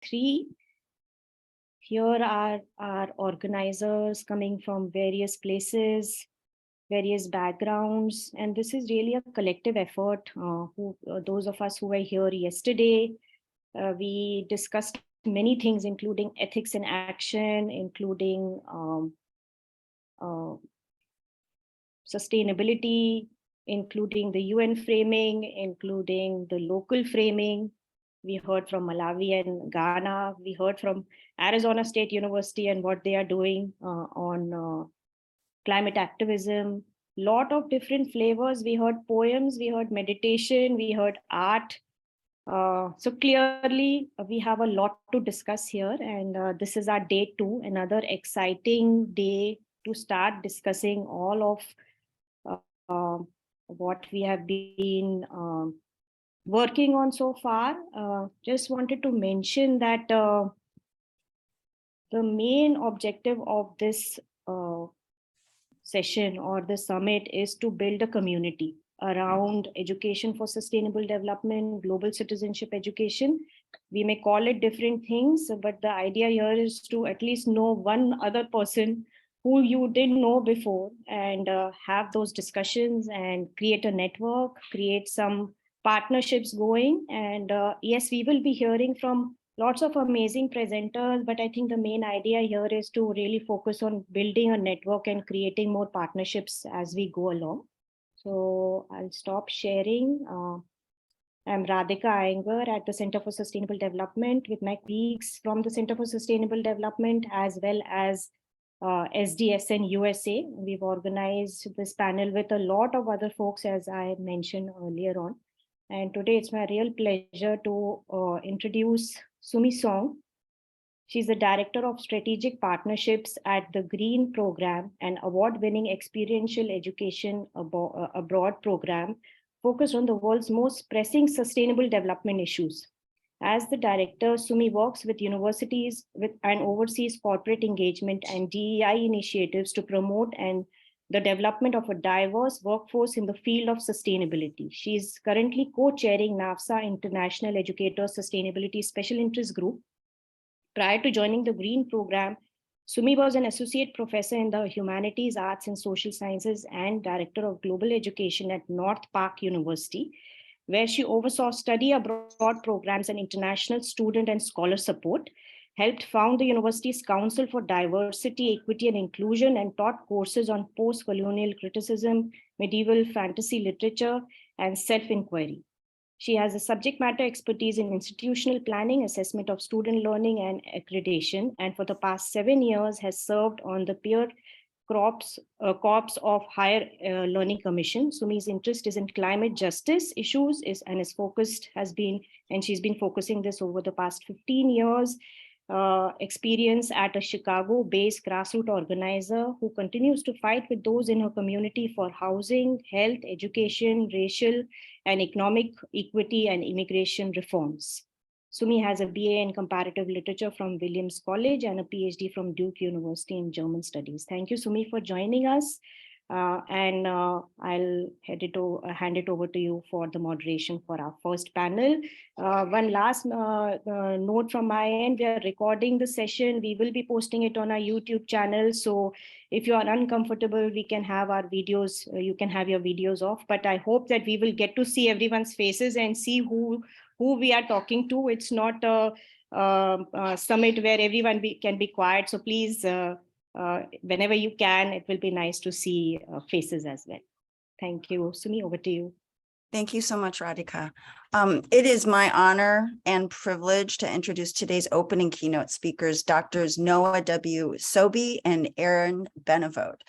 3. Here are our organizers coming from various places, various backgrounds, and this is really a collective effort. Those of us who were here yesterday, we discussed many things, including ethics in action, including sustainability, including the UN framing, including the local framing. We heard from Malawi and Ghana. We heard from Arizona State University and what they are doing on climate activism. Lot of different flavors. We heard poems, we heard meditation, we heard art. So clearly, we have a lot to discuss here, and this is our day 2, another exciting day to start discussing all of what we have been working on so far. Just wanted to mention that the main objective of this session or the summit is to build a community around education for sustainable development, global citizenship education. We may call it different things, but the idea here is to at least know one other person who you didn't know before, and have those discussions and create a network, create some partnerships going. And yes, we will be hearing from lots of amazing presenters, but I think the main idea here is to really focus on building a network and creating more partnerships as we go along. So I'll stop sharing. I'm Radhika Iyengar at the Center for Sustainable Development with my colleagues from the Center for Sustainable Development as well as SDSN USA. We've organized this panel with a lot of other folks, as I mentioned earlier on. And today it's my real pleasure to introduce Sumi Song. She's the Director of Strategic Partnerships at the GREEN Program, an award-winning experiential education abroad program focused on the world's most pressing sustainable development issues. As the director, Sumi works with universities and oversees corporate engagement and DEI initiatives to promote the development of a diverse workforce in the field of sustainability. She is currently co-chairing NAFSA International Educators Sustainability Special Interest Group. Prior to joining the GREEN Program, Sumi was an associate professor in the Humanities, Arts, and Social Sciences and director of global education at North Park University, where she oversaw study abroad programs and international student and scholar support, helped found the university's Council for Diversity, Equity, and Inclusion, and taught courses on post-colonial criticism, medieval fantasy literature, and self-inquiry. She has a subject matter expertise in institutional planning, assessment of student learning, and accreditation, and for the past 7 years has served on the peer corps of Higher Learning Commission. Sumi's interest is in climate justice issues, and she's been focusing this over the past 15 years. Experience at a Chicago-based grassroots organizer who continues to fight with those in her community for housing, health, education, racial and economic equity, and immigration reforms. Sumi has a BA in comparative literature from Williams College and a PhD from Duke University in German studies. Thank you, Sumi, for joining us. I'll hand it over to you for the moderation for our first panel. One last note from my end: we are recording the session. We will be posting it on our YouTube channel. So if you are uncomfortable, we can have our videos. You can have your videos off. But I hope that we will get to see everyone's faces and see who we are talking to. It's not a summit where everyone can be quiet. So please. Whenever you can, it will be nice to see faces as well. Thank you. Sumi, over to you. Thank you so much, Radhika. It is my honor and privilege to introduce today's opening keynote speakers, Drs. Noah W. Sobey and Aaron Benevote.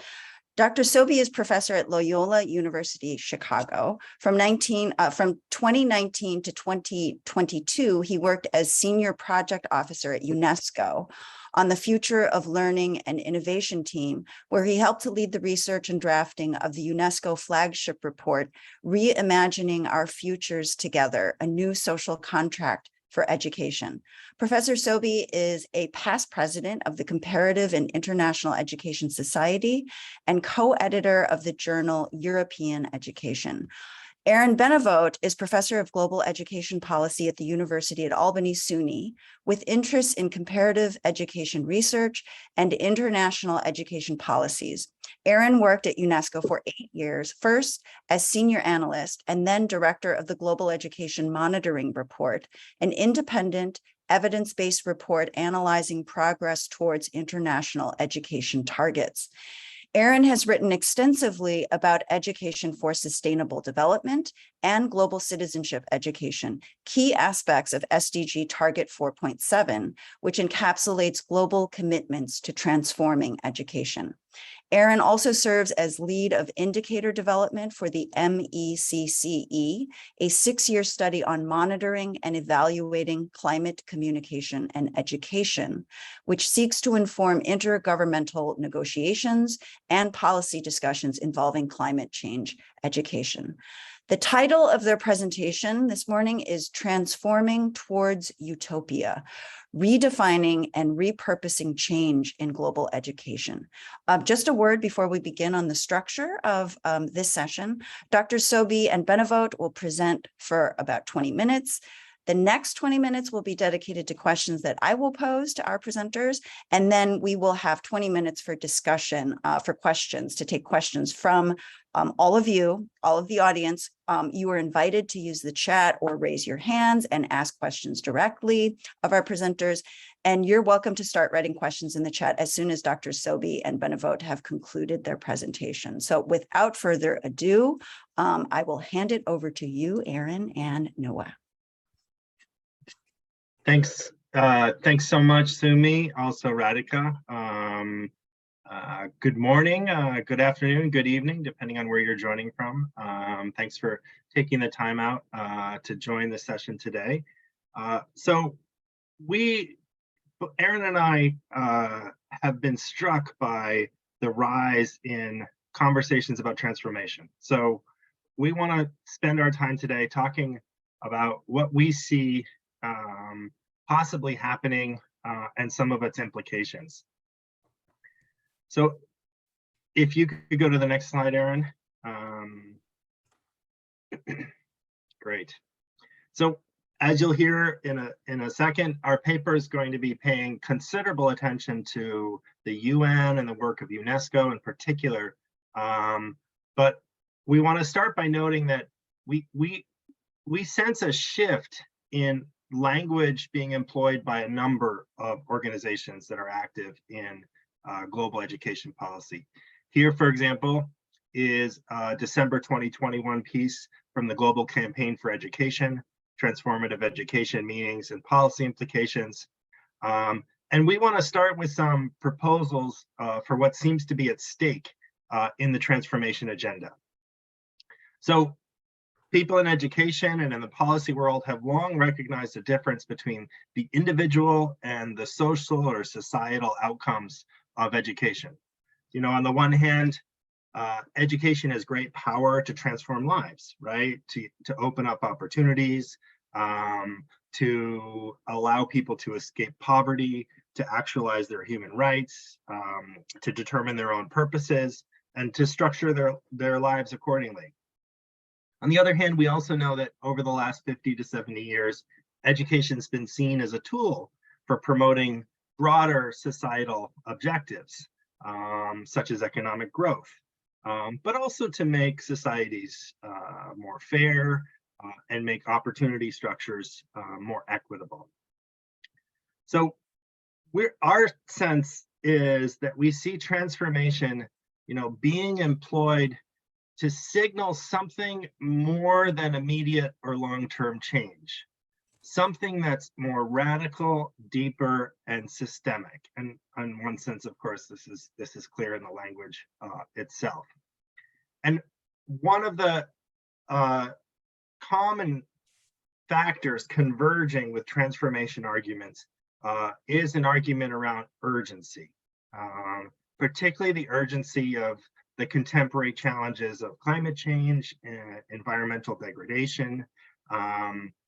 Dr. Sobey is professor at Loyola University, Chicago. From 2019 to 2022, he worked as senior project officer at UNESCO on the Future of Learning and Innovation team, where he helped to lead the research and drafting of the UNESCO flagship report, Reimagining Our Futures Together, a New Social Contract for Education. Professor Sobey is a past president of the Comparative and International Education Society and co-editor of the journal European Education. Aaron Benavote is professor of global education policy at the University at Albany, SUNY, with interests in comparative education research and international education policies. Aaron worked at UNESCO for 8 years, first as senior analyst and then director of the Global Education Monitoring Report, an independent, evidence-based report analyzing progress towards international education targets. Aaron has written extensively about education for sustainable development and global citizenship education, key aspects of SDG Target 4.7, which encapsulates global commitments to transforming education. Aaron also serves as lead of indicator development for the MECCE, a 6-year study on monitoring and evaluating climate communication and education, which seeks to inform intergovernmental negotiations and policy discussions involving climate change education. The title of their presentation this morning is Transforming Towards Utopia, Redefining and Repurposing Change in Global Education. Just a word before we begin on the structure of this session. Dr. Sumi and Benavote will present for about 20 minutes. The next 20 minutes will be dedicated to questions that I will pose to our presenters, and then we will have 20 minutes for discussion, for questions, to take questions from all of you, all of the audience. You are invited to use the chat or raise your hands and ask questions directly of our presenters. And you're welcome to start writing questions in the chat as soon as Dr. Sumi and Benavote have concluded their presentation. So without further ado, I will hand it over to you, Aaron and Noah. Thanks. Thanks so much, Sumi. Also, Radhika. Good morning, good afternoon, good evening, depending on where you're joining from. Thanks for taking the time out to join the session today. So Aaron and I have been struck by the rise in conversations about transformation. So we want to spend our time today talking about what we see possibly happening and some of its implications. So if you could go to the next slide, Aaron. Great. So as you'll hear in a second, our paper is going to be paying considerable attention to the UN and the work of UNESCO in particular. But we want to start by noting that we sense a shift in language being employed by a number of organizations that are active in global education policy. Here, for example, is a December 2021 piece from the Global Campaign for Education, Transformative Education Meanings and Policy Implications. And we want to start with some proposals for what seems to be at stake in the transformation agenda. So people in education and in the policy world have long recognized the difference between the individual and the social or societal outcomes of education. You know, on the one hand, education has great power to transform lives, right? To open up opportunities, to allow people to escape poverty, to actualize their human rights, to determine their own purposes, and to structure their lives accordingly. On the other hand, we also know that over the last 50 to 70 years, education's been seen as a tool for promoting broader societal objectives, such as economic growth, but also to make societies more fair and make opportunity structures more equitable. So our sense is that we see transformation, you know, being employed to signal something more than immediate or long-term change, something that's more radical, deeper, and systemic. And in one sense, of course, this is clear in the language itself. And one of the common factors converging with transformation arguments is an argument around urgency, particularly the urgency of the contemporary challenges of climate change and environmental degradation,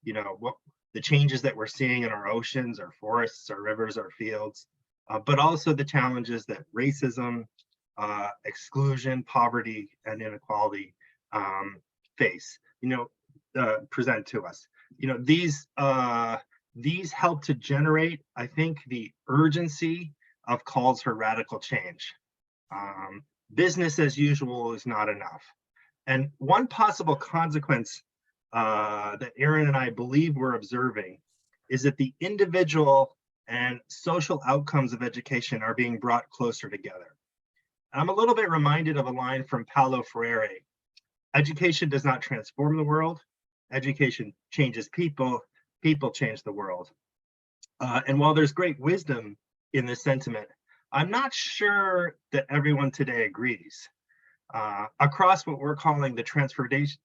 you know, the changes that we're seeing in our oceans, our forests, our rivers, our fields, but also the challenges that racism, exclusion, poverty, and inequality face. present to us. These help to generate, I think, the urgency of calls for radical change. Business as usual is not enough. And one possible consequence that Aaron and I believe we're observing is that the individual and social outcomes of education are being brought closer together. I'm a little bit reminded of a line from Paulo Freire. Education does not transform the world. Education changes people. People change the world. And while there's great wisdom in this sentiment, I'm not sure that everyone today agrees. Across what we're calling the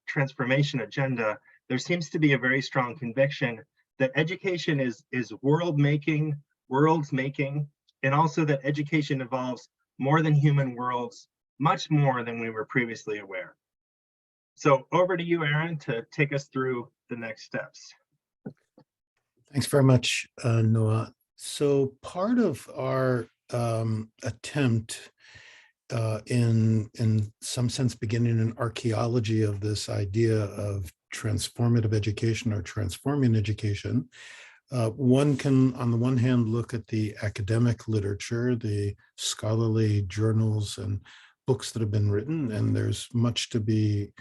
transformation agenda, there seems to be a very strong conviction that education is worlds making, and also that education involves more than human worlds, much more than we were previously aware. So over to you, Aaron, to take us through the next steps. Thanks very much, Noah. So part of our attempt in some sense beginning an archaeology of this idea of transformative education or transforming education, one can, on the one hand, look at the academic literature, the scholarly journals and books that have been written, and there's much to be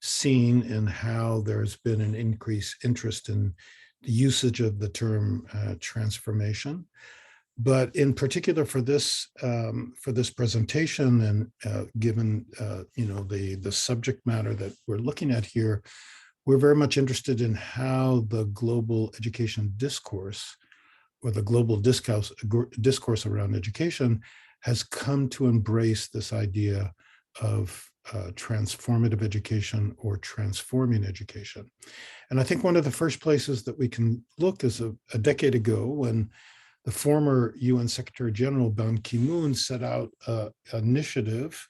seen in how there's been an increased interest in the usage of the term transformation. But in particular for this presentation, and given the subject matter that we're looking at here, we're very much interested in how the global education discourse, or the global discourse around education, has come to embrace this idea of transformative education or transforming education. And I think one of the first places that we can look is a decade ago, when the former UN Secretary General Ban Ki-moon set out an initiative.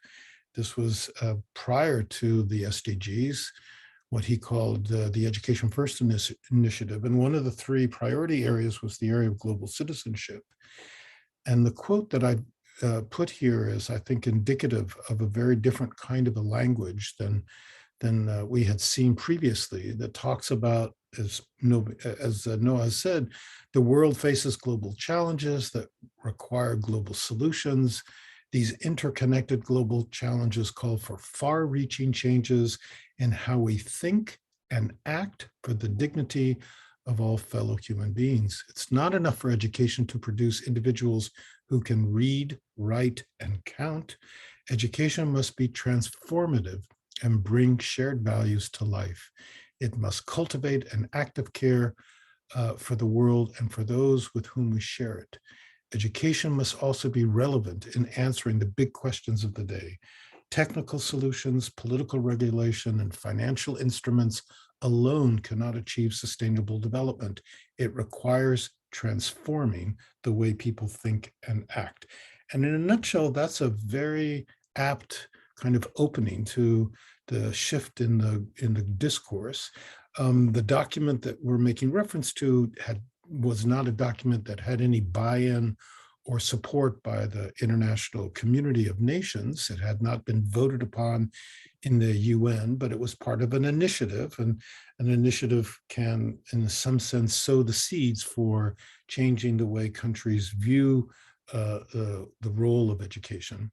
This was prior to the SDGs, what he called the Education First Initiative. And one of the three priority areas was the area of global citizenship. And the quote that I put here is, I think, indicative of a very different kind of a language than we had seen previously, that talks about, as Noah said, the world faces global challenges that require global solutions. These interconnected global challenges call for far-reaching changes in how we think and act for the dignity of all fellow human beings. It's not enough for education to produce individuals who can read, write, and count. Education must be transformative and bring shared values to life. It must cultivate an active care for the world and for those with whom we share it. Education must also be relevant in answering the big questions of the day. Technical solutions, political regulation, and financial instruments alone cannot achieve sustainable development. It requires transforming the way people think and act. And in a nutshell, that's a very apt kind of opening to the shift in the discourse. The document that we're making reference to was not a document that had any buy-in or support by the international community of nations. It had not been voted upon in the UN, but it was part of an initiative, and an initiative can, in some sense, sow the seeds for changing the way countries view the role of education.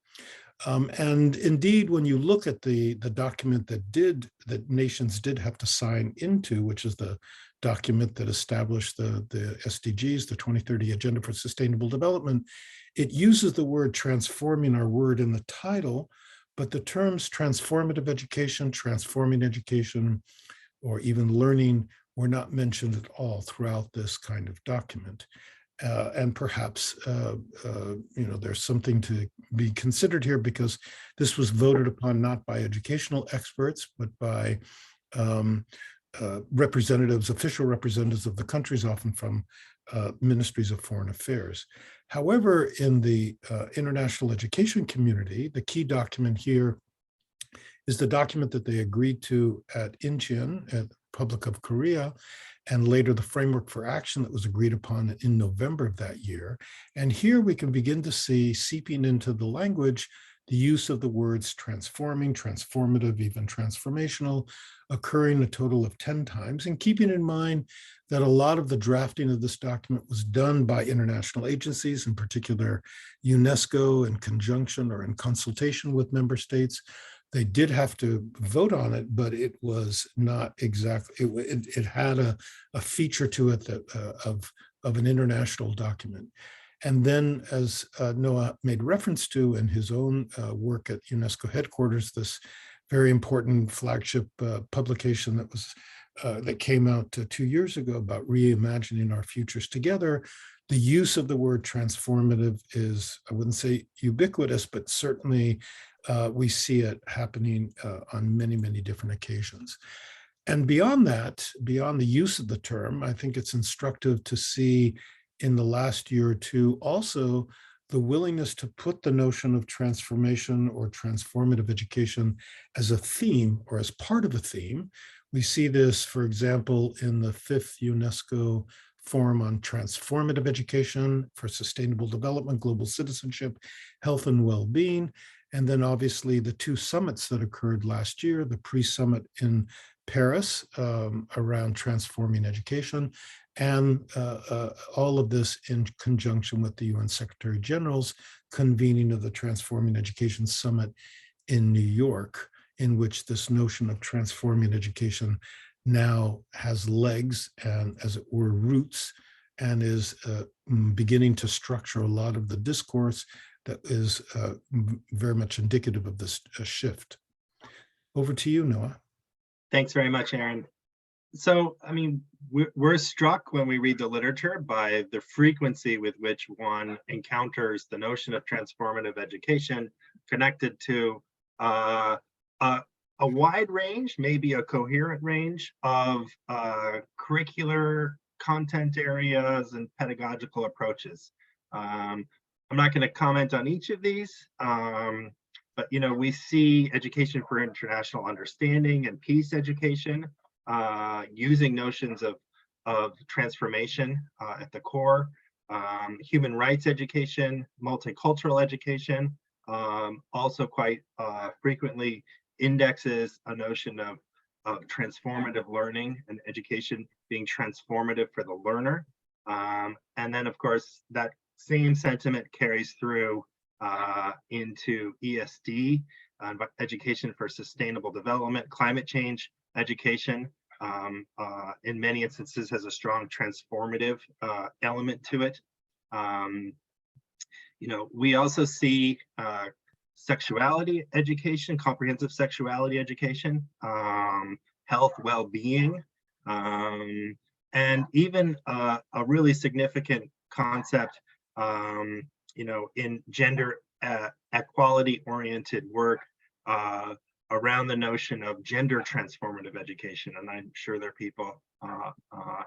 And indeed, when you look at the document that nations did have to sign into, which is the document that established the SDGs, the 2030 Agenda for Sustainable Development, it uses the word transforming, our word in the title, but the terms transformative education, transforming education, or even learning were not mentioned at all throughout this kind of document. And perhaps, there's something to be considered here, because this was voted upon not by educational experts, but by representatives, official representatives of the countries, often from ministries of foreign affairs. However, in the international education community, the key document here is the document that they agreed to at Incheon, at the Republic of Korea, and later the framework for action that was agreed upon in November of that year. And here we can begin to see seeping into the language the use of the words transforming, transformative, even transformational, occurring a total of 10 times, and keeping in mind that a lot of the drafting of this document was done by international agencies, in particular UNESCO, in conjunction or in consultation with member states. They did have to vote on it, but it was not exactly, it had a feature to it that of an international document. And then, as Noah made reference to in his own work at UNESCO headquarters, this very important flagship publication that was that came out 2 years ago about reimagining our futures together, the use of the word transformative is, I wouldn't say ubiquitous, but certainly we see it happening on many, many different occasions. And beyond that, beyond the use of the term, I think it's instructive to see in the last year or two also the willingness to put the notion of transformation or transformative education as a theme or as part of a theme. We see this, for example, in the 5th UNESCO Forum on Transformative Education for Sustainable Development, Global Citizenship, Health and Well-being, and then obviously the 2 summits that occurred last year, the pre-summit in Paris around transforming education, and all of this in conjunction with the UN Secretary General's convening of the Transforming Education Summit in New York, in which this notion of transforming education now has legs and, as it were, roots, and is beginning to structure a lot of the discourse that is very much indicative of this shift. Over to you, Noah. Thanks very much, Aaron. So, I mean, we're struck when we read the literature by the frequency with which one encounters the notion of transformative education connected to a wide range, maybe a coherent range of curricular content areas and pedagogical approaches. I'm not going to comment on each of these, but we see education for international understanding and peace education using notions of transformation at the core, human rights education, multicultural education, also quite frequently indexes a notion of transformative learning and education being transformative for the learner. And then, of course, that same sentiment carries through into ESD, education for sustainable development, climate change education, in many instances has a strong transformative element to it. We also see sexuality education, comprehensive sexuality education, health, well-being, and even a really significant concept, in gender equality-oriented work around the notion of gender transformative education. And I'm sure there are people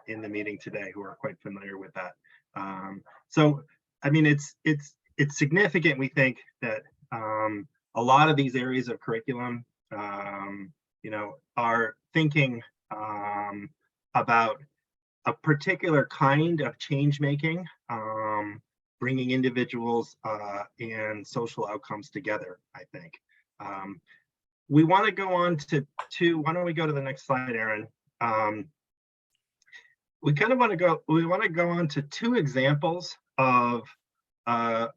in the meeting today who are quite familiar with that. So, I mean, it's significant, we think, that a lot of these areas of curriculum, are thinking about a particular kind of change making, bringing individuals and social outcomes together, I think. We want to go on to why don't we go to the next slide, Aaron? We want to go on to 2 examples of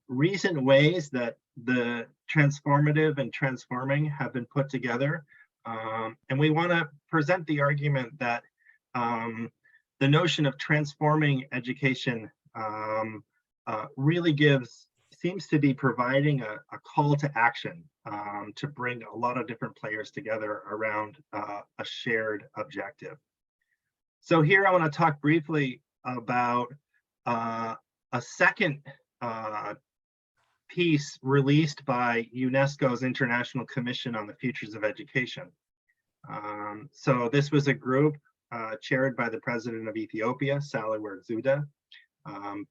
recent ways that the transformative and transforming have been put together. And we want to present the argument that the notion of transforming education really seems to be providing a call to action to bring a lot of different players together around a shared objective. So here I want to talk briefly about a second piece released by UNESCO's International Commission on the Futures of Education. So this was a group chaired by the president of Ethiopia, Sahle-Work Zewde,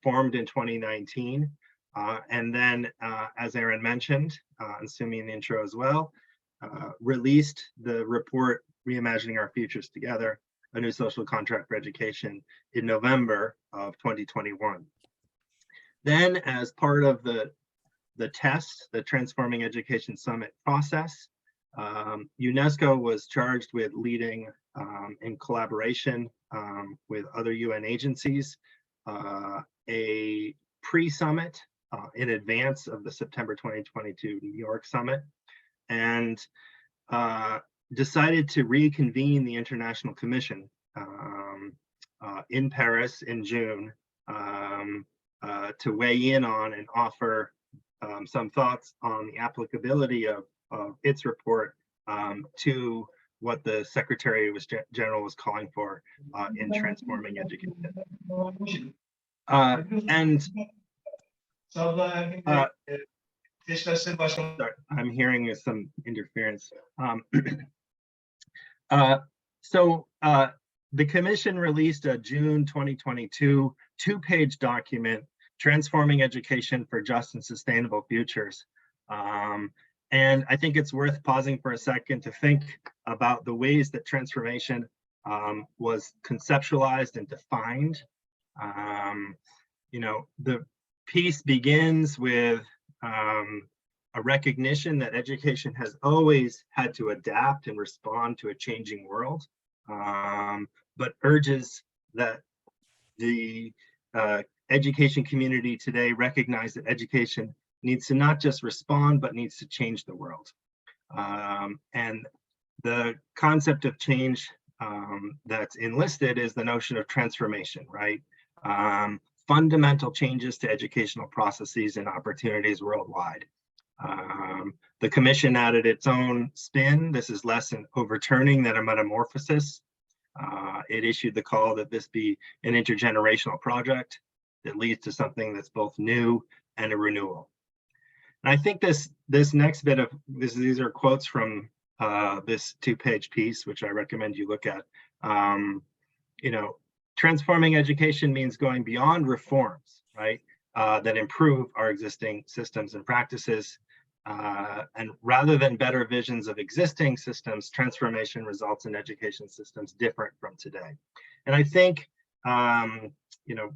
formed in 2019. And then, as Aaron mentioned, and Sumi in the intro as well, released the report, Reimagining Our Futures Together, a new social contract for education in November of 2021. Then, as part of the the test, the Transforming Education Summit process. UNESCO was charged with leading in collaboration with other UN agencies, a pre-summit in advance of the September 2022 New York summit, and decided to reconvene the International Commission in Paris in June to weigh in on and offer some thoughts on the applicability of its report to what the Secretary General was calling for in transforming education. Sorry, I'm hearing some interference. The Commission released a June 2022 two-page document, Transforming Education for Just and Sustainable Futures. And I think it's worth pausing for a second to think about the ways that transformation was conceptualized and defined. You know, the piece begins with a recognition that education has always had to adapt and respond to a changing world, but urges that the education community today recognize that education needs to not just respond, but needs to change the world. And the concept of change that's enlisted is the notion of transformation, right? Fundamental changes to educational processes and opportunities worldwide. The Commission added its own spin. This is less an overturning than a metamorphosis. It issued the call that this be an intergenerational project that leads to something that's both new and a renewal. And I think this next bit of these are quotes from this two-page piece, which I recommend you look at. You know, transforming education means going beyond reforms, right, that improve our existing systems and practices. And rather than better visions of existing systems, transformation results in education systems different from today. And I think, you know,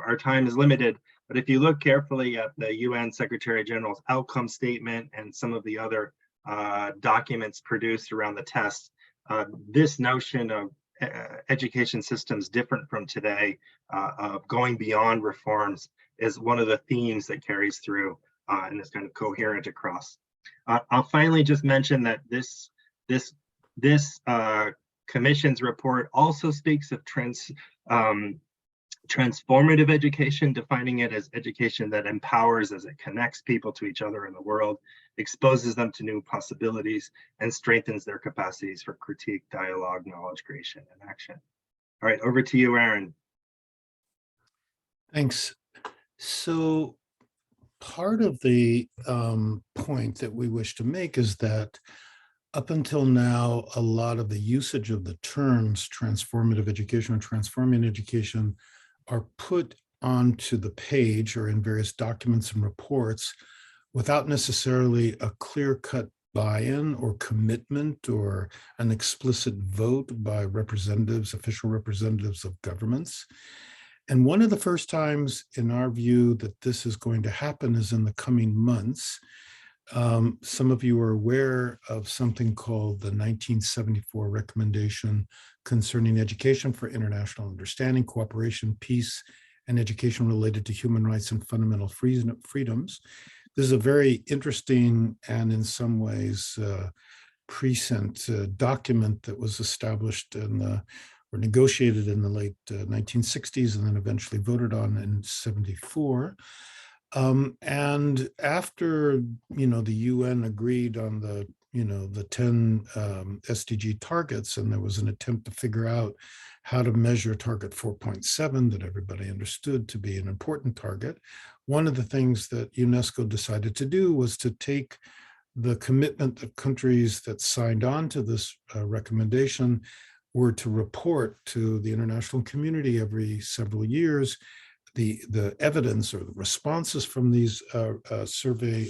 our time is limited, but if you look carefully at the UN Secretary General's outcome statement and some of the other documents produced around the test, this notion of education systems different from today, of going beyond reforms, is one of the themes that carries through and is kind of coherent across. I'll finally just mention that this Commission's report also speaks of transformative education, defining it as education that empowers as it connects people to each other in the world, exposes them to new possibilities, and strengthens their capacities for critique, dialogue, knowledge creation, and action. All right, over to you, Aaron. Thanks. So part of the point that we wish to make is that up until now, a lot of the usage of the terms transformative education and transforming education are put onto the page or in various documents and reports without necessarily a clear-cut buy-in or commitment or an explicit vote by representatives, official representatives of governments. And one of the first times in our view that this is going to happen is in the coming months. Some of you are aware of something called the 1974 recommendation concerning education for international understanding, cooperation, peace, and education related to human rights and fundamental freedoms. This is a very interesting and in some ways prescient document that was established or negotiated in the late 1960s and then eventually voted on in '74. And after, you know, the UN agreed on the 10 SDG targets, and there was an attempt to figure out how to measure target 4.7 that everybody understood to be an important target. One of the things that UNESCO decided to do was to take the commitment that countries that signed on to this recommendation were to report to the international community every several years the evidence or the responses from these survey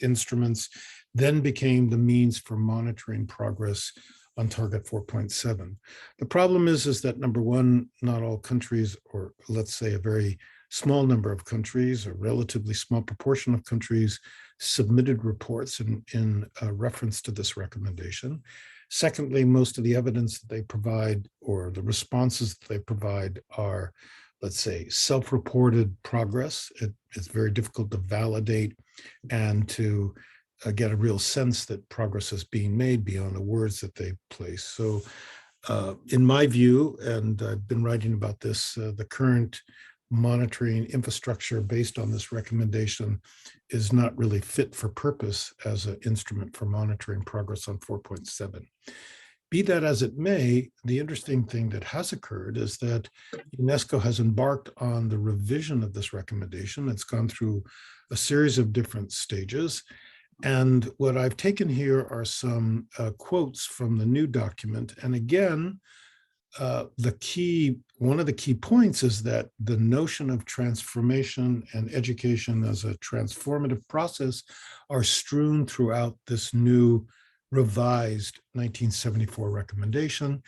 instruments, then became the means for monitoring progress on target 4.7. The problem is that number one, not all countries, or let's say a very small number of countries, a relatively small proportion of countries, submitted reports in reference to this recommendation. Secondly, most of the evidence that they provide or the responses that they provide are, let's say, self-reported progress. It's very difficult to validate and to get a real sense that progress is being made beyond the words that they place. So in my view, and I've been writing about this, the current monitoring infrastructure based on this recommendation is not really fit for purpose as an instrument for monitoring progress on 4.7. Be that as it may, the interesting thing that has occurred is that UNESCO has embarked on the revision of this recommendation. It's gone through a series of different stages. And what I've taken here are some quotes from the new document. And again, one of the key points is that the notion of transformation and education as a transformative process are strewn throughout this new revised 1974 recommendation.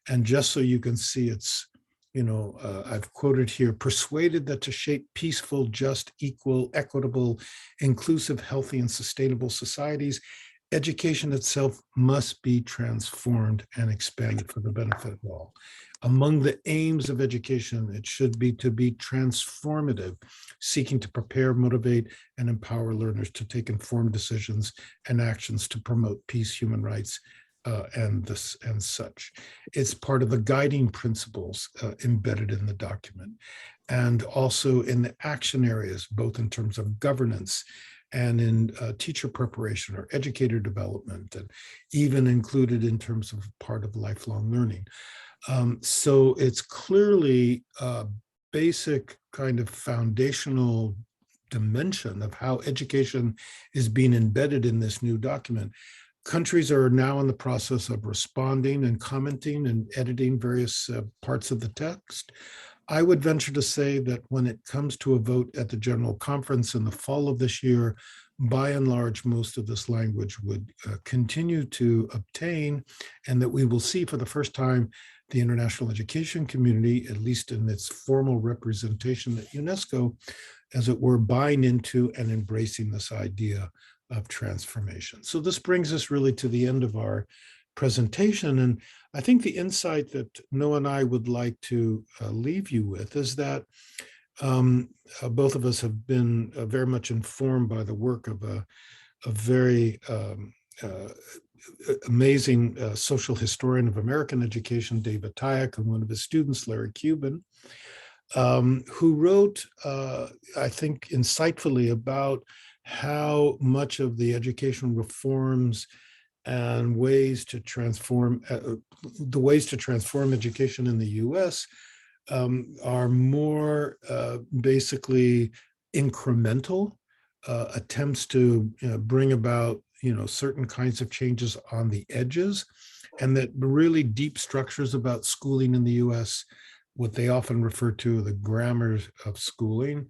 And just so you can see, it's, I've quoted here, persuaded that to shape peaceful, just, equal, equitable, inclusive, healthy, and sustainable societies, education itself must be transformed and expanded for the benefit of all. Among the aims of education, it should be to be transformative, seeking to prepare, motivate, and empower learners to take informed decisions and actions to promote peace, human rights, and such. It's part of the guiding principles embedded in the document, and also in the action areas, both in terms of governance and in teacher preparation or educator development, and even included in terms of part of lifelong learning. So it's clearly a basic kind of foundational dimension of how education is being embedded in this new document. Countries are now in the process of responding and commenting and editing various parts of the text. I would venture to say that when it comes to a vote at the General Conference in the fall of this year, by and large, most of this language would continue to obtain, and that we will see for the first time the international education community, at least in its formal representation at UNESCO, as it were, buying into and embracing this idea of transformation. So this brings us really to the end of our presentation. And I think the insight that Noah and I would like to leave you with is that both of us have been very much informed by the work of a very amazing social historian of American education, David Tyack, and one of his students, Larry Cuban, who wrote, I think, insightfully about how much of the education reforms and ways to transform education in the US are more basically incremental attempts to bring about certain kinds of changes on the edges, and that really deep structures about schooling in the US, what they often refer to the grammar of schooling,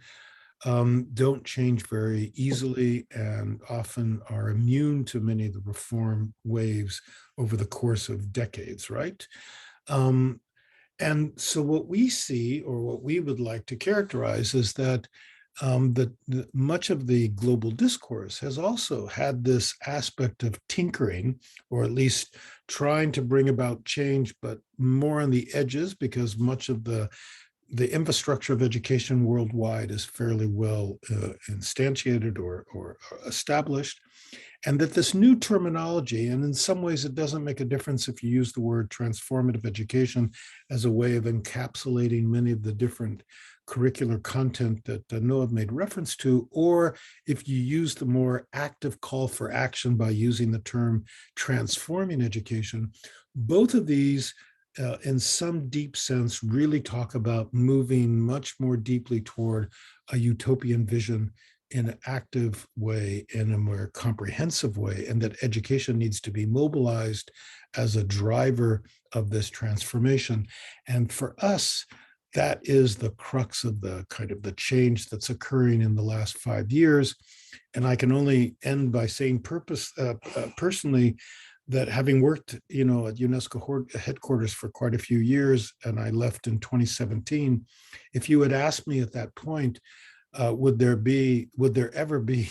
don't change very easily and often are immune to many of the reform waves over the course of decades, right? And so what we see, or what we would like to characterize, is that much of the global discourse has also had this aspect of tinkering, or at least trying to bring about change, but more on the edges, because much of the infrastructure of education worldwide is fairly well instantiated or established. And that this new terminology, and in some ways it doesn't make a difference if you use the word transformative education as a way of encapsulating many of the different curricular content that Noah made reference to, or if you use the more active call for action by using the term transforming education, both of these in some deep sense really talk about moving much more deeply toward a utopian vision in an active way, in a more comprehensive way, and that education needs to be mobilized as a driver of this transformation. And for us, that is the crux of the kind of the change that's occurring in the last 5 years. And I can only end by saying personally that having worked, at UNESCO headquarters for quite a few years, and I left in 2017, if you had asked me at that point, would there ever be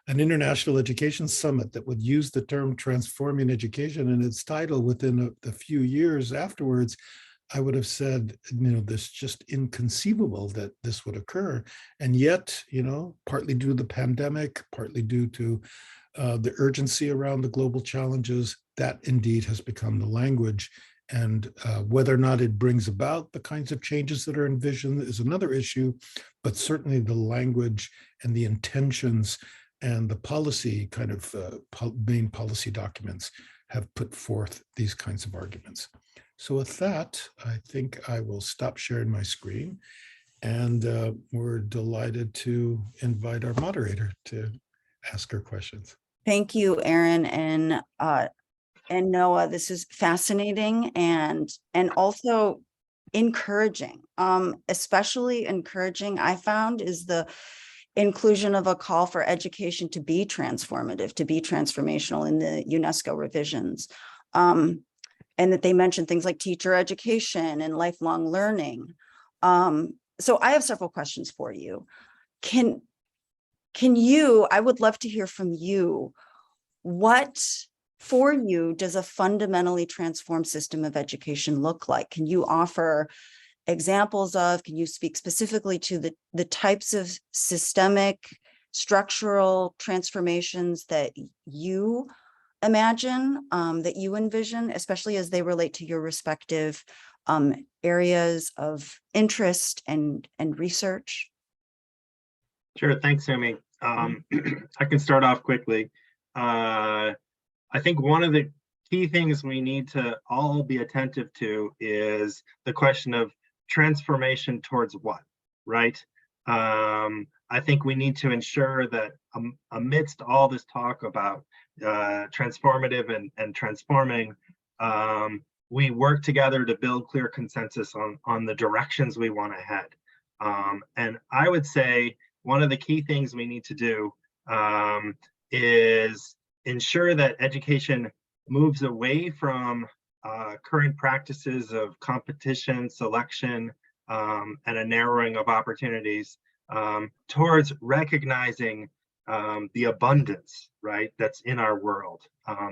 an international education summit that would use the term transforming education in its title within a few years afterwards, I would have said, this just inconceivable that this would occur. And yet, partly due to the pandemic, partly due to the urgency around the global challenges, that indeed has become the language. And whether or not it brings about the kinds of changes that are envisioned is another issue, but certainly the language and the intentions and the policy kind of main policy documents have put forth these kinds of arguments. So with that, I think I will stop sharing my screen, and we're delighted to invite our moderator to ask her questions. Thank you, Aaron and Noah. This is fascinating and also encouraging. Especially encouraging, I found, is the inclusion of a call for education to be transformative, to be transformational in the UNESCO revisions. And that they mentioned things like teacher education and lifelong learning. So I have several questions for you. Can you, I would love to hear from you, what for you does a fundamentally transformed system of education look like? Can you offer examples of, can you speak specifically to the types of systemic structural transformations that you imagine, that you envision, especially as they relate to your respective areas of interest and research? Sure, thanks, Sumi. I can start off quickly. I think one of the key things we need to all be attentive to is the question of transformation towards what, right? I think we need to ensure that amidst all this talk about transformative and transforming, we work together to build clear consensus on the directions we want to head. And I would say one of the key things we need to do is ensure that education moves away from current practices of competition, selection, and a narrowing of opportunities towards recognizing the abundance, right, that's in our world,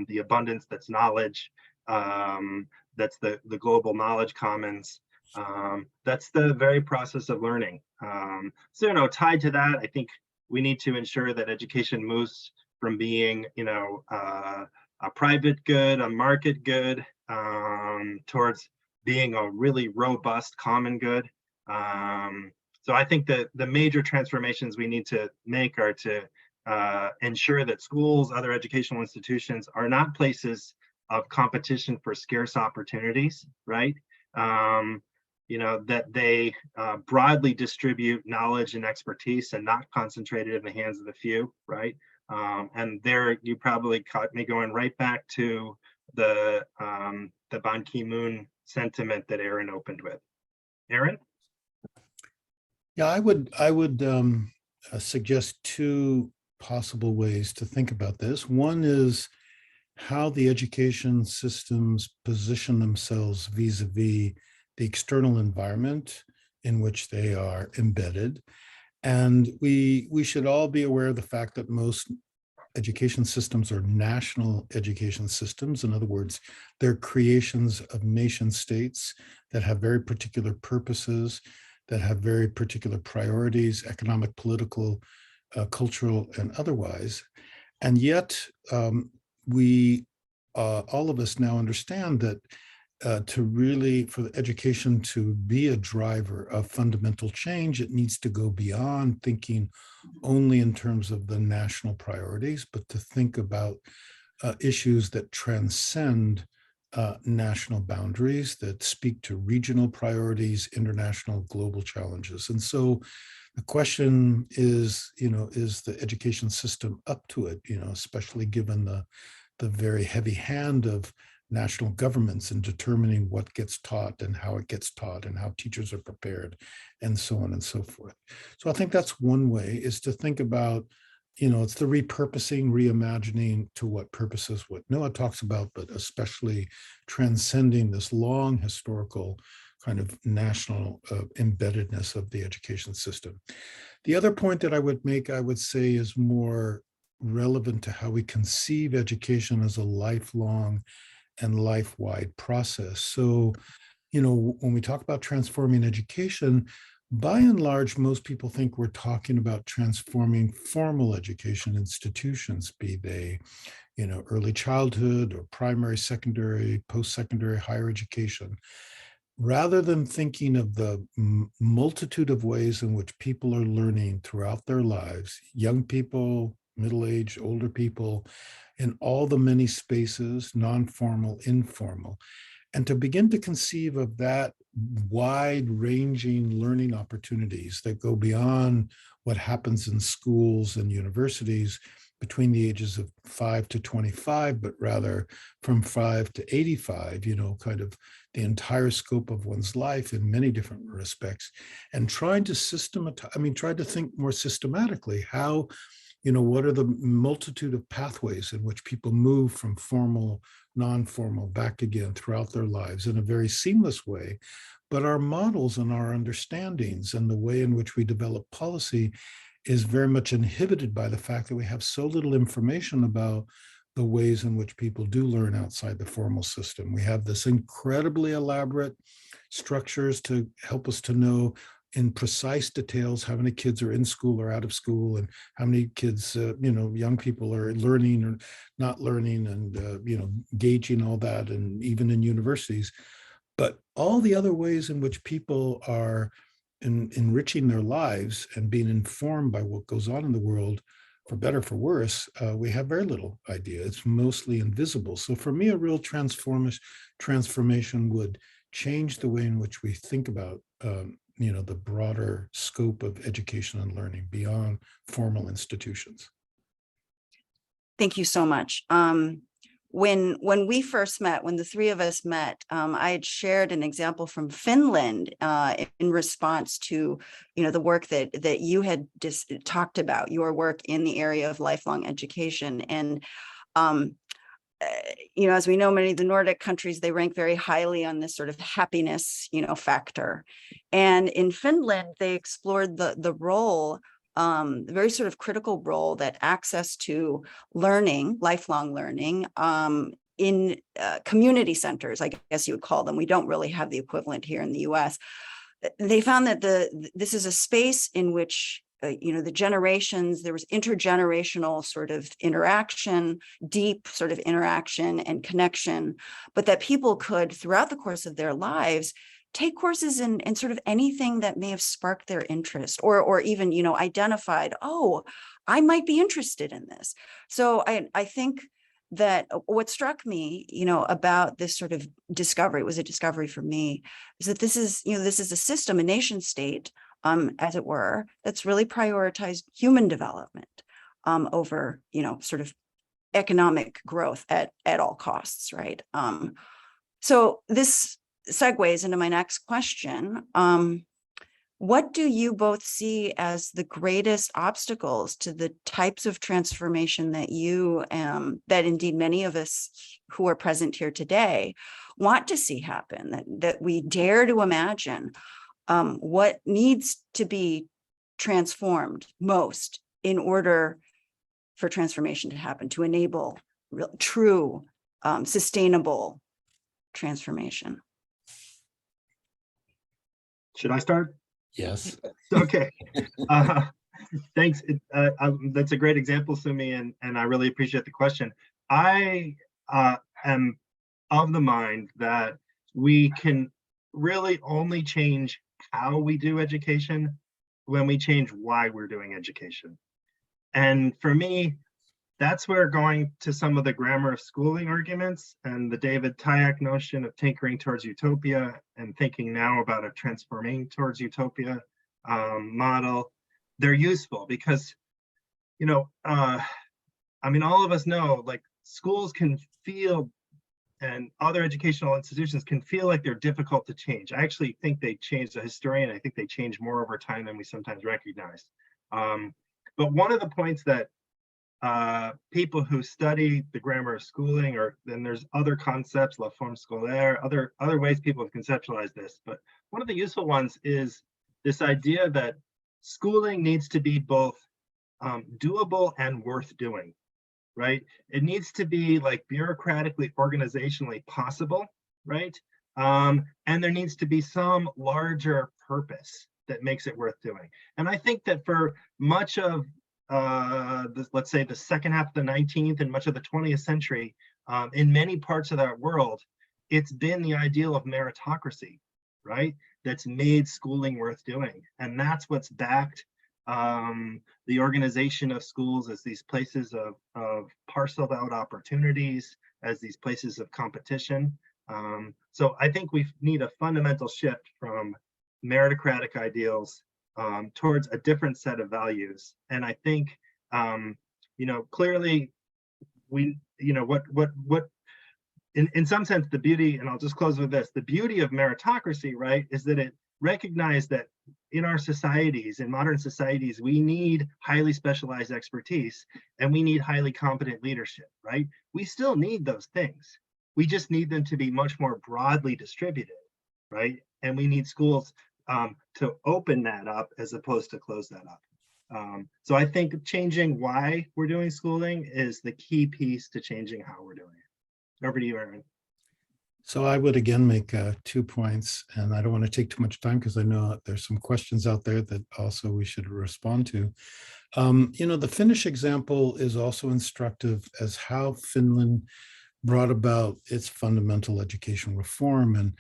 the abundance that's knowledge, that's the global knowledge commons, that's the very process of learning. So, tied to that, I think we need to ensure that education moves from being, a private good, a market good, towards being a really robust common good. So I think that the major transformations we need to make are to ensure that schools, other educational institutions are not places of competition for scarce opportunities, right? That they broadly distribute knowledge and expertise and not concentrated in the hands of the few, right? And there you probably caught me going right back to the Ban Ki-moon sentiment that Aaron opened with. Aaron? Yeah, I would suggest two possible ways to think about this. One is how the education systems position themselves vis-a-vis the external environment in which they are embedded. And we should all be aware of the fact that most education systems are national education systems. In other words, they're creations of nation states that have very particular purposes, that have very particular priorities, economic, political, cultural, and otherwise. And yet, we, all of us now understand that for the education to be a driver of fundamental change, it needs to go beyond thinking only in terms of the national priorities, but to think about issues that transcend national boundaries, that speak to regional priorities, international, global challenges. And so the question is, is the education system up to it, especially given the very heavy hand of national governments in determining what gets taught and how it gets taught and how teachers are prepared and so on and so forth. So I think that's one way, is to think about it's the repurposing, reimagining to what purposes, what Noah talks about, but especially transcending this long historical kind of national embeddedness of the education system. The other point that I would make, I would say, is more relevant to how we conceive education as a lifelong and life-wide process. So, when we talk about transforming education, by and large, most people think we're talking about transforming formal education institutions, be they, early childhood or primary, secondary, post-secondary, higher education, rather than thinking of the multitude of ways in which people are learning throughout their lives, young people, middle-aged, older people, in all the many spaces, non-formal, informal, and to begin to conceive of that wide-ranging learning opportunities that go beyond what happens in schools and universities between the ages of 5 to 25, but rather from 5 to 85, kind of the entire scope of one's life in many different respects, and trying to try to think more systematically how, what are the multitude of pathways in which people move from formal, non-formal back again throughout their lives in a very seamless way. But our models and our understandings and the way in which we develop policy is very much inhibited by the fact that we have so little information about the ways in which people do learn outside the formal system. We have this incredibly elaborate structures to help us to know in precise details how many kids are in school or out of school, and how many kids, young people are learning or not learning, and gauging all that, and even in universities. But all the other ways in which people are enriching their lives and being informed by what goes on in the world, for better, for worse, we have very little idea. It's mostly invisible. So for me, a real transformation would change the way in which we think about the broader scope of education and learning beyond formal institutions. Thank you so much. When we first met, when the three of us met, I had shared an example from Finland in response to, the work that you had just talked about, your work in the area of lifelong education. And, as we know, many of the Nordic countries, they rank very highly on this sort of happiness, factor. And in Finland, they explored the role, the very sort of critical role that access to learning, lifelong learning, in community centers, I guess you would call them. We don't really have the equivalent here in the US. They found that this is a space in which the generations, there was intergenerational sort of interaction, deep sort of interaction and connection, but that people could, throughout the course of their lives, take courses in sort of anything that may have sparked their interest, or even, identified, oh, I might be interested in this. So I think that what struck me, about this sort of discovery, it was a discovery for me, is that this is a system, a nation state, as it were, that's really prioritized human development over, sort of economic growth at all costs, right? So this segues into my next question. What do you both see as the greatest obstacles to the types of transformation that that indeed many of us who are present here today want to see happen, that we dare to imagine what needs to be transformed most in order for transformation to happen, to enable true, sustainable transformation? Should I start? Yes. Okay. Thanks. That's a great example, Sumi, and I really appreciate the question. I am of the mind that we can really only change how we do education when we change why we're doing education. And for me, that's where going to some of the grammar of schooling arguments and the David Tyack notion of tinkering towards utopia and thinking now about a transforming towards utopia model, they're useful because, all of us know, like, schools can feel, and other educational institutions can feel like they're difficult to change. I actually think they change, the historian, I think they change more over time than we sometimes recognize. But one of the points that people who study the grammar of schooling, or then there's other concepts, la forme scolaire, other ways people have conceptualized this. But one of the useful ones is this idea that schooling needs to be both doable and worth doing, right? It needs to be like bureaucratically, organizationally possible, right? And there needs to be some larger purpose that makes it worth doing. And I think that for much of let's say the second half of the 19th and much of the 20th century, in many parts of that world, it's been the ideal of meritocracy, right? That's made schooling worth doing. And that's what's backed the organization of schools as these places of parceled out opportunities, as these places of competition. So I think we need a fundamental shift from meritocratic ideals towards a different set of values. And I think, clearly we, what in some sense, the beauty, and I'll just close with this, the beauty of meritocracy, right, is that it recognized that in our societies, in modern societies, we need highly specialized expertise and we need highly competent leadership, right? We still need those things. We just need them to be much more broadly distributed, right? And we need schools to open that up as opposed to close that up. So I think changing why we're doing schooling is the key piece to changing how we're doing it. Over to you, Aaron. So I would again make 2 points, and I don't want to take too much time because I know there's some questions out there that also we should respond to. The Finnish example is also instructive as how Finland brought about its fundamental education reform. And,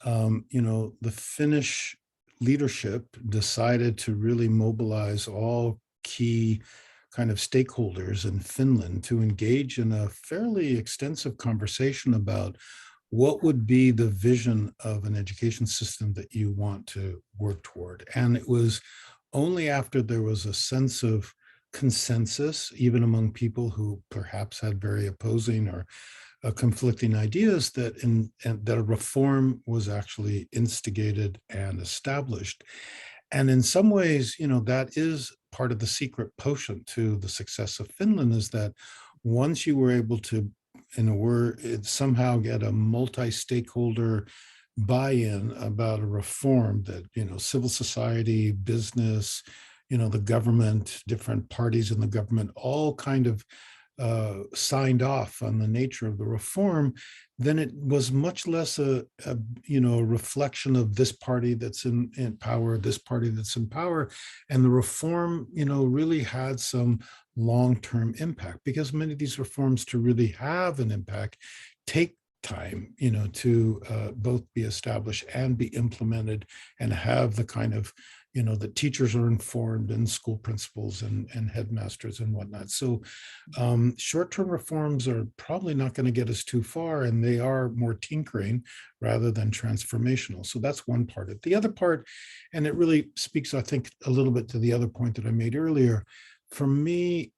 the Finnish leadership decided to really mobilize all key kind of stakeholders in Finland to engage in a fairly extensive conversation about what would be the vision of an education system that you want to work toward. And it was only after there was a sense of consensus, even among people who perhaps had very opposing or conflicting ideas, that a reform was actually instigated and established. And in some ways, that is part of the secret potion to the success of Finland, is that once you were able to, somehow get a multi-stakeholder buy-in about a reform that, civil society, business, the government, different parties in the government, all kind of signed off on the nature of the reform, then it was much less a reflection of this party that's in power, this party that's in power. And the reform, really had some long-term impact, because many of these reforms, to really have an impact, take time, to both be established and be implemented, and have the kind of, that teachers are informed, and school principals and headmasters and whatnot. So short-term reforms are probably not going to get us too far, and they are more tinkering rather than transformational. So that's one part of it. The other part, and it really speaks, I think, a little bit to the other point that I made earlier, for me,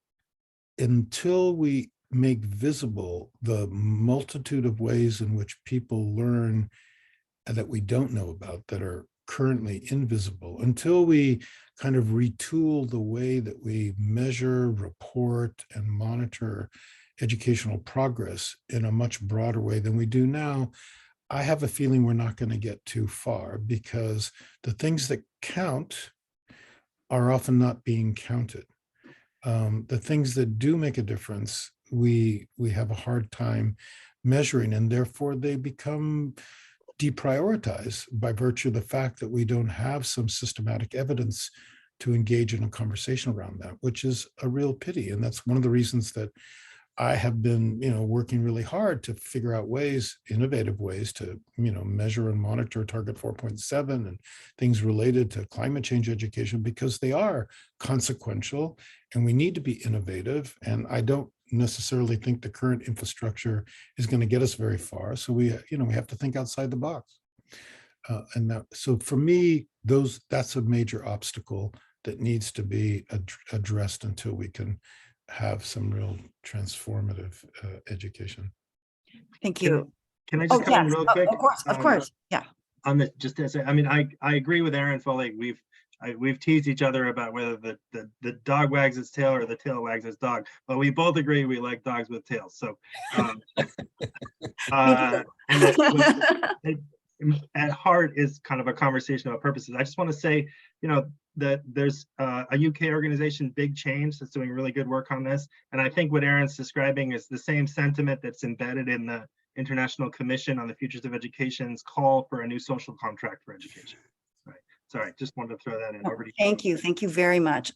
until we make visible the multitude of ways in which people learn that we don't know about, that are currently invisible, until we kind of retool the way that we measure, report, and monitor educational progress in a much broader way than we do now, I have a feeling we're not going to get too far, because the things that count are often not being counted. The things that do make a difference, we have a hard time measuring, and therefore they become deprioritized by virtue of the fact that we don't have some systematic evidence to engage in a conversation around that, which is a real pity. And that's one of the reasons that I have been, working really hard to figure out ways, innovative ways to, measure and monitor Target 4.7 and things related to climate change education, because they are consequential and we need to be innovative. And I don't necessarily think the current infrastructure is going to get us very far. So we have to think outside the box. So for me, that's a major obstacle that needs to be addressed until we can have some real transformative education. Thank you. Can I just come in real quick? Of course. Yeah. On the, just to say, I mean, I agree with Aaron fully. We've we've teased each other about whether the dog wags its tail or the tail wags its dog, but we both agree we like dogs with tails. So, and that at heart is kind of a conversation about purposes. I just want to say, that there's a UK organization, Big Change, that's doing really good work on this. And I think what Aaron's describing is the same sentiment that's embedded in the International Commission on the Futures of Education's call for a new social contract for education. Right. Sorry, just wanted to throw that in. Over to you. Thank you. Thank you very much.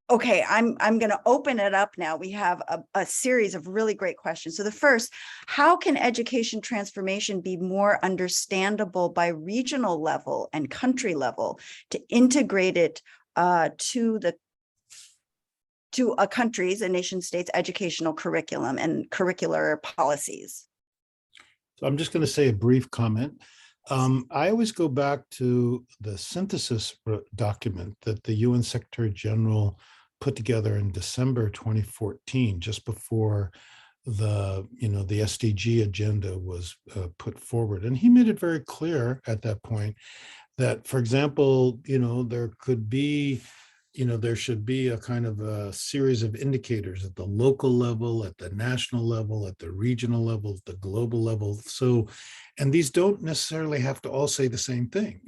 Okay, I'm going to open it up now. We have a series of really great questions. So the first, how can education transformation be more understandable by regional level and country level to integrate it to a country's, a nation state's educational curriculum and curricular policies? So I'm just going to say a brief comment. I always go back to the synthesis document that the UN Secretary General put together in December 2014, just before the SDG agenda was put forward. And he made it very clear at that point that, for example, there could be, there should be a kind of a series of indicators at the local level, at the national level, at the regional level, at the global level. So, and these don't necessarily have to all say the same thing.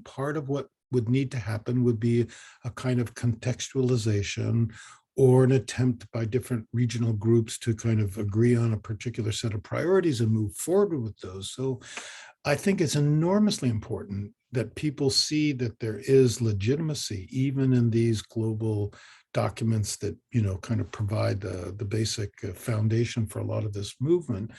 Part of what would need to happen would be a kind of contextualization or an attempt by different regional groups to kind of agree on a particular set of priorities and move forward with those. So I think it's enormously important that people see that there is legitimacy even in these global documents that, kind of provide the basic foundation for a lot of this movement.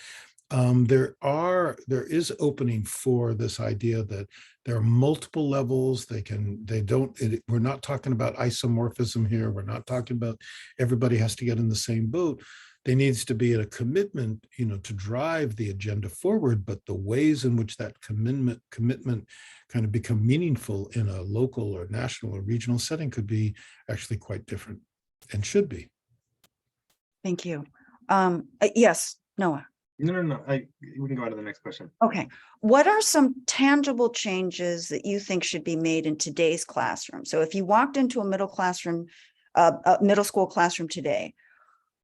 There is opening for this idea that there are multiple levels. We're not talking about isomorphism here. We're not talking about everybody has to get in the same boat. There needs to be a commitment, to drive the agenda forward, but the ways in which that commitment kind of become meaningful in a local or national or regional setting could be actually quite different and should be. Thank you. Yes, Noah. No. We can go on to the next question. Okay. What are some tangible changes that you think should be made in today's classroom? So if you walked into a middle school classroom today,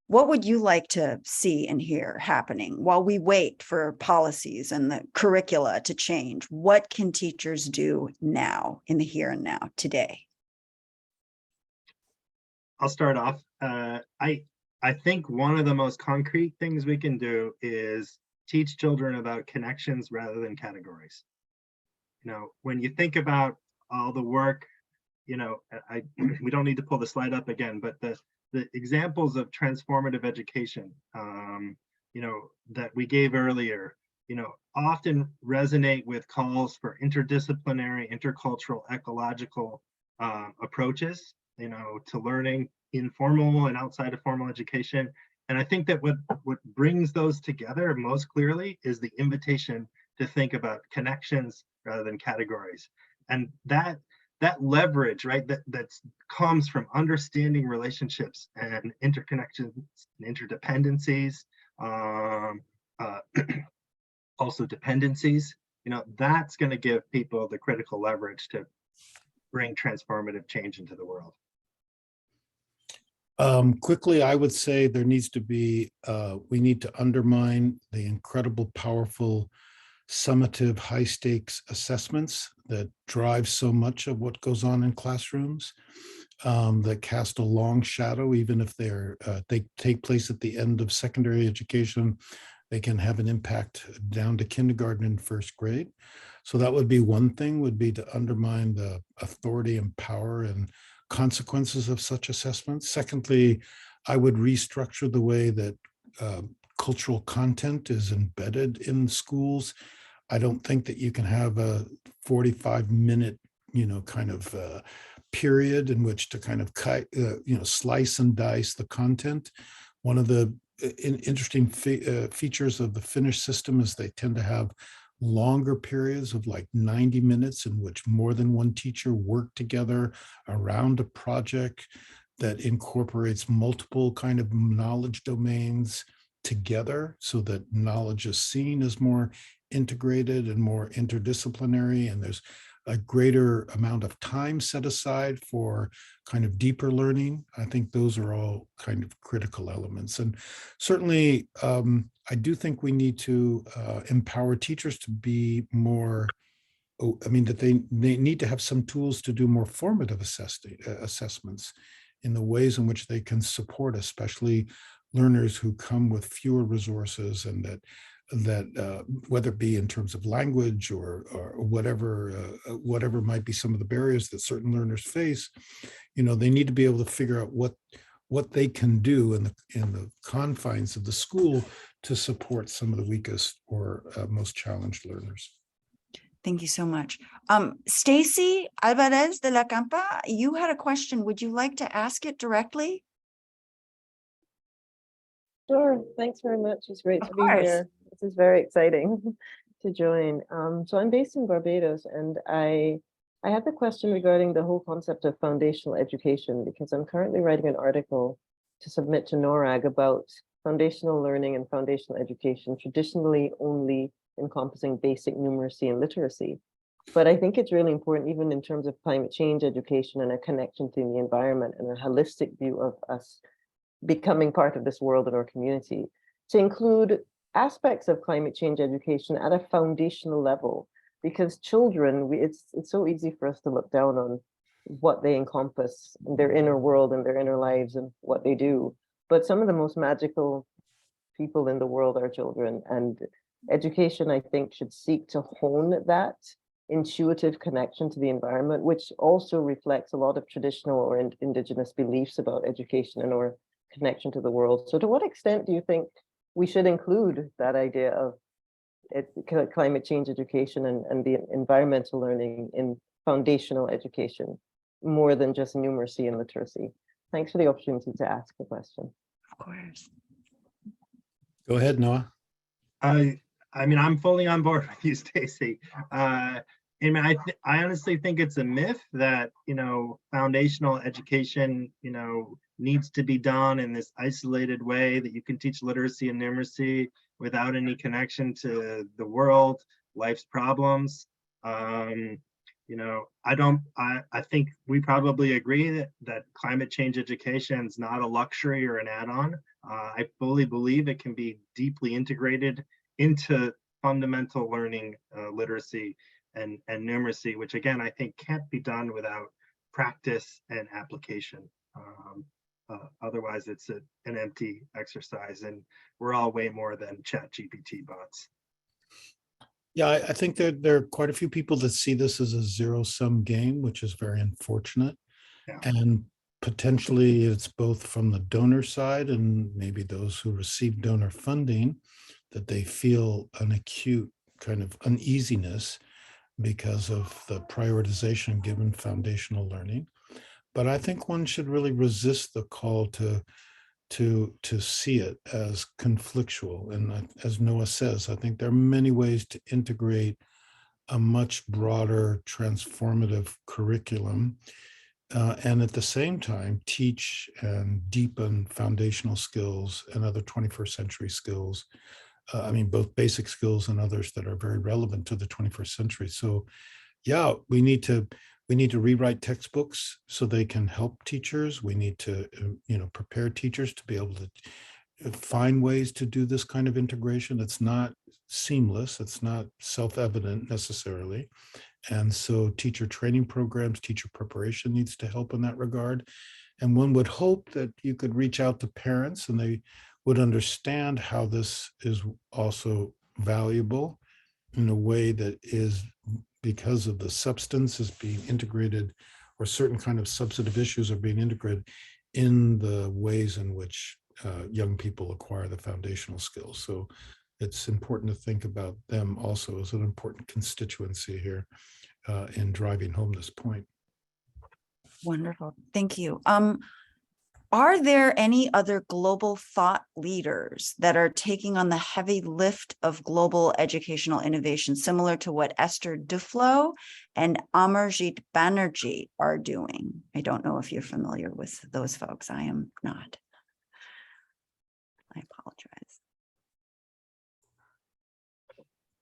what would you like to see and hear happening while we wait for policies and the curricula to change? What can teachers do now, in the here and now, today? I'll start off. I think one of the most concrete things we can do is teach children about connections rather than categories. When you think about all the work, we don't need to pull the slide up again, but the examples of transformative education, that we gave earlier, often resonate with calls for interdisciplinary, intercultural, ecological approaches, to learning in formal and outside of formal education. And I think that what brings those together most clearly is the invitation to think about connections rather than categories. And that leverage, right, that comes from understanding relationships and interconnections and interdependencies, also dependencies, that's going to give people the critical leverage to bring transformative change into the world. Quickly, I would say there needs to be, we need to undermine the incredible, powerful, summative, high stakes assessments that drive so much of what goes on in classrooms, that cast a long shadow, even if they take place at the end of secondary education. They can have an impact down to kindergarten and first grade. So that would be one thing, would be to undermine the authority and power and consequences of such assessments. Secondly, I would restructure the way that cultural content is embedded in schools. I don't think that you can have a 45-minute, kind of period in which to kind of slice and dice the content. One of the interesting features of the Finnish system is they tend to have longer periods of like 90 minutes in which more than one teacher work together around a project that incorporates multiple kind of knowledge domains together, so that knowledge is seen as more integrated and more interdisciplinary. And there's a greater amount of time set aside for kind of deeper learning. I think those are all kind of critical elements. And certainly, I do think we need to empower teachers to be more, that they need to have some tools to do more formative assessments in the ways in which they can support, especially learners who come with fewer resources, and that whether it be in terms of language or whatever might be some of the barriers that certain learners face, they need to be able to figure out what they can do in the confines of the school to support some of the weakest or most challenged learners. Thank you so much. Stacy Alvarez de la Campa, you had a question. Would you like to ask it directly? Sure. Thanks very much. It's great Of to be course. here. This is very exciting to join. So I'm based in Barbados, and I have the question regarding the whole concept of foundational education, because I'm currently writing an article to submit to NORAG about foundational learning and foundational education, traditionally only encompassing basic numeracy and literacy. But I think it's really important, even in terms of climate change education and a connection to the environment and a holistic view of us becoming part of this world and our community, to include aspects of climate change education at a foundational level, because children, it's so easy for us to look down on what they encompass in their inner world and their inner lives and what they do. But some of the most magical people in the world are children, and education, I think, should seek to hone that intuitive connection to the environment, which also reflects a lot of traditional or indigenous beliefs about education and our connection to the world. So to what extent do you think we should include that idea of climate change education and the environmental learning in foundational education, more than just numeracy and literacy? Thanks for the opportunity to ask the question. Of course. Go ahead, Noah. I mean, I'm fully on board with you, Stacy. I honestly think it's a myth that, foundational education, needs to be done in this isolated way, that you can teach literacy and numeracy without any connection to the world, life's problems. I think we probably agree that climate change education is not a luxury or an add-on. I fully believe it can be deeply integrated into fundamental learning, literacy and numeracy, which again, I think can't be done without practice and application. Otherwise, it's an empty exercise, and we're all way more than ChatGPT bots. Yeah, I think that there are quite a few people that see this as a zero-sum game, which is very unfortunate. Yeah. And potentially it's both from the donor side and maybe those who receive donor funding, that they feel an acute kind of uneasiness because of the prioritization given foundational learning. But I think one should really resist the call to see it as conflictual. And as Noah says, I think there are many ways to integrate a much broader transformative curriculum and at the same time teach and deepen foundational skills and other 21st century skills. Both basic skills and others that are very relevant to the 21st century. So yeah, we need to rewrite textbooks so they can help teachers. We need to, prepare teachers to be able to find ways to do this kind of integration. It's not seamless. It's not self-evident necessarily. And so teacher training programs, teacher preparation needs to help in that regard. And one would hope that you could reach out to parents and they would understand how this is also valuable in a way that is, because of the substance is being integrated, or certain kind of substantive issues are being integrated in the ways in which young people acquire the foundational skills. So it's important to think about them also as an important constituency here in driving home this point. Wonderful. Thank you. Are there any other global thought leaders that are taking on the heavy lift of global educational innovation, similar to what Esther Duflo and Amarjit Banerjee are doing? I don't know if you're familiar with those folks. I am not. I apologize.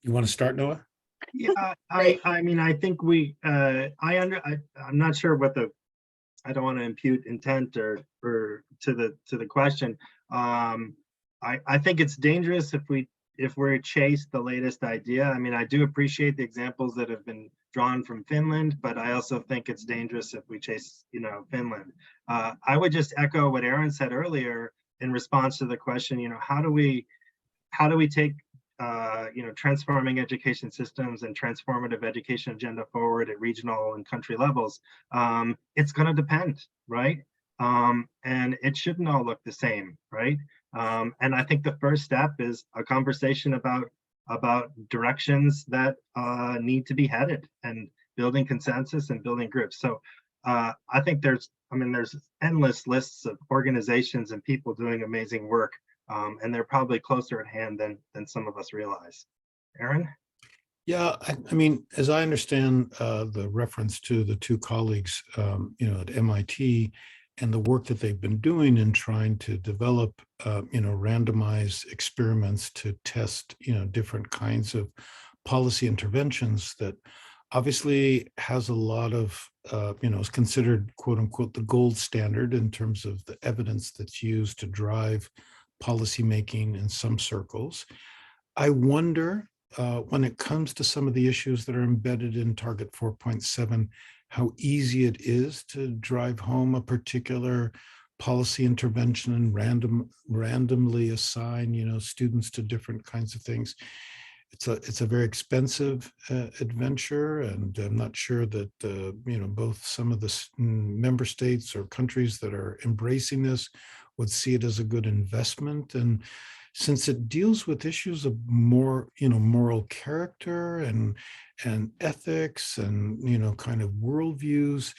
You want to start, Noah? Yeah, Right. I mean, I think I'm not sure what I don't want to impute intent or to the question. I think it's dangerous if we chase the latest idea. I mean, I do appreciate the examples that have been drawn from Finland, but I also think it's dangerous if we chase, Finland. I would just echo what Aaron said earlier in response to the question, how do we take transforming education systems and transformative education agenda forward at regional and country levels? It's going to depend, right? And it shouldn't all look the same, right? And I think the first step is a conversation about directions that need to be headed, and building consensus and building groups. So I think there's endless lists of organizations and people doing amazing work, and they're probably closer at hand than some of us realize. Aaron? Yeah, I mean, as I understand the reference to the two colleagues, at MIT, and the work that they've been doing in trying to develop, randomized experiments to test, different kinds of policy interventions, that obviously has a lot of, is considered, quote unquote, the gold standard in terms of the evidence that's used to drive policymaking in some circles. I wonder, when it comes to some of the issues that are embedded in Target 4.7, how easy it is to drive home a particular policy intervention and randomly assign, students to different kinds of things. It's a very expensive adventure, and I'm not sure that both some of the member states or countries that are embracing this would see it as a good investment. And since it deals with issues of more, moral character and ethics and, kind of worldviews,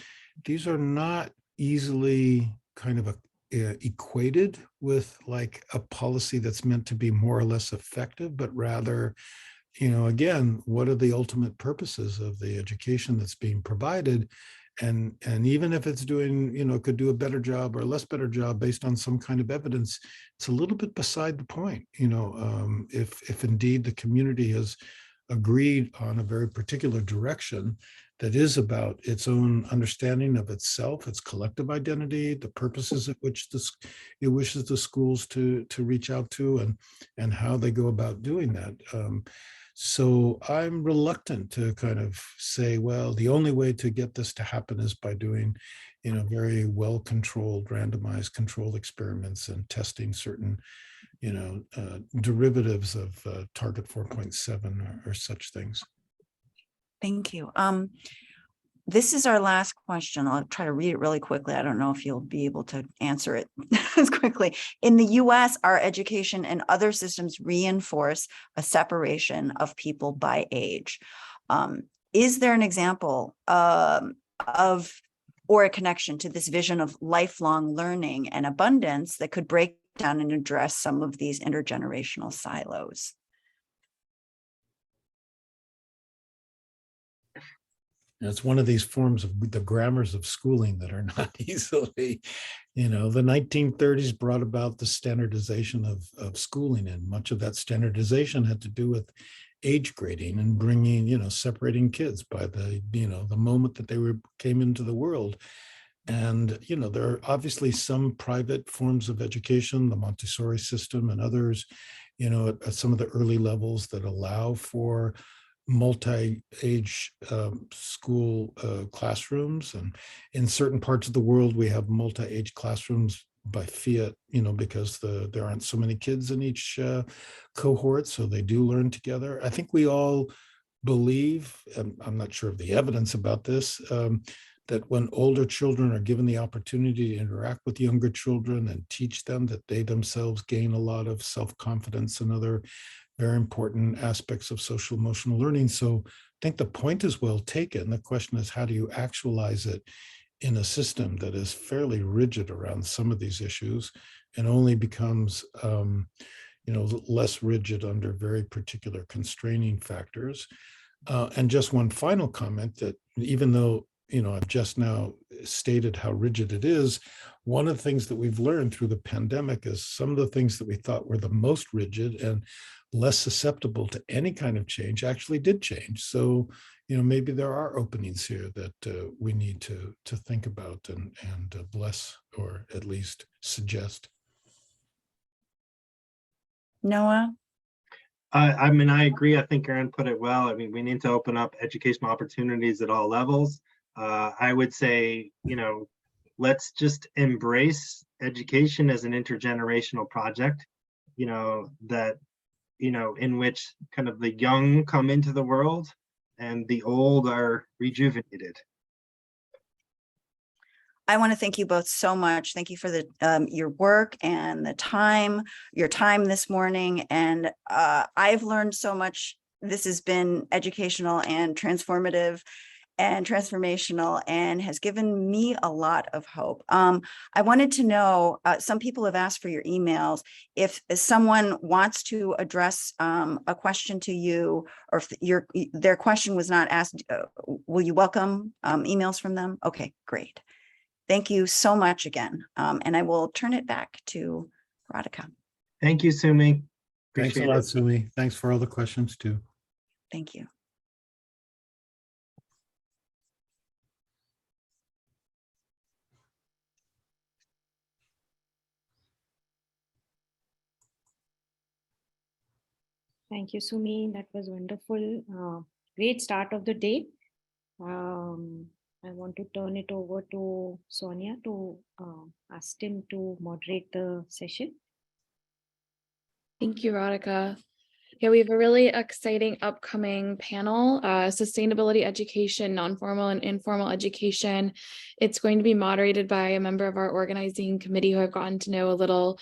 these are not easily kind of equated with like a policy that's meant to be more or less effective, but rather, again, what are the ultimate purposes of the education that's being provided? And even if it's doing, could do a better job or a less better job based on some kind of evidence, it's a little bit beside the point. If indeed the community has agreed on a very particular direction that is about its own understanding of itself, its collective identity, the purposes at which it wishes the schools to reach out to, and how they go about doing that. So I'm reluctant to kind of say, well, the only way to get this to happen is by doing, very well-controlled, randomized controlled experiments and testing certain, derivatives of Target 4.7 or such things. Thank you. This is our last question. I'll try to read it really quickly. I don't know if you'll be able to answer it as quickly. In the US, our education and other systems reinforce a separation of people by age. Is there an example of or a connection to this vision of lifelong learning and abundance that could break down and address some of these intergenerational silos? It's one of these forms of the grammars of schooling that are not easily, the 1930s brought about the standardization of schooling, and much of that standardization had to do with age grading and bringing, separating kids by the moment that they came into the world. And, there are obviously some private forms of education, the Montessori system and others, at some of the early levels that allow for multi-age school classrooms. And in certain parts of the world, we have multi-age classrooms by fiat, because there aren't so many kids in each cohort, so they do learn together. I think we all believe, and I'm not sure of the evidence about this, that when older children are given the opportunity to interact with younger children and teach them, that they themselves gain a lot of self-confidence and other very important aspects of social emotional learning. So I think the point is well taken. The question is, how do you actualize it in a system that is fairly rigid around some of these issues and only becomes less rigid under very particular constraining factors? And just one final comment, that even though I've just now stated how rigid it is. One of the things that we've learned through the pandemic is some of the things that we thought were the most rigid and less susceptible to any kind of change actually did change. So, maybe there are openings here that we need to think about and bless, or at least suggest. Noah? I mean, I agree. I think Erin put it well. I mean, we need to open up educational opportunities at all levels. I would say, let's just embrace education as an intergenerational project, that, in which kind of the young come into the world and the old are rejuvenated. I want to thank you both so much. Thank you for your work and your time this morning. And I've learned so much. This has been educational and transformative and transformational and has given me a lot of hope. I wanted to know, some people have asked for your emails. If someone wants to address a question to you, or if their question was not asked, will you welcome emails from them? Okay, great. Thank you so much again. And I will turn it back to Radhika. Thank you, Sumi. Thanks a Appreciate lot, it. Sumi. Thanks for all the questions too. Thank you. Thank you, Sumi. That was wonderful. Great start of the day. I want to turn it over to Sonia to ask Tim to moderate the session. Thank you, Radhika. Yeah, we have a really exciting upcoming panel, sustainability education, non-formal and informal education. It's going to be moderated by a member of our organizing committee who I've gotten to know a little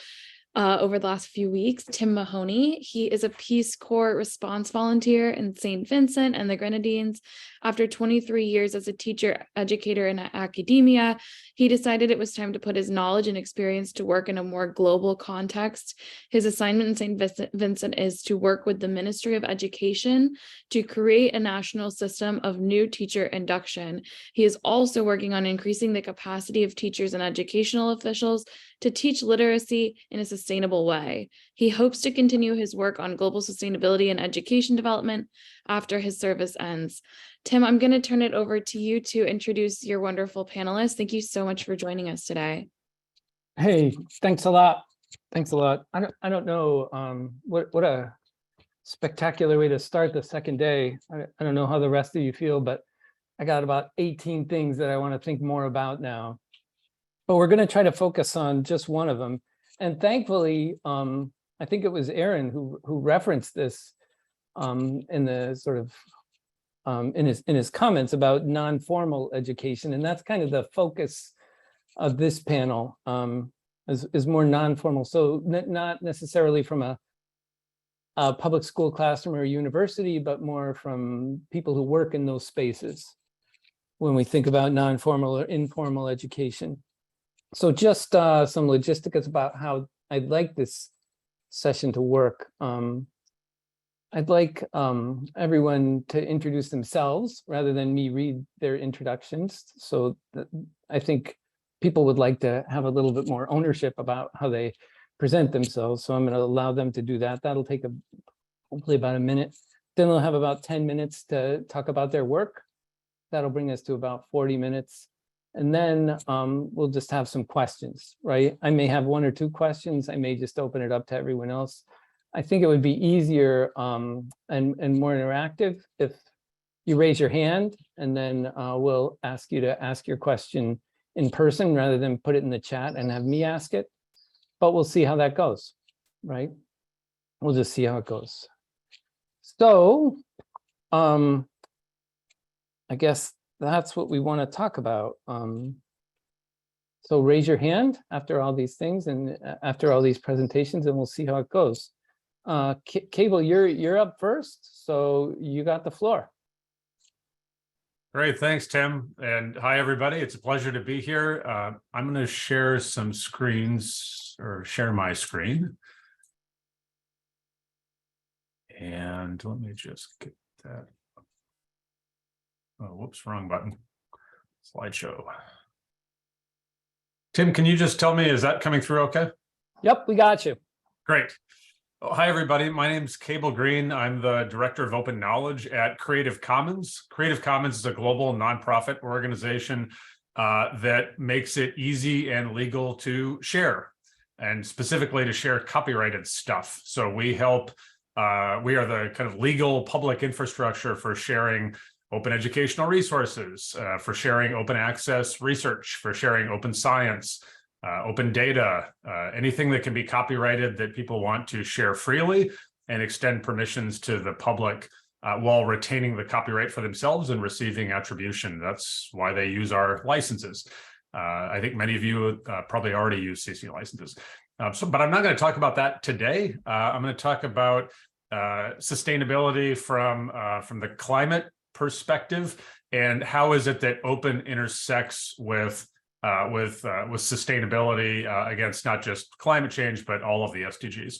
over the last few weeks, Tim Mahoney. He is a Peace Corps response volunteer in St. Vincent and the Grenadines. After 23 years as a teacher, educator in academia, he decided it was time to put his knowledge and experience to work in a more global context. His assignment in St. Vincent is to work with the Ministry of Education to create a national system of new teacher induction. He is also working on increasing the capacity of teachers and educational officials to teach literacy in a sustainable way. He hopes to continue his work on global sustainability and education development after his service ends. Tim, I'm going to turn it over to you to introduce your wonderful panelists. Thank you so much for joining us today. Hey, thanks a lot. Thanks a lot. I don't know what a spectacular way to start the second day. I don't know how the rest of you feel, but I got about 18 things that I want to think more about now. But we're going to try to focus on just one of them. And thankfully, I think it was Aaron who referenced this in the sort of in his comments about non-formal education, and that's kind of the focus of this panel, is more non-formal. So not necessarily from a public school classroom or university, but more from people who work in those spaces when we think about non-formal or informal education. So just some logistics about how I'd like this session to work. I'd like everyone to introduce themselves rather than me read their introductions. So I think people would like to have a little bit more ownership about how they present themselves. So I'm going to allow them to do that. That'll take hopefully about a minute. Then they'll have about 10 minutes to talk about their work. That'll bring us to about 40 minutes. And then we'll just have some questions, right? I may have one or two questions. I may just open it up to everyone else. I think it would be easier and more interactive if you raise your hand, and then we'll ask you to ask your question in person rather than put it in the chat and have me ask it. But we'll see how that goes, right? We'll just see how it goes. So I guess that's what we want to talk about. So raise your hand after all these things and after all these presentations, and we'll see how it goes. Cable, you're up first, so you got the floor. Great, thanks, Tim. And hi, everybody. It's a pleasure to be here. I'm going to share some screens, or share my screen. And let me just get that. Oh, whoops, wrong button. slideshow. Tim, can you just tell me, is that coming through okay? Yep, we got you. Great. Oh, hi, everybody. My name is Cable Green. I'm the Director of Open Knowledge at Creative Commons. Creative Commons is a global nonprofit organization that makes it easy and legal to share, and specifically to share copyrighted stuff. So we help, we are the kind of legal public infrastructure for sharing open educational resources, for sharing open access research, for sharing open science, open data, anything that can be copyrighted that people want to share freely and extend permissions to the public while retaining the copyright for themselves and receiving attribution. That's why they use our licenses. I think many of you probably already use CC licenses. But I'm not going to talk about that today. I'm going to talk about sustainability from the climate perspective, and how is it that open intersects with sustainability against not just climate change, but all of the SDGs.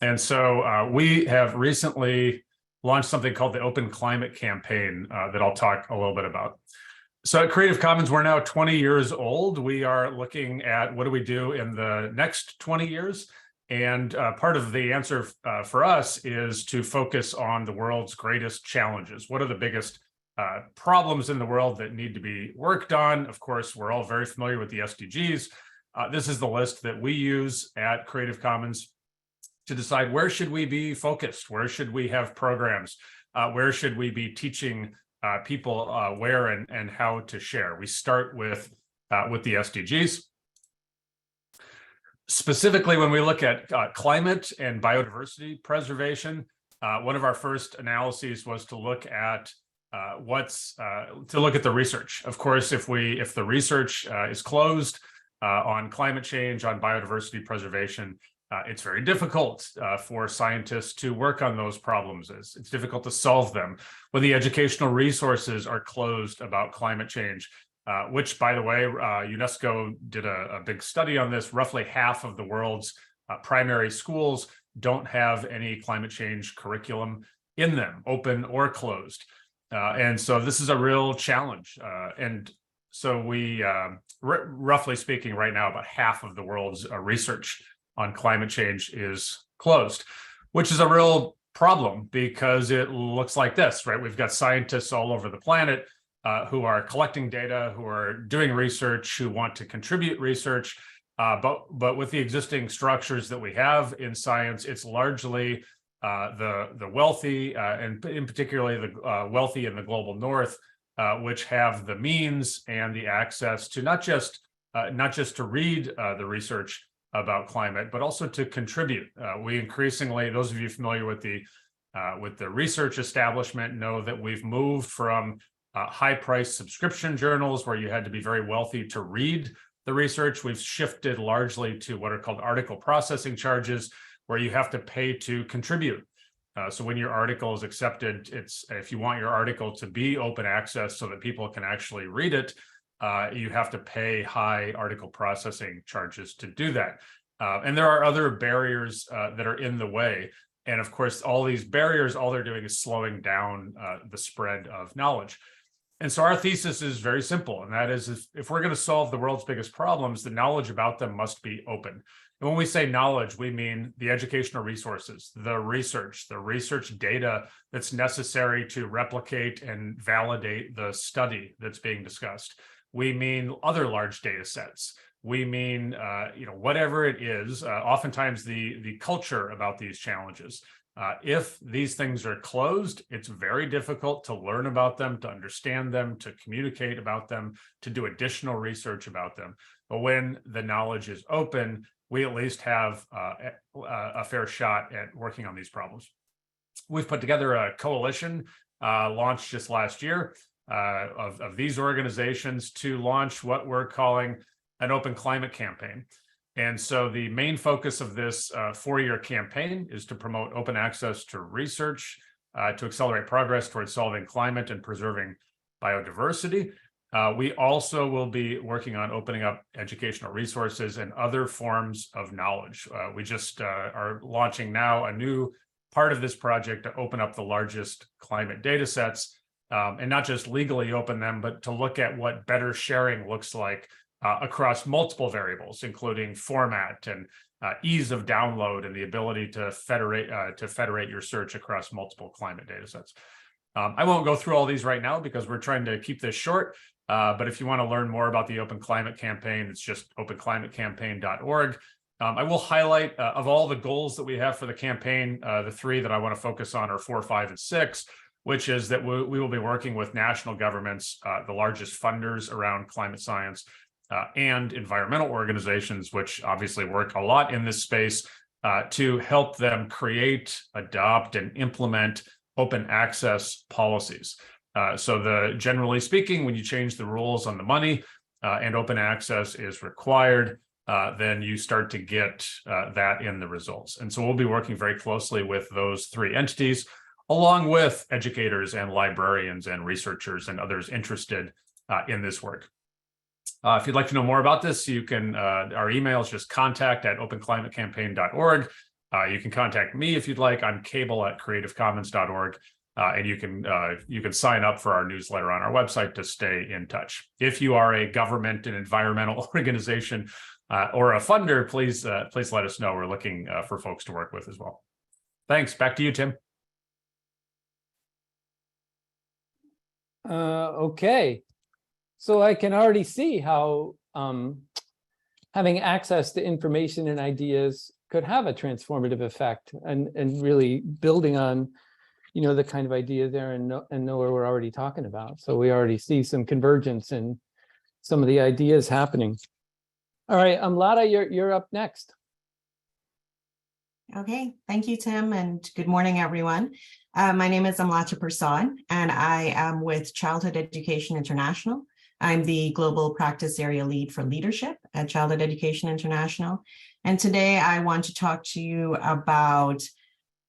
And so we have recently launched something called the Open Climate Campaign that I'll talk a little bit about. So at Creative Commons, we're now 20 years old. We are looking at what do we do in the next 20 years. And part of the answer for us is to focus on the world's greatest challenges. What are the biggest problems in the world that need to be worked on? Of course, we're all very familiar with the SDGs. This is the list that we use at Creative Commons to decide where should we be focused, where should we have programs, where should we be teaching people where and how to share. We start with the SDGs. Specifically, when we look at climate and biodiversity preservation, one of our first analyses was to look at the research. Of course, if the research is closed on climate change, on biodiversity preservation, it's very difficult for scientists to work on those problems. It's difficult to solve them. When the educational resources are closed about climate change, which, by the way, UNESCO did a big study on this. Roughly half of the world's primary schools don't have any climate change curriculum in them, open or closed. And so this is a real challenge. And so we, roughly speaking, right now, about half of the world's research on climate change is closed, which is a real problem because it looks like this, right? We've got scientists all over the planet who are collecting data, who are doing research, who want to contribute research. But with the existing structures that we have in science, it's largely the wealthy, and in particularly the wealthy in the global north, which have the means and the access to not just to read the research about climate, but also to contribute. We increasingly, those of you familiar with the research establishment, know that we've moved from high-priced subscription journals where you had to be very wealthy to read the research. We've shifted largely to what are called article processing charges, where you have to pay to contribute. So when your article is accepted, if you want your article to be open access so that people can actually read it, you have to pay high article processing charges to do that. And there are other barriers that are in the way. And of course, all these barriers, all they're doing is slowing down the spread of knowledge. And so our thesis is very simple, and that is if we're going to solve the world's biggest problems, the knowledge about them must be open. And when we say knowledge, we mean the educational resources, the research data that's necessary to replicate and validate the study that's being discussed. We mean other large data sets. We mean, whatever it is, oftentimes the culture about these challenges. If these things are closed, it's very difficult to learn about them, to understand them, to communicate about them, to do additional research about them. But when the knowledge is open, we at least have a fair shot at working on these problems. We've put together a coalition launched just last year of these organizations to launch what we're calling an open climate campaign. And so the main focus of this 4-year campaign is to promote open access to research, to accelerate progress towards solving climate and preserving biodiversity. We also will be working on opening up educational resources and other forms of knowledge. We just are launching now a new part of this project to open up the largest climate data sets and not just legally open them, but to look at what better sharing looks like across multiple variables, including format and ease of download and the ability to federate your search across multiple climate data sets. I won't go through all these right now because we're trying to keep this short, but if you want to learn more about the Open Climate Campaign, it's just openclimatecampaign.org. I will highlight of all the goals that we have for the campaign, the 3 that I want to focus on are 4, 5, and 6, which is that we will be working with national governments, the largest funders around climate science, and environmental organizations, which obviously work a lot in this space, to help them create, adopt, and implement open access policies. So generally speaking, when you change the rules on the money and open access is required, then you start to get that in the results. And so we'll be working very closely with those 3 entities, along with educators and librarians and researchers and others interested in this work. If you'd like to know more about this, you can, our email is just contact@openclimatecampaign.org. You can contact me if you'd like. I'm cable@creativecommons.org. And you can sign up for our newsletter on our website to stay in touch. If you are a government and environmental organization or a funder, please let us know. We're looking for folks to work with as well. Thanks. Back to you, Tim. Okay. So I can already see how having access to information and ideas could have a transformative effect, and really building on, you know, the kind of idea there and know what we're already talking about. So we already see some convergence in some of the ideas happening. All right, Lada, you're up next. Okay, thank you, Tim, and good morning, everyone. My name is Amlata Prasad, and I am with Childhood Education International. I'm the Global Practice Area Lead for Leadership at Childhood Education International. And today I want to talk to you about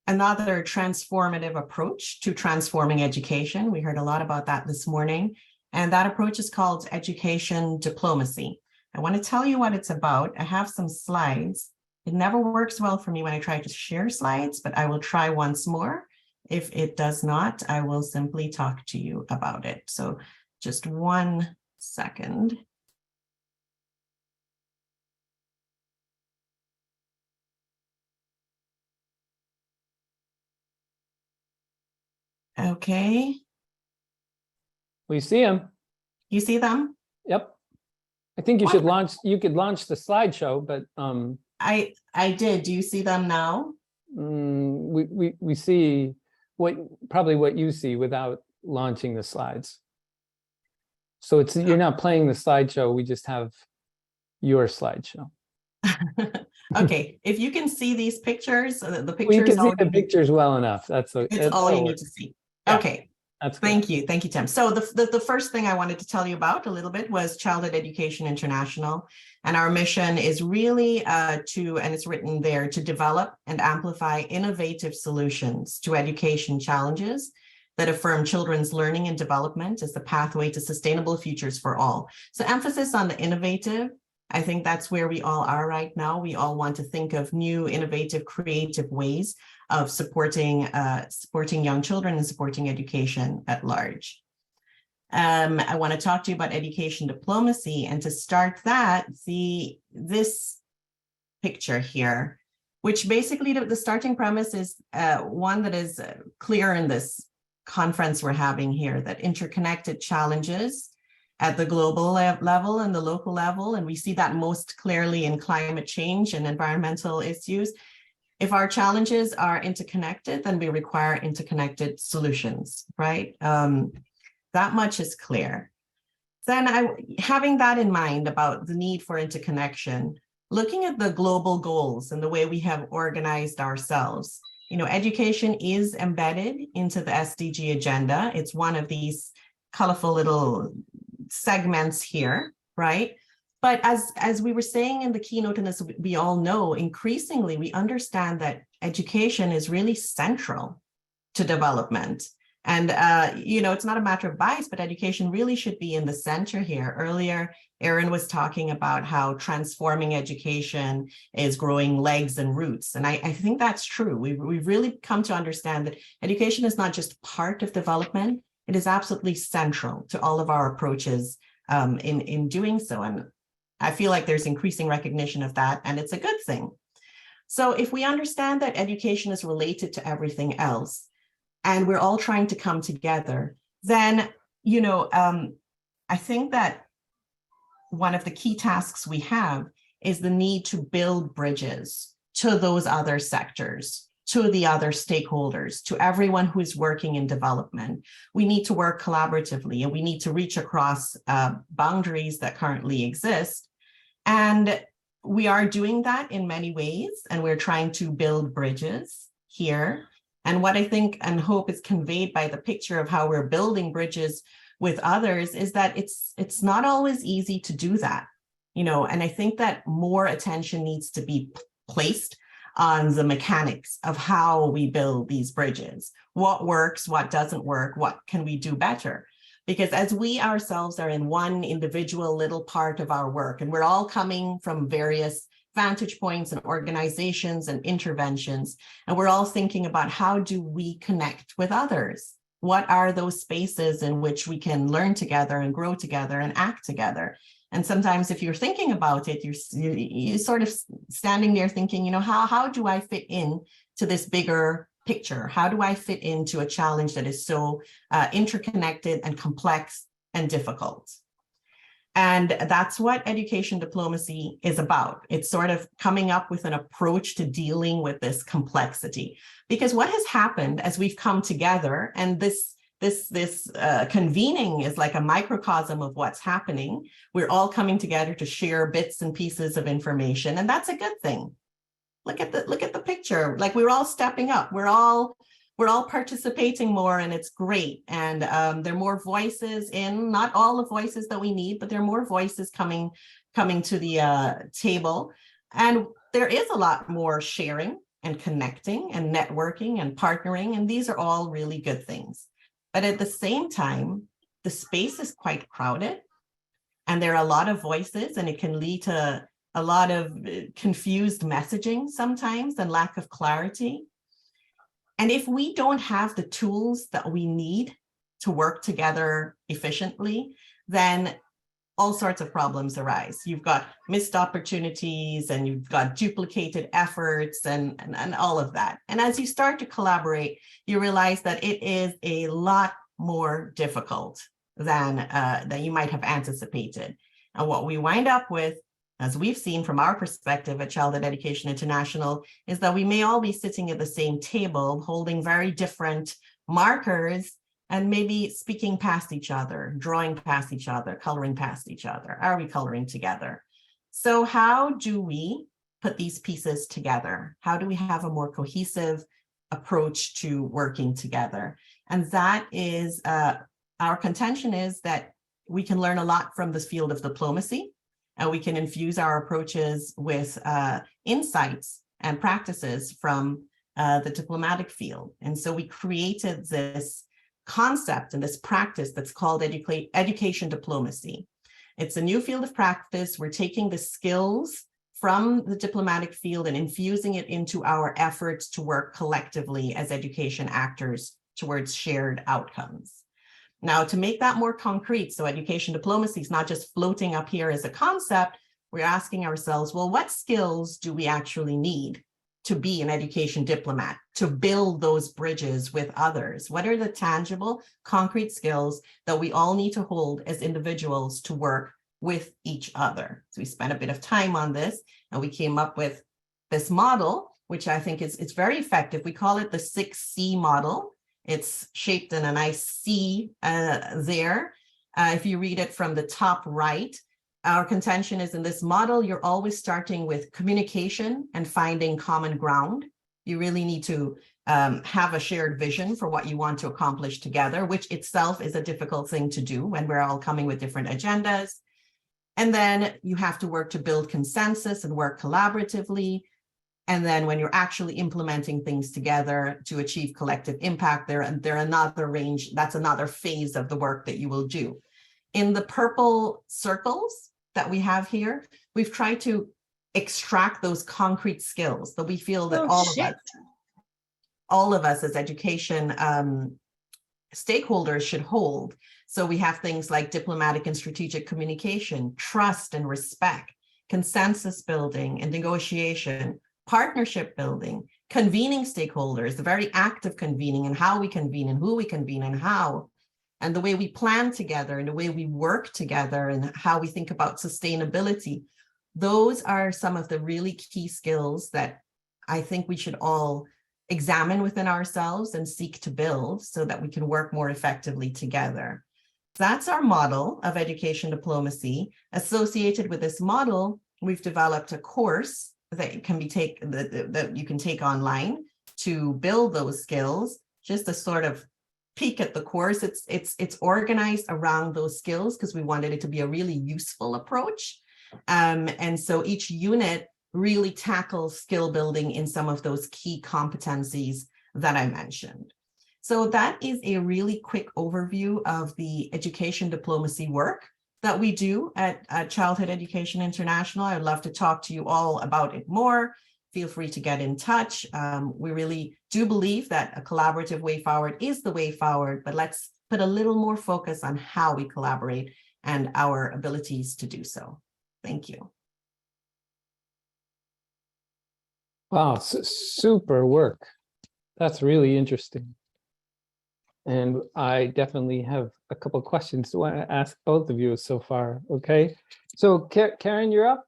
another transformative approach to transforming education. We heard a lot about that this morning, and that approach is called education diplomacy. I want to tell you what it's about. I have some slides. It never works well for me when I try to share slides, but I will try once more. If it does not, I will simply talk to you about it. So just 1 second. Okay. We see them. You see them? Yep. I think you should launch. You could launch the slideshow, but I did. Do you see them now? We see probably what you see without launching the slides. So you're not playing the slideshow. We just have your slideshow. Okay. If you can see these pictures, the pictures. Well, you can see the pictures well enough. That's all you need to see. Yeah. Okay. That's good. Thank you, Tim. So the first thing I wanted to tell you about a little bit was Childhood Education International, and our mission is really and it's written there, to develop and amplify innovative solutions to education challenges that affirm children's learning and development as the pathway to sustainable futures for all. So emphasis on the innovative. I think that's where we all are right now. We all want to think of new, innovative, creative ways of supporting young children and supporting education at large. I want to talk to you about education diplomacy, and to start that, this picture here, which basically the starting premise is one that is clear in this conference we're having here, that interconnected challenges at the global level and the local level, and we see that most clearly in climate change and environmental issues. If our challenges are interconnected, then we require interconnected solutions, right? That much is clear. Then having that in mind about the need for interconnection, looking at the global goals and the way we have organized ourselves, you know, education is embedded into the SDG agenda. It's one of these colorful little segments here, right? But as we were saying in the keynote, and as we all know, increasingly we understand that education is really central to development. And, you know, it's not a matter of bias, but education really should be in the center here. Earlier, Erin was talking about how transforming education is growing legs and roots. And I think that's true. We've really come to understand that education is not just part of development, It is absolutely central to all of our approaches in doing so. And I feel like there's increasing recognition of that, and it's a good thing. So if we understand that education is related to everything else, and we're all trying to come together, then, I think that one of the key tasks we have is the need to build bridges to those other sectors, to the other stakeholders, to everyone who is working in development. We need to work collaboratively, and we need to reach across boundaries that currently exist. And we are doing that in many ways, and we're trying to build bridges here. And what I think and hope is conveyed by the picture of how we're building bridges with others is that it's not always easy to do that, and I think that more attention needs to be placed on the mechanics of how we build these bridges. What works, what doesn't work, what can we do better? Because as we ourselves are in one individual little part of our work, and we're all coming from various vantage points and organizations and interventions, and we're all thinking about how do we connect with others? What are those spaces in which we can learn together and grow together and act together? And sometimes if you're thinking about it, you're sort of standing there thinking, how do I fit in to this bigger picture? How do I fit into a challenge that is so interconnected and complex and difficult? And that's what education diplomacy is about. It's sort of coming up with an approach to dealing with this complexity. Because what has happened as we've come together, and this convening is like a microcosm of what's happening. We're all coming together to share bits and pieces of information, and that's a good thing. Look at the picture. Like, we're all stepping up. We're all participating more, and it's great. And there are more voices in, not all the voices that we need, but there are more voices coming to the table. And there is a lot more sharing and connecting and networking and partnering, and these are all really good things. But at the same time, the space is quite crowded, and there are a lot of voices, and it can lead to a lot of confused messaging sometimes and lack of clarity. And if we don't have the tools that we need to work together efficiently, then all sorts of problems arise. You've got missed opportunities, and you've got duplicated efforts and all of that. And as you start to collaborate, you realize that it is a lot more difficult than you might have anticipated. And what we wind up with, as we've seen from our perspective at Childhood Education International, is that we may all be sitting at the same table, holding very different markers, and maybe speaking past each other, drawing past each other, coloring past each other. Are we coloring together? So how do we put these pieces together? How do we have a more cohesive approach to working together? And that is, our contention is that we can learn a lot from this field of diplomacy, and we can infuse our approaches with insights and practices from the diplomatic field. And so we created this concept and this practice that's called education diplomacy. It's a new field of practice. We're taking the skills from the diplomatic field and infusing it into our efforts to work collectively as education actors towards shared outcomes. Now, to make that more concrete, so education diplomacy is not just floating up here as a concept, we're asking ourselves, well, what skills do we actually need to be an education diplomat, to build those bridges with others? What are the tangible, concrete skills that we all need to hold as individuals to work with each other? So we spent a bit of time on this, and we came up with this model, which I think is very effective. We call it the 6C model. It's shaped in a nice C there. If you read it from the top right, our contention is in this model, you're always starting with communication and finding common ground. You really need to have a shared vision for what you want to accomplish together, which itself is a difficult thing to do when we're all coming with different agendas. And then you have to work to build consensus and work collaboratively. And then when you're actually implementing things together to achieve collective impact, there another range, that's another phase of the work that you will do. In the purple circles that we have here, we've tried to extract those concrete skills that we feel that all of us as education stakeholders should hold. So we have things like diplomatic and strategic communication, trust and respect, consensus building and negotiation, partnership building, convening stakeholders, the very act of convening and how we convene and who we convene and how, and the way we plan together and the way we work together and how we think about sustainability. Those are some of the really key skills that I think we should all examine within ourselves and seek to build so that we can work more effectively together. That's our model of education diplomacy. Associated with this model, we've developed a course that can be that you can take online to build those skills. Just a sort of peek at the course. It's organized around those skills because we wanted it to be a really useful approach. And so each unit really tackles skill building in some of those key competencies that I mentioned. So that is a really quick overview of the education diplomacy work that we do at Childhood Education International. I'd love to talk to you all about it more. Feel free to get in touch. We really do believe that a collaborative way forward is the way forward, but let's put a little more focus on how we collaborate and our abilities to do so. Thank you. Wow, super work. That's really interesting. And I definitely have a couple of questions I want to ask both of you so far. Okay, so Karen, you're up.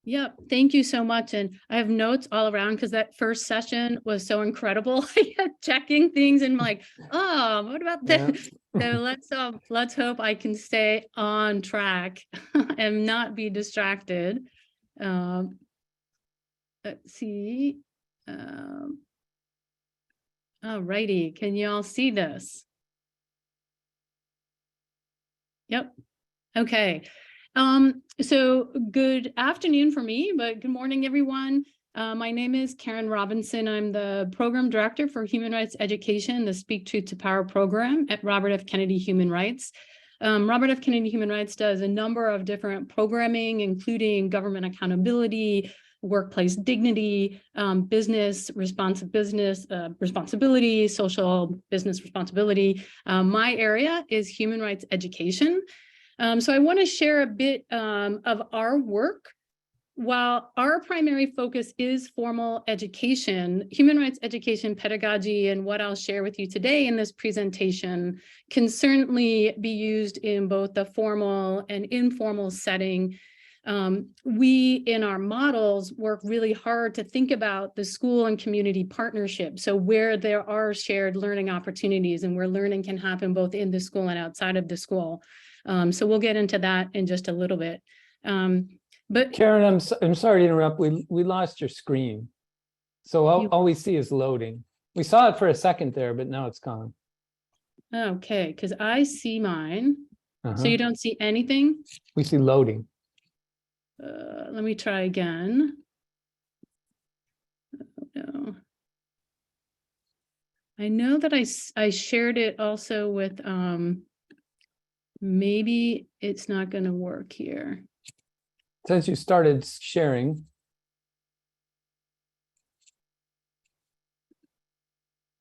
Yep, thank you so much. And I have notes all around because that first session was so incredible. I kept checking things and I'm like, oh, what about this? Yeah. So let's hope I can stay on track and not be distracted. Let's see. All righty, can you all see this? Yep. Okay. So good afternoon for me, but good morning, everyone. My name is Karen Robinson. I'm the program director for human rights education, the Speak Truth to Power program at Robert F. Kennedy Human Rights. Robert F. Kennedy Human Rights does a number of different programming, including government accountability, workplace dignity, business responsibility, social business responsibility. My area is human rights education. So I want to share a bit of our work. While our primary focus is formal education, human rights education pedagogy and what I'll share with you today in this presentation can certainly be used in both the formal and informal setting. We, in our models, work really hard to think about the school and community partnership. So where there are shared learning opportunities and where learning can happen both in the school and outside of the school. So we'll get into that in just a little bit. But Karen, I'm sorry to interrupt. We lost your screen. So all we see is loading. We saw it for a second there, but now it's gone. Okay, because I see mine. So you don't see anything? We see loading. Let me try again. Oh, no. I know that I shared it also with, maybe it's not going to work here. Since you started sharing.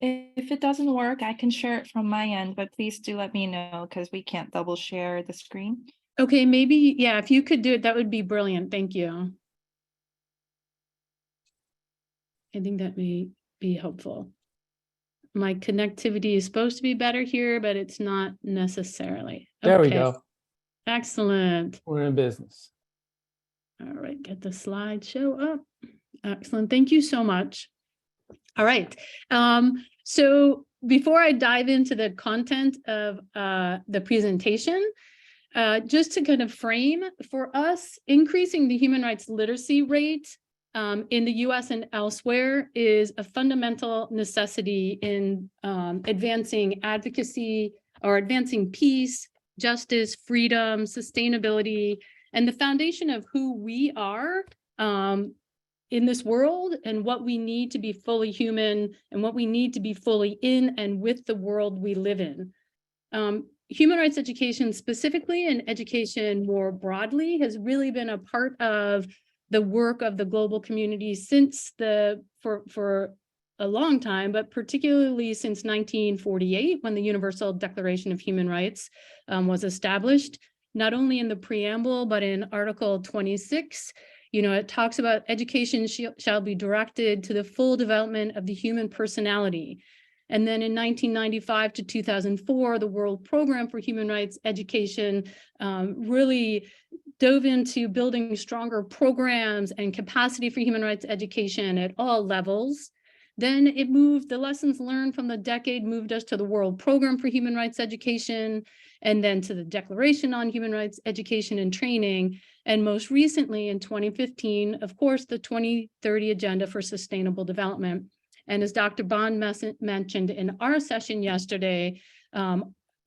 If it doesn't work, I can share it from my end, but please do let me know because we can't double share the screen. Okay, maybe, yeah, if you could do it, that would be brilliant. Thank you. I think that may be helpful. My connectivity is supposed to be better here, but it's not necessarily. There we go. Excellent. We're in business. All right, get the slideshow up. Excellent. Thank you so much. All right. So before I dive into the content of the presentation, just to kind of frame for us, increasing the human rights literacy rate in the US and elsewhere is a fundamental necessity in advancing advocacy or advancing peace, justice, freedom, sustainability, and the foundation of who we are in this world and what we need to be fully human and what we need to be fully in and with the world we live in. Human rights education specifically and education more broadly has really been a part of the work of the global community since for a long time, but particularly since 1948, when the Universal Declaration of Human Rights was established, not only in the preamble, but in Article 26, it talks about education shall be directed to the full development of the human personality. And then in 1995 to 2004, the World Program for Human Rights Education really dove into building stronger programs and capacity for human rights education at all levels. Then it moved, the lessons learned from the decade moved us to the World Program for Human Rights Education, and then to the Declaration on Human Rights Education and Training. And most recently in 2015, of course, the 2030 Agenda for Sustainable Development. And as Dr. Bond mentioned in our session yesterday,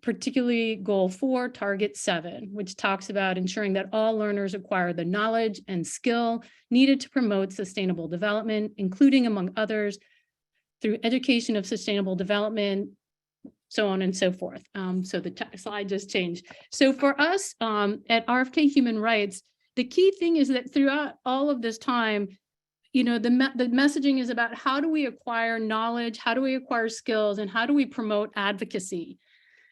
particularly Goal 4, Target 7, which talks about ensuring that all learners acquire the knowledge and skill needed to promote sustainable development, including, among others, through education of sustainable development, so on and so forth. So the slide just changed. So for us at RFK Human Rights, the key thing is that throughout all of this time, the messaging is about how do we acquire knowledge, how do we acquire skills, and how do we promote advocacy.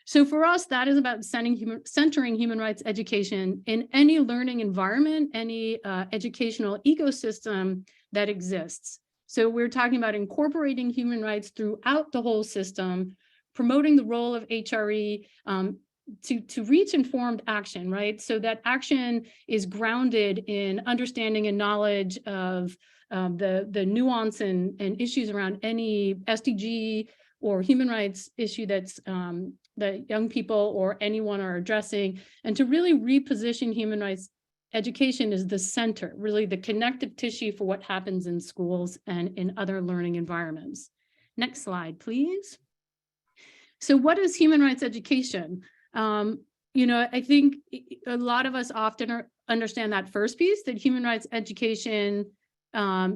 So for us, that is about centering human rights education in any learning environment, any educational ecosystem that exists. So we're talking about incorporating human rights throughout the whole system, promoting the role of HRE to reach informed action, right? So that action is grounded in understanding and knowledge of the nuance and issues around any SDG or human rights issue that's that young people or anyone are addressing, and to really reposition human rights education as the center, really the connective tissue for what happens in schools and in other learning environments. Next slide, please. So what is human rights education? I think a lot of us often understand that first piece, that human rights education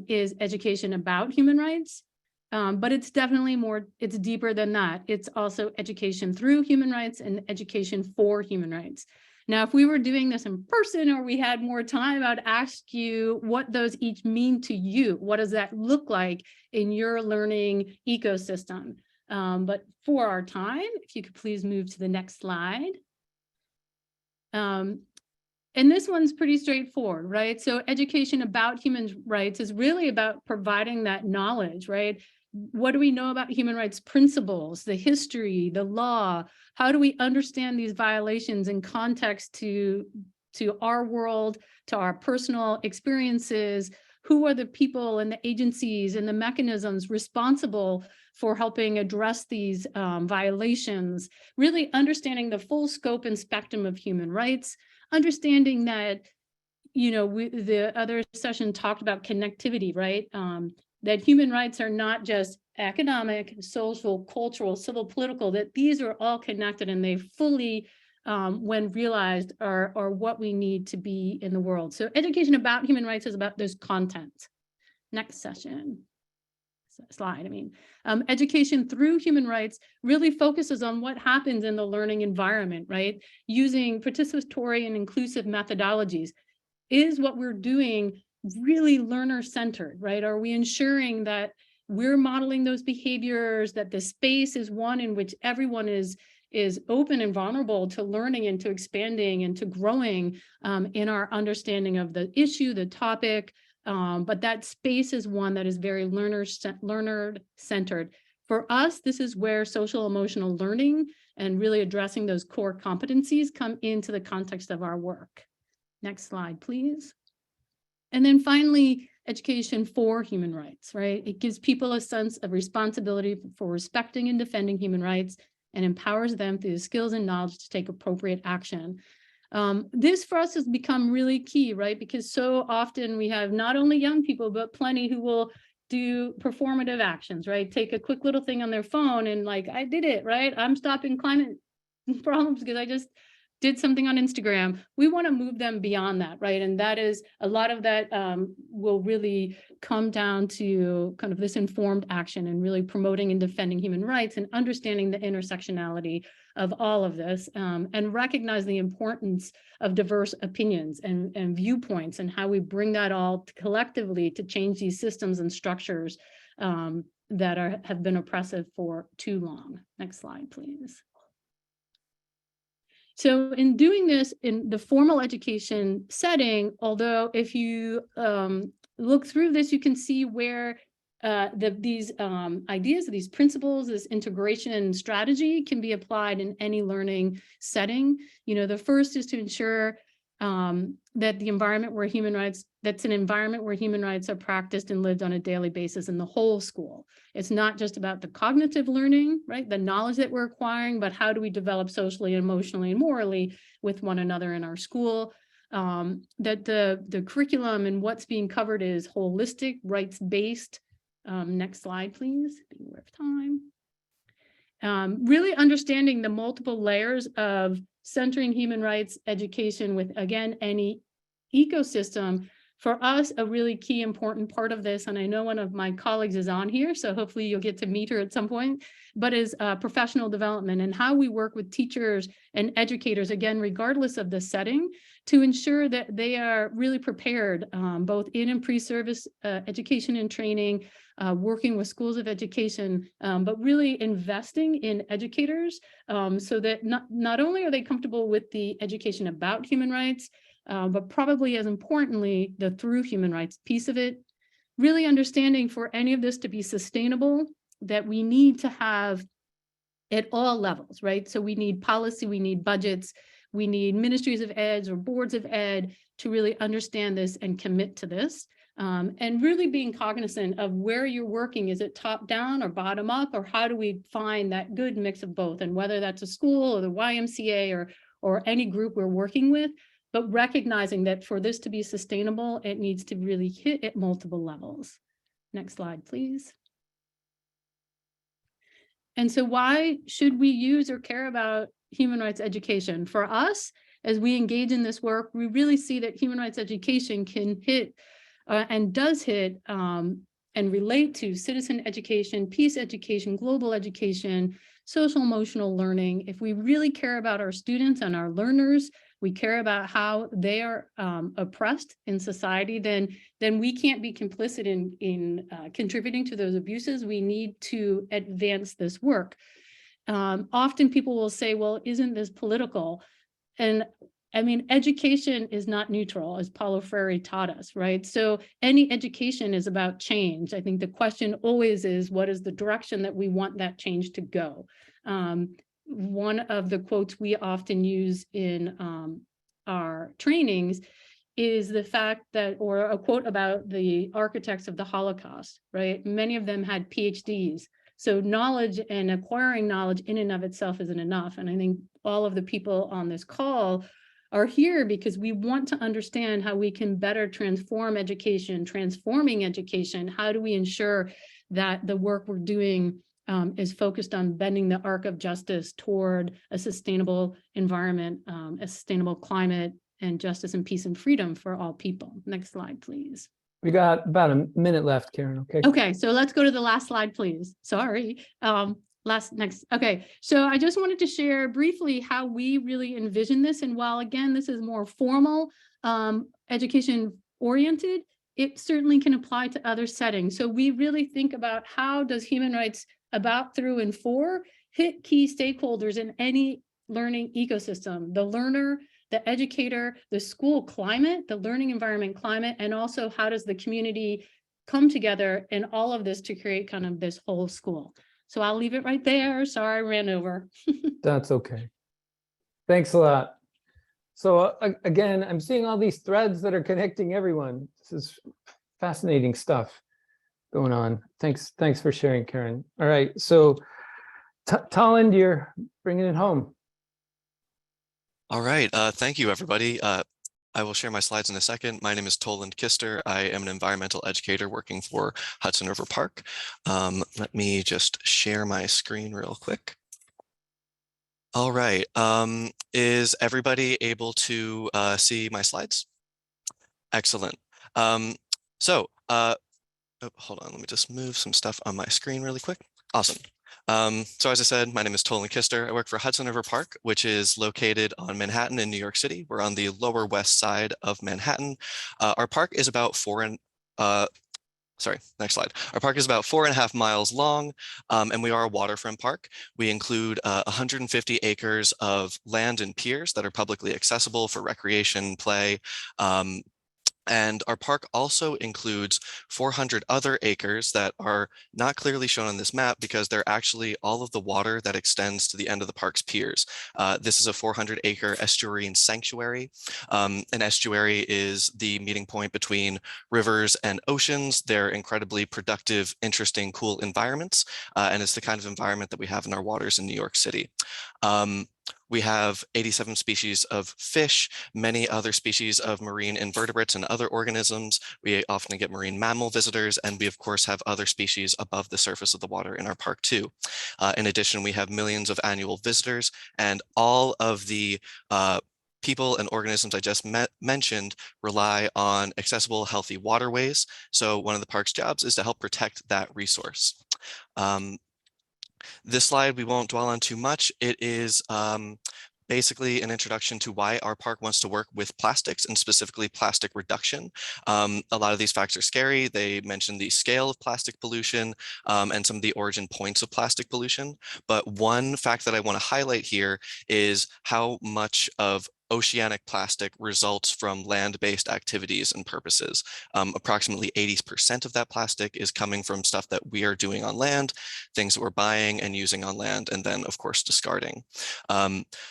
is education about human rights, but it's definitely it's deeper than that. It's also education through human rights and education for human rights. Now, if we were doing this in person or we had more time, I'd ask you what those each mean to you. What does that look like in your learning ecosystem? But for our time, if you could please move to the next slide. And this one's pretty straightforward, right? So education about human rights is really about providing that knowledge, right? What do we know about human rights principles, the history, the law? How do we understand these violations in context to our world, to our personal experiences? Who are the people and the agencies and the mechanisms responsible for helping address these violations? Really understanding the full scope and spectrum of human rights, understanding that, the other session talked about connectivity, right? That human rights are not just economic, social, cultural, civil, political, that these are all connected and they fully, when realized, are what we need to be in the world. So education about human rights is about this content. Next session. Slide, education through human rights really focuses on what happens in the learning environment, right? Using participatory and inclusive methodologies. Is what we're doing really learner-centered, right? Are we ensuring that we're modeling those behaviors, that the space is one in which everyone is open and vulnerable to learning and to expanding and to growing in our understanding of the issue, the topic, but that space is one that is very learner-centered. For us, this is where social emotional learning and really addressing those core competencies come into the context of our work. Next slide, please. And then finally, education for human rights, right? It gives people a sense of responsibility for respecting and defending human rights and empowers them through the skills and knowledge to take appropriate action. This for us has become really key, right? Because so often we have not only young people, but plenty who will do performative actions, right? Take a quick little thing on their phone and I did it, right? I'm stopping climate problems because I just did something on Instagram. We want to move them beyond that, right? And that is a lot of that will really come down to kind of this informed action and really promoting and defending human rights and understanding the intersectionality of all of this and recognize the importance of diverse opinions and viewpoints and how we bring that all collectively to change these systems and structures that have been oppressive for too long. Next slide, please. So in doing this in the formal education setting, although if you look through this, you can see where these ideas, these principles, this integration and strategy can be applied in any learning setting. You know, the first is to ensure that the environment where human rights, that's an environment where human rights are practiced and lived on a daily basis in the whole school. It's not just about the cognitive learning, right? The knowledge that we're acquiring, but how do we develop socially, emotionally, and morally with one another in our school? That the curriculum and what's being covered is holistic, rights-based. Next slide, please. Being aware of time. Really understanding the multiple layers of centering human rights education with, again, any ecosystem. For us, a really key important part of this, and I know one of my colleagues is on here, so hopefully you'll get to meet her at some point, but is professional development and how we work with teachers and educators, again, regardless of the setting, to ensure that they are really prepared, both in and pre-service education and training, working with schools of education, but really investing in educators so that not only are they comfortable with the education about human rights, but probably as importantly, the through human rights piece of it, really understanding for any of this to be sustainable, that we need to have at all levels, right? So we need policy, we need budgets, we need ministries of ed or boards of ed to really understand this and commit to this. And really being cognizant of where you're working. Is it top down or bottom up, or how do we find that good mix of both? And whether that's a school or the YMCA or any group we're working with, but recognizing that for this to be sustainable, it needs to really hit at multiple levels. Next slide, please. And so why should we use or care about human rights education? For us, as we engage in this work, we really see that human rights education can hit and does hit and relate to citizen education, peace education, global education, social emotional learning. If we really care about our students and our learners, we care about how they are oppressed in society, then we can't be complicit in contributing to those abuses. We need to advance this work. Often people will say, well, isn't this political? And I mean, education is not neutral, as Paulo Freire taught us, right? So any education is about change. I think the question always is, what is the direction that we want that change to go? One of the quotes we often use in our trainings is the fact that, or a quote about the architects of the Holocaust, right? Many of them had PhDs. So knowledge and acquiring knowledge in and of itself isn't enough. And I think all of the people on this call are here because we want to understand how we can better transform education, transforming education. How do we ensure that the work we're doing is focused on bending the arc of justice toward a sustainable environment, a sustainable climate, and justice and peace and freedom for all people. Next slide, please. We got about a minute left, Karen, okay? Okay, so let's go to the last slide, please. Sorry. Next. Okay, so I just wanted to share briefly how we really envision this. And while, again, this is more formal education oriented, it certainly can apply to other settings. So we really think about how does human rights about, through, and for hit key stakeholders in any learning ecosystem: the learner, the educator, the school climate, the learning environment climate, and also how does the community come together in all of this to create kind of this whole school. So I'll leave it right there. Sorry, I ran over. That's okay. Thanks a lot. So again, I'm seeing all these threads that are connecting everyone. This is fascinating stuff going on. Thanks for sharing, Karen. All right, so Tolland, you're bringing it home. All right, thank you, everybody. I will share my slides in a second. My name is Toland Kister. I am an environmental educator working for Hudson River Park. Let me just share my screen real quick. All right, is everybody able to see my slides? Excellent. Oh, hold on, let me just move some stuff on my screen really quick. Awesome. So as I said, my name is Toland Kister. I work for Hudson River Park, which is located on Manhattan in New York City. We're on the lower west side of Manhattan. Our park is about 4.5 sorry, next slide. Our park is about 4.5 miles long, and we are a waterfront park. We include 150 acres of land and piers that are publicly accessible for recreation, play, and our park also includes 400 other acres that are not clearly shown on this map because they're actually all of the water that extends to the end of the park's piers. This is a 400-acre estuarine sanctuary. An estuary is the meeting point between rivers and oceans. They're incredibly productive, interesting, cool environments, and it's the kind of environment that we have in our waters in New York City. We have 87 species of fish, many other species of marine invertebrates and other organisms. We often get marine mammal visitors, and we of course have other species above the surface of the water in our park too. In addition, we have millions of annual visitors, and all of the people and organisms I just mentioned rely on accessible, healthy waterways. So one of the park's jobs is to help protect that resource. This slide we won't dwell on too much. It is basically an introduction to why our park wants to work with plastics and specifically plastic reduction. A lot of these facts are scary. They mention the scale of plastic pollution and some of the origin points of plastic pollution. But one fact that I want to highlight here is how much of oceanic plastic results from land-based activities and purposes. Approximately 80% of that plastic is coming from stuff that we are doing on land, things that we're buying and using on land, and then of course discarding.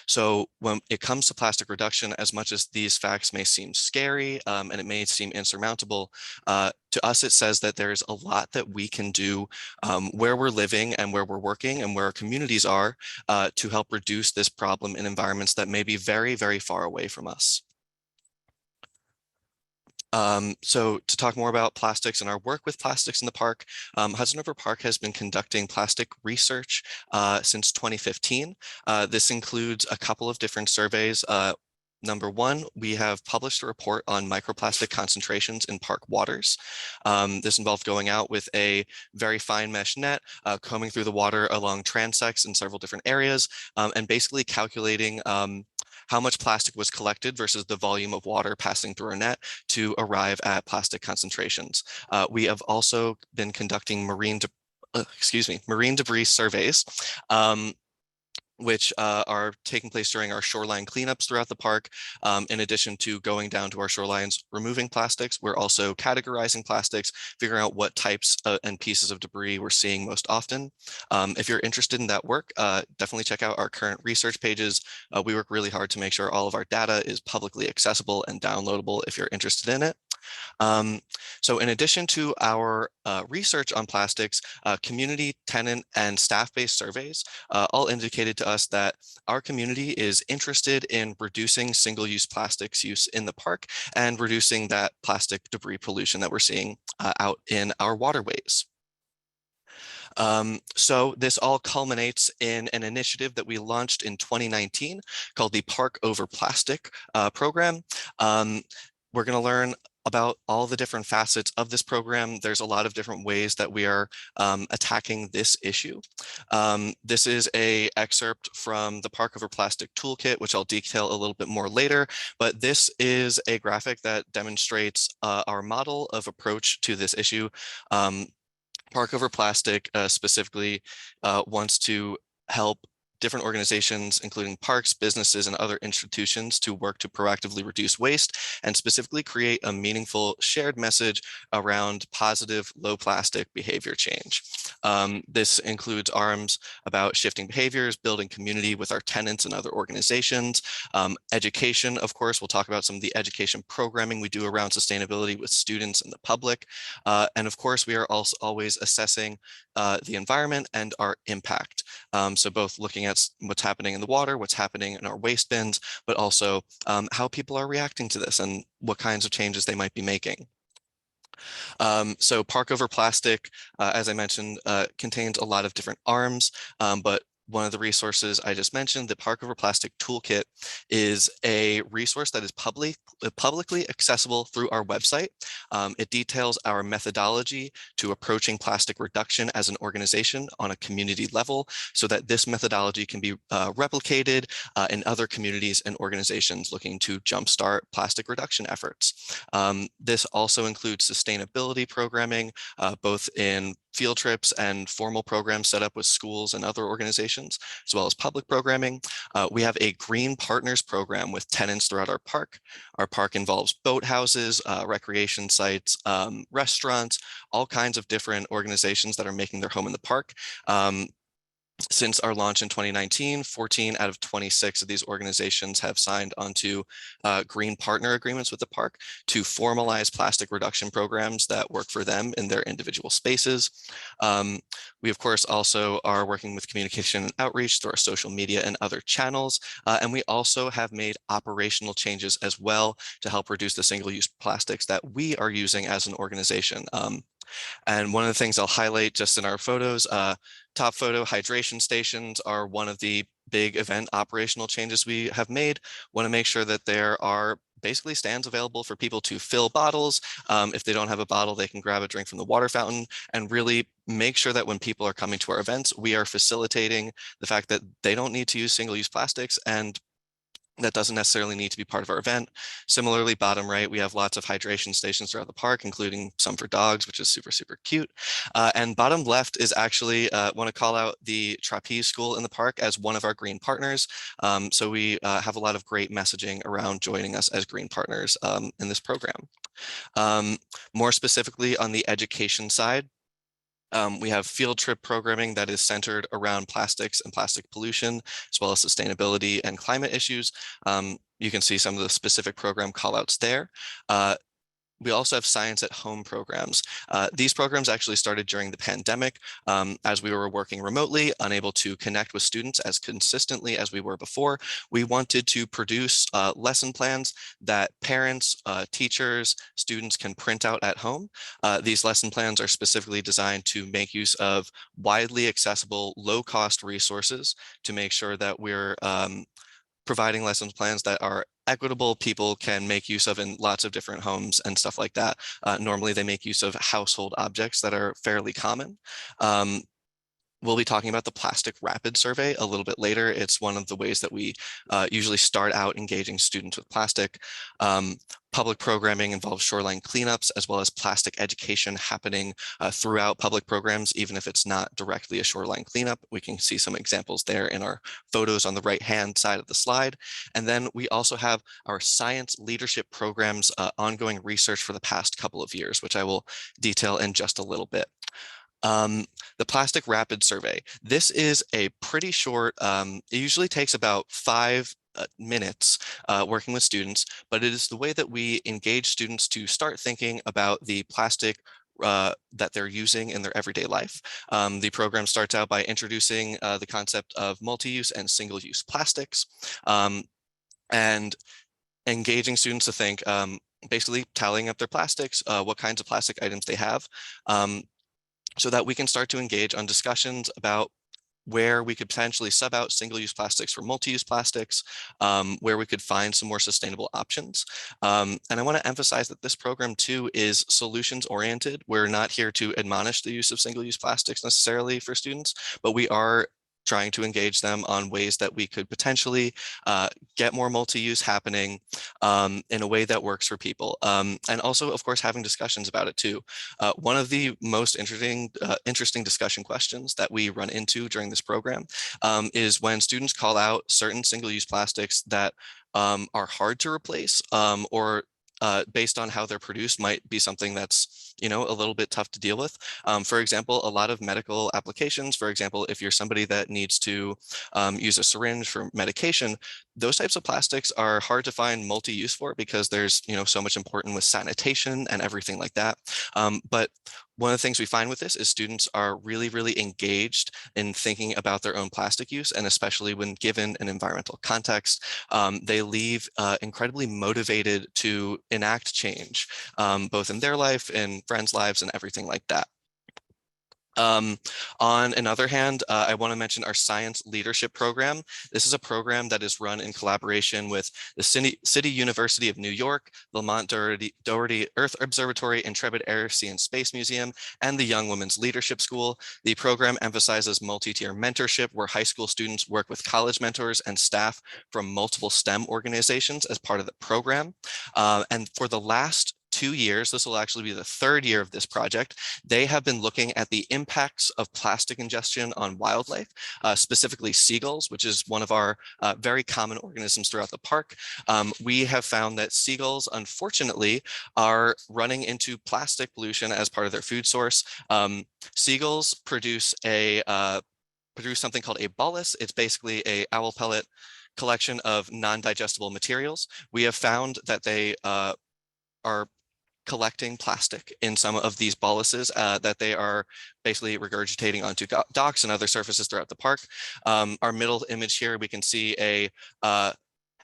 So when it comes to plastic reduction, as much as these facts may seem scary and it may seem insurmountable, to us it says that there's a lot that we can do where we're living and where we're working and where our communities are to help reduce this problem in environments that may be very, very far away from us. So to talk more about plastics and our work with plastics in the park, Hudson River Park has been conducting plastic research since 2015. This includes a couple of different surveys. Number one, we have published a report on microplastic concentrations in park waters. This involved going out with a very fine mesh net, combing through the water along transects in several different areas, and basically calculating how much plastic was collected versus the volume of water passing through our net to arrive at plastic concentrations. We have also been conducting marine debris surveys, which are taking place during our shoreline cleanups throughout the park. In addition to going down to our shorelines, removing plastics, we're also categorizing plastics, figuring out what types and pieces of debris we're seeing most often. If you're interested in that work, definitely check out our current research pages. We work really hard to make sure all of our data is publicly accessible and downloadable if you're interested in it. So in addition to our research on plastics, community, tenant, and staff-based surveys all indicated to us that our community is interested in reducing single-use plastics use in the park and reducing that plastic debris pollution that we're seeing out in our waterways. So this all culminates in an initiative that we launched in 2019 called the Park Over Plastic program. We're going to learn about all the different facets of this program. There's a lot of different ways that we are attacking this issue. This is an excerpt from the Park Over Plastic Toolkit, which I'll detail a little bit more later, but this is a graphic that demonstrates our model of approach to this issue. Park Over Plastic specifically wants to help different organizations, including parks, businesses, and other institutions to work to proactively reduce waste and specifically create a meaningful shared message around positive low plastic behavior change. This includes arms about shifting behaviors, building community with our tenants and other organizations, education, of course, we'll talk about some of the education programming we do around sustainability with students and the public. And of course, we are also always assessing the environment and our impact. So both looking at what's happening in the water, what's happening in our waste bins, but also how people are reacting to this and what kinds of changes they might be making. So Park Over Plastic, as I mentioned, contains a lot of different arms, but one of the resources I just mentioned, the Park Over Plastic Toolkit, is a resource that is publicly accessible through our website. It details our methodology to approaching plastic reduction as an organization on a community level, so that this methodology can be replicated in other communities and organizations looking to jumpstart plastic reduction efforts. This also includes sustainability programming, both in field trips and formal programs set up with schools and other organizations, as well as public programming. We have a Green Partners program with tenants throughout our park. Our park involves boat houses, recreation sites, restaurants, all kinds of different organizations that are making their home in the park. Since our launch in 2019, 14 out of 26 of these organizations have signed onto green partner agreements with the park to formalize plastic reduction programs that work for them in their individual spaces. We, of course, also are working with communication and outreach through our social media and other channels. And we also have made operational changes as well to help reduce the single-use plastics that we are using as an organization. And one of the things I'll highlight just in our photos, top photo, hydration stations are one of the big event operational changes we have made. Want to make sure that there are basically stands available for people to fill bottles. If they don't have a bottle, they can grab a drink from the water fountain, and really make sure that when people are coming to our events, we are facilitating the fact that they don't need to use single-use plastics, and that doesn't necessarily need to be part of our event. Similarly, bottom right, we have lots of hydration stations throughout the park, including some for dogs, which is super, super cute. And bottom left is actually, want to call out the Trapeze School in the park as one of our green partners. So we have a lot of great messaging around joining us as green partners in this program. More specifically on the education side, we have field trip programming that is centered around plastics and plastic pollution, as well as sustainability and climate issues. You can see some of the specific program callouts there. We also have science at home programs. These programs actually started during the pandemic as we were working remotely, unable to connect with students as consistently as we were before. We wanted to produce lesson plans that parents, teachers, students can print out at home. These lesson plans are specifically designed to make use of widely accessible, low-cost resources to make sure that we're providing lessons plans that are equitable, people can make use of in lots of different homes and stuff like that. Normally they make use of household objects that are fairly common. We'll be talking about the Plastic Rapid Survey a little bit later. It's one of the ways that we usually start out engaging students with plastic. Public programming involves shoreline cleanups, as well as plastic education happening throughout public programs, even if it's not directly a shoreline cleanup. We can see some examples there in our photos on the right-hand side of the slide. And then we also have our science leadership programs, ongoing research for the past couple of years, which I will detail in just a little bit. The Plastic Rapid Survey. This is a pretty short, it usually takes about 5 minutes working with students, but it is the way that we engage students to start thinking about the plastic that they're using in their everyday life. The program starts out by introducing the concept of multi-use and single-use plastics, and engaging students to think, basically tallying up their plastics, what kinds of plastic items they have, so that we can start to engage on discussions about where we could potentially sub out single-use plastics for multi-use plastics, where we could find some more sustainable options. And I want to emphasize that this program too is solutions oriented. We're not here to admonish the use of single-use plastics necessarily for students, but we are trying to engage them on ways that we could potentially get more multi-use happening in a way that works for people. And also, of course, having discussions about it too. One of the most interesting discussion questions that we run into during this program is when students call out certain single-use plastics that are hard to replace, or based on how they're produced might be something that's, a little bit tough to deal with. For example, a lot of medical applications, for example, if you're somebody that needs to use a syringe for medication, those types of plastics are hard to find multi-use for because there's, so much important with sanitation and everything like that. But one of the things we find with this is students are really, really engaged in thinking about their own plastic use, and especially when given an environmental context, they leave incredibly motivated to enact change, both in their life, in friends' lives, and everything like that. On another hand, I want to mention our science leadership program. This is a program that is run in collaboration with the City University of New York, the Lamont Doherty Earth Observatory, Intrepid Air, Sea and Space Museum, and the Young Women's Leadership School. The program emphasizes multi-tier mentorship, where high school students work with college mentors and staff from multiple STEM organizations as part of the program. And for the last 2 years, this will actually be the 3rd year of this project, they have been looking at the impacts of plastic ingestion on wildlife, specifically seagulls, which is one of our very common organisms throughout the park. We have found that seagulls, unfortunately, are running into plastic pollution as part of their food source. Seagulls produce something called a bolus. It's basically a owl pellet collection of non-digestible materials. We have found that they are collecting plastic in some of these boluses that they are basically regurgitating onto docks and other surfaces throughout the park. Our middle image here, we can see a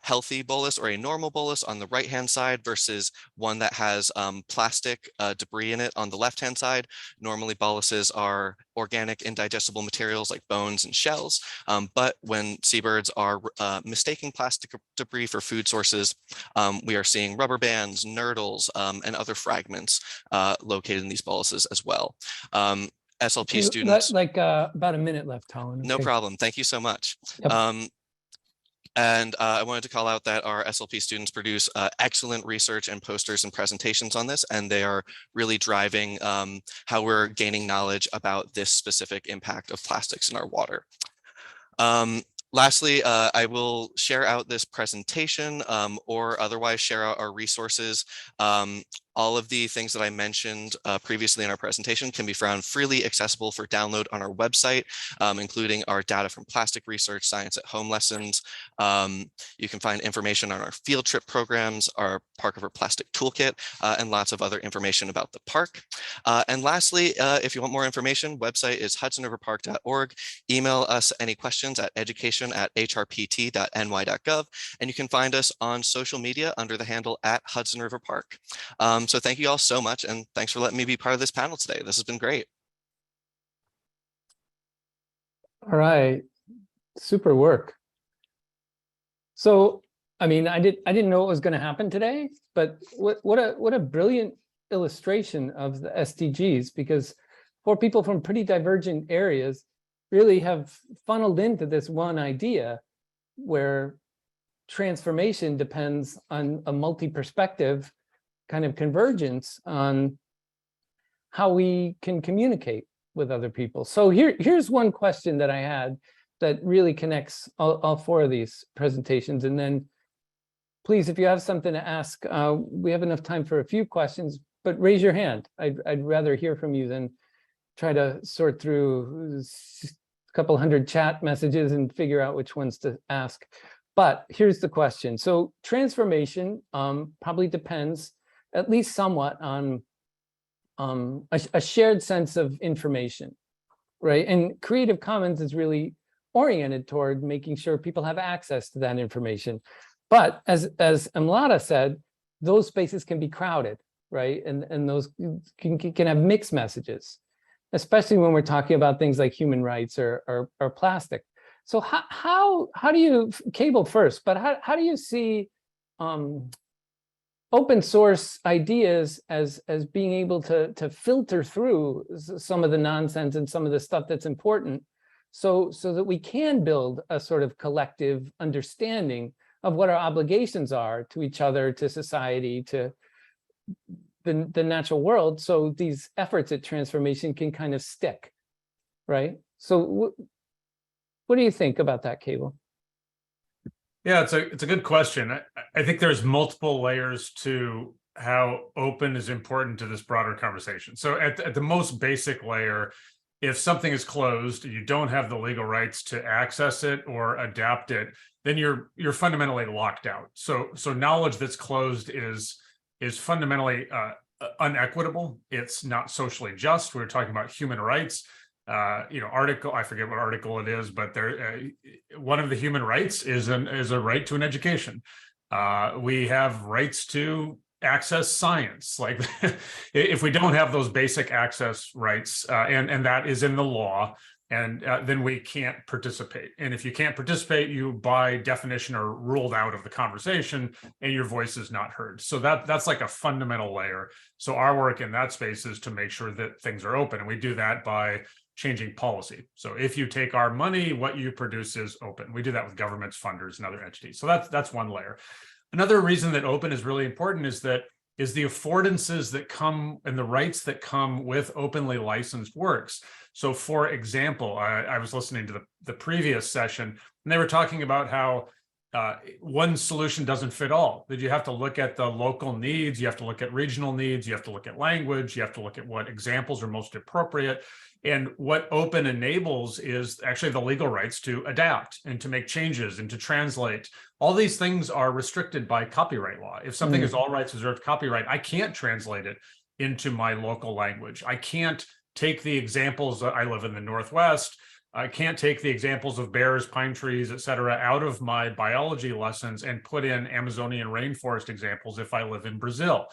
healthy bolus or a normal bolus on the right-hand side versus one that has plastic debris in it on the left-hand side. Normally boluses are organic indigestible materials like bones and shells, but when seabirds are mistaking plastic debris for food sources, we are seeing rubber bands, nurdles, and other fragments located in these boluses as well. SLP students. About a minute left, Colin. No problem. Thank you so much. Yep. And I wanted to call out that our SLP students produce excellent research and posters and presentations on this, and they are really driving how we're gaining knowledge about this specific impact of plastics in our water. Lastly, I will share out this presentation or otherwise share out our resources. All of the things that I mentioned previously in our presentation can be found freely accessible for download on our website, including our data from plastic research, science at home lessons. You can find information on our field trip programs, our Park River Plastic Toolkit, and lots of other information about the park. And lastly, if you want more information, website is hudsonriverpark.org. Email us any questions at education@hrpt.ny.gov, and you can find us on social media under the handle @HudsonRiverPark. So thank you all so much, and thanks for letting me be part of this panel today. This has been great. All right, super work. So, I mean, I didn't know what was going to happen today, but what a brilliant illustration of the SDGs, because 4 people from pretty divergent areas really have funneled into this one idea where transformation depends on a multi-perspective kind of convergence on how we can communicate with other people. So here's one question that I had that really connects all 4 of these presentations. And then please, if you have something to ask, we have enough time for a few questions, but raise your hand. I'd rather hear from you than try to sort through a couple hundred chat messages and figure out which ones to ask. But here's the question. So transformation probably depends at least somewhat on a shared sense of information, right? And Creative Commons is really oriented toward making sure people have access to that information. But as Amlata said, those spaces can be crowded, right? And those can have mixed messages, especially when we're talking about things like human rights or plastic. So how do you, Cable first, but how do you see open source ideas as being able to filter through some of the nonsense and some of the stuff that's important, so that we can build a sort of collective understanding of what our obligations are to each other, to society, to the natural world, so these efforts at transformation can kind of stick, right? So what do you think about that, Cable? Yeah, it's a good question. I think there's multiple layers to how open is important to this broader conversation. So at the most basic layer, if something is closed, you don't have the legal rights to access it or adapt it, then you're fundamentally locked out. So knowledge that's closed is fundamentally unequitable. It's not socially just. We're talking about human rights. Article, I forget what article it is, but there, one of the human rights is a right to an education. We have rights to access science. Like if we don't have those basic access rights, and that is in the law, and then we can't participate. And if you can't participate, you by definition are ruled out of the conversation and your voice is not heard. So that's like a fundamental layer. So our work in that space is to make sure that things are open. And we do that by changing policy. So if you take our money, what you produce is open. We do that with governments, funders, and other entities. So that's one layer. Another reason that open is really important is the affordances that come and the rights that come with openly licensed works. So for example, I was listening to the previous session, and they were talking about how one solution doesn't fit all, that you have to look at the local needs, you have to look at regional needs, you have to look at language, you have to look at what examples are most appropriate. And what open enables is actually the legal rights to adapt and to make changes and to translate. All these things are restricted by copyright law. If something is all rights reserved copyright, I can't translate it into my local language. I can't take the examples. I live in the Northwest. I can't take the examples of bears, pine trees, et cetera, out of my biology lessons and put in Amazonian rainforest examples if I live in Brazil.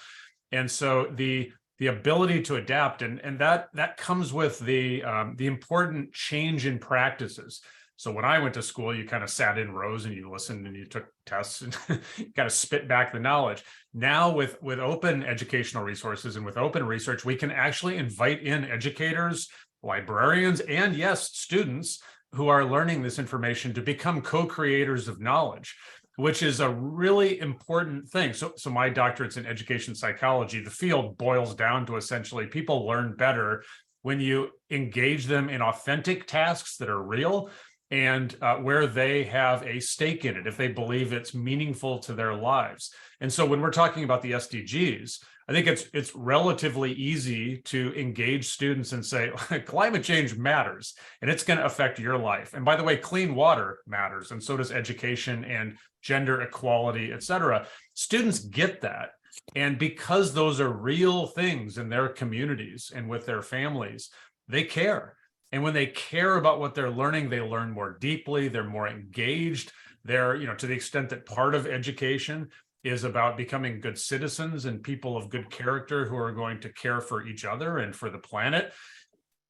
And so the ability to adapt, and that comes with the important change in practices. So when I went to school, you kind of sat in rows and you listened and you took tests and you kind of spit back the knowledge. Now with open educational resources and with open research, we can actually invite in educators, librarians, and yes, students who are learning this information to become co-creators of knowledge, which is a really important thing. So my doctorate's in education psychology. The field boils down to essentially people learn better when you engage them in authentic tasks that are real and where they have a stake in it, if they believe it's meaningful to their lives. And so when we're talking about the SDGs, I think it's relatively easy to engage students and say, climate change matters, and it's going to affect your life. And by the way, clean water matters, and so does education and gender equality, et cetera. Students get that. And because those are real things in their communities and with their families, they care. And when they care about what they're learning, they learn more deeply, they're more engaged. They're, to the extent that part of education is about becoming good citizens and people of good character who are going to care for each other and for the planet.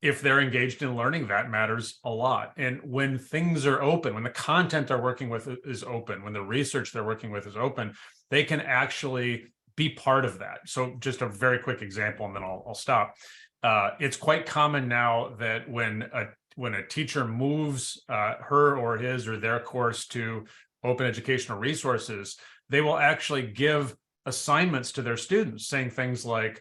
If they're engaged in learning, that matters a lot. And when things are open, when the content they're working with is open, when the research they're working with is open, they can actually be part of that. So just a very quick example, and then I'll stop. It's quite common now that when a teacher moves her or his or their course to open educational resources, they will actually give assignments to their students saying things like,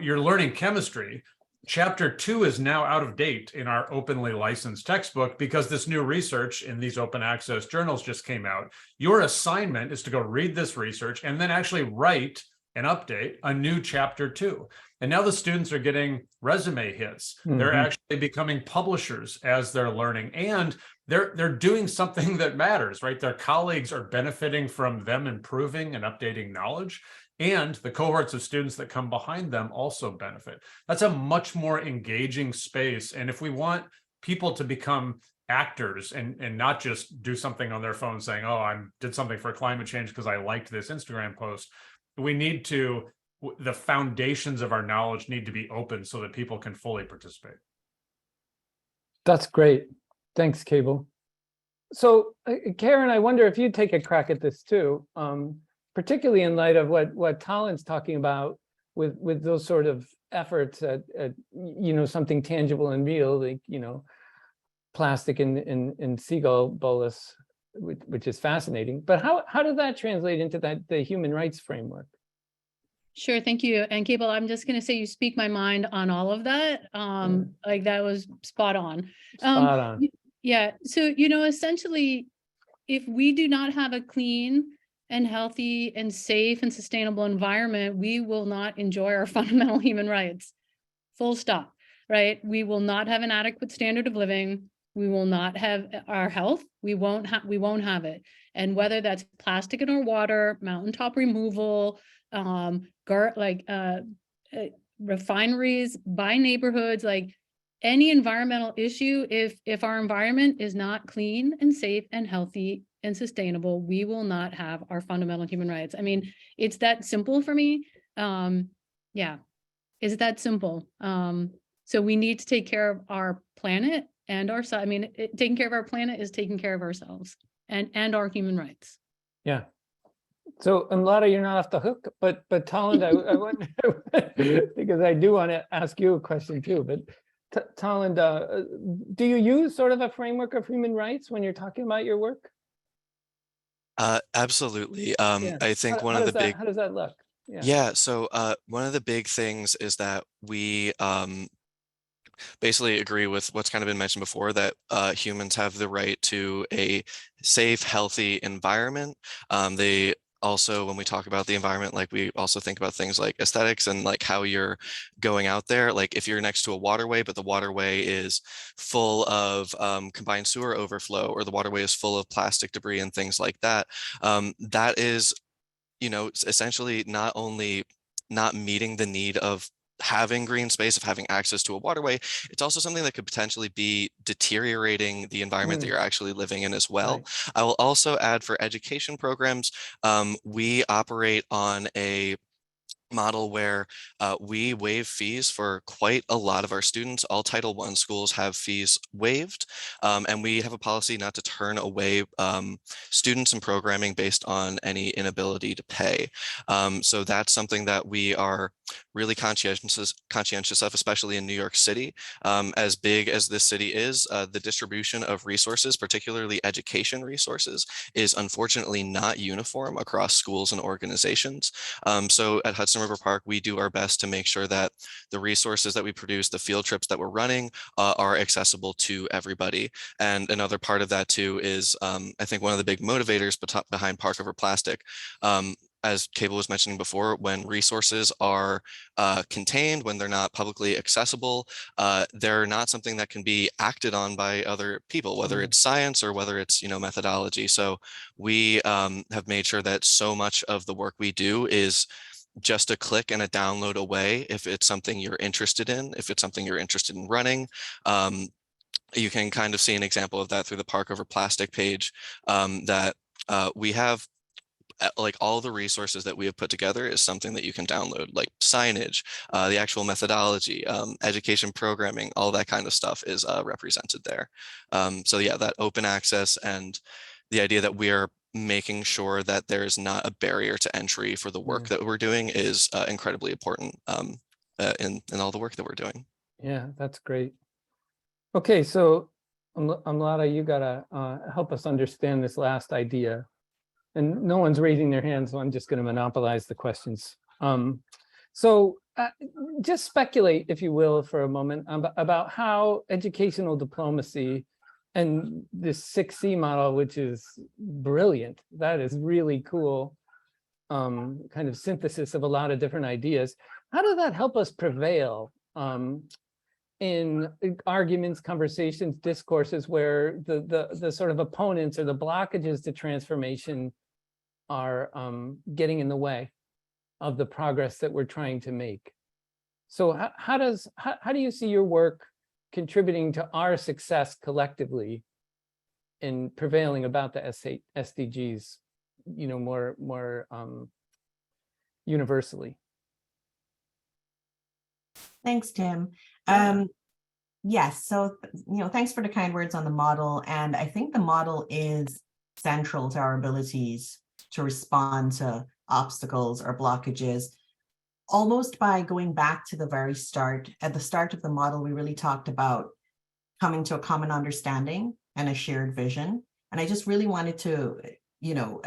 you're learning chemistry. Chapter 2 is now out of date in our openly licensed textbook because this new research in these open access journals just came out. Your assignment is to go read this research and then actually write and update a new chapter 2. And now the students are getting resume hits. They're actually becoming publishers as they're learning, and they're doing something that matters, right? Their colleagues are benefiting from them improving and updating knowledge, and the cohorts of students that come behind them also benefit. That's a much more engaging space. And if we want people to become actors and not just do something on their phone saying, oh, I did something for climate change because I liked this Instagram post, we need to, the foundations of our knowledge need to be open so that people can fully participate. That's great. Thanks, Cable. So Karen, I wonder if you'd take a crack at this too, particularly in light of what Colin's talking about with those sort of efforts at something tangible and real, like, plastic in seagull bolus, which is fascinating. But how does that translate into the human rights framework? Sure, thank you. And Cable, I'm just going to say you speak my mind on all of that. Like that was spot on. Spot on. Yeah. So, essentially, if we do not have a clean and healthy and safe and sustainable environment, we will not enjoy our fundamental human rights. Full stop. Right? We will not have an adequate standard of living. We will not have our health. We won't have it. And whether that's plastic in our water, mountaintop removal, refineries by neighborhoods, like any environmental issue, if our environment is not clean and safe and healthy and sustainable, we will not have our fundamental human rights. I mean, it's that simple for me. Yeah, it's that simple. So we need to take care of our planet and ourselves. I mean, taking care of our planet is taking care of ourselves and our human rights. Yeah. So, Amlata, you're not off the hook, but Talland, I wonder, because I do want to ask you a question too, but Talland, do you use sort of a framework of human rights when you're talking about your work? Absolutely. Yeah. I think How one of the big, how does that look? yeah, so one of the big things is that we basically agree with what's kind of been mentioned before, that humans have the right to a safe, healthy environment. They also, when we talk about the environment, like we also think about things like aesthetics and like how you're going out there. Like if you're next to a waterway, but the waterway is full of combined sewer overflow, or the waterway is full of plastic debris and things like that, that is, you know, essentially not only not meeting the need of having green space, of having access to a waterway, it's also something that could potentially be deteriorating the environment that you're actually living in as well. Right. I will also add, for education programs, we operate on a model where we waive fees for quite a lot of our students. All Title I schools have fees waived, and we have a policy not to turn away students and programming based on any inability to pay. So that's something that we are really conscientious of, especially in New York City. As big as this city is, the distribution of resources, particularly education resources, is unfortunately not uniform across schools and organizations. So at Hudson River Park, we do our best to make sure that the resources that we produce, the field trips that we're running, are accessible to everybody. And another part of that too is, I think one of the big motivators behind Park Over Plastic, as Cable was mentioning before, when resources are contained, when they're not publicly accessible, they're not something that can be acted on by other people, whether it's science or whether it's, you know, methodology. So we have made sure that so much of the work we do is just a click and a download away if it's something you're interested in, if it's something you're interested in running. You can kind of see an example of that through the Park Over Plastic page, that we have like all the resources that we have put together is something that you can download, like signage, the actual methodology, education programming, all that kind of stuff is represented there. So yeah, that open access and the idea that we are making sure that there's not a barrier to entry for the work that we're doing is incredibly important in all the work that we're doing. Yeah, that's great. Okay, so Amlata, you gotta help us understand this last idea. And no one's raising their hands, so I'm just gonna monopolize the questions. So just speculate, if you will, for a moment about how educational diplomacy and this 6C model, which is brilliant, that is really cool, kind of synthesis of a lot of different ideas. How does that help us prevail in arguments, conversations, discourses where the sort of opponents or the blockages to transformation are getting in the way of the progress that we're trying to make? So how do you see your work contributing to our success collectively in prevailing about the SDGs, you know, more universally? Thanks, Tim. Yes, so, you know, thanks for the kind words on the model. And I think the model is central to our abilities to respond to obstacles or blockages. Almost by going back to the very start, at the start of the model, we really talked about coming to a common understanding and a shared vision. And I just really wanted to, you know,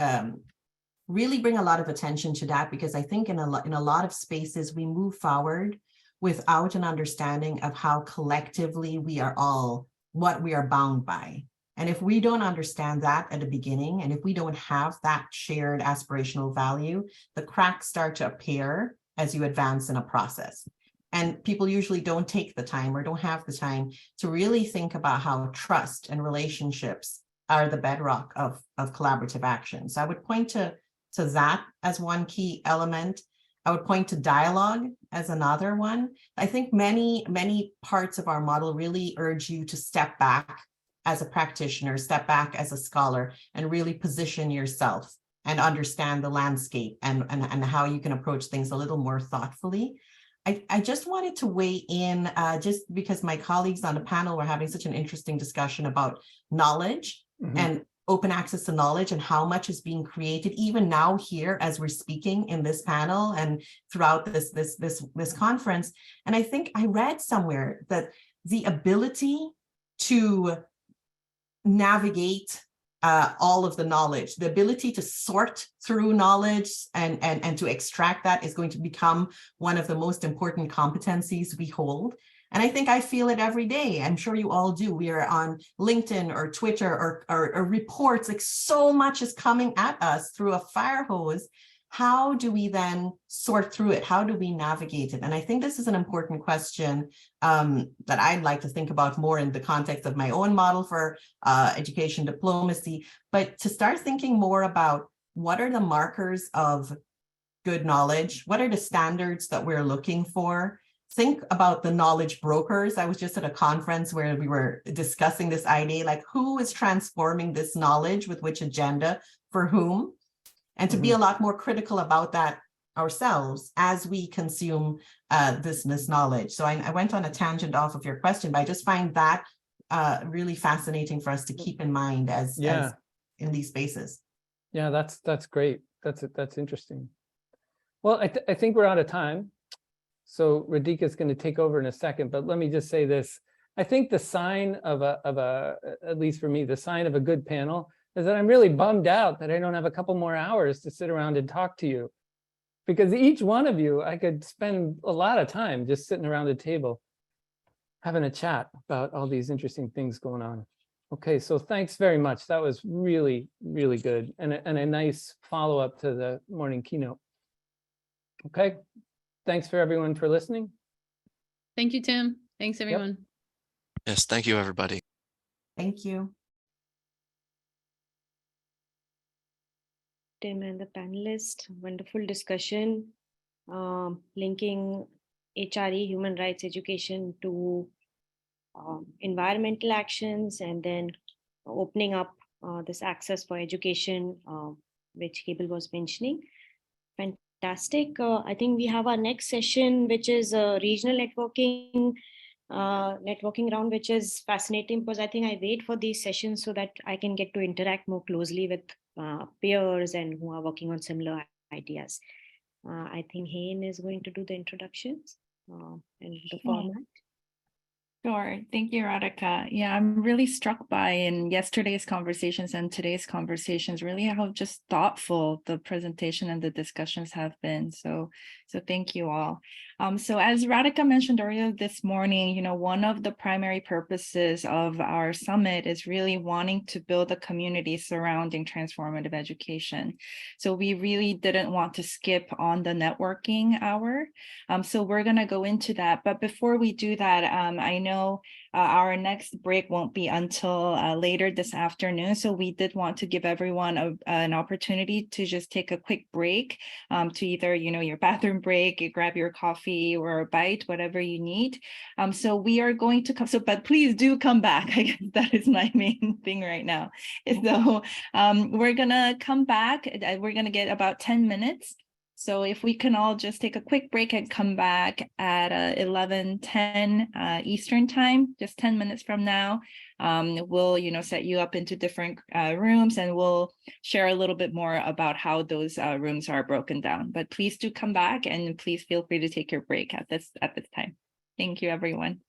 really bring a lot of attention to that, because I think in a lot of spaces we move forward without an understanding of how collectively we are all, what we are bound by. And if we don't understand that at the beginning, and if we don't have that shared aspirational value, the cracks start to appear as you advance in a process. And people usually don't take the time or don't have the time to really think about how trust and relationships are the bedrock of collaborative action. So I would point to that as one key element. I would point to dialogue as another one. I think many parts of our model really urge you to step back as a practitioner, step back as a scholar, and really position yourself and understand the landscape and how you can approach things a little more thoughtfully. I just wanted to weigh in just because my colleagues on the panel were having such an interesting discussion about knowledge and open access to knowledge and how much is being created even now here as we're speaking in this panel and throughout this conference. And I think I read somewhere that the ability to navigate all of the knowledge, the ability to sort through knowledge and to extract that is going to become one of the most important competencies we hold. And I think I feel it every day. I'm sure you all do. We are on LinkedIn or Twitter or reports, like so much is coming at us through a fire hose. How do we then sort through it? How do we navigate it? And I think this is an important question that I'd like to think about more in the context of my own model for education diplomacy, but to start thinking more about what are the markers of good knowledge? What are the standards that we're looking for? Think about the knowledge brokers. I was just at a conference where we were discussing this idea, like who is transforming this knowledge with which agenda for whom? And to be a lot more critical about that ourselves as we consume this knowledge. So I went on a tangent off of your question, but I just find that really fascinating for us to keep in mind as in these spaces. Yeah, that's great. That's interesting. Well, I think we're out of time. So Radhika is going to take over in a second, but let me just say this. I think the sign of at least for me, the sign of a good panel is that I'm really bummed out that I don't have a couple more hours to sit around and talk to you. Because each one of you, I could spend a lot of time just sitting around the table, having a chat about all these interesting things going on. Okay, so thanks very much. That was really, really good and a nice follow-up to the morning keynote. Okay, thanks for everyone for listening. Thank you, Tim. Thanks, everyone. Yes, thank you, everybody. Thank you. Tim and the panelists, wonderful discussion, linking HRE, human rights education, to environmental actions, and then opening up this access for education, which Cable was mentioning. Fantastic. I think we have our next session, which is regional networking round, which is fascinating because I think I wait for these sessions so that I can get to interact more closely with peers and who are working on similar ideas. I think Hain is going to do the introductions and the format. Sure. Thank you, Radhika. Yeah, I'm really struck by in yesterday's conversations and today's conversations, really how just thoughtful the presentation and the discussions have been. So thank you all. So as Radhika mentioned earlier this morning, one of the primary purposes of our summit is really wanting to build a community surrounding transformative education. So we really didn't want to skip on the networking hour. So we're going to go into that. But before we do that, I know our next break won't be until later this afternoon. So we did want to give everyone an opportunity to just take a quick break to either, your bathroom break, you grab your coffee or a bite, whatever you need. So we are going to come. But please do come back. I guess that is my main thing right now. So we're going to come back. We're going to get about 10 minutes. So if we can all just take a quick break and come back at 11:10 Eastern time, just 10 minutes from now, we'll set you up into different rooms, and we'll share a little bit more about how those rooms are broken down. But please do come back, and please feel free to take your break at this time. Thank you, everyone.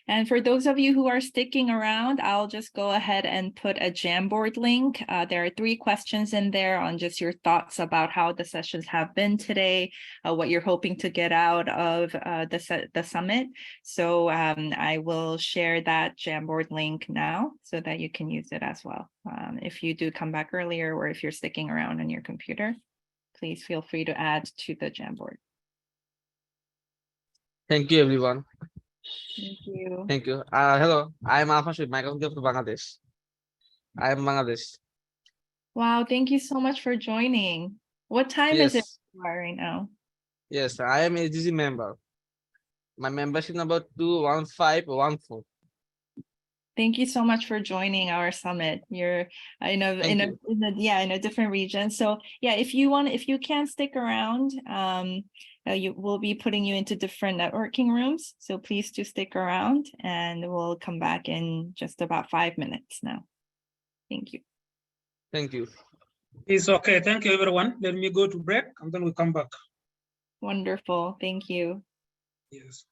And for those of you who are sticking around, I'll just go ahead and put a Jamboard link. There are 3 questions in there on just your thoughts about how the sessions have been today, what you're hoping to get out of the summit. So I will share that Jamboard link now so that you can use it as well. If you do come back earlier, or if you're sticking around on your computer, please feel free to add to the Jamboard. Thank you, everyone. Thank you. Thank you. Hello, I'm Alphonse with Microsoft from Bangladesh. I am Bangladesh. Wow, thank you so much for joining. What time is it right now? Yes, I am a AGC member. My membership number 21514. Thank you so much for joining our summit. You're in a different region. So yeah, if you can stick around, you will be putting you into different networking rooms. So please do stick around, and we'll come back in just about 5 minutes now. Thank you. Thank you. It's okay. Thank you, everyone. Let me go to break and then we come back. Wonderful. Thank you. Yes.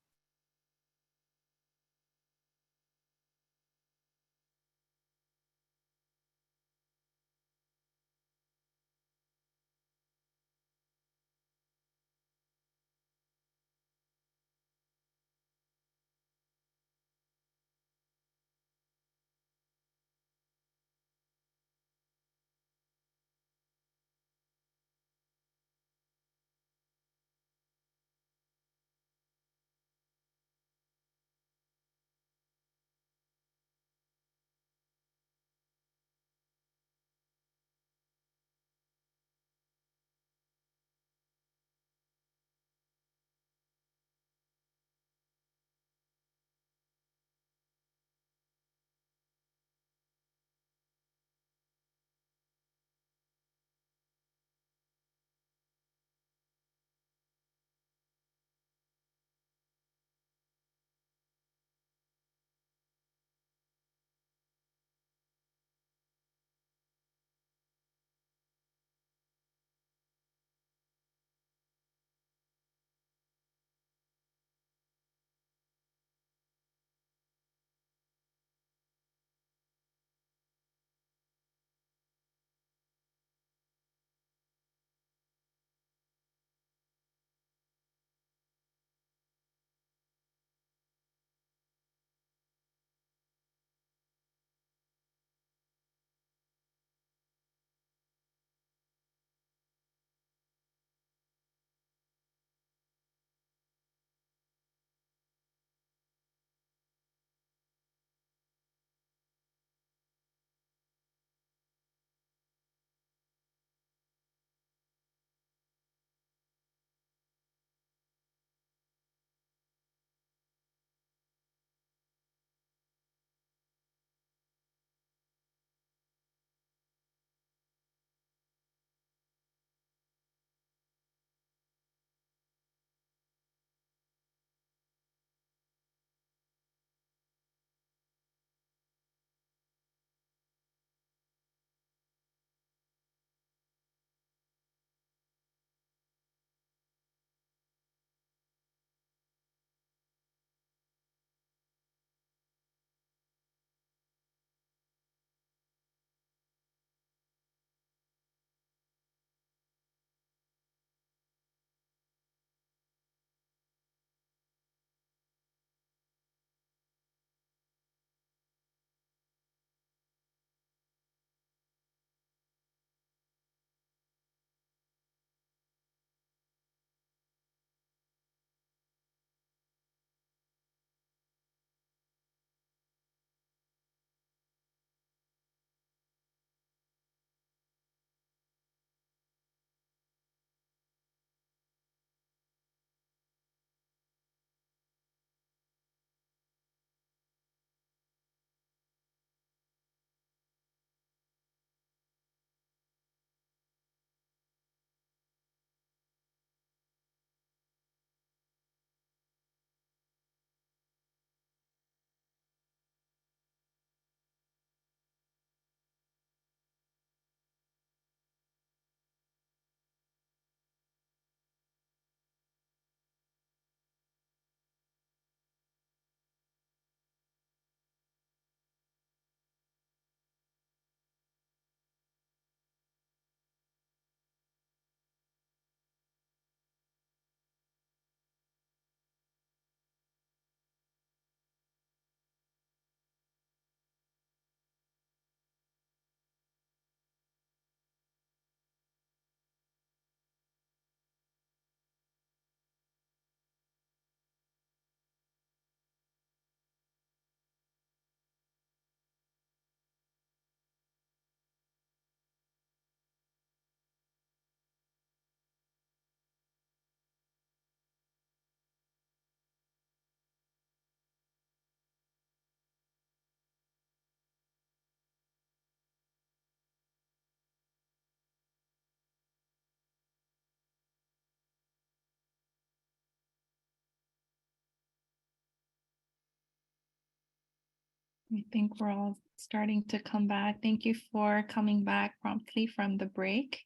I think we're all starting to come back. Thank you for coming back promptly from the break.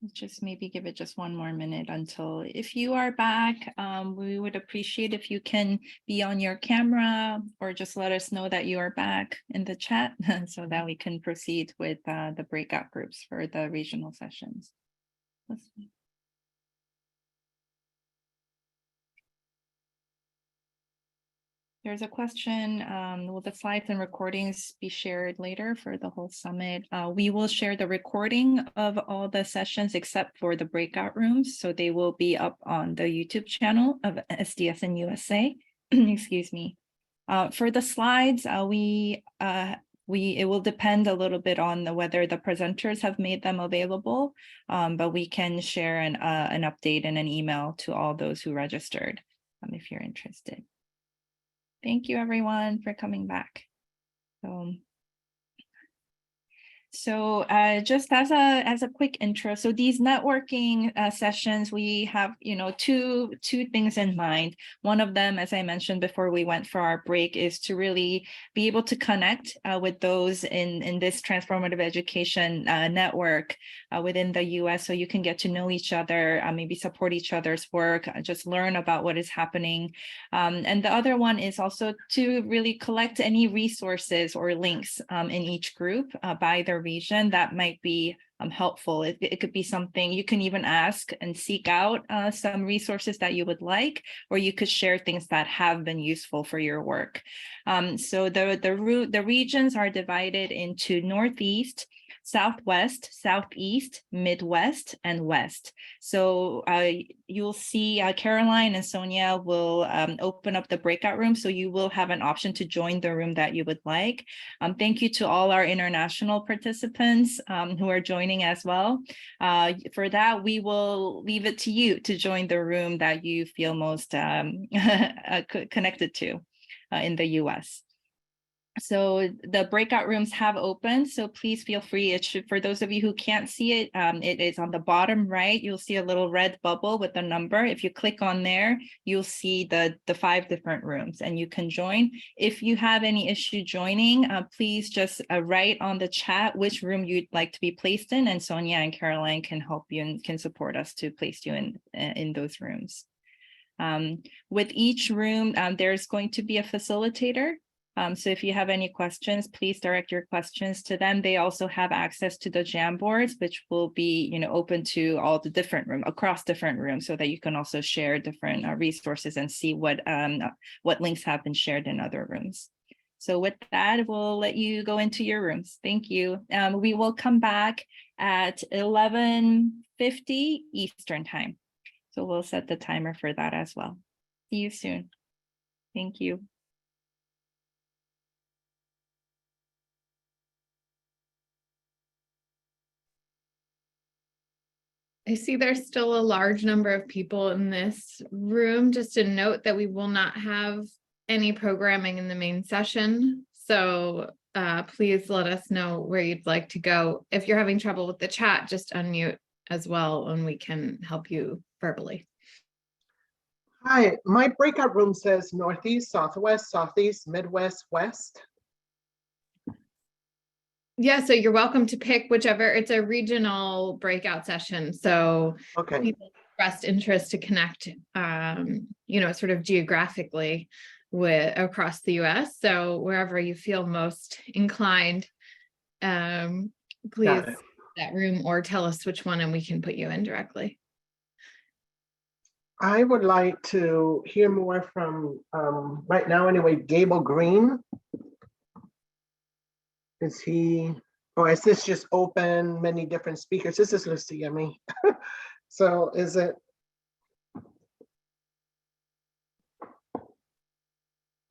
Let's just maybe give it just one more minute until, if you are back, we would appreciate if you can be on your camera or just let us know that you are back in the chat so that we can proceed with the breakout groups for the regional sessions. Let's see. There's a question, will the slides and recordings be shared later for the whole summit? We will share the recording of all the sessions except for the breakout rooms. So they will be up on the YouTube channel of SDSN USA. Excuse me. For the slides, it will depend a little bit on whether the presenters have made them available, but we can share an update in an email to all those who registered if you're interested. Thank you, everyone, for coming back. So just as a quick intro, so these networking sessions, we have, two things in mind. One of them, as I mentioned before we went for our break, is to really be able to connect with those in this transformative education network within the US, so you can get to know each other, maybe support each other's work, just learn about what is happening. And the other one is also to really collect any resources or links in each group by their region that might be helpful. It could be something you can even ask and seek out some resources that you would like, or you could share things that have been useful for your work. So the regions are divided into Northeast, Southwest, Southeast, Midwest, and West. So you'll see Caroline and Sonia will open up the breakout room, so you will have an option to join the room that you would like. Thank you to all our international participants who are joining as well. For that, we will leave it to you to join the room that you feel most connected to in the US. So the breakout rooms have opened, so please feel free. It should, for those of you who can't see it, it is on the bottom right. You'll see a little red bubble with the number. If you click on there, you'll see the 5 different rooms and you can join. If you have any issue joining, please just write on the chat which room you'd like to be placed in, and Sonia and Caroline can help you and can support us to place you in those rooms. With each room, there's going to be a facilitator. So if you have any questions, please direct your questions to them. They also have access to the Jamboards, which will be, open to all the different rooms, across different rooms, so that you can also share different resources and see what links have been shared in other rooms. So with that, we'll let you go into your rooms. Thank you. We will come back at 11:50 Eastern time. So we'll set the timer for that as well. See you soon. Thank you. I see there's still a large number of people in this room. Just a note that we will not have any programming in the main session. So please let us know where you'd like to go. If you're having trouble with the chat, just unmute as well and we can help you verbally. Hi, my breakout room says Northeast, Southwest, Southeast, Midwest, West. Yeah, so you're welcome to pick whichever. It's a regional breakout session. So people expressed interest to connect, sort of geographically across the US. So wherever you feel most inclined, please that room or tell us which one and we can put you in directly. I would like to hear more from, right now anyway, Gable Green. Is he, or is this just open, many different speakers? This is Lucy, I mean. So is it?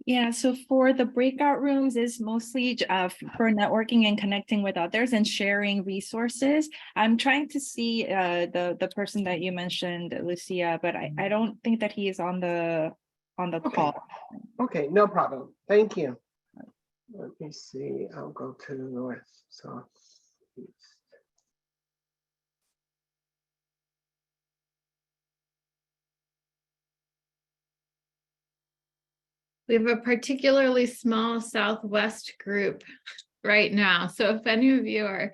Yeah, so for the breakout rooms is mostly for networking and connecting with others and sharing resources. I'm trying to see the person that you mentioned, Lucia, but I don't think that he is on the call. Okay, no problem. Thank you. Let me see, I'll go to North, South, East. We have a particularly small Southwest group right now. So if any of you are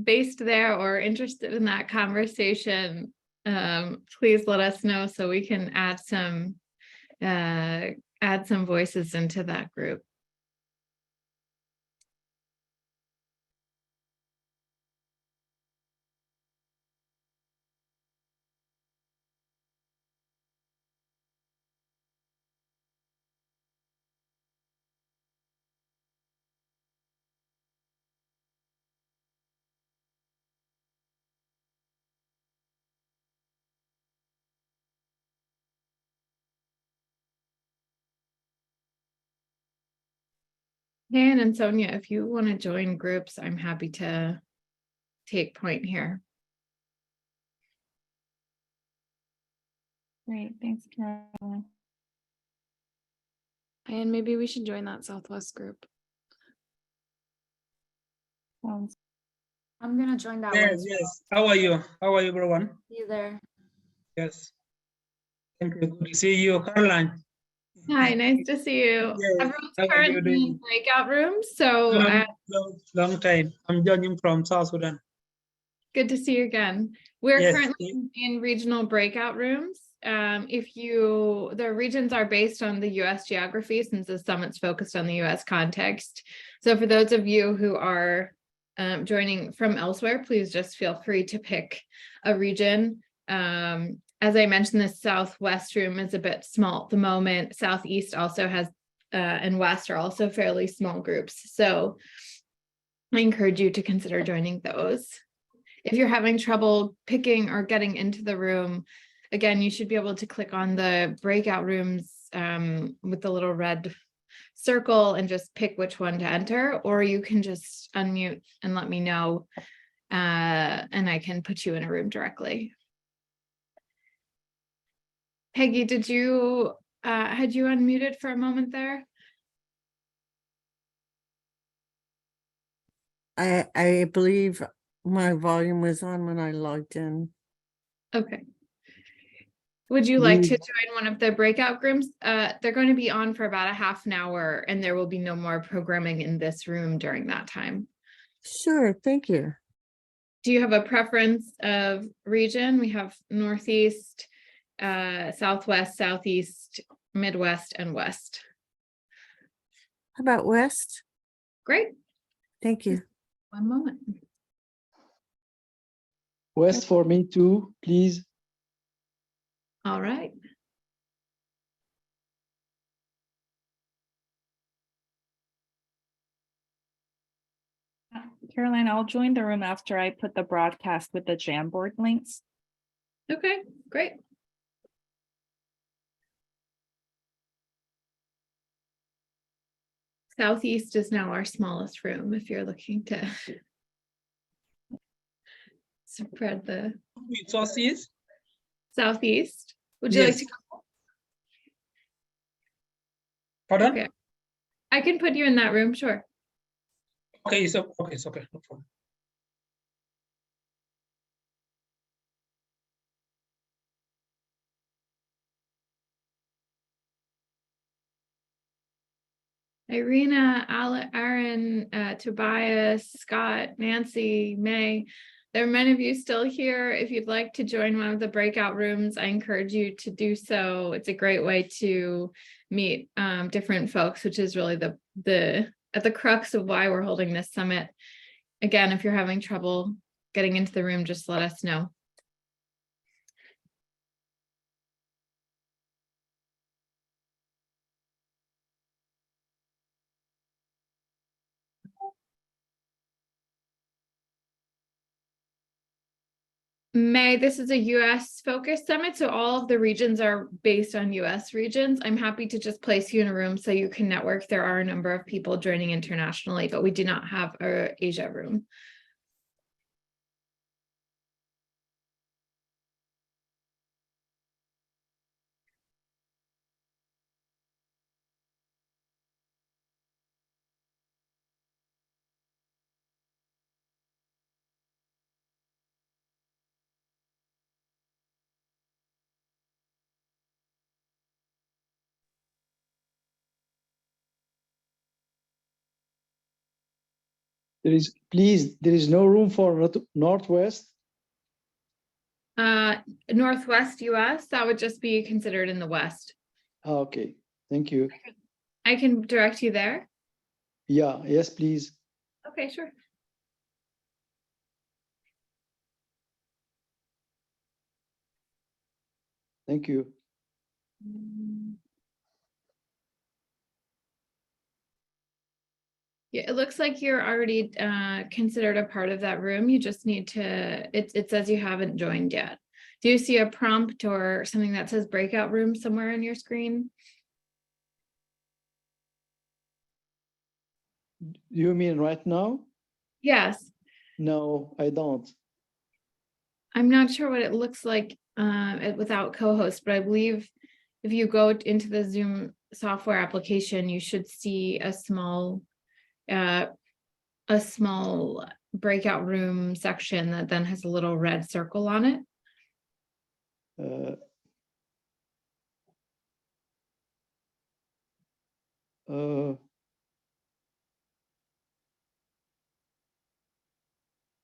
based there or interested in that conversation, please let us know so we can add some voices into that group. Dan and Sonia, if you want to join groups, I'm happy to take point here. Great, thanks, Caroline. And maybe we should join that Southwest group. Sounds. I'm gonna join that Yes, one. yes. How are you? How are you, everyone? See you there. Yes. Thank you. Good to see you, Caroline. Hi, nice to see you. Yes. Everyone's How are you currently in doing? breakout rooms, so Long time. I'm joining from South Sudan. good to see you again. We're Yes. currently in regional breakout rooms. The regions are based on the US geography since the summit's focused on the US context. So for those of you who are joining from elsewhere, please just feel free to pick a region. As I mentioned, the Southwest room is a bit small at the moment. Southeast also has, and West are also fairly small groups. So I encourage you to consider joining those. If you're having trouble picking or getting into the room, again, you should be able to click on the breakout rooms with the little red circle and just pick which one to enter, or you can just unmute and let me know, and I can put you in a room directly. Peggy, did you, had you unmuted for a moment there? I believe my volume was on when I logged in. Okay. Would you like to join one of the breakout rooms? They're going to be on for about a half an hour, and there will be no more programming in this room during that time. Sure, thank you. Do you have a preference of region? We have Northeast, Southwest, Southeast, Midwest, and West. How about West? Great. Thank you. One moment. West for me too, please. All right. Caroline, I'll join the room after I put the broadcast with the Jamboard links. Okay, great. Southeast is now our smallest room if you're looking to spread the Southeast. Southeast. Would you like to go? Pardon? Okay. I can put you in that room, sure. Okay, so it's okay, no problem. Irina, Aaron, Tobias, Scott, Nancy, May. There are many of you still here. If you'd like to join one of the breakout rooms, I encourage you to do so. It's a great way to meet different folks, which is really at the crux of why we're holding this summit. Again, if you're having trouble getting into the room, just let us know. May, this is a US focused summit, so all of the regions are based on US regions. I'm happy to just place you in a room so you can network. There are a number of people joining internationally, but we do not have an Asia room. There is no room for Northwest. Northwest US, that would just be considered in the West. Okay, thank you. I can direct you there. Yeah, yes, please. Okay, sure. Thank you. Yeah, it looks like you're already considered a part of that room. You just need to, it says you haven't joined yet. Do you see a prompt or something that says breakout room somewhere on your screen? You mean right now? Yes. No, I don't. I'm not sure what it looks like without co-host, but I believe if you go into the Zoom software application, you should see a small breakout room section that then has a little red circle on it.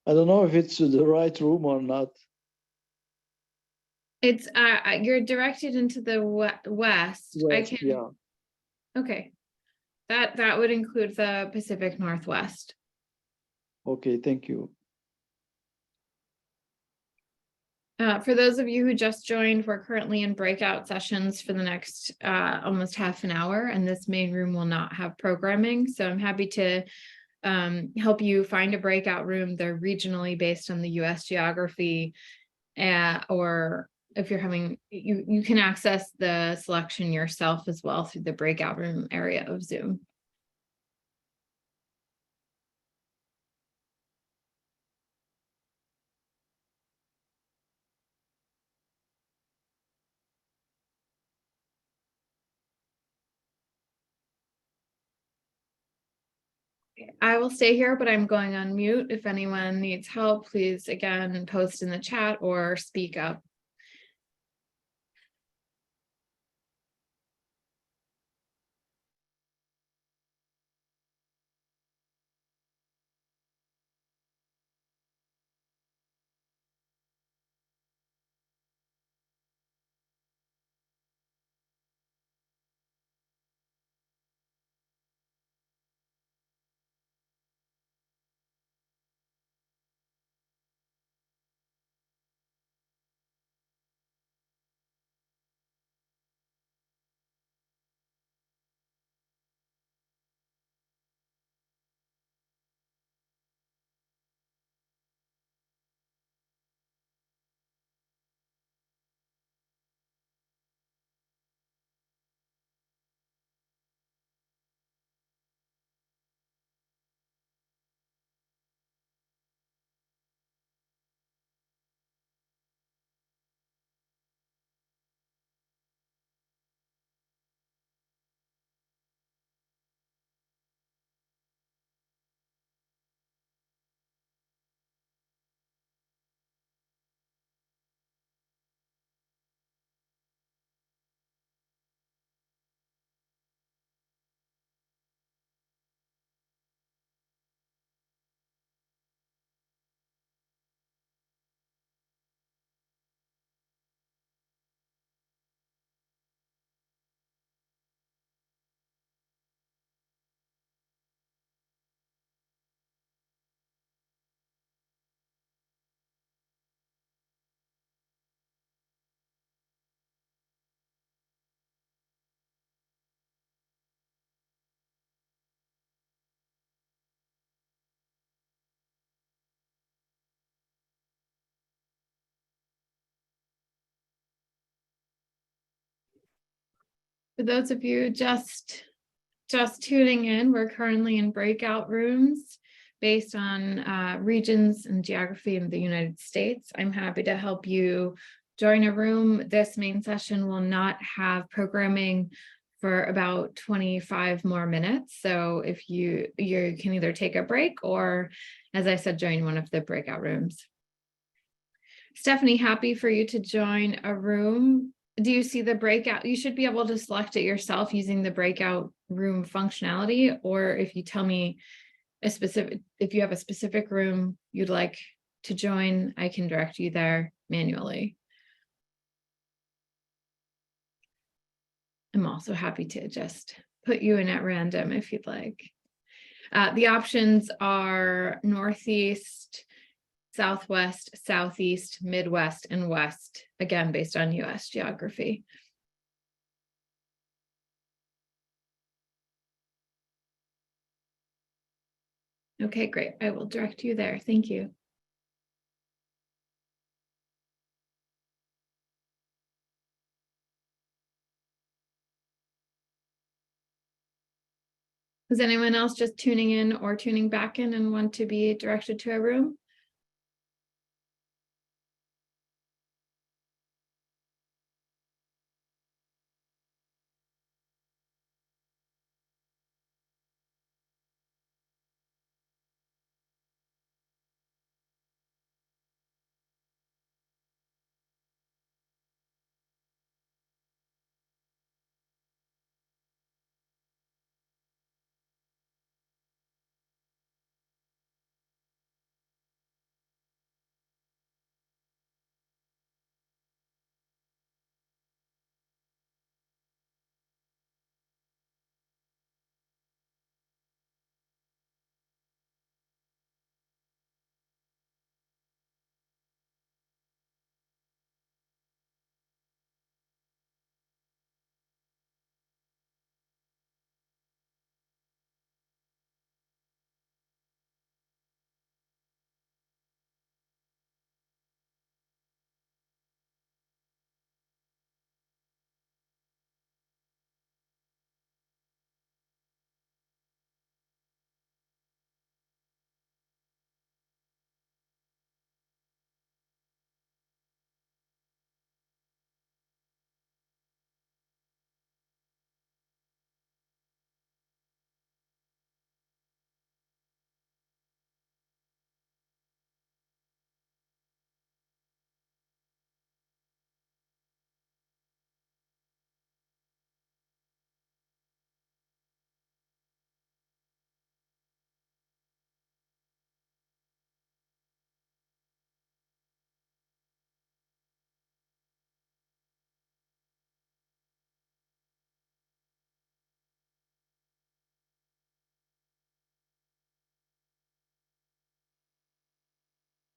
I don't know if it's the right room or not. It's you're directed into the west. Yeah. Okay. That would include the Pacific Northwest. Okay, thank you. For those of you who just joined, we're currently in breakout sessions for the next almost half an hour, and this main room will not have programming. So I'm happy to help you find a breakout room. They're regionally based on the US geography, or if you're having, you can access the selection yourself as well through the breakout room area of Zoom. I will stay here, but I'm going on mute. If anyone needs help, please again post in the chat or speak up. For those of you just tuning in, we're currently in breakout rooms based on regions and geography in the United States. I'm happy to help you join a room. This main session will not have programming for about 25 more minutes. So if you can either take a break or, as I said, join one of the breakout rooms. Stephanie, happy for you to join a room. Do you see the breakout? You should be able to select it yourself using the breakout room functionality, or if you tell me if you have a specific room you'd like to join, I can direct you there manually. I'm also happy to just put you in at random if you'd like. The options are Northeast, Southwest, Southeast, Midwest, and West, again, based on US geography. Okay, great. I will direct you there. Thank you. Is anyone else just tuning in or tuning back in and want to be directed to a room?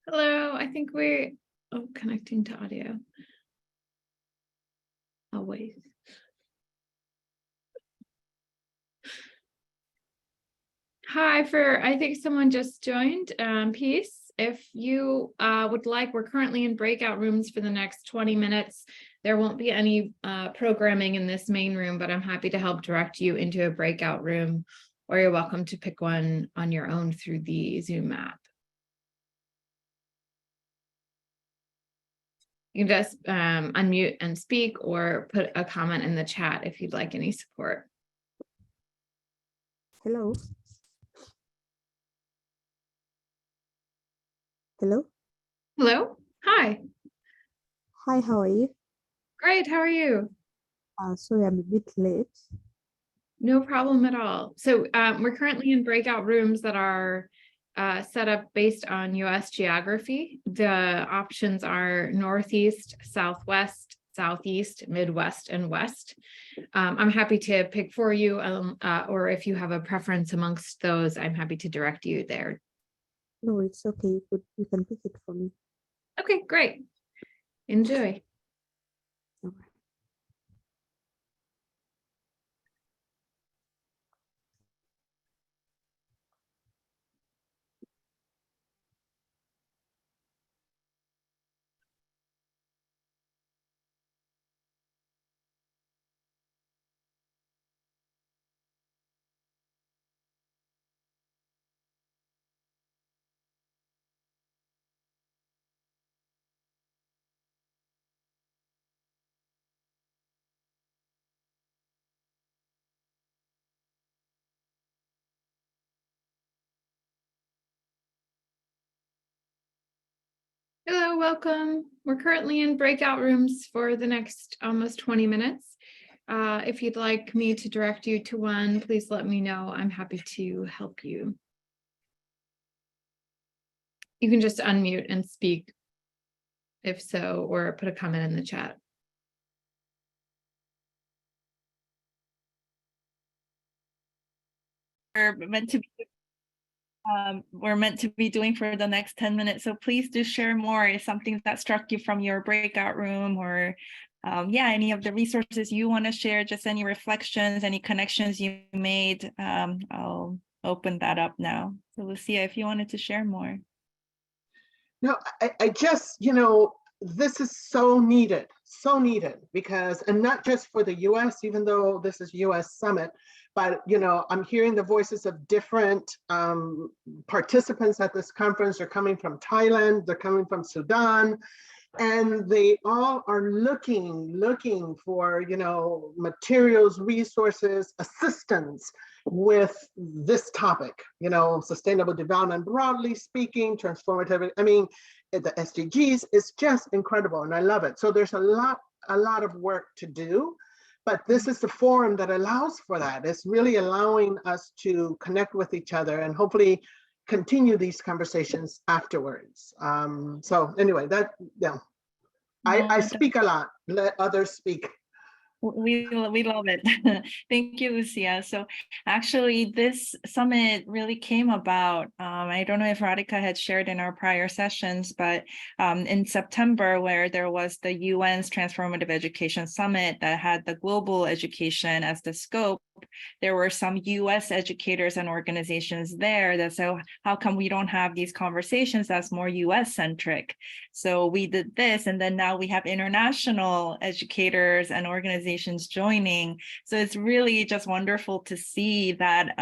Hello, I think we're connecting to audio. I'll wait. Hi, I think someone just joined. Peace. If you would like, we're currently in breakout rooms for the next 20 minutes. There won't be any programming in this main room, but I'm happy to help direct you into a breakout room, or you're welcome to pick one on your own through the Zoom app. You can just unmute and speak or put a comment in the chat if you'd like any support. Hello. Hello. Hello. Hi. Hi, how are you? Great. How are you? Sorry, I'm a bit late. No problem at all. So we're currently in breakout rooms that are set up based on US geography. The options are Northeast, Southwest, Southeast, Midwest, and West. I'm happy to pick for you, or if you have a preference amongst those, I'm happy to direct you there. No, it's okay. You can pick it for me. Okay, great. Enjoy. Hello, welcome. We're currently in breakout rooms for the next almost 20 minutes. If you'd like me to direct you to one, please let me know. I'm happy to help you. You can just unmute and speak if so, or put a comment in the chat. We're meant to be doing for the next 10 minutes. So please do share more. If something that struck you from your breakout room, or yeah, any of the resources you want to share, just any reflections, any connections you made. I'll open that up now. So Lucia, if you wanted to share more. No, I just, this is so needed because, and not just for the US, even though this is US summit, but, I'm hearing the voices of different participants at this conference. They're coming from Thailand, they're coming from Sudan, and they all are looking for, materials, resources, assistance with this topic, sustainable development, broadly speaking, transformative. I mean, the SDGs is just incredible, and I love it. So there's a lot of work to do, but this is the forum that allows for that. It's really allowing us to connect with each other and hopefully continue these conversations afterwards. So anyway, I speak a lot, let others speak. We love it. Thank you, Lucia. So actually, this summit really came about. I don't know if Radhika had shared in our prior sessions, but in September, where there was the UN's Transformative Education Summit that had the global education as the scope, there were some US educators and organizations there that said, how come we don't have these conversations that's more US centric? So we did this, and then now we have international educators and organizations joining. So it's really just wonderful to see that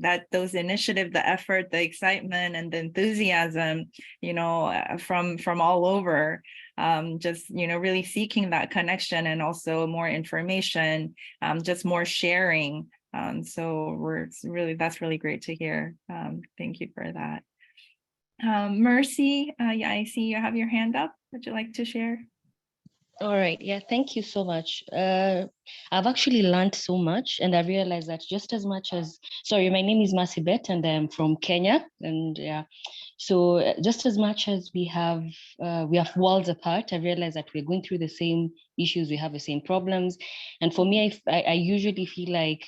that those initiatives, the effort, the excitement, and the enthusiasm, from all over. Just really seeking that connection and also more information, just more sharing. So that's really great to hear. Thank you for that. Mercy, yeah, I see you have your hand up. Would you like to share? All right. Yeah, thank you so much. I've actually learned so much, and I realized that just as much as, sorry, my name is Masibet, and I'm from Kenya. And yeah, so just as much as we have worlds apart, I realized that we're going through the same issues, we have the same problems. And for me, I usually feel like,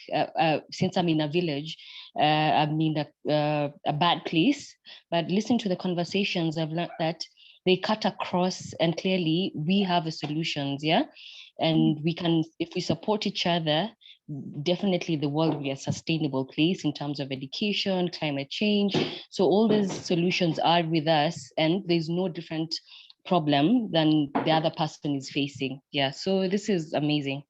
since I'm in a village, I'm in a bad place, but listening to the conversations, I've learned that they cut across, and clearly we have the solutions, yeah? And we can, if we support each other, definitely the world will be a sustainable place in terms of education, climate change. So all these solutions are with us, and there's no different problem than the other person is facing. Yeah, so this is amazing.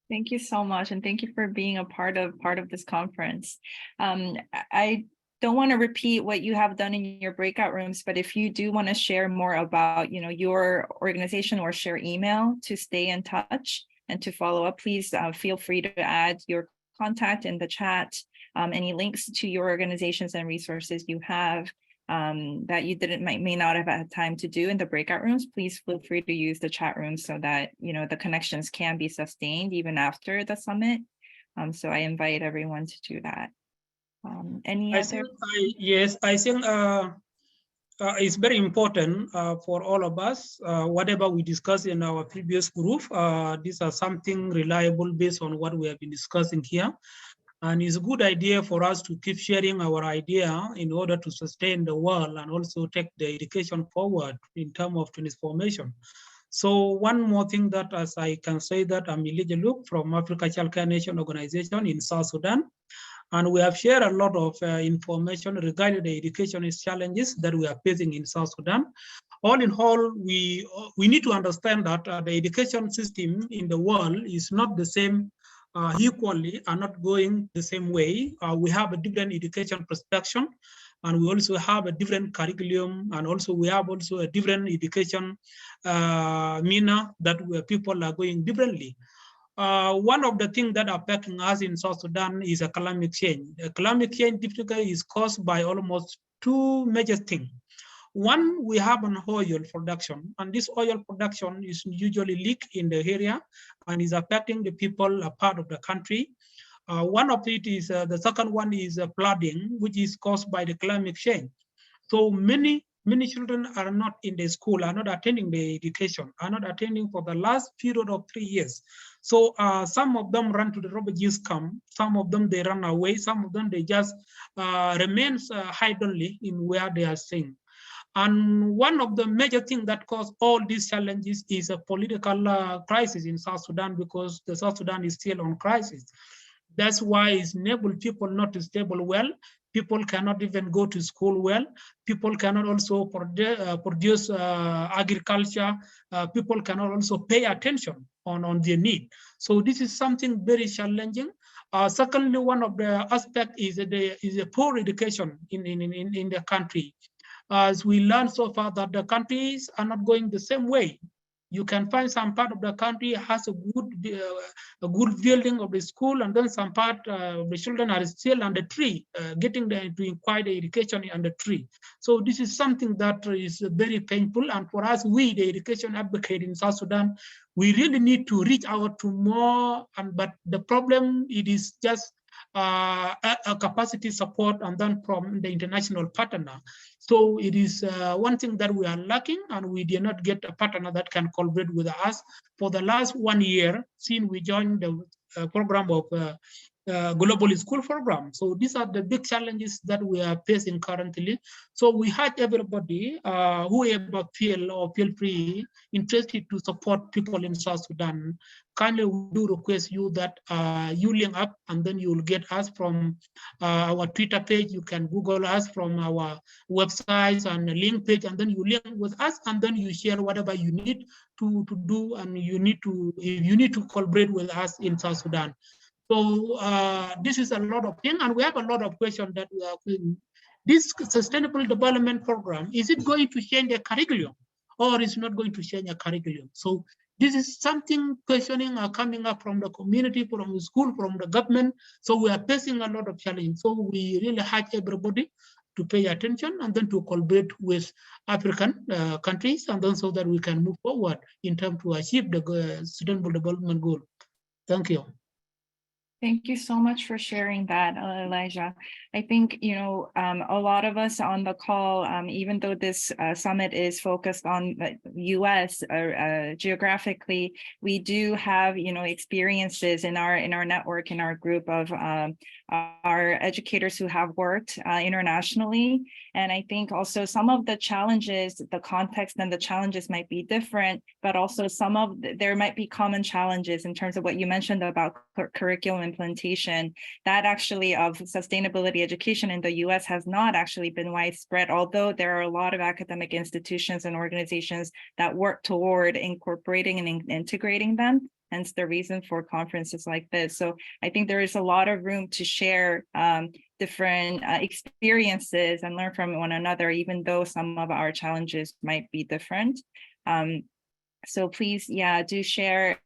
Thank you so much, and thank you for being a part of this conference. I don't want to repeat what you have done in your breakout rooms, but if you do want to share more about your organization or share email to stay in touch and to follow up, please feel free to add your contact in the chat, any links to your organizations and resources you have that you may not have had time to do in the breakout rooms. Please feel free to use the chat room so that the connections can be sustained even after the summit. So I invite everyone to do that. Any other? Yes, I think it's very important for all of us. Whatever we discussed in our previous group, these are something reliable based on what we have been discussing here. And it's a good idea for us to keep sharing our idea in order to sustain the world and also take the education forward in terms of transformation. So one more thing that, as I can say, that I'm Elijah Luke from Africa Child Care Nation Organization in South Sudan. And we have shared a lot of information regarding the education challenges that we are facing in South Sudan. All in all, we need to understand that the education system in the world is not the same equally, are not going the same way. We have a different education perspective, and we also have a different curriculum, and also we have also a different education manner that people are going differently. One of the things that are affecting us in South Sudan is a climate change. Climate change typically is caused by almost two major things. One, we have an oil production, and this oil production is usually leaked in the area and is affecting the people a part of the country. One of it is, the second one is flooding, which is caused by the climate change. So many many children are not in the school, are not attending the education, are not attending for the last period of 3 years. So some of them run to the refugees camp, some of them they run away, some of them they just remain idly in where they are staying. And one of the major things that cause all these challenges is a political crisis in South Sudan, because the South Sudan is still on crisis. That's why it's enabled people not to stable well. People cannot even go to school well. People cannot also produce agriculture. People cannot also pay attention on their need. So this is something very challenging. Secondly, one of the aspects is a poor education in the country. As we learned so far that the countries are not going the same way. You can find some part of the country has a good building of the school, and then some part of the children are still on the tree, getting to acquire the education on the tree. So this is something that is very painful. And for us, we, the education advocate in South Sudan, we really need to reach out to more. But the problem, it is just a capacity support, and then from the international partner. So it is one thing that we are lacking, and we did not get a partner that can collaborate with us for the last 1 year since we joined the program of global school program. So these are the big challenges that we are facing currently. So we had everybody whoever feel free, interested to support people in South Sudan. Kindly do request you that you link up, and then you will get us from our Twitter page. You can Google us from our websites and link page, and then you link with us, and then you share whatever you need to do, and you need to collaborate with us in South Sudan. So this is a lot of things, and we have a lot of questions that we are asking. This sustainable development program, is it going to change the curriculum, or is not going to change the curriculum? So this is something questioning are coming up from the community, from the school, from the government. So we are facing a lot of challenges. So we really urge everybody to pay attention, and then to collaborate with African countries, and then so that we can move forward in terms to achieve the sustainable development goal. Thank you. Thank you so much for sharing that, Elijah. I think, a lot of us on the call, even though this summit is focused on the US geographically, we do have, experiences in our network, in our group of our educators who have worked internationally. And I think also some of the challenges, the context and the challenges might be different, but also there might be common challenges in terms of what you mentioned about curriculum implementation. That actually of sustainability education in the US has not actually been widespread, although there are a lot of academic institutions and organizations that work toward incorporating and integrating them. Hence the reason for conferences like this. So I think there is a lot of room to share different experiences and learn from one another, even though some of our challenges might be different. So please, do share,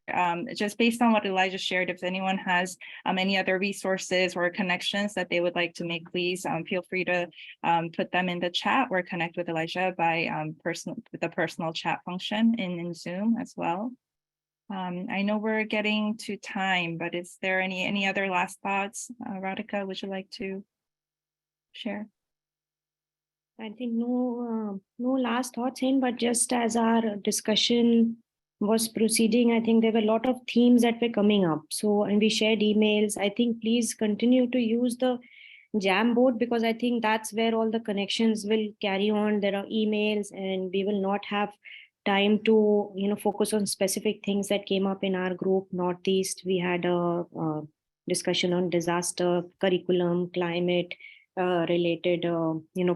just based on what Elijah shared, if anyone has any other resources or connections that they would like to make, please feel free to put them in the chat or connect with Elijah by the personal chat function in Zoom as well. I know we're getting to time, but is there any other last thoughts? Radhika, would you like to share? I think no last thoughts in, but just as our discussion was proceeding, I think there were a lot of themes that were coming up. So, and we shared emails. I think please continue to use the Jamboard, because I think that's where all the connections will carry on. There are emails, and we will not have time to focus on specific things that came up in our group. Northeast, we had a discussion on disaster, curriculum, climate related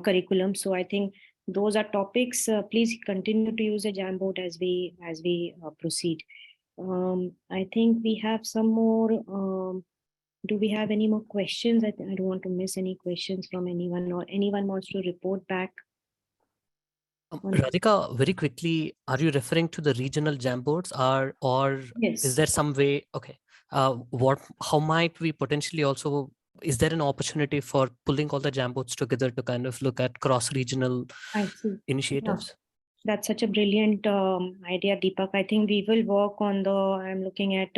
curriculum. So I think those are topics. Please continue to use the Jamboard as we proceed. I think we have some more. Do we have any more questions? I don't want to miss any questions from anyone, or anyone wants to report back. Radhika, very quickly, are you referring to the regional Jamboards, or yes, is there some way? Okay, how might we potentially also? Is there an opportunity for pulling all the Jamboards together to kind of look at cross-regional initiatives? Yeah. That's such a brilliant idea, Deepak. I think we will work on I'm looking at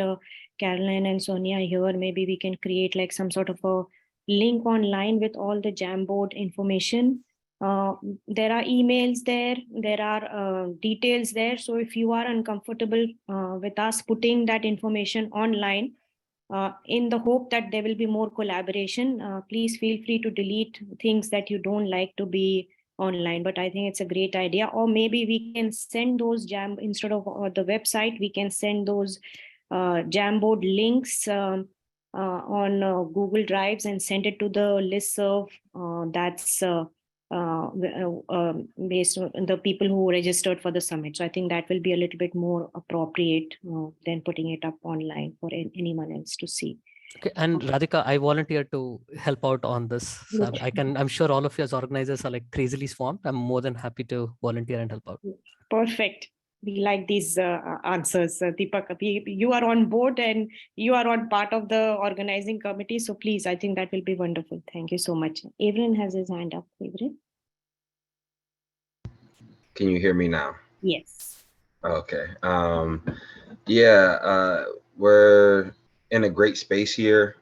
Caroline and Sonia here. Maybe we can create like some sort of a link online with all the Jamboard information. There are emails there, there are details there. So if you are uncomfortable with us putting that information online, in the hope that there will be more collaboration, please feel free to delete things that you don't like to be online. But I think it's a great idea. Or maybe we can send those instead of the website, we can send those Jamboard links on Google Drives and send it to the listserv that's based on the people who registered for the summit. So I think that will be a little bit more appropriate than putting it up online for anyone else to see. Okay, and Radhika, I volunteer to help out on this. So I'm sure all of you as organizers are like crazily swamped. I'm more than happy to volunteer and help out. Perfect. We like these answers, Deepak. You are on board and you are on part of the organizing committee. So please, I think that will be wonderful. Thank you so much. Avrin has his hand up. Avrin? Can you hear me now? Yes. Okay. We're in a great space here,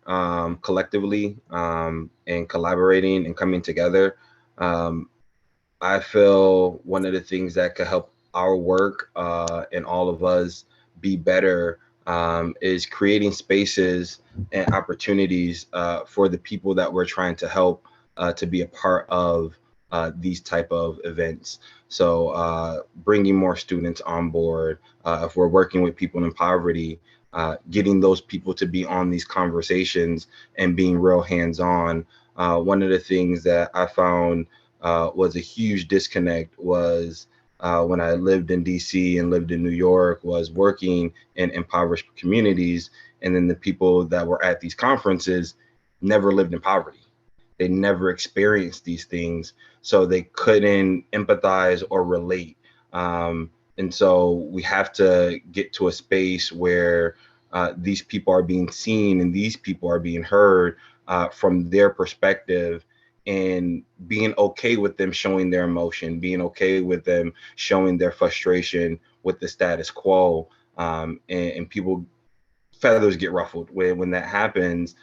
collectively, and collaborating and coming together. I feel one of the things that could help our work and all of us be better is creating spaces and opportunities for the people that we're trying to help to be a part of these type of events. So bringing more students on board, if we're working with people in poverty, getting those people to be on these conversations and being real hands-on. One of the things that I found was a huge disconnect was when I lived in DC and lived in New York, was working in impoverished communities. And then the people that were at these conferences never lived in poverty. They never experienced these things, so they couldn't empathize or relate. And so we have to get to a space where these people are being seen and these people are being heard from their perspective, and being okay with them showing their emotion, being okay with them showing their frustration with the status quo. And people, feathers get ruffled when that happens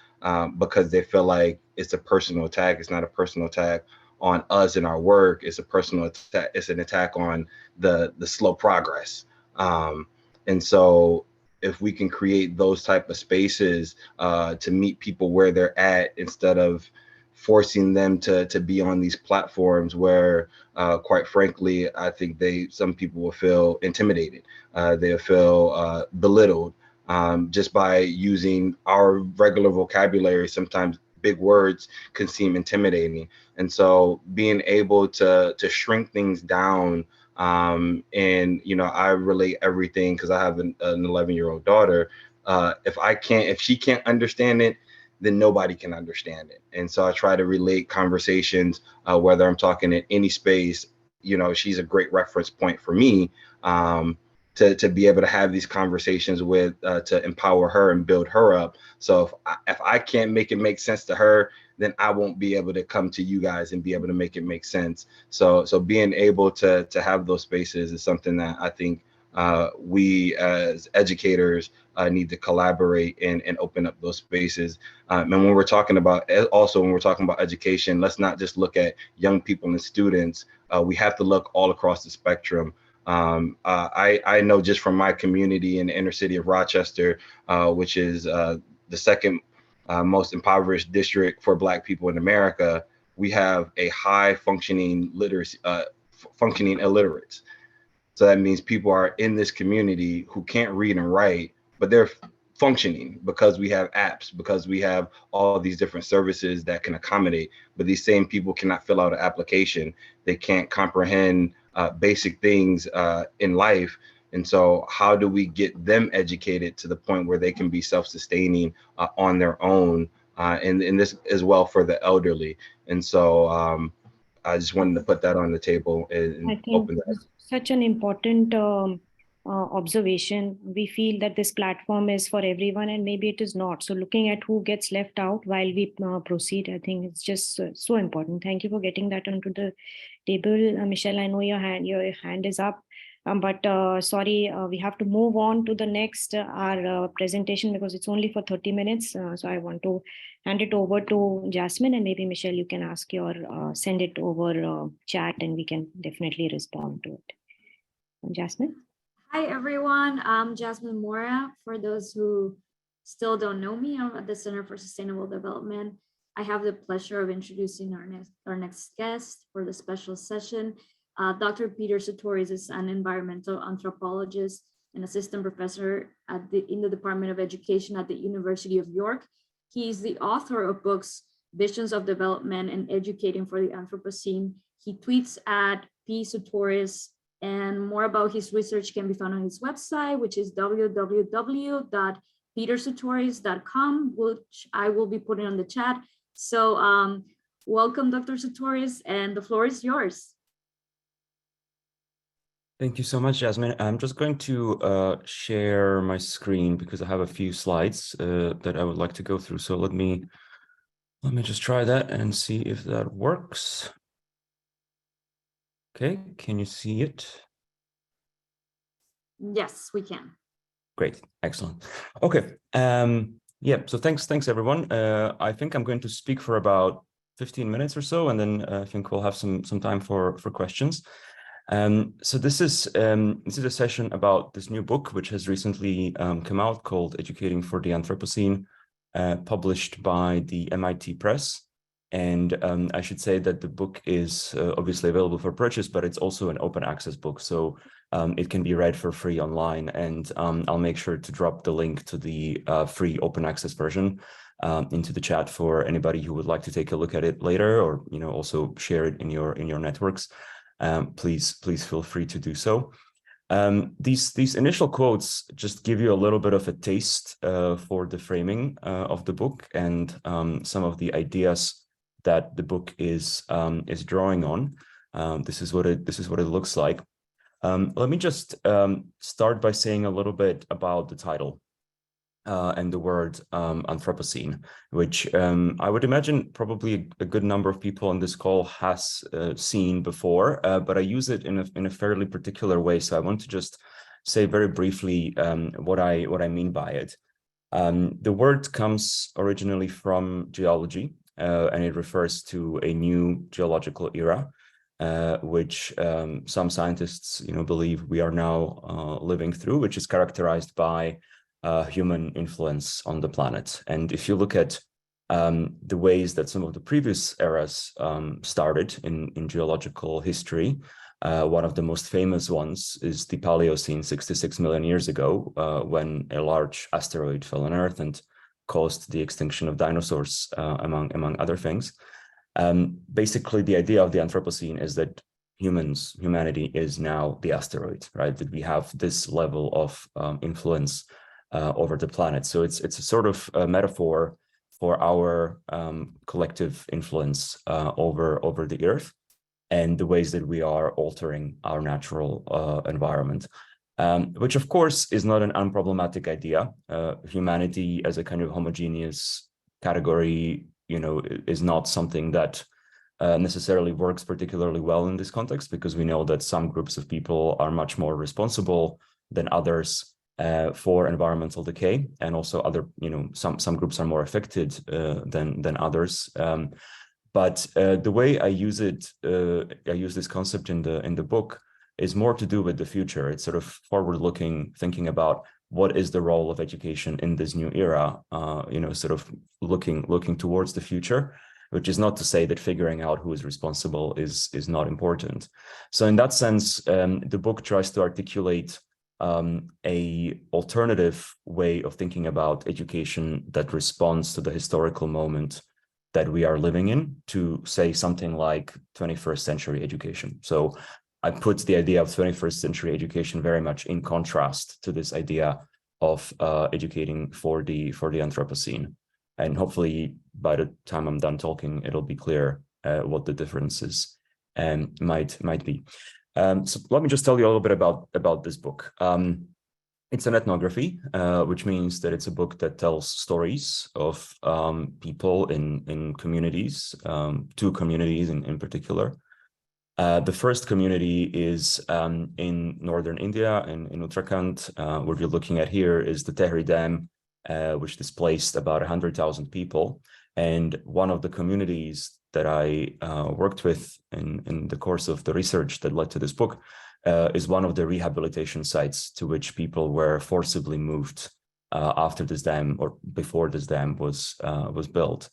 because they feel like it's a personal attack. It's not a personal attack on us and our work. It's a personal attack. It's an attack on the slow progress. And so if we can create those type of spaces to meet people where they're at, instead of forcing them to be on these platforms where, quite frankly, I think some people will feel intimidated. They'll feel belittled just by using our regular vocabulary. Sometimes big words can seem intimidating. And so being able to shrink things down, and, I relate everything because I have an 11-year-old daughter. If she can't understand it, then nobody can understand it. And so I try to relate conversations, whether I'm talking in any space. She's a great reference point for me to be able to have these conversations with, to empower her and build her up. So if I can't make it make sense to her, then I won't be able to come to you guys and be able to make it make sense. So being able to have those spaces is something that I think we as educators need to collaborate and open up those spaces. And when we're talking about education, let's not just look at young people and students. We have to look all across the spectrum. I know just from my community in the inner city of Rochester, which is the second most impoverished district for Black people in America, we have a high functioning functioning illiterates. So that means people are in this community who can't read and write, but they're functioning because we have apps, because we have all these different services that can accommodate. But these same people cannot fill out an application. They can't comprehend basic things in life. And so how do we get them educated to the point where they can be self-sustaining on their own? And this as well for the elderly. And so I just wanted to put that on the table and open that. Such an important observation. We feel that this platform is for everyone, and maybe it is not. So looking at who gets left out while we proceed, I think it's just so important. Thank you for getting that onto the table. Michelle, I know your hand is up. But sorry, we have to move on to the next our presentation because it's only for 30 minutes. So I want to hand it over to Jasmine, and maybe Michelle, you can ask your send it over chat, and we can definitely respond to it. Jasmine. Hi everyone, I'm Jasmine Mora. For those who still don't know me, I'm at the Center for Sustainable Development. I have the pleasure of introducing our next guest for the special session. Dr. Peter Sutoris is an environmental anthropologist and assistant professor in the Department of Education at the University of York. He is the author of books, Visions of Development and Educating for the Anthropocene. He tweets at psutoris, and more about his research can be found on his website, which is www.petersutoris.com, which I will be putting on the chat. So welcome, Dr. Sutoris, and the floor is yours. Thank you so much, Jasmine. I'm just going to share my screen because I have a few slides that I would like to go through. So let me just try that and see if that works. Okay, can you see it? Yes, we can. Great, excellent. Okay, yeah, so thanks everyone. I think I'm going to speak for about 15 minutes or so, and then I think we'll have some time for questions. So this is a session about this new book, which has recently come out called Educating for the Anthropocene, published by the MIT Press. And I should say that the book is obviously available for purchase, but it's also an open access book. So it can be read for free online. And I'll make sure to drop the link to the free open access version into the chat for anybody who would like to take a look at it later, or also share it in your networks. Please feel free to do so. These initial quotes just give you a little bit of a taste for the framing of the book and some of the ideas that the book is drawing on. This is what it looks like. Let me just start by saying a little bit about the title and the word Anthropocene, which I would imagine probably a good number of people on this call has seen before, but I use it in a fairly particular way. So I want to just say very briefly what I mean by it. The word comes originally from geology, and it refers to a new geological era, which some scientists believe we are now living through, which is characterized by human influence on the planet. And if you look at the ways that some of the previous eras started in geological history, one of the most famous ones is the Paleocene 66 million years ago, when a large asteroid fell on Earth and caused the extinction of dinosaurs, among other things. Basically, the idea of the Anthropocene is that humanity is now the asteroid, right? That we have this level of influence over the planet. So it's a sort of a metaphor for our collective influence over the Earth and the ways that we are altering our natural environment, which of course is not an unproblematic idea. Humanity as a kind of homogeneous category, is not something that necessarily works particularly well in this context, because we know that some groups of people are much more responsible than others for environmental decay, and also other, some groups are more affected than others. But the way I use it, I use this concept in the book, is more to do with the future. It's sort of forward-looking, thinking about what is the role of education in this new era. Sort of looking towards the future, which is not to say that figuring out who is responsible is not important. So in that sense, the book tries to articulate a alternative way of thinking about education that responds to the historical moment that we are living in, to say something like 21st century education. So I put the idea of 21st century education very much in contrast to this idea of educating for the Anthropocene. And hopefully by the time I'm done talking, it'll be clear what the differences might be. So let me just tell you a little bit about this book. It's an ethnography, which means that it's a book that tells stories of people in communities, two communities in particular. The first community is in northern India, in Uttarakhand. What you're looking at here is the Tehri Dam, which displaced about 100,000 people. And one of the communities that I worked with in the course of the research that led to this book is one of the rehabilitation sites to which people were forcibly moved after this dam or before this dam was built.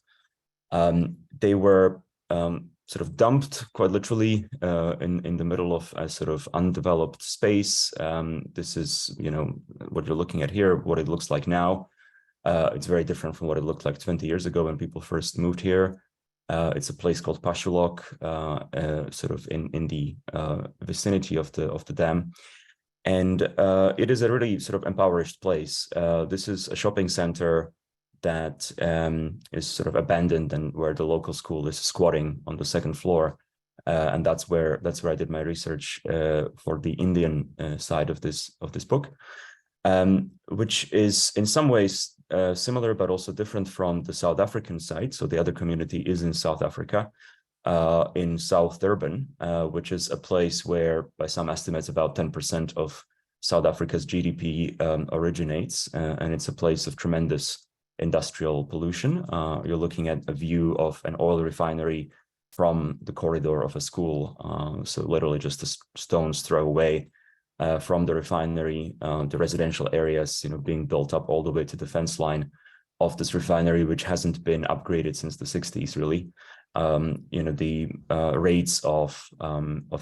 They were sort of dumped quite literally in the middle of a sort of undeveloped space. This is, you know, what you're looking at here, what it looks like now. It's very different from what it looked like 20 years ago when people first moved here. It's a place called Pashulok, sort of in the vicinity of the dam. And it is a really sort of impoverished place. This is a shopping center that is sort of abandoned and where the local school is squatting on the second floor. And that's where I did my research for the Indian side of this book, which is in some ways similar, but also different from the South African side. So the other community is in South Africa, in South Durban, which is a place where, by some estimates, about 10% of South Africa's GDP originates. And it's a place of tremendous industrial pollution. You're looking at a view of an oil refinery from the corridor of a school. So literally just a stone's throw away from the refinery, the residential areas, you know, being built up all the way to the fence line of this refinery, which hasn't been upgraded since the 60s, really. You know, the rates of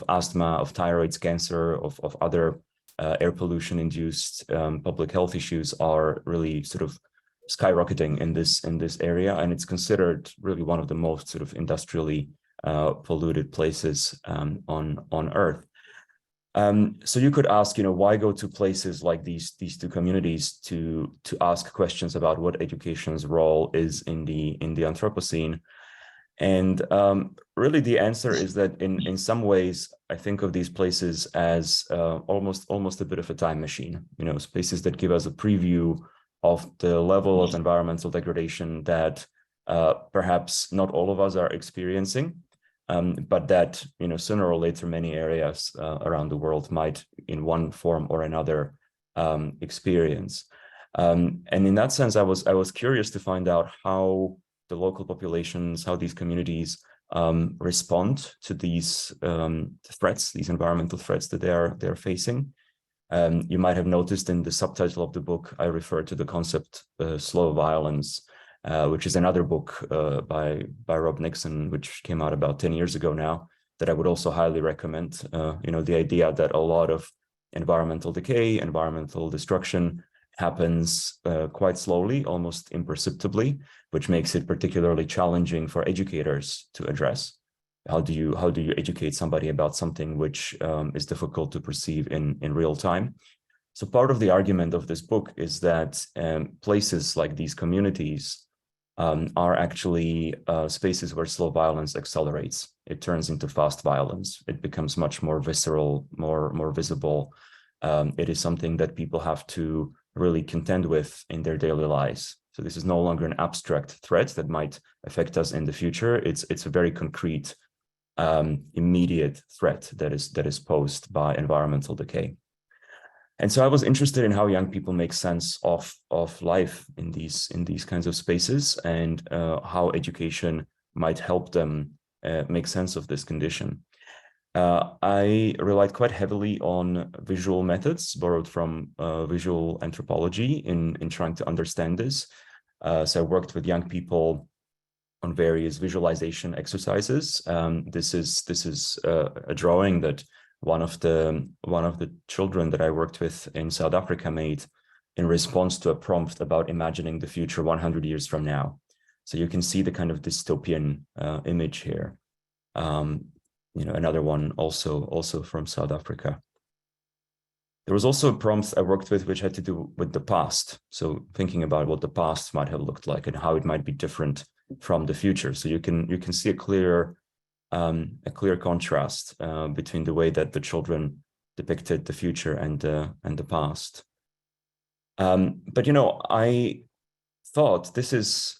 asthma, of thyroid cancer, of other air pollution-induced public health issues are really sort of skyrocketing in this area, and it's considered really one of the most sort of industrially polluted places on Earth. So you could ask, you know, why go to places like these two communities to ask questions about what education's role is in the Anthropocene? And really the answer is that in some ways, I think of these places as almost a bit of a time machine, you know, spaces that give us a preview of the level of environmental degradation that perhaps not all of us are experiencing, but that, you know, sooner or later, many areas around the world might, in one form or another, experience. And in that sense, I was curious to find out how the local populations, how these communities respond to these threats, these environmental threats that they're facing. You might have noticed in the subtitle of the book, I refer to the concept slow violence, which is another book by Rob Nixon, which came out about 10 years ago now, that I would also highly recommend. You know, the idea that a lot of environmental decay, environmental destruction happens quite slowly, almost imperceptibly, which makes it particularly challenging for educators to address. How do you educate somebody about something which is difficult to perceive in real time? So part of the argument of this book is that places like these communities are actually spaces where slow violence accelerates. It turns into fast violence. It becomes much more visceral, more visible. It is something that people have to really contend with in their daily lives. So this is no longer an abstract threat that might affect us in the future. It's a very concrete, immediate threat that is posed by environmental decay. And so I was interested in how young people make sense of life in these kinds of spaces, and how education might help them make sense of this condition. I relied quite heavily on visual methods borrowed from visual anthropology in trying to understand this. So I worked with young people on various visualization exercises. This is a drawing that one of the children that I worked with in South Africa made in response to a prompt about imagining the future 100 years from now. So you can see the kind of dystopian image here. You know, another one also from South Africa. There was also a prompt I worked with which had to do with the past. So thinking about what the past might have looked like and how it might be different from the future. So you can see a clear contrast between the way that the children depicted the future and the past. But you know, I thought, this is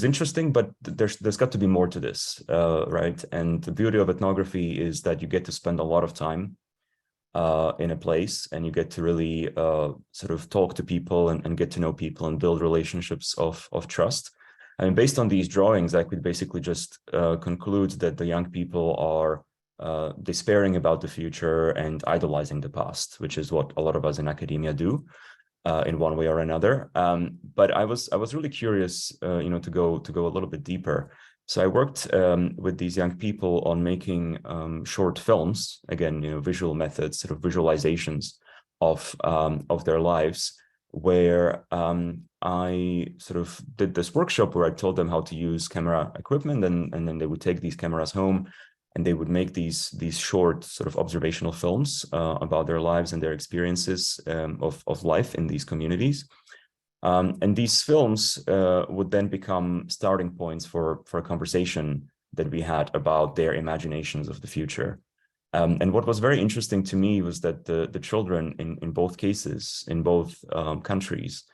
interesting, but there's got to be more to this, right? And the beauty of ethnography is that you get to spend a lot of time in a place, and you get to really sort of talk to people and get to know people and build relationships of trust. I mean, based on these drawings, I could basically just conclude that the young people are despairing about the future and idolizing the past, which is what a lot of us in academia do in one way or another. But I was really curious, to go a little bit deeper. So I worked with these young people on making short films, again, visual methods, sort of visualizations of their lives, where I sort of did this workshop where I told them how to use camera equipment, and then they would take these cameras home and they would make these short sort of observational films about their lives and their experiences of life in these communities. And these films would then become starting points for a conversation that we had about their imaginations of the future. And what was very interesting to me was that the children in both cases, in both countries,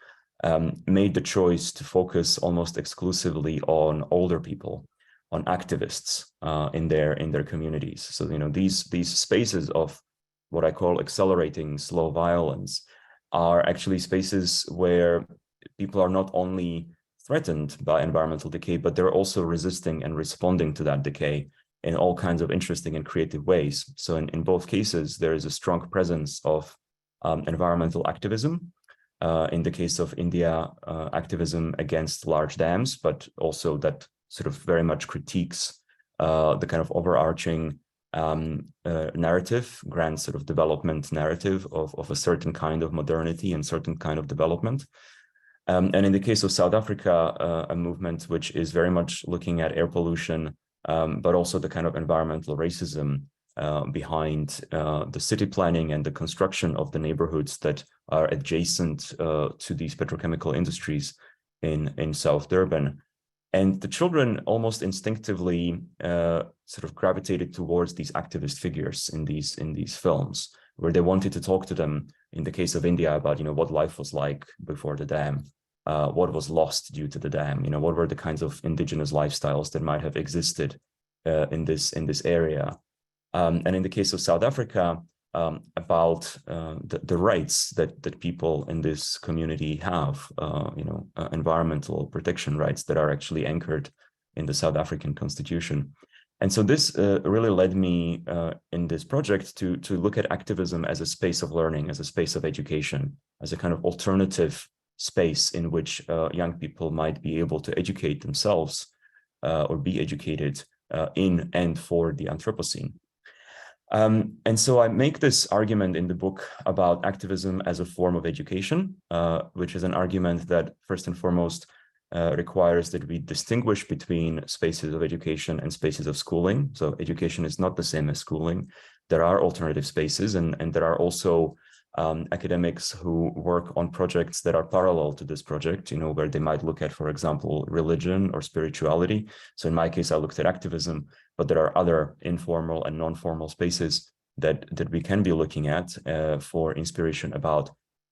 made the choice to focus almost exclusively on older people, on activists in their communities. So these spaces of what I call accelerating slow violence are actually spaces where people are not only threatened by environmental decay, but they're also resisting and responding to that decay in all kinds of interesting and creative ways. So in both cases, there is a strong presence of environmental activism. In the case of India, activism against large dams, but also that sort of very much critiques the kind of overarching narrative, grand sort of development narrative of a certain kind of modernity and certain kind of development. And in the case of South Africa, a movement which is very much looking at air pollution, but also the kind of environmental racism behind the city planning and the construction of the neighborhoods that are adjacent to these petrochemical industries in South Durban. And the children almost instinctively sort of gravitated towards these activist figures in these films, where they wanted to talk to them, in the case of India, about what life was like before the dam, what was lost due to the dam, what were the kinds of indigenous lifestyles that might have existed in this area. And in the case of South Africa, about the rights that people in this community have, environmental protection rights that are actually anchored in the South African Constitution. And so this really led me in this project to look at activism as a space of learning, as a space of education, as a kind of alternative space in which young people might be able to educate themselves or be educated in and for the Anthropocene. And so I make this argument in the book about activism as a form of education, which is an argument that first and foremost requires that we distinguish between spaces of education and spaces of schooling. So education is not the same as schooling. There are alternative spaces, and there are also academics who work on projects that are parallel to this project, where they might look at, for example, religion or spirituality. So in my case, I looked at activism, but there are other informal and non-formal spaces that we can be looking at for inspiration about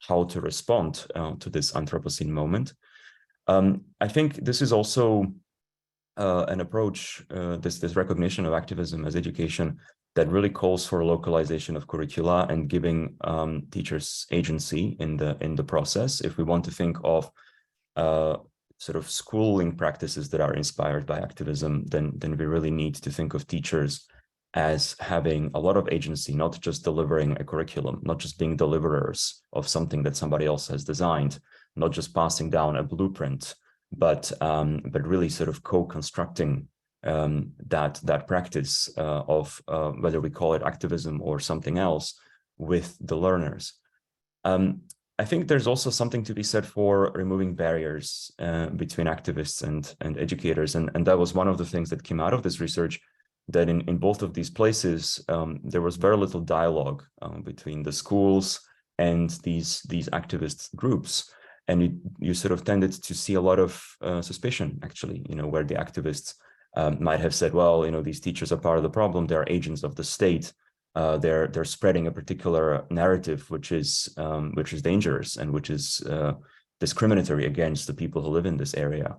how to respond to this Anthropocene moment. I think this is also an approach, this recognition of activism as education, that really calls for localization of curricula and giving teachers agency in the process. If we want to think of sort of schooling practices that are inspired by activism, then we really need to think of teachers as having a lot of agency, not just delivering a curriculum, not just being deliverers of something that somebody else has designed, not just passing down a blueprint, but really sort of co-constructing that practice of whether we call it activism or something else with the learners. I think there's also something to be said for removing barriers between activists and educators. And that was one of the things that came out of this research, that in both of these places, there was very little dialogue between the schools and these activist groups. And you sort of tended to see a lot of suspicion, actually, where the activists might have said, well, these teachers are part of the problem. They're agents of the state. They're spreading a particular narrative, which is dangerous and which is discriminatory against the people who live in this area.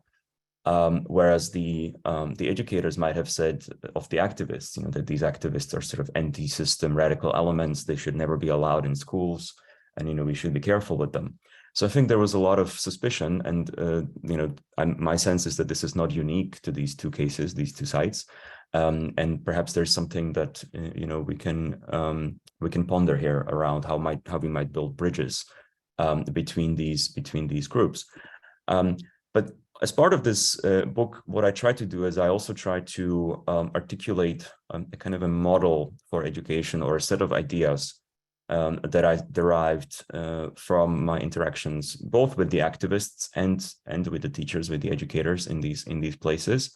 Whereas the educators might have said of the activists, that these activists are sort of anti-system radical elements. They should never be allowed in schools, and we should be careful with them. So I think there was a lot of suspicion, and my sense is that this is not unique to these two cases, these two sites, and perhaps there's something that we can ponder here around how we might build bridges between these groups. But as part of this book, what I try to do is I also try to articulate a kind of a model for education, or a set of ideas that I derived from my interactions, both with the activists and with the teachers, with the educators in these places,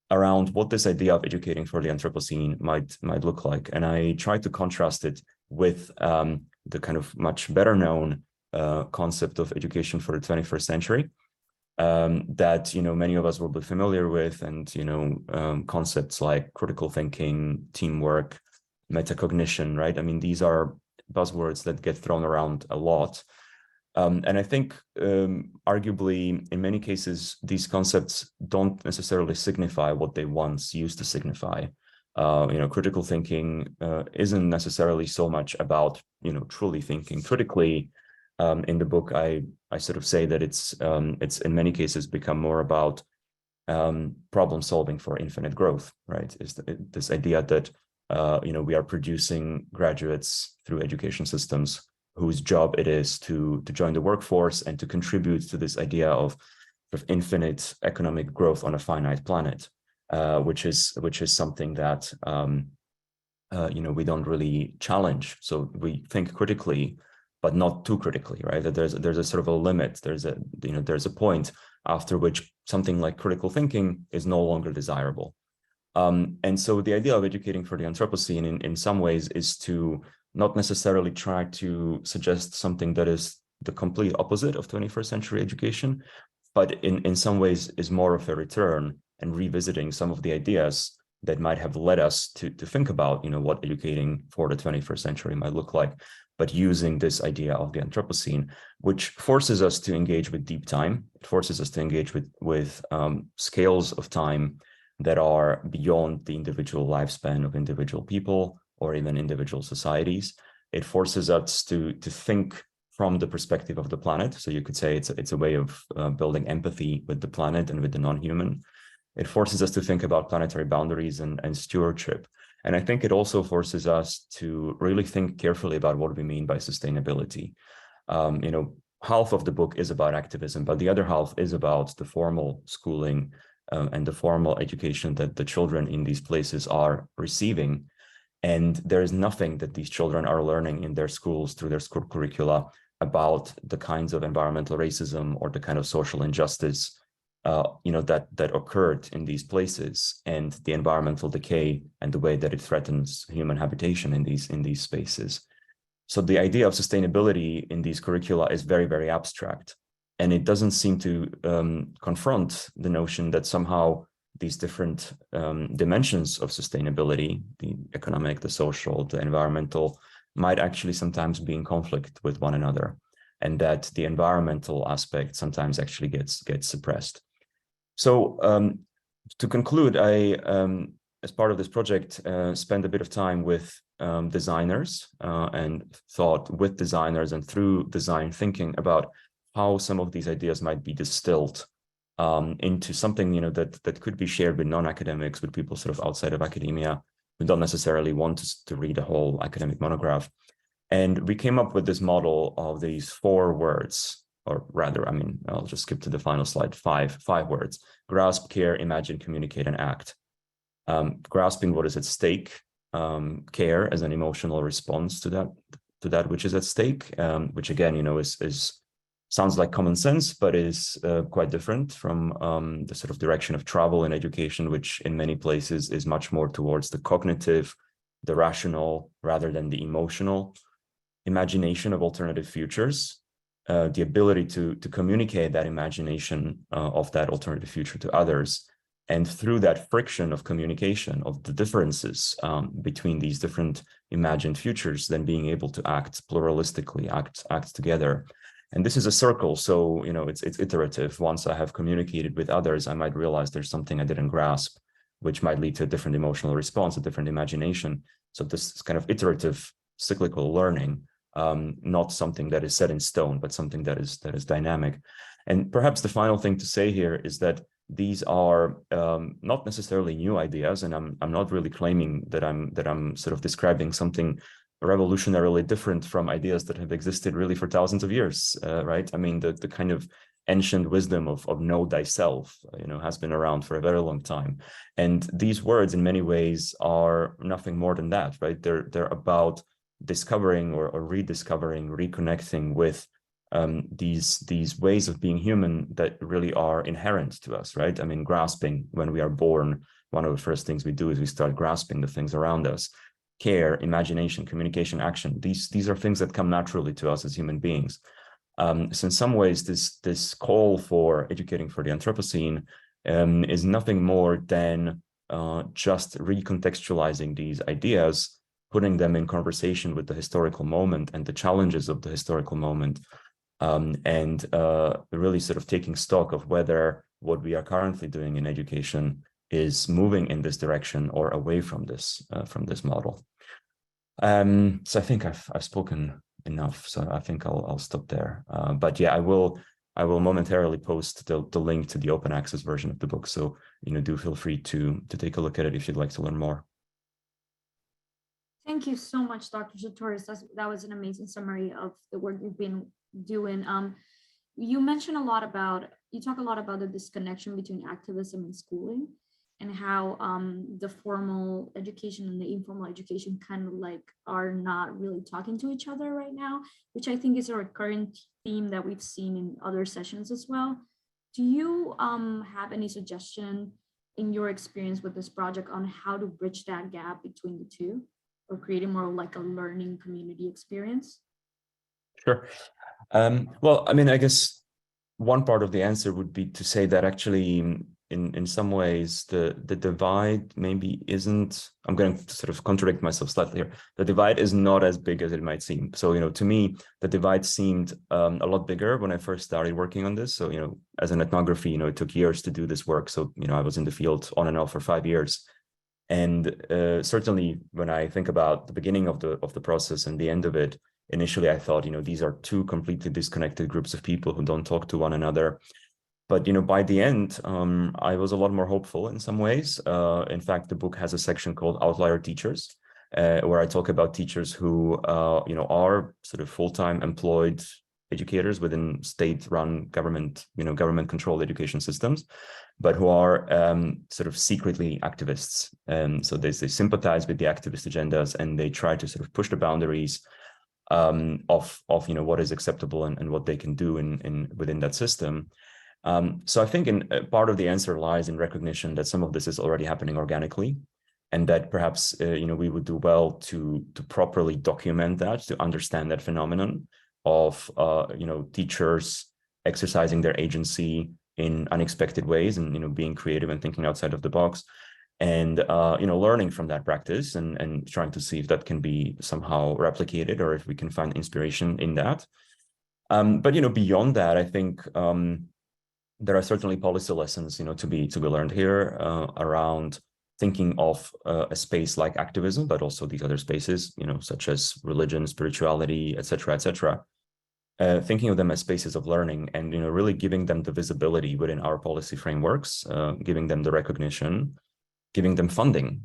around what this idea of educating for the Anthropocene might look like. And I try to contrast it with the kind of much better known concept of education for the 21st century. That many of us will be familiar with, and concepts like critical thinking, teamwork, metacognition, right? I mean, these are buzzwords that get thrown around a lot, and I think arguably in many cases these concepts don't necessarily signify what they once used to signify. Critical thinking isn't necessarily so much about truly thinking critically. In the book, I sort of say that it's in many cases become more about problem solving for infinite growth, right? Is this idea that we are producing graduates through education systems whose job it is to join the workforce and to contribute to this idea of infinite economic growth on a finite planet, which is something that we don't really challenge. So we think critically, but not too critically, right? That there's a sort of a limit. There's a point after which something like critical thinking is no longer desirable. And so the idea of educating for the Anthropocene in some ways is to not necessarily try to suggest something that is the complete opposite of 21st century education, but in some ways is more of a return and revisiting some of the ideas that might have led us to think about, what educating for the 21st century might look like, but using this idea of the Anthropocene, which forces us to engage with deep time. It forces us to engage with scales of time that are beyond the individual lifespan of individual people or even individual societies. It forces us to think from the perspective of the planet. So you could say it's a way of building empathy with the planet and with the non-human. It forces us to think about planetary boundaries and stewardship. And I think it also forces us to really think carefully about what we mean by sustainability. Half of the book is about activism, but the other half is about the formal schooling and the formal education that the children in these places are receiving. And there is nothing that these children are learning in their schools through their school curricula about the kinds of environmental racism or the kind of social injustice that occurred in these places, and the environmental decay and the way that it threatens human habitation in these spaces. So the idea of sustainability in these curricula is very, very abstract, and it doesn't seem to confront the notion that somehow these different dimensions of sustainability, the economic, the social, the environmental, might actually sometimes be in conflict with one another, and that the environmental aspect sometimes actually gets suppressed. So to conclude, I, as part of this project, spent a bit of time with designers and thought with designers and through design thinking about how some of these ideas might be distilled into something that could be shared with non-academics, with people sort of outside of academia who don't necessarily want to read a whole academic monograph. And we came up with this model of these 4 words, or rather, I'll just skip to the final slide, 5 words: grasp, care, imagine, communicate, and act. Grasping what is at stake, care as an emotional response to that which is at stake, which again, is sounds like common sense, but is quite different from the sort of direction of travel in education, which in many places is much more towards the cognitive, the rational, rather than the emotional. Imagination of alternative futures, the ability to communicate that imagination of that alternative future to others. And through that friction of communication, of the differences between these different imagined futures, then being able to act pluralistically, act together. And this is a circle, so it's iterative. Once I have communicated with others, I might realize there's something I didn't grasp, which might lead to a different emotional response, a different imagination. So this is kind of iterative, cyclical learning, not something that is set in stone, but something that is dynamic. And perhaps the final thing to say here is that these are not necessarily new ideas, and I'm not really claiming that I'm sort of describing something revolutionarily different from ideas that have existed really for thousands of years, right? I mean, the kind of ancient wisdom of know thyself, has been around for a very long time. And these words in many ways are nothing more than that, right? They're about discovering or rediscovering, reconnecting with these ways of being human that really are inherent to us, right? I mean, grasping, when we are born, one of the first things we do is we start grasping the things around us. Care, imagination, communication, action. These are things that come naturally to us as human beings. So in some ways, this call for educating for the Anthropocene is nothing more than just recontextualizing these ideas, putting them in conversation with the historical moment and the challenges of the historical moment, and really sort of taking stock of whether what we are currently doing in education is moving in this direction or away from this model. So I think I've spoken enough, so I think I'll stop there. But yeah, I will momentarily post the link to the open access version of the book. So do feel free to take a look at it if you'd like to learn more. Thank you so much, Dr. Sartorius. That was an amazing summary of the work you've been doing. You mentioned you talk a lot about the disconnection between activism and schooling, and how the formal education and the informal education kind of like are not really talking to each other right now, which I think is a recurring theme that we've seen in other sessions as well. Do you have any suggestion in your experience with this project on how to bridge that gap between the two, or creating more like a learning community experience? Sure. Well, I mean, I guess one part of the answer would be to say that actually in some ways the divide maybe isn't, I'm going to sort of contradict myself slightly here. The divide is not as big as it might seem. So, to me, the divide seemed a lot bigger when I first started working on this. So, as an ethnography, it took years to do this work. So, I was in the field on and off for 5 years. And certainly when I think about the beginning of the process and the end of it, initially I thought, these are two completely disconnected groups of people who don't talk to one another. But, by the end, I was a lot more hopeful in some ways. In fact, the book has a section called Outlier Teachers, where I talk about teachers who, are sort of full-time employed educators within state-run government-controlled education systems, but who are sort of secretly activists. So they sympathize with the activist agendas, and they try to sort of push the boundaries of what is acceptable and what they can do within that system. So I think part of the answer lies in recognition that some of this is already happening organically, and that perhaps we would do well to properly document that, to understand that phenomenon of teachers exercising their agency in unexpected ways, and being creative and thinking outside of the box, and learning from that practice and trying to see if that can be somehow replicated, or if we can find inspiration in that. But beyond that, I think there are certainly policy lessons, to be learned here around thinking of a space like activism, but also these other spaces, such as religion, spirituality, et cetera, thinking of them as spaces of learning, and really giving them the visibility within our policy frameworks, giving them the recognition, giving them funding,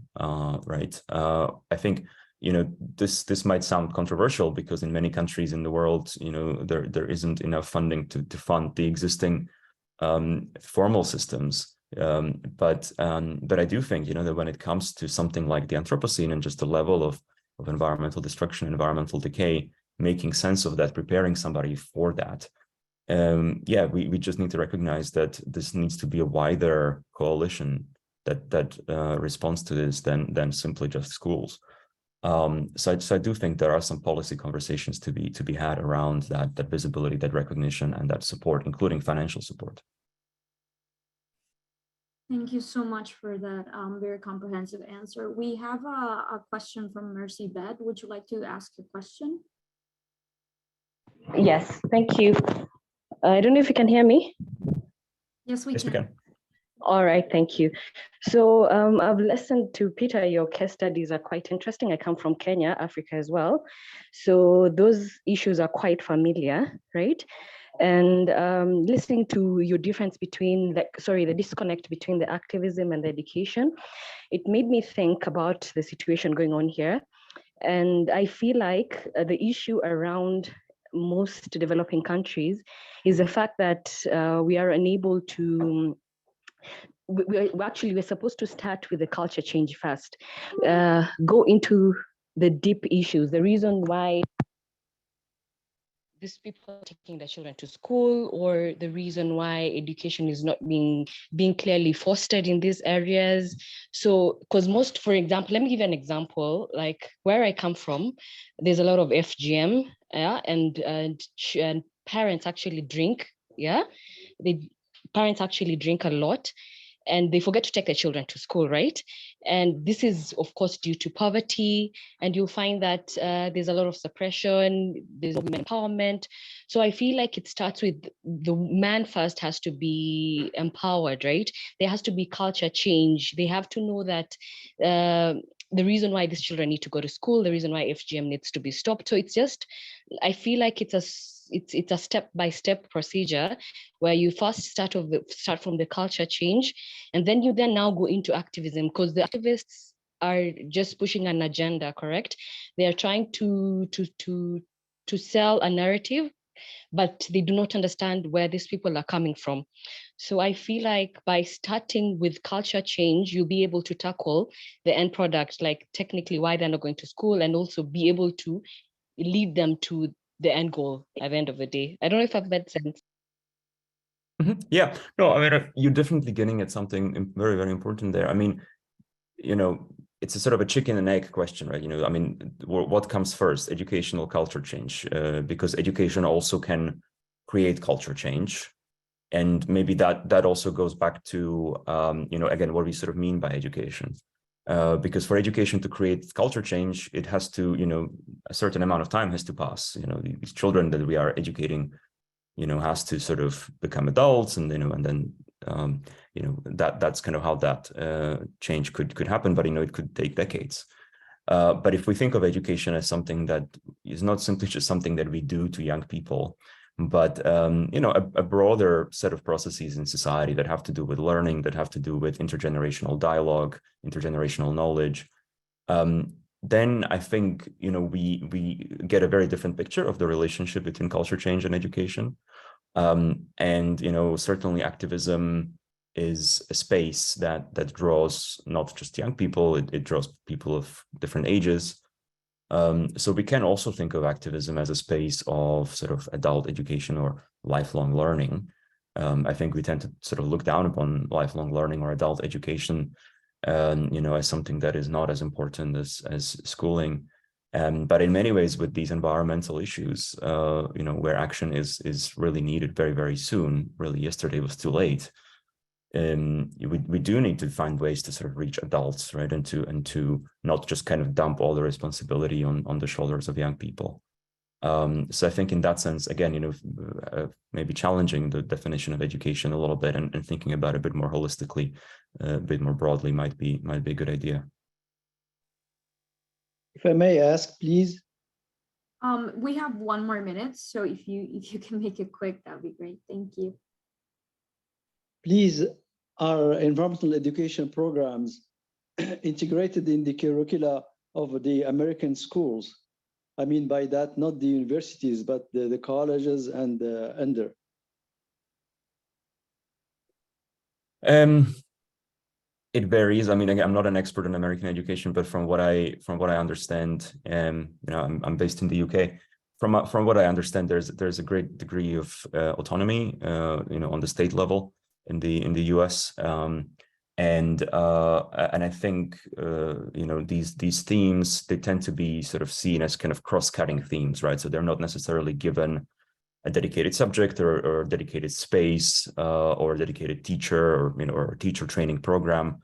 right? I think this might sound controversial, because in many countries in the world, there isn't enough funding to fund the existing formal systems. But I do think, that when it comes to something like the Anthropocene and just the level of environmental destruction, environmental decay, making sense of that, preparing somebody for that, we just need to recognize that this needs to be a wider coalition that responds to this than simply just schools. So I do think there are some policy conversations to be had around that visibility, that recognition, and that support, including financial support. Thank you so much for that very comprehensive answer. We have a question from Mercy Bed. Would you like to ask a question? Yes, thank you. I don't know if you can hear me. Yes, we Yes, we can. All right, thank you. So I've listened to Peter. Your case studies are quite interesting. I come from Kenya, Africa as well. So those issues are quite familiar, right? And listening to your difference between, the disconnect between the activism and the education, it made me think about the situation going on here. And I feel like the issue around most developing countries is the fact that we are unable to we're supposed to start with the culture change first, go into the deep issues, the reason why these people are taking their children to school, or the reason why education is not being clearly fostered in these areas. So, because for example, let me give you an example, like where I come from, there's a lot of FGM, and parents actually drink, parents actually drink a lot, and they forget to take their children to school, right? And this is, of course, due to poverty. And you'll find that there's a lot of suppression, there's women empowerment. So I feel like it starts with the man first has to be empowered, right? There has to be culture change. They have to know that the reason why these children need to go to school, the reason why FGM needs to be stopped. So it's just, I feel like it's a step-by-step procedure where you first start from the culture change, and then you now go into activism, because the activists are just pushing an agenda, correct? They are trying to sell a narrative, but they do not understand where these people are coming from. So I feel like by starting with culture change, you'll be able to tackle the end product, like technically why they're not going to school, and also be able to lead them to the end goal at the end of the day. I don't know if I've made sense. Yeah, no, I mean, you're definitely getting at something very, very important there. I mean, it's a sort of a chicken and egg question, right? I mean, what comes first, educational culture change? Because education also can create culture change. And maybe that also goes back to, again, what we sort of mean by education. Because for education to create culture change, it has to, a certain amount of time has to pass. These children that we are educating, has to sort of become adults, and then that's kind of how that change could happen. But it could take decades. But if we think of education as something that is not simply just something that we do to young people, but a broader set of processes in society that have to do with learning, that have to do with intergenerational dialogue, intergenerational knowledge, then I think we get a very different picture of the relationship between culture change and education. And certainly activism is a space that draws not just young people, it draws people of different ages. So we can also think of activism as a space of sort of adult education or lifelong learning. I think we tend to sort of look down upon lifelong learning or adult education, as something that is not as important as schooling. But in many ways, with these environmental issues, where action is really needed very, very soon, really yesterday was too late. We do need to find ways to sort of reach adults, right, and to not just kind of dump all the responsibility on the shoulders of young people. So I think in that sense, again, maybe challenging the definition of education a little bit and thinking about it a bit more holistically, a bit more broadly might be a good idea. If I may ask, please. We have 1 more minute, so if you can make it quick, that'd be great. Thank you. Please, are environmental education programs integrated in the curricula of the American schools? I mean by that, not the universities, but the colleges and under. It varies. I mean, again, I'm not an expert in American education, but from what I understand, I'm based in the UK. From what I understand, there's a great degree of autonomy, on the state level in the US, and I think these themes, they tend to be sort of seen as kind of cross-cutting themes, right? So they're not necessarily given a dedicated subject or a dedicated space or a dedicated teacher or teacher training program.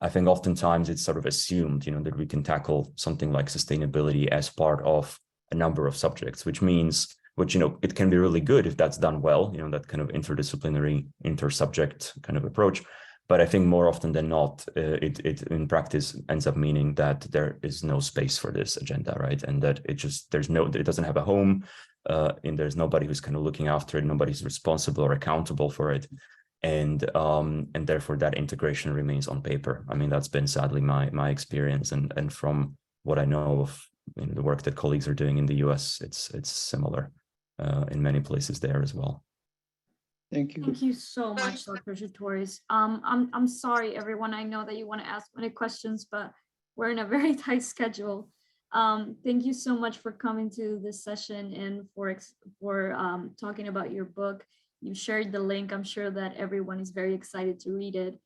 I think oftentimes it's sort of assumed, that we can tackle something like sustainability as part of a number of subjects, which means which, it can be really good if that's done well, that kind of interdisciplinary, intersubject kind of approach. But I think more often than not, it in practice ends up meaning that there is no space for this agenda, right? And that it doesn't have a home, and there's nobody who's kind of looking after it, nobody's responsible or accountable for it. And therefore that integration remains on paper. I mean, that's been sadly my experience. And from what I know of the work that colleagues are doing in the US, it's similar in many places there as well. Thank you. Thank you so much, Dr. Sartorius. I'm sorry, everyone. I know that you want to ask many questions, but we're in a very tight schedule. Thank you so much for coming to this session and for talking about your book. You shared the link. I'm sure that everyone is very excited to read it.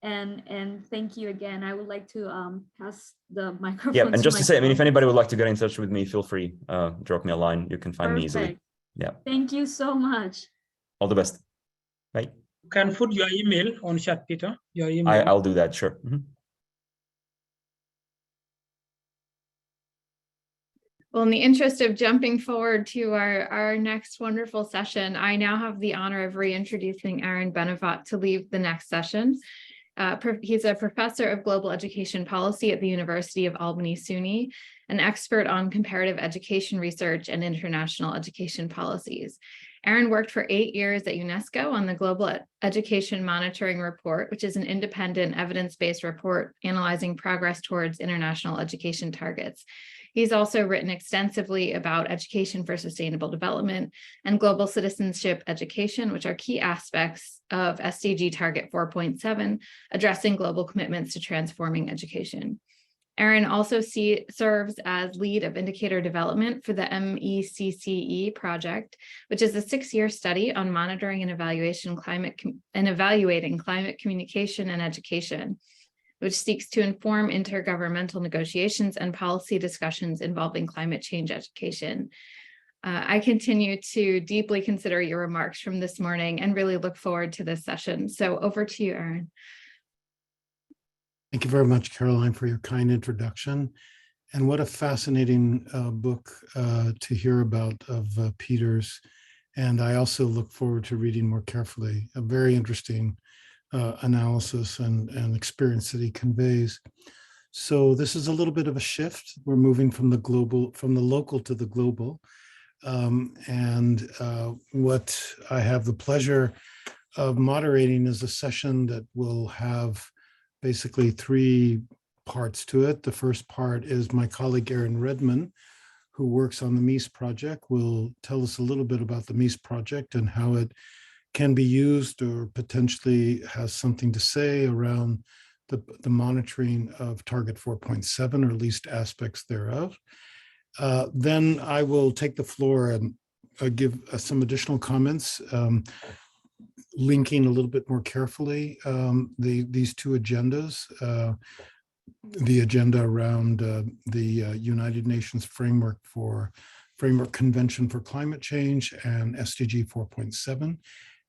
And thank you again. I would like to pass the microphone. Yeah, and just to say, I mean, if colleague. anybody would like to get in touch with me, feel free. Drop me a line. You can find me easily. Yeah. Thank you so much. All the best. Bye. You can put your email on chat, Peter. Your email. I'll do that. Sure. Well, in the interest of jumping forward to our next wonderful session, I now have the honor of reintroducing Aaron Benevot to lead the next session. He's a professor of global education policy at the University of Albany SUNY, an expert on comparative education research and international education policies. Aaron worked for 8 years at UNESCO on the Global Education Monitoring Report, which is an independent evidence-based report analyzing progress towards international education targets. He's also written extensively about education for sustainable development and global citizenship education, which are key aspects of SDG Target 4.7, addressing global commitments to transforming education. Aaron also serves as lead of indicator development for the MECCE project, which is a 6-year study on monitoring and evaluating climate communication and education, which seeks to inform intergovernmental negotiations and policy discussions involving climate change education. I continue to deeply consider your remarks from this morning and really look forward to this session. So over to you, Aaron. Thank you very much, Caroline, for your kind introduction. And what a fascinating book to hear about of Peter's. And I also look forward to reading more carefully. A very interesting analysis and experience that he conveys. So this is a little bit of a shift. We're moving from the local to the global. What I have the pleasure of moderating is a session that will have basically 3 parts to it. The first part is my colleague Aaron Redman, who works on the MEIS project, will tell us a little bit about the MEIS project and how it can be used or potentially has something to say around the monitoring of Target 4.7, or at least aspects thereof. Then I will take the floor and give some additional comments, linking a little bit more carefully these 2 agendas, the agenda around the United Nations Framework Convention for Climate Change and SDG 4.7.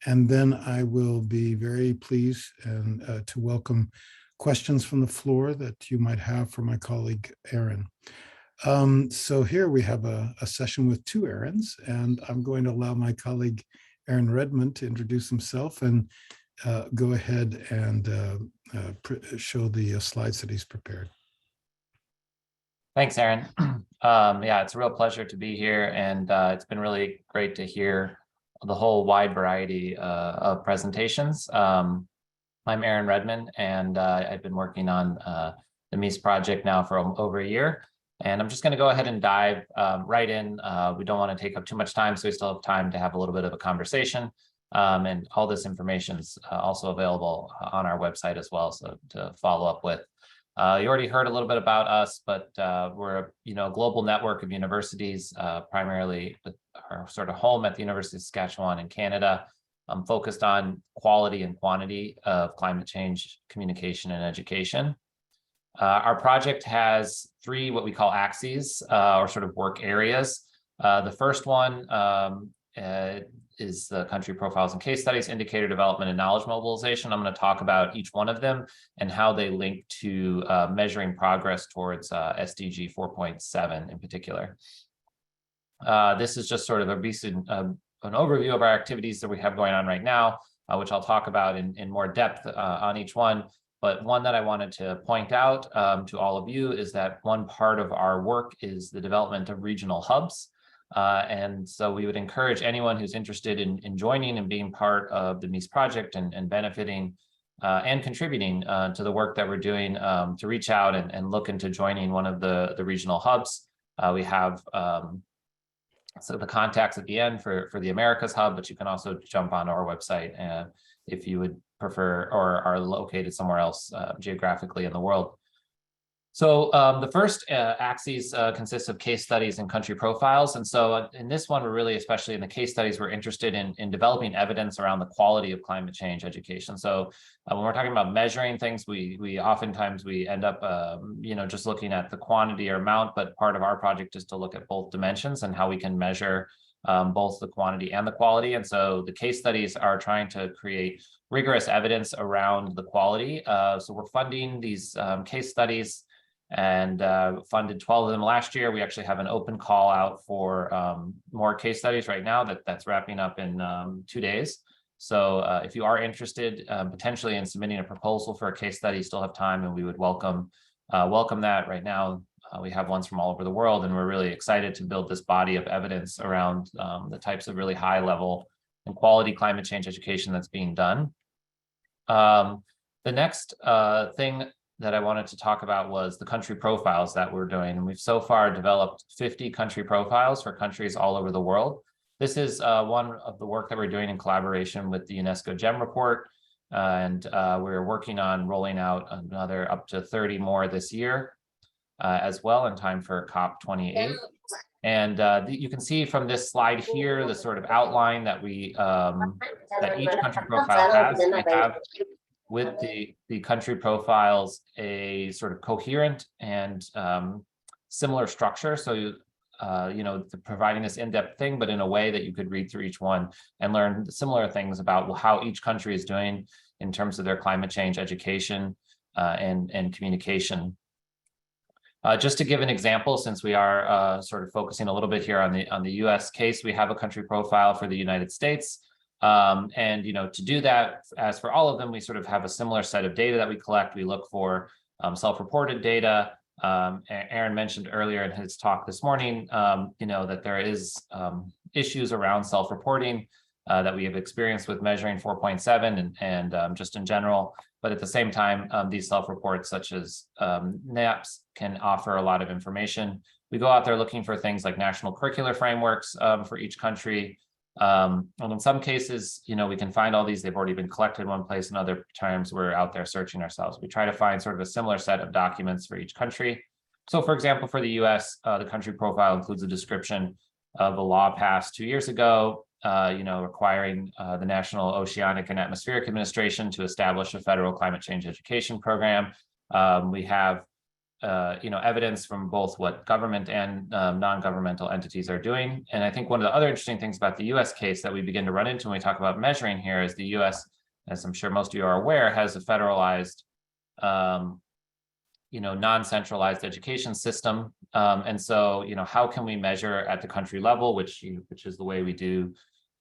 And then I will be very pleased to welcome questions from the floor that you might have for my colleague, Aaron. So here we have a session with 2 Aarons, and I'm going to allow my colleague, Aaron Redmond, to introduce himself and go ahead and show the slides that he's prepared. Thanks, Aaron. Yeah, it's a real pleasure to be here, and it's been really great to hear the whole wide variety of presentations. I'm Aaron Redmond, and I've been working on the MEIS project now for over a year. And I'm just going to go ahead and dive right in. We don't want to take up too much time, so we still have time to have a little bit of a conversation. And all this information is also available on our website as well, so to follow up with. You already heard a little bit about us, but we're a global network of universities, primarily with our sort of home at the University of Saskatchewan in Canada, focused on quality and quantity of climate change communication and education. Our project has 3 what we call axes, or sort of work areas. The first one is the country profiles and case studies, indicator development, and knowledge mobilization. I'm going to talk about each one of them and how they link to measuring progress towards SDG 4.7 in particular. This is just sort of a recent an overview of our activities that we have going on right now, which I'll talk about in more depth on each one. But one that I wanted to point out to all of you is that one part of our work is the development of regional hubs. And so we would encourage anyone who's interested in joining and being part of the MEIS project and benefiting and contributing to the work that we're doing to reach out and look into joining one of the regional hubs. We have so the contacts at the end for the Americas hub, but you can also jump on our website if you would prefer or are located somewhere else geographically in the world. So the first axis consists of case studies and country profiles. And so in this one, we're really, especially in the case studies, we're interested in developing evidence around the quality of climate change education. So when we're talking about measuring things, we oftentimes end up, just looking at the quantity or amount, but part of our project is to look at both dimensions and how we can measure both the quantity and the quality. And so the case studies are trying to create rigorous evidence around the quality. So we're funding these case studies and funded 12 of them last year. We actually have an open call out for more case studies right now that's wrapping up in 2 days. So if you are interested potentially in submitting a proposal for a case study, you still have time, and we would welcome that. Right now. We have ones from all over the world, and we're really excited to build this body of evidence around the types of really high level and quality climate change education that's being done. The next thing that I wanted to talk about was the country profiles that we're doing. And we've so far developed 50 country profiles for countries all over the world. This is one of the work that we're doing in collaboration with the UNESCO GEM report. And we're working on rolling out another up to 30 more this year as well, in time for COP28. And you can see from this slide here, the sort of outline that that each country profile has. We have with the country profiles a sort of coherent and similar structure. So, providing this in-depth thing, but in a way that you could read through each one and learn similar things about how each country is doing in terms of their climate change education and communication. Just to give an example, since we are sort of focusing a little bit here on the US case, we have a country profile for the United States. And to do that, as for all of them, we sort of have a similar set of data that we collect. We look for self-reported data. Aaron mentioned earlier in his talk this morning, that there is issues around self-reporting that we have experienced with measuring 4.7 and just in general. But at the same time, these self-reports such as NAPs can offer a lot of information. We go out there looking for things like national curricular frameworks for each country. And in some cases, we can find all these, they've already been collected in one place, and other times we're out there searching ourselves. We try to find sort of a similar set of documents for each country. So for example, for the US, the country profile includes a description of a law passed 2 years ago, requiring the National Oceanic and Atmospheric Administration to establish a federal climate change education program. We have evidence from both what government and non-governmental entities are doing. And I think one of the other interesting things about the US case that we begin to run into when we talk about measuring here is the US, as I'm sure most of you are aware, has a federalized, non-centralized education system. And so, how can we measure at the country level, which is the way we do,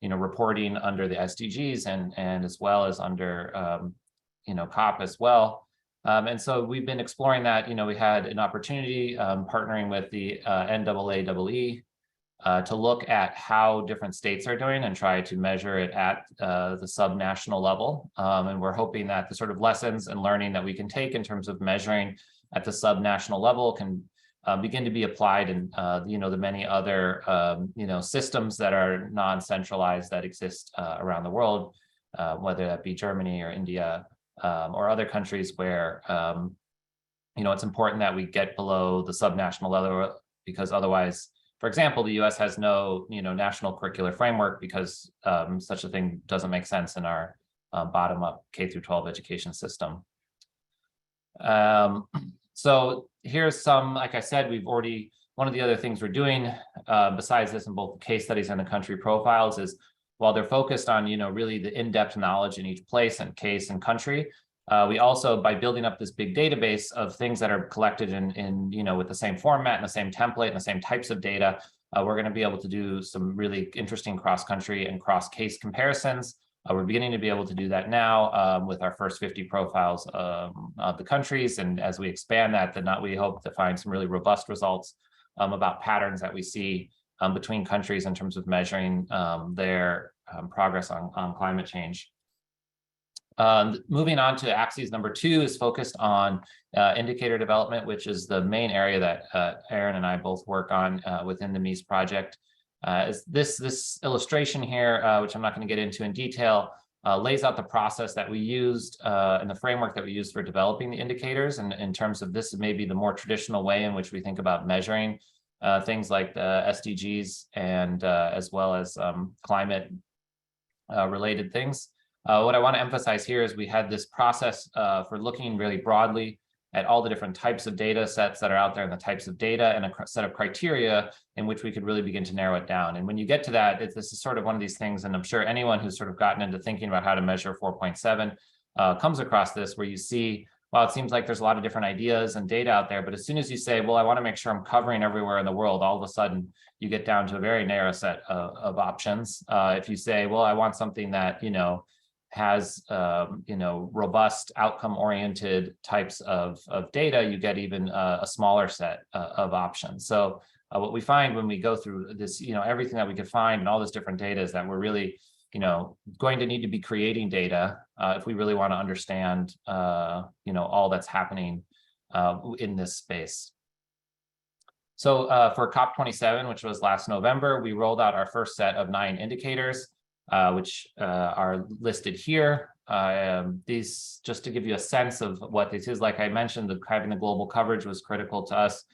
reporting under the SDGs and as well as under, COP as well. And so we've been exploring that. We had an opportunity partnering with the NAAEE to look at how different states are doing and try to measure it at the subnational level. And we're hoping that the sort of lessons and learning that we can take in terms of measuring at the subnational level can begin to be applied in the many other systems that are non-centralized that exist around the world, whether that be Germany or India. Or other countries where, it's important that we get below the subnational level, because otherwise, for example, the US has no, national curricular framework because such a thing doesn't make sense in our bottom-up K through 12 education system. So here's some, like I said, one of the other things we're doing besides this in both the case studies and the country profiles is, while they're focused on, really the in-depth knowledge in each place and case and country, we also, by building up this big database of things that are collected in with the same format and the same template and the same types of data, we're going to be able to do some really interesting cross-country and cross-case comparisons. We're beginning to be able to do that now with our first 50 profiles of the countries. And as we expand that, then we hope to find some really robust results about patterns that we see between countries in terms of measuring their progress on climate change. Moving on to axis number 2 is focused on indicator development, which is the main area that Aaron and I both work on within the MEIS project. Is this illustration here, which I'm not going to get into in detail, lays out the process that we used and the framework that we used for developing the indicators. And in terms of this, may be the more traditional way in which we think about measuring things like the SDGs and as well as climate related things. What I want to emphasize here is we had this process for looking really broadly at all the different types of data sets that are out there and the types of data and a set of criteria in which we could really begin to narrow it down. And when you get to that, this is sort of one of these things, and I'm sure anyone who's sort of gotten into thinking about how to measure 4.7 comes across this, where you see, well, it seems like there's a lot of different ideas and data out there, but as soon as you say, well, I want to make sure I'm covering everywhere in the world, all of a sudden you get down to a very narrow set of options. If you say, well, I want something that, has robust outcome-oriented types of data, you get even a smaller set of options. So what we find when we go through this, everything that we could find and all this different data is that we're really, going to need to be creating data if we really want to understand, all that's happening in this space. So for COP27, which was last November, we rolled out our first set of 9 indicators. Which are listed here. These, just to give you a sense of what this is, like I mentioned, having the global coverage was critical to us.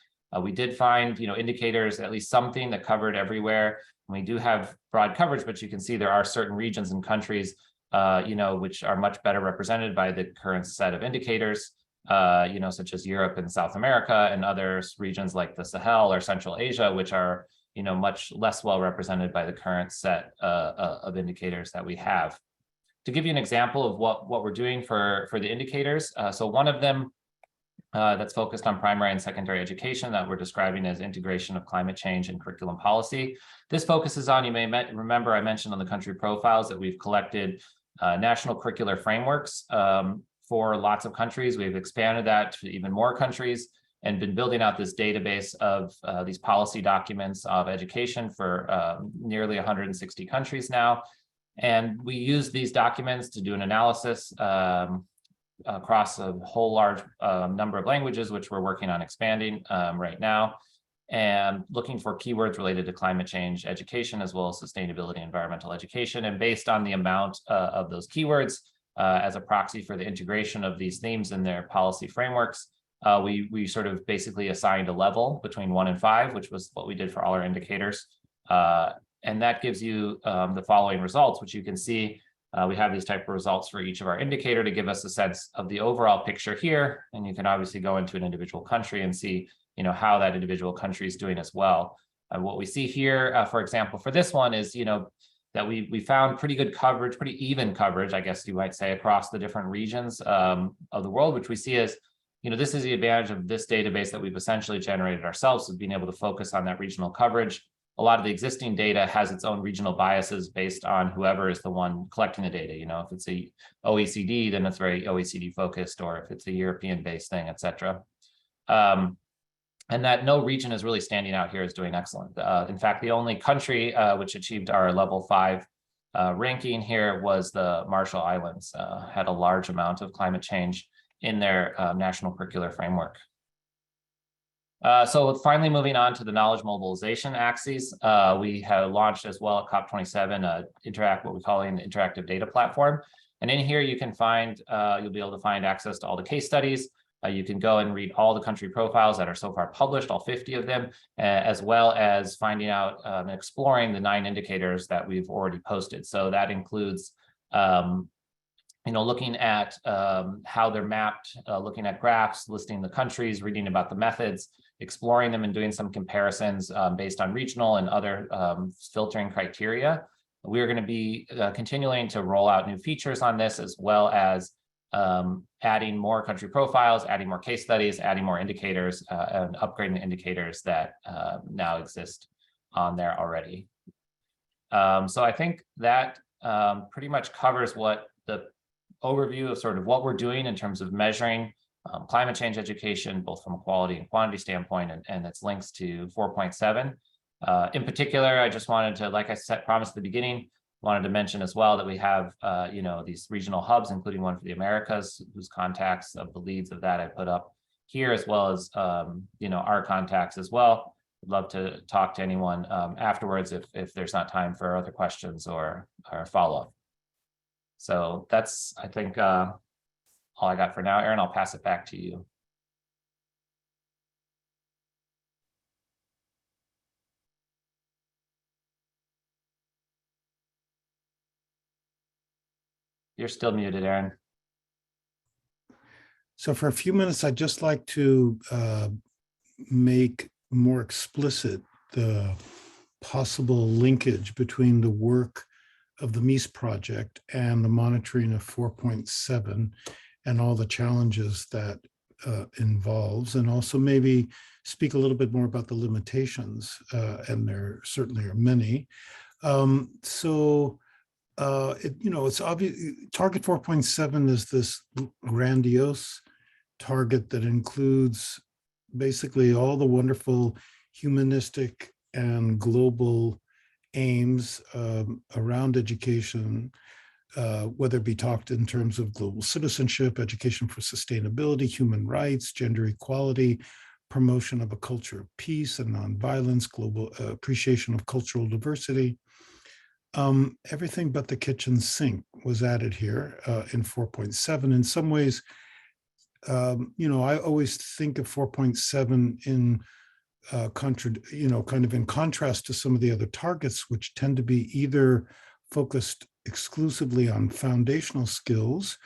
We did find, indicators, at least something that covered everywhere. And we do have broad coverage, but you can see there are certain regions and countries, which are much better represented by the current set of indicators, such as Europe and South America, and other regions like the Sahel or Central Asia, which are much less well represented by the current set of indicators that we have. To give you an example of what we're doing for the indicators, so one of them that's focused on primary and secondary education that we're describing as integration of climate change and curriculum policy. This focuses on, you may remember I mentioned on the country profiles that we've collected national curricular frameworks for lots of countries. We've expanded that to even more countries and been building out this database of these policy documents of education for nearly 160 countries now. And we use these documents to do an analysis across a whole large number of languages, which we're working on expanding right now, and looking for keywords related to climate change education, as well as sustainability environmental education. And based on the amount of those keywords as a proxy for the integration of these themes in their policy frameworks, we sort of basically assigned a level between 1 and 5, which was what we did for all our indicators. And that gives you the following results, which you can see. We have these type of results for each of our indicator to give us a sense of the overall picture here. And you can obviously go into an individual country and see, how that individual country is doing as well. What we see here, for example, for this one is, that we found pretty good coverage, pretty even coverage, I guess you might say, across the different regions of the world, which we see as, this is the advantage of this database that we've essentially generated ourselves, of being able to focus on that regional coverage. A lot of the existing data has its own regional biases based on whoever is the one collecting the data. If it's a OECD, then it's very OECD focused, or if it's a European based thing, et cetera. And that no region is really standing out here as doing excellent. In fact, the only country which achieved our level 5 ranking here was the Marshall Islands, had a large amount of climate change in their national curricular framework. So finally, moving on to the knowledge mobilization axes, we have launched as well at COP27 what we call an interactive data platform. And in here you can find, you'll be able to find access to all the case studies. You can go and read all the country profiles that are so far published, all 50 of them, as well as finding out and exploring the 9 indicators that we've already posted. So that includes looking at how they're mapped, looking at graphs, listing the countries, reading about the methods, exploring them and doing some comparisons based on regional and other filtering criteria. We're going to be continuing to roll out new features on this, as well as adding more country profiles, adding more case studies, adding more indicators, and upgrading the indicators that now exist on there already. So I think that pretty much covers what the overview of sort of what we're doing in terms of measuring climate change education, both from a quality and quantity standpoint, and its links to 4.7. In particular, I just wanted to, like I said, promised at the beginning, wanted to mention as well that we have, these regional hubs, including one for the Americas, whose contacts of the leads of that I put up here, as well as, our contacts as well. I'd love to talk to anyone afterwards if there's not time for other questions or follow-up. So that's, I think, all I got for now. Aaron, I'll pass it back to you. You're still muted, Aaron. So for a few minutes, I'd just like to make more explicit the possible linkage between the work of the MEIS project and the monitoring of 4.7 and all the challenges that involves, and also maybe speak a little bit more about the limitations, and there certainly are many. It's obvious target 4.7 is this grandiose target that includes basically all the wonderful humanistic and global aims around education, whether it be talked in terms of global citizenship, education for sustainability, human rights, gender equality, promotion of a culture of peace and nonviolence, global appreciation of cultural diversity. Everything but the kitchen sink was added here in 4.7. In some ways, I always think of 4.7 in kind of in contrast to some of the other targets, which tend to be either focused exclusively on foundational skills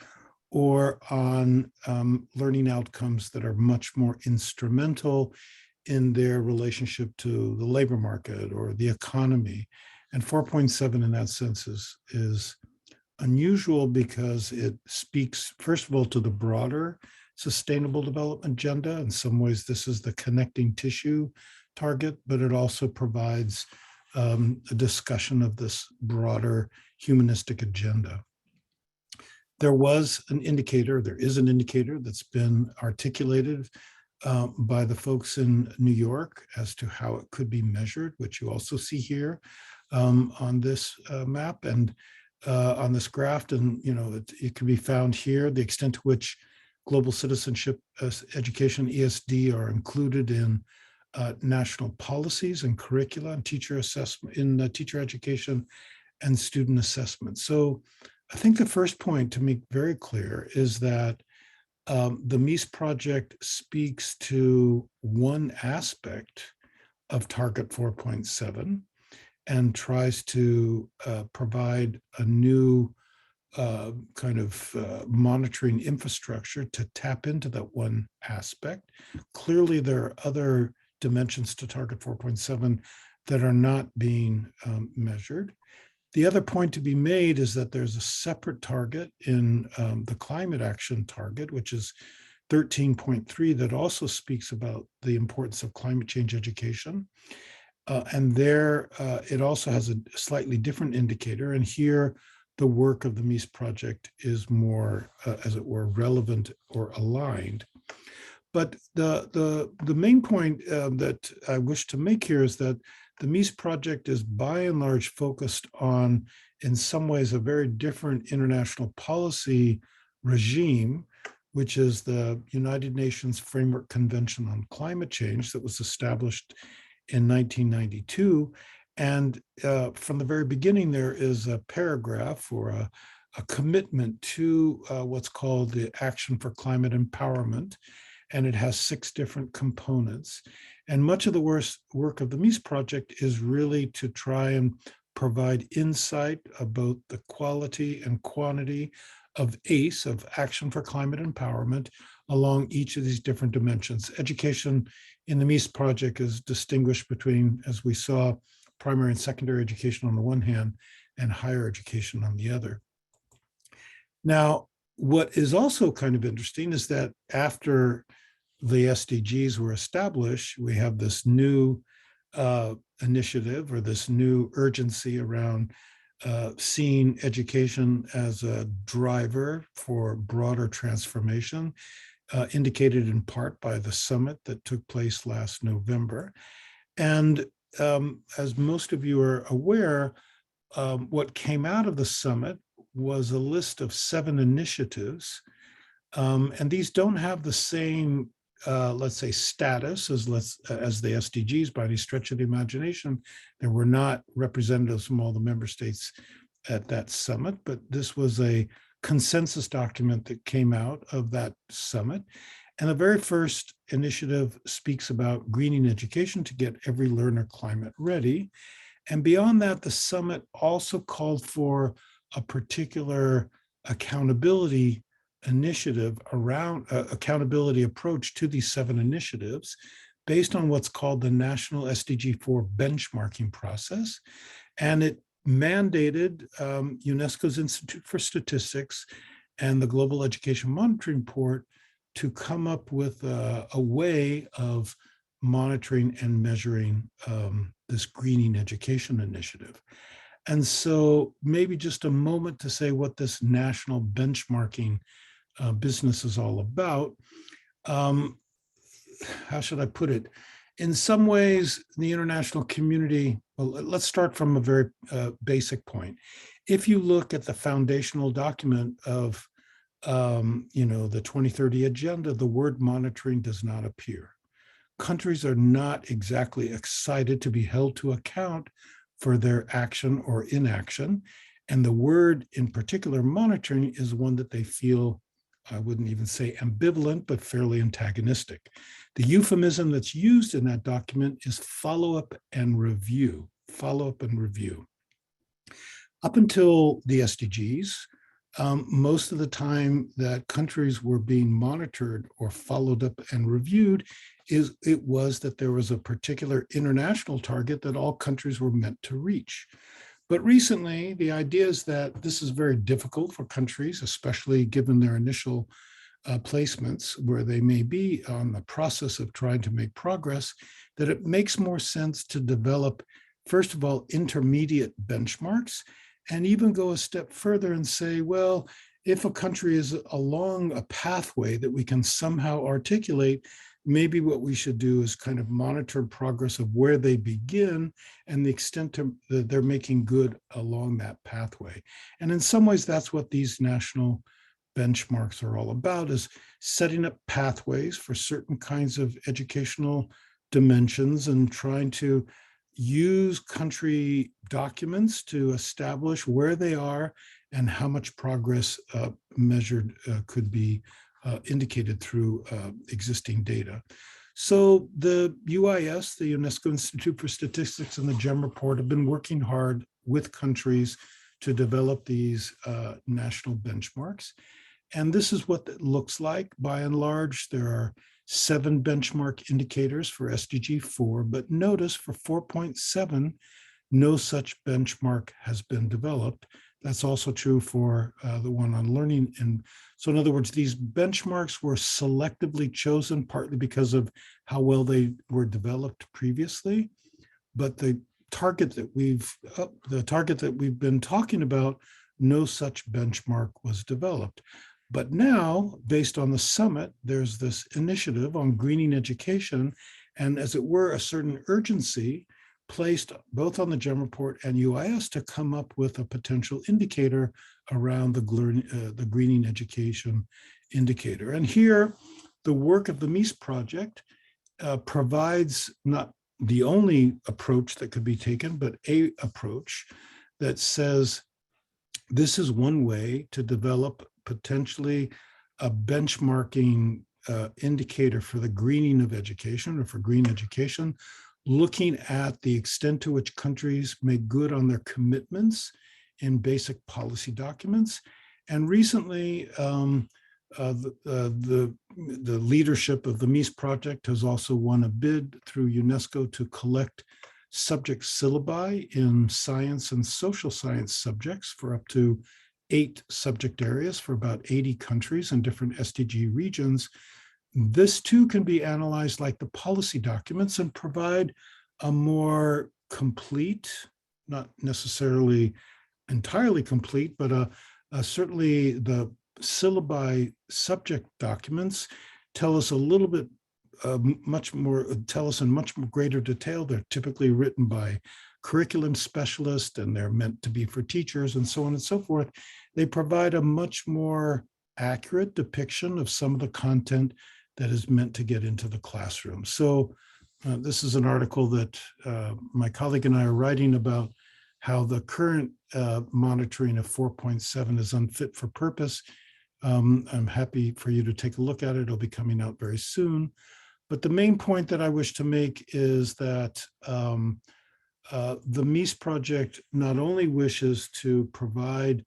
or on learning outcomes that are much more instrumental in their relationship to the labor market or the economy. And 4.7 in that sense is unusual because it speaks, first of all, to the broader sustainable development agenda. In some ways, this is the connecting tissue target, but it also provides a discussion of this broader humanistic agenda. There is an indicator that's been articulated by the folks in New York as to how it could be measured, which you also see here on this map and on this graph. And it can be found here, the extent to which global citizenship, education, ESD are included in national policies and curricula and teacher assessment in teacher education and student assessment. So I think the first point to make very clear is that the MEIS project speaks to one aspect of target 4.7 and tries to provide a new kind of monitoring infrastructure to tap into that one aspect. Clearly, there are other dimensions to target 4.7 that are not being measured. The other point to be made is that there's a separate target in the climate action target, which is 13.3, that also speaks about the importance of climate change education. And there, it also has a slightly different indicator. And here, the work of the MEIS project is more, as it were, relevant or aligned. But the main point that I wish to make here is that the MEIS project is by and large focused on, in some ways, a very different international policy regime, which is the United Nations Framework Convention on Climate Change that was established in 1992. And from the very beginning, there is a paragraph or a commitment to what's called the Action for Climate Empowerment. And it has 6 different components. And much of the work of the MEIS project is really to try and provide insight about the quality and quantity of ACE, of Action for Climate Empowerment, along each of these different dimensions. Education in the MEIS project is distinguished between, as we saw, primary and secondary education on the one hand, and higher education on the other. Now, what is also kind of interesting is that after the SDGs were established, we have this new initiative or this new urgency around seeing education as a driver for broader transformation, indicated in part by the summit that took place last November. And as most of you are aware, what came out of the summit was a list of 7 initiatives. And these don't have the same, let's say, status as the SDGs by any stretch of the imagination. There were not representatives from all the member states at that summit, but this was a consensus document that came out of that summit. And the very first initiative speaks about greening education to get every learner climate ready. And beyond that, the summit also called for a particular accountability initiative around accountability approach to these 7 initiatives based on what's called the National SDG 4 benchmarking process. And it mandated UNESCO's Institute for Statistics and the Global Education Monitoring Report to come up with a way of monitoring and measuring this greening education initiative. And so maybe just a moment to say what this national benchmarking business is all about. How should I put it? In some ways, the international community, well, let's start from a very basic point. If you look at the foundational document of the 2030 agenda, the word monitoring does not appear. Countries are not exactly excited to be held to account for their action or inaction. And the word in particular, monitoring, is one that they feel, I wouldn't even say ambivalent, but fairly antagonistic. The euphemism that's used in that document is follow-up and review, follow-up and review. Up until the SDGs, most of the time that countries were being monitored or followed up and reviewed, it was that there was a particular international target that all countries were meant to reach. But recently, the idea is that this is very difficult for countries, especially given their initial placements where they may be on the process of trying to make progress, that it makes more sense to develop, first of all, intermediate benchmarks, and even go a step further and say, well, if a country is along a pathway that we can somehow articulate, maybe what we should do is kind of monitor progress of where they begin and the extent to, that they're making good along that pathway. And in some ways, that's what these national benchmarks are all about, is setting up pathways for certain kinds of educational dimensions and trying to use country documents to establish where they are and how much progress measured could be indicated through existing data. So the UIS, the UNESCO Institute for Statistics, and the GEM report have been working hard with countries to develop these national benchmarks. And this is what it looks like. By and large, there are 7 benchmark indicators for SDG 4, but notice for 4.7, no such benchmark has been developed. That's also true for the one on learning. And so in other words, these benchmarks were selectively chosen partly because of how well they were developed previously. But the target that we've been talking about, no such benchmark was developed. But now, based on the summit, there's this initiative on greening education, and as it were, a certain urgency placed both on the GEM report and UIS to come up with a potential indicator around the greening education indicator. And here, the work of the MEIS project provides not the only approach that could be taken, but a approach that says this is one way to develop potentially a benchmarking indicator for the greening of education or for green education, looking at the extent to which countries make good on their commitments in basic policy documents. And recently, the leadership of the MEIS project has also won a bid through UNESCO to collect subject syllabi in science and social science subjects for up to 8 subject areas for about 80 countries in different SDG regions. This too can be analyzed like the policy documents and provide a more complete, not necessarily entirely complete, but certainly the syllabi subject documents tell us a little bit much more, tell us in much greater detail. They're typically written by curriculum specialists, and they're meant to be for teachers and so on and so forth. They provide a much more accurate depiction of some of the content that is meant to get into the classroom. So this is an article that my colleague and I are writing about how the current monitoring of 4.7 is unfit for purpose. I'm happy for you to take a look at it. It'll be coming out very soon. But the main point that I wish to make is that the MEIS project not only wishes to provide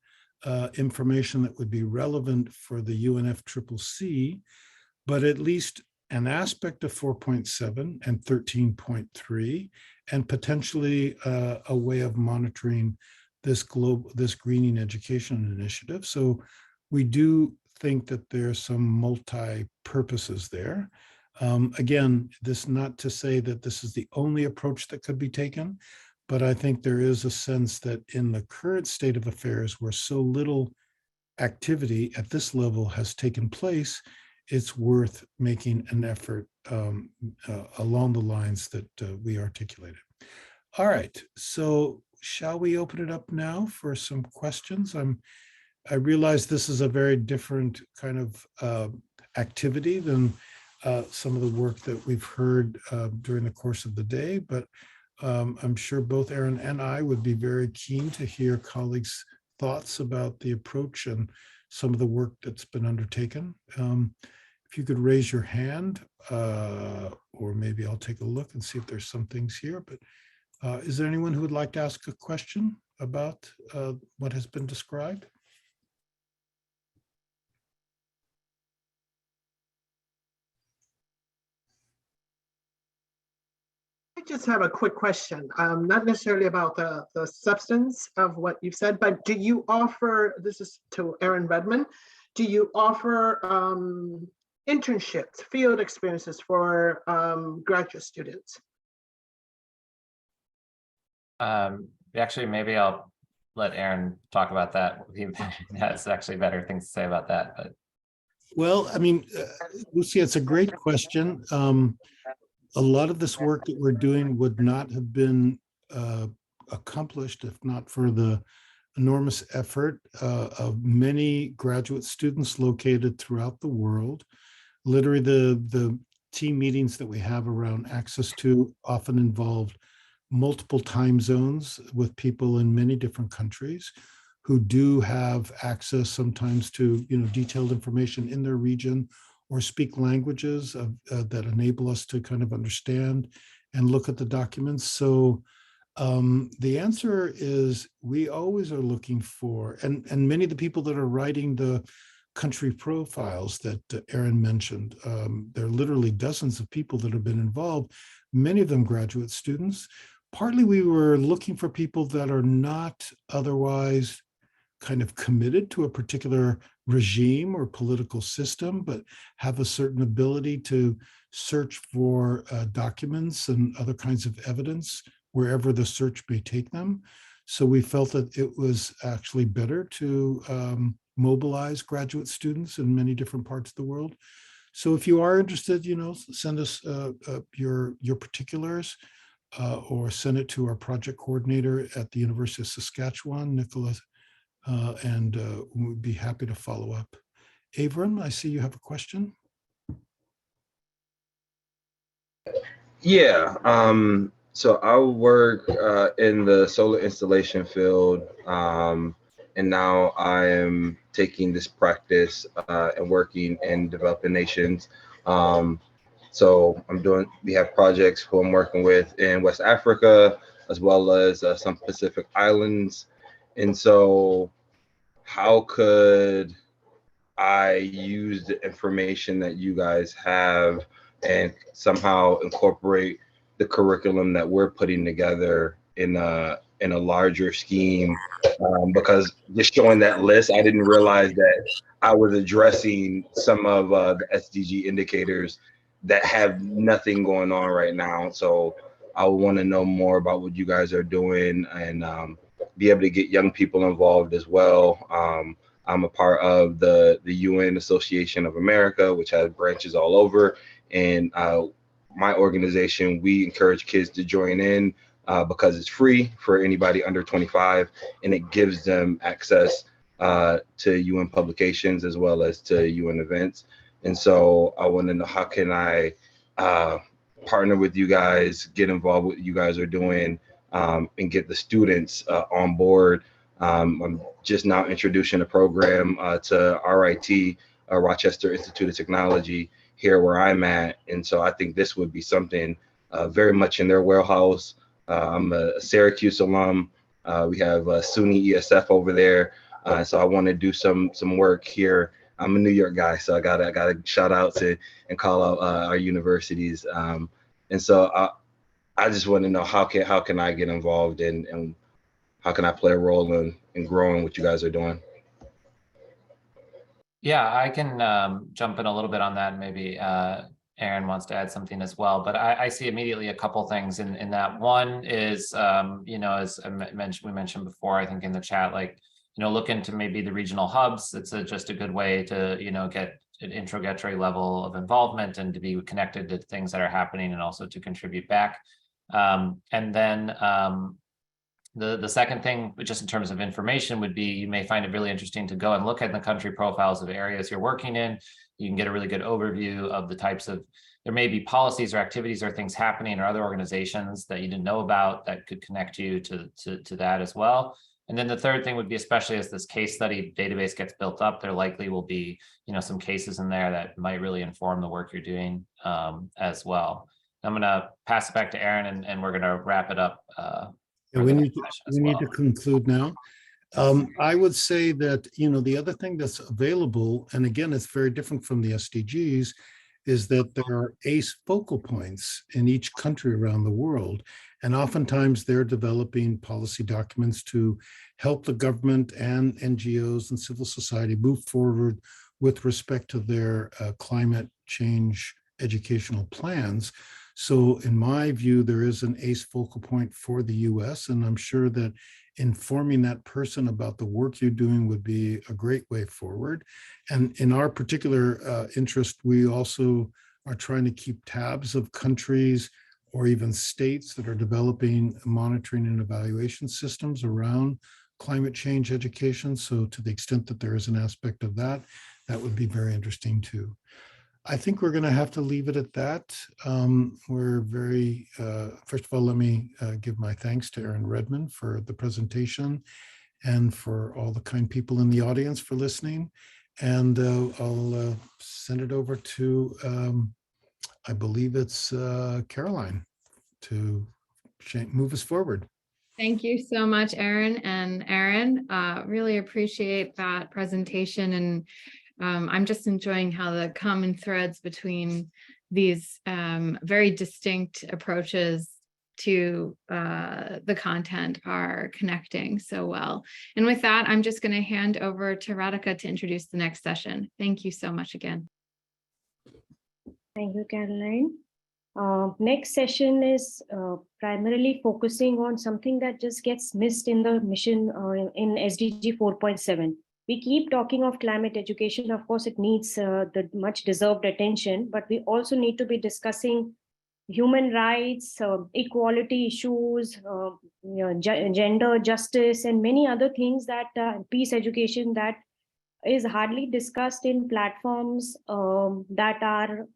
information that would be relevant for the UNFCCC, but at least an aspect of 4.7 and 13.3, and potentially a way of monitoring this greening education initiative. So we do think that there's some multi-purposes there. Again, this not to say that this is the only approach that could be taken, but I think there is a sense that in the current state of affairs where so little activity at this level has taken place, it's worth making an effort along the lines that we articulated. All right, so shall we open it up now for some questions? I realize this is a very different kind of activity than some of the work that we've heard during the course of the day, but I'm sure both Aaron and I would be very keen to hear colleagues' thoughts about the approach and some of the work that's been undertaken. If you could raise your hand, or maybe I'll take a look and see if there's some things here, but is there anyone who would like to ask a question about what has been described? I just have a quick question, not necessarily about the substance of what you've said, but do you offer, this is to Aaron Redmond, do you offer internships, field experiences for graduate students? Actually, maybe I'll let Aaron talk about that. He has actually better things to say about that. But well, I mean, Lucy, it's a great question. A lot of this work that we're doing would not have been accomplished if not for the enormous effort of many graduate students located throughout the world. Literally, the team meetings that we have around Access To often involved multiple time zones with people in many different countries who do have access sometimes to detailed information in their region, or speak languages that enable us to kind of understand and look at the documents. So the answer is we always are looking for, and many of the people that are writing the country profiles that Aaron mentioned, there are literally dozens of people that have been involved, many of them graduate students. Partly we were looking for people that are not otherwise kind of committed to a particular regime or political system, but have a certain ability to search for documents and other kinds of evidence wherever the search may take them. So we felt that it was actually better to mobilize graduate students in many different parts of the world. So if you are interested, send us your particulars or send it to our project coordinator at the University of Saskatchewan, Nicholas, and we'd be happy to follow up. Avram, I see you have a question. Yeah, so I work in the solar installation field, and now I am taking this practice and working in developing nations. So we have projects who I'm working with in West Africa, as well as some Pacific islands. And so how could I use the information that you guys have and somehow incorporate the curriculum that we're putting together in a larger scheme? Because just showing that list, I didn't realize that I was addressing some of the SDG indicators that have nothing going on right now. So I want to know more about what you guys are doing and be able to get young people involved as well. I'm a part of the UN Association of America, which has branches all over. And my organization, we encourage kids to join in because it's free for anybody under 25, and it gives them access to UN publications as well as to UN events. And so I want to know, how can I partner with you guys, get involved with what you guys are doing, and get the students on board. I'm just now introducing a program to RIT, Rochester Institute of Technology, here where I'm at. And so I think this would be something very much in their wheelhouse. I'm a Syracuse alum. We have SUNY ESF over there. So I want to do some work here. I'm a New York guy, so I gotta shout out to and call out our universities. And so I just want to know, how can I get involved and how can I play a role in growing what you guys are doing? Yeah, I can jump in a little bit on that. Maybe Aaron wants to add something as well, but I see immediately a couple things in that. One is, as we mentioned before, I think in the chat, like, look into maybe the regional hubs. It's just a good way to, get an introductory level of involvement and to be connected to things that are happening and also to contribute back. And then the second thing, just in terms of information, would be you may find it really interesting to go and look at the country profiles of areas you're working in. You can get a really good overview of the types of, there may be policies or activities or things happening or other organizations that you didn't know about that could connect you to that as well. And then the third thing would be, especially as this case study database gets built up, there likely will be, some cases in there that might really inform the work you're doing as well. I'm going to pass it back to Aaron, and we're going to wrap it up. We need to conclude now. I would say that, the other thing that's available, and again, it's very different from the SDGs, is that there are ACE focal points in each country around the world. And oftentimes they're developing policy documents to help the government and NGOs and civil society move forward with respect to their climate change educational plans. So in my view, there is an ACE focal point for the US, and I'm sure that informing that person about the work you're doing would be a great way forward. And in our particular interest, we also are trying to keep tabs of countries or even states that are developing monitoring and evaluation systems around climate change education. So to the extent that there is an aspect of that, that would be very interesting too. I think we're going to have to leave it at that. We're very, first of all, let me give my thanks to Aaron Redmond for the presentation and for all the kind people in the audience for listening. And I'll send it over to, I believe it's Caroline, to move us forward. Thank you so much, Aaron and Aaron. Really appreciate that presentation, and I'm just enjoying how the common threads between these very distinct approaches to the content are connecting so well. And with that, I'm just going to hand over to Radhika to introduce the next session. Thank you so much again. Thank you, Caroline. Next session is primarily focusing on something that just gets missed in the mission in SDG 4.7. We keep talking of climate education. Of course, it needs the much deserved attention, but we also need to be discussing human rights, equality issues, gender justice, and many other things that peace education that is hardly discussed in platforms that are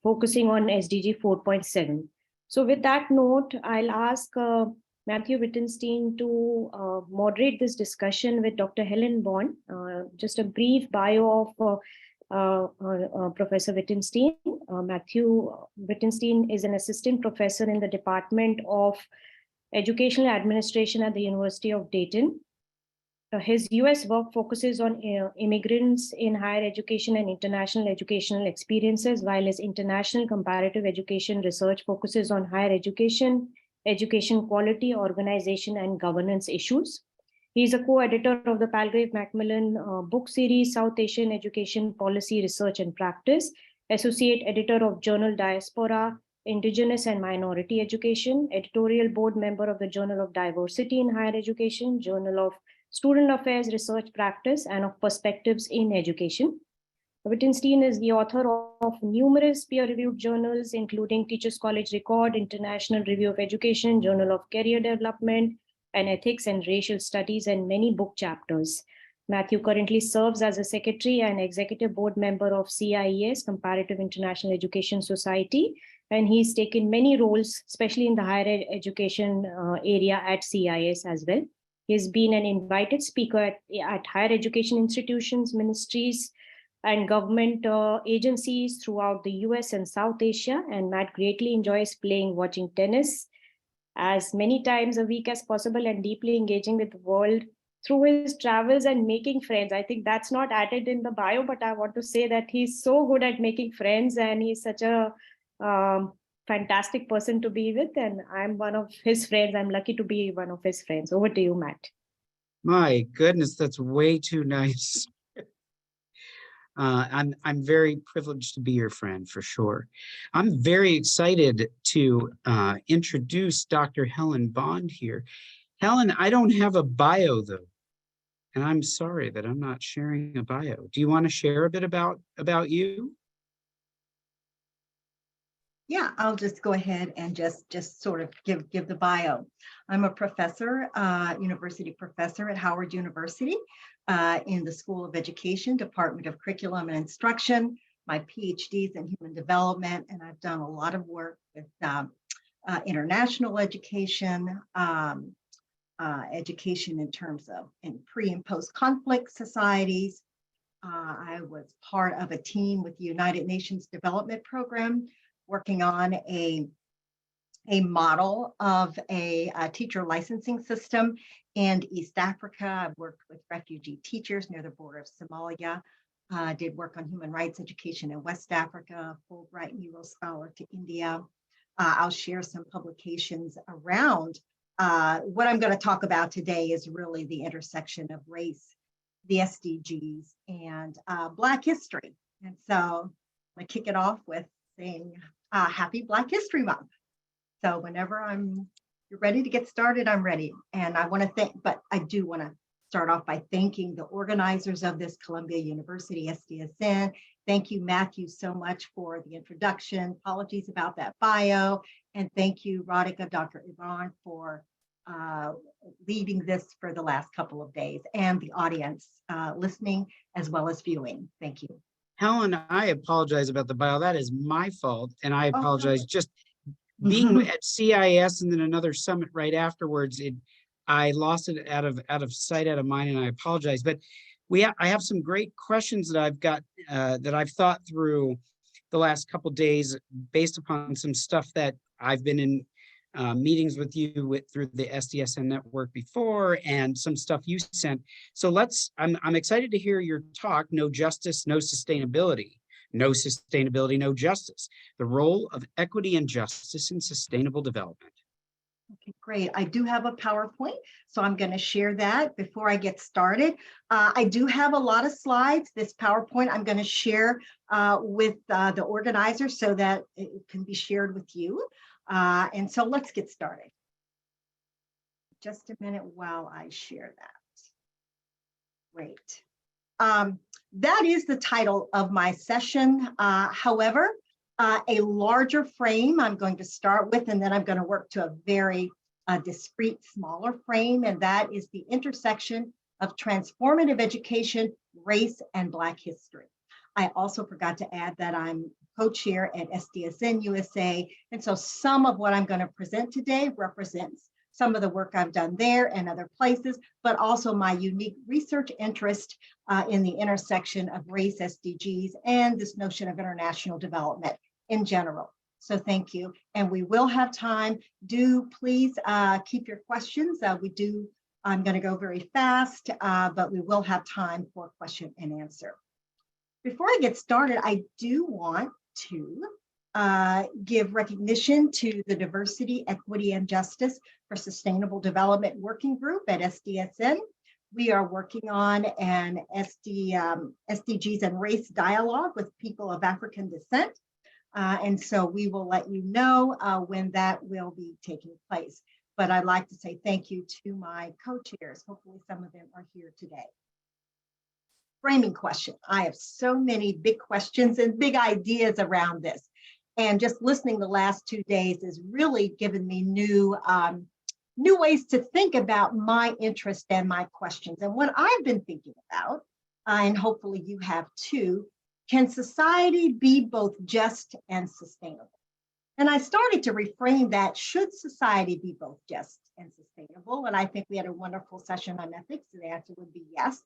focusing on SDG 4.7. So with that note, I'll ask Matthew Wittenstein to moderate this discussion with Dr. Helen Bond. Just a brief bio of Professor Wittenstein. Matthew Wittenstein is an assistant professor in the Department of Educational Administration at the University of Dayton. His US work focuses on immigrants in higher education and international educational experiences, while his international comparative education research focuses on higher education, education quality, organization, and governance issues. He is a co-editor of the Palgrave Macmillan book series, South Asian Education Policy Research and Practice, associate editor of journal Diaspora Indigenous and Minority Education, editorial board member of the Journal of Diversity in Higher Education, Journal of Student Affairs Research Practice, and of Perspectives in Education. Wittenstein is the author of numerous peer-reviewed journals, including Teachers College Record, International Review of Education, Journal of Career Development and Ethics and Racial Studies, and many book chapters. Matthew currently serves as a secretary and executive board member of CIES, Comparative International Education Society, and he's taken many roles, especially in the higher education area at CIES as well. He's been an invited speaker at higher education institutions, ministries, and government agencies throughout the US and South Asia. And Matt greatly enjoys watching tennis as many times a week as possible, and deeply engaging with the world through his travels and making friends. I think that's not added in the bio, but I want to say that he's so good at making friends, and he's such a fantastic person to be with. And I'm one of his friends. I'm lucky to be one of his friends. Over to you, Matt. My goodness, that's way too nice. I'm very privileged to be your friend, for sure. I'm very excited to introduce Dr. Helen Bond here. Helen, I don't have a bio though, and I'm sorry that I'm not sharing a bio. Do you want to share a bit about you? Yeah, I'll just go ahead and just sort of give the bio. I'm a professor, university professor at Howard University in the School of Education, Department of Curriculum and Instruction. My PhD is in human development, and I've done a lot of work with international education, education in terms of in pre and post conflict societies. I was part of a team with the United Nations Development Program, working on a model of a teacher licensing system in East Africa. I've worked with refugee teachers near the border of Somalia, did work on human rights education in West Africa, Fulbright Nero Scholar to India. I'll share some publications around. What I'm going to talk about today is really the intersection of race, the SDGs, and Black history. And so I'm going to kick it off with saying Happy Black History Month. So whenever you're ready to get started, I'm ready. And I want to thank, but I do want to start off by thanking the organizers of this, Columbia University, SDSN. Thank you, Matthew, so much for the introduction. Apologies about that bio. And thank you, Radhika, Dr. Ivan, for leading this for the last couple of days, and the audience listening as well as viewing. Thank you. Helen, I apologize about the bio. That is my fault. And I apologize. Just being at CIS and then another summit right afterwards, I lost it out of sight, out of mind, and I apologize. But I have some great questions that I've got that I've thought through the last couple of days based upon some stuff that I've been in meetings with you through the SDSN network before, and some stuff you sent. So I'm excited to hear your talk, No Justice, No Sustainability. No sustainability, no justice. The role of equity and justice in sustainable development. Okay, great. I do have a PowerPoint, so I'm going to share that before I get started. I do have a lot of slides. This PowerPoint I'm going to share with the organizers so that it can be shared with you. And so let's get started. Just a minute while I share that. Great. That is the title of my session. However, a larger frame I'm going to start with, and then I'm going to work to a very discrete, smaller frame, and that is the intersection of transformative education, race, and Black history. I also forgot to add that I'm co-chair at SDSN USA, and so some of what I'm going to present today represents some of the work I've done there and other places, but also my unique research interest in the intersection of race, SDGs, and this notion of international development in general. So thank you. And we will have time. Do please keep your questions. I'm going to go very fast, but we will have time for question and answer. Before I get started, I do want to give recognition to the Diversity, Equity, and Justice for Sustainable Development Working Group at SDSN. We are working on an SDGs and race dialogue with people of African descent. And so we will let you know when that will be taking place. But I'd like to say thank you to my co-chairs. Hopefully some of them are here today. Framing question. I have so many big questions and big ideas around this. And just listening the last 2 days has really given me new ways to think about my interest and my questions. And what I've been thinking about, and hopefully you have too, can society be both just and sustainable? And I started to reframe that, should society be both just and sustainable? And I think we had a wonderful session on ethics, and the answer would be yes.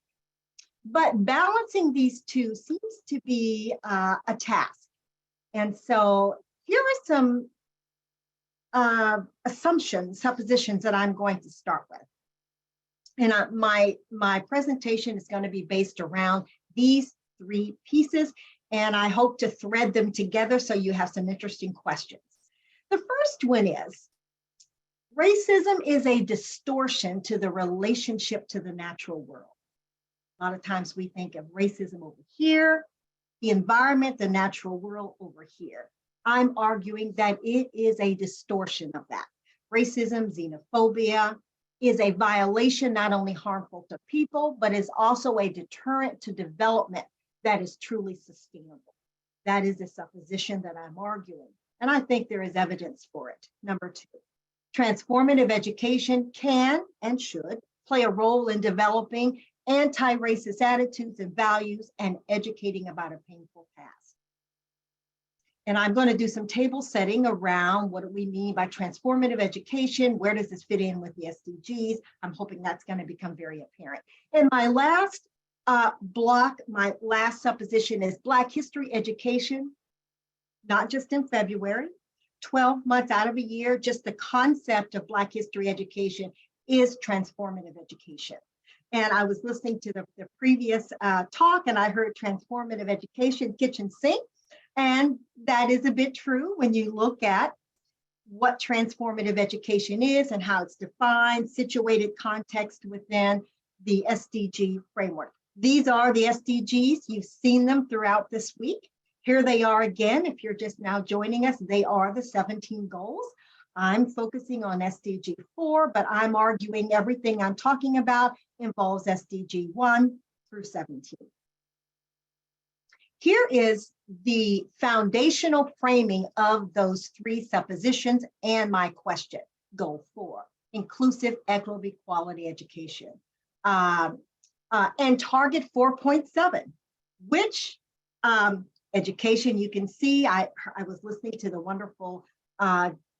But balancing these two seems to be a task. And so here are some suppositions that I'm going to start with. And my presentation is going to be based around these 3 pieces, and I hope to thread them together so you have some interesting questions. The first one is, racism is a distortion to the relationship to the natural world. A lot of times we think of racism over here, the environment, the natural world over here. I'm arguing that it is a distortion of that. Racism, xenophobia is a violation not only harmful to people, but is also a deterrent to development that is truly sustainable. That is a supposition that I'm arguing. And I think there is evidence for it. Number 2, transformative education can and should play a role in developing anti-racist attitudes and values and educating about a painful past. And I'm going to do some table setting around what do we mean by transformative education? Where does this fit in with the SDGs? I'm hoping that's going to become very apparent. And my last block, my last supposition is Black history education, not just in February, 12 months out of a year, just the concept of Black history education is transformative education. And I was listening to the previous talk, and I heard transformative education, kitchen sink. And that is a bit true when you look at what transformative education is and how it's defined, situated context within the SDG framework. These are the SDGs. You've seen them throughout this week. Here they are again. If you're just now joining us, they are the 17 goals. I'm focusing on SDG 4, but I'm arguing everything I'm talking about involves SDG 1 through 17. Here is the foundational framing of those 3 suppositions and my question. Goal 4, inclusive, equitable, equality education. And target 4.7, which education you can see, I was listening to the wonderful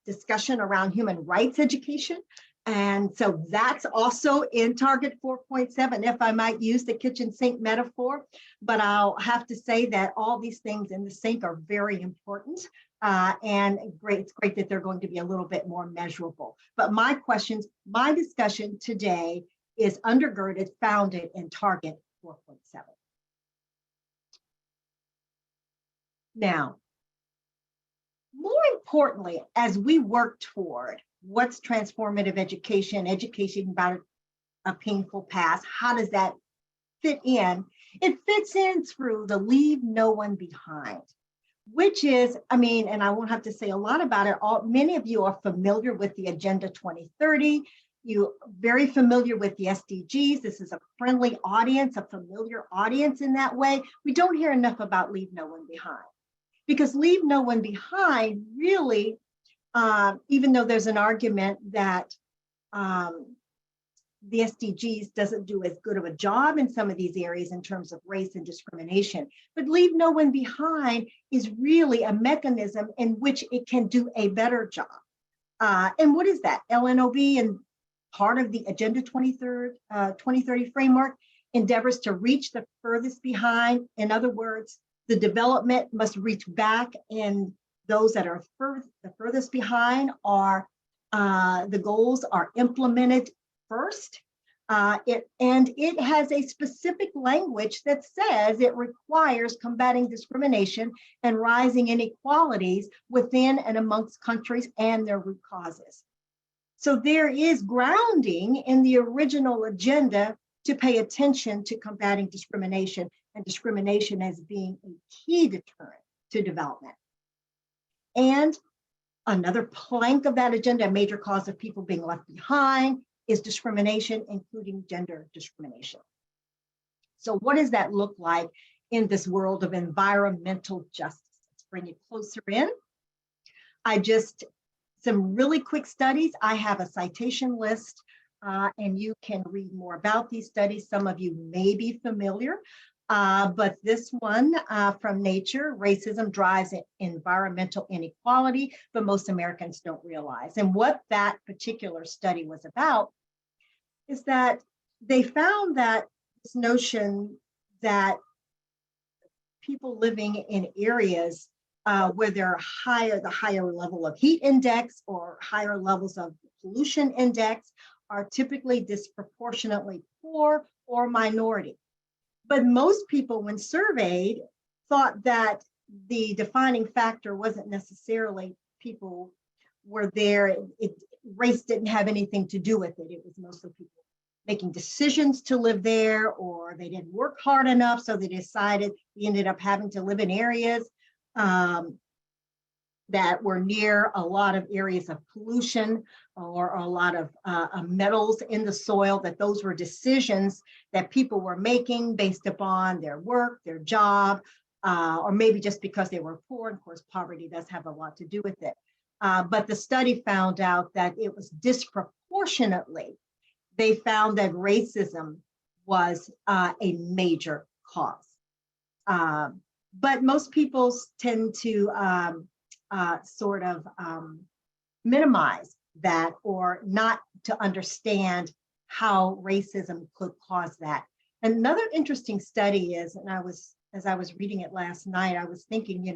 discussion around human rights education. And so that's also in target 4.7, if I might use the kitchen sink metaphor. But I'll have to say that all these things in the sink are very important. And it's great that they're going to be a little bit more measurable. But my questions, my discussion today is undergirded, founded in target 4.7. Now, more importantly, as we work toward what's transformative education, education about a painful past, how does that fit in? It fits in through the leave no one behind, which is, and I won't have to say a lot about it. Many of you are familiar with the Agenda 2030. You're very familiar with the SDGs. This is a friendly audience, a familiar audience in that way. We don't hear enough about leave no one behind, because leave no one behind really, even though there's an argument that the SDGs doesn't do as good of a job in some of these areas in terms of race and discrimination, but leave no one behind is really a mechanism in which it can do a better job. And what is that? LNOB and part of the Agenda 2030 framework endeavors to reach the furthest behind. In other words, the development must reach back, and those that are the furthest behind are the goals are implemented first. It has a specific language that says it requires combating discrimination and rising inequalities within and amongst countries and their root causes. So there is grounding in the original agenda to pay attention to combating discrimination, and discrimination as being a key deterrent to development. And another plank of that agenda, a major cause of people being left behind, is discrimination, including gender discrimination. So what does that look like in this world of environmental justice? Let's bring it closer in. Some really quick studies. I have a citation list, and you can read more about these studies. Some of you may be familiar, but this one from Nature, Racism Drives Environmental Inequality, but most Americans don't realize. And what that particular study was about is that they found that this notion that people living in areas where there are the higher level of heat index or higher levels of pollution index are typically disproportionately poor or minority. But most people, when surveyed, thought that the defining factor wasn't necessarily people were there. Race didn't have anything to do with it. It was mostly people making decisions to live there, or they didn't work hard enough, so they ended up having to live in areas that were near a lot of areas of pollution or a lot of metals in the soil, that those were decisions that people were making based upon their work, their job, or maybe just because they were poor. Of course, poverty does have a lot to do with it. But the study found out that it was disproportionately, they found that racism was a major cause. But most people tend to minimize that, or not to understand how racism could cause that. Another interesting study is, and as I was reading it last night, I was thinking,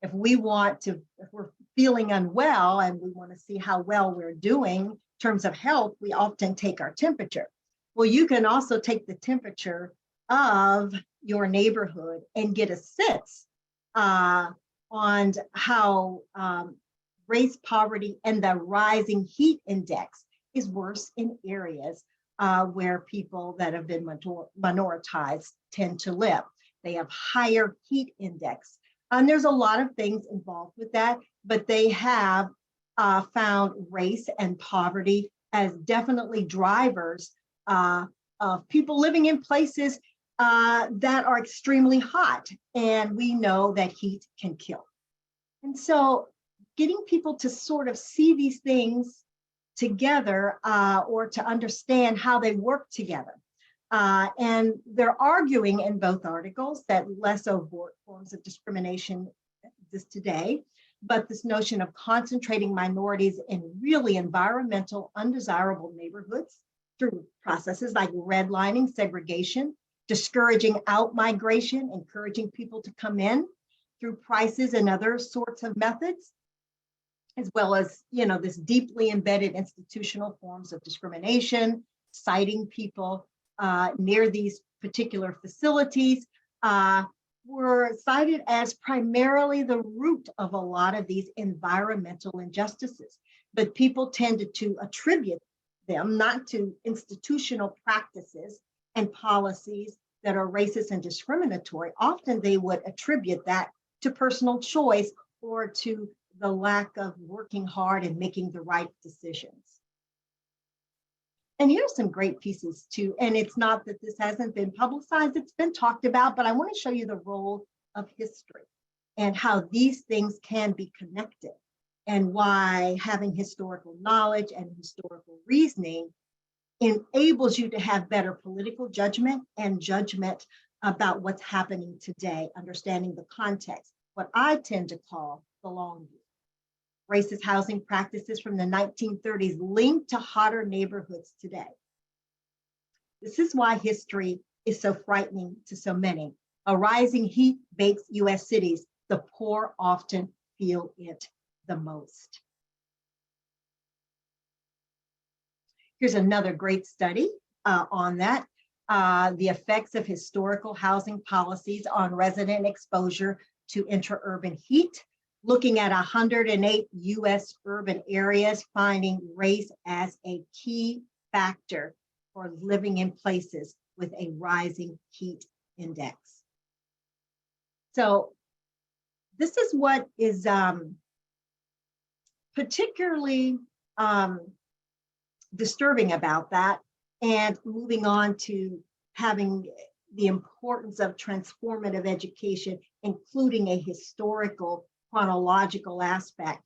if we're feeling unwell and we want to see how well we're doing in terms of health, we often take our temperature. Well, you can also take the temperature of your neighborhood and get a sense on how race, poverty, and the rising heat index is worse in areas where people that have been minoritized tend to live. They have higher heat index. And there's a lot of things involved with that, but they have found race and poverty as definitely drivers of people living in places that are extremely hot. And we know that heat can kill. And so getting people to sort of see these things together or to understand how they work together. And they're arguing in both articles that less overt forms of discrimination exist today, but this notion of concentrating minorities in really environmental, undesirable neighborhoods through processes like redlining, segregation, discouraging out-migration, encouraging people to come in through prices and other sorts of methods, as well as, this deeply embedded institutional forms of discrimination, citing people near these particular facilities, were cited as primarily the root of a lot of these environmental injustices. But people tended to attribute them not to institutional practices and policies that are racist and discriminatory. Often they would attribute that to personal choice or to the lack of working hard and making the right decisions. And here's some great pieces too. And it's not that this hasn't been publicized, it's been talked about, but I want to show you the role of history and how these things can be connected, and why having historical knowledge and historical reasoning enables you to have better political judgment and judgment about what's happening today, understanding the context, what I tend to call the long view. Racist housing practices from the 1930s linked to hotter neighborhoods today. This is why history is so frightening to so many. A rising heat bakes US cities. The poor often feel it the most. Here's another great study on that. The effects of historical housing policies on resident exposure to intra-urban heat, looking at 108 US urban areas, finding race as a key factor for living in places with a rising heat index. So this is what is particularly disturbing about that, and moving on to having the importance of transformative education, including a historical chronological aspect.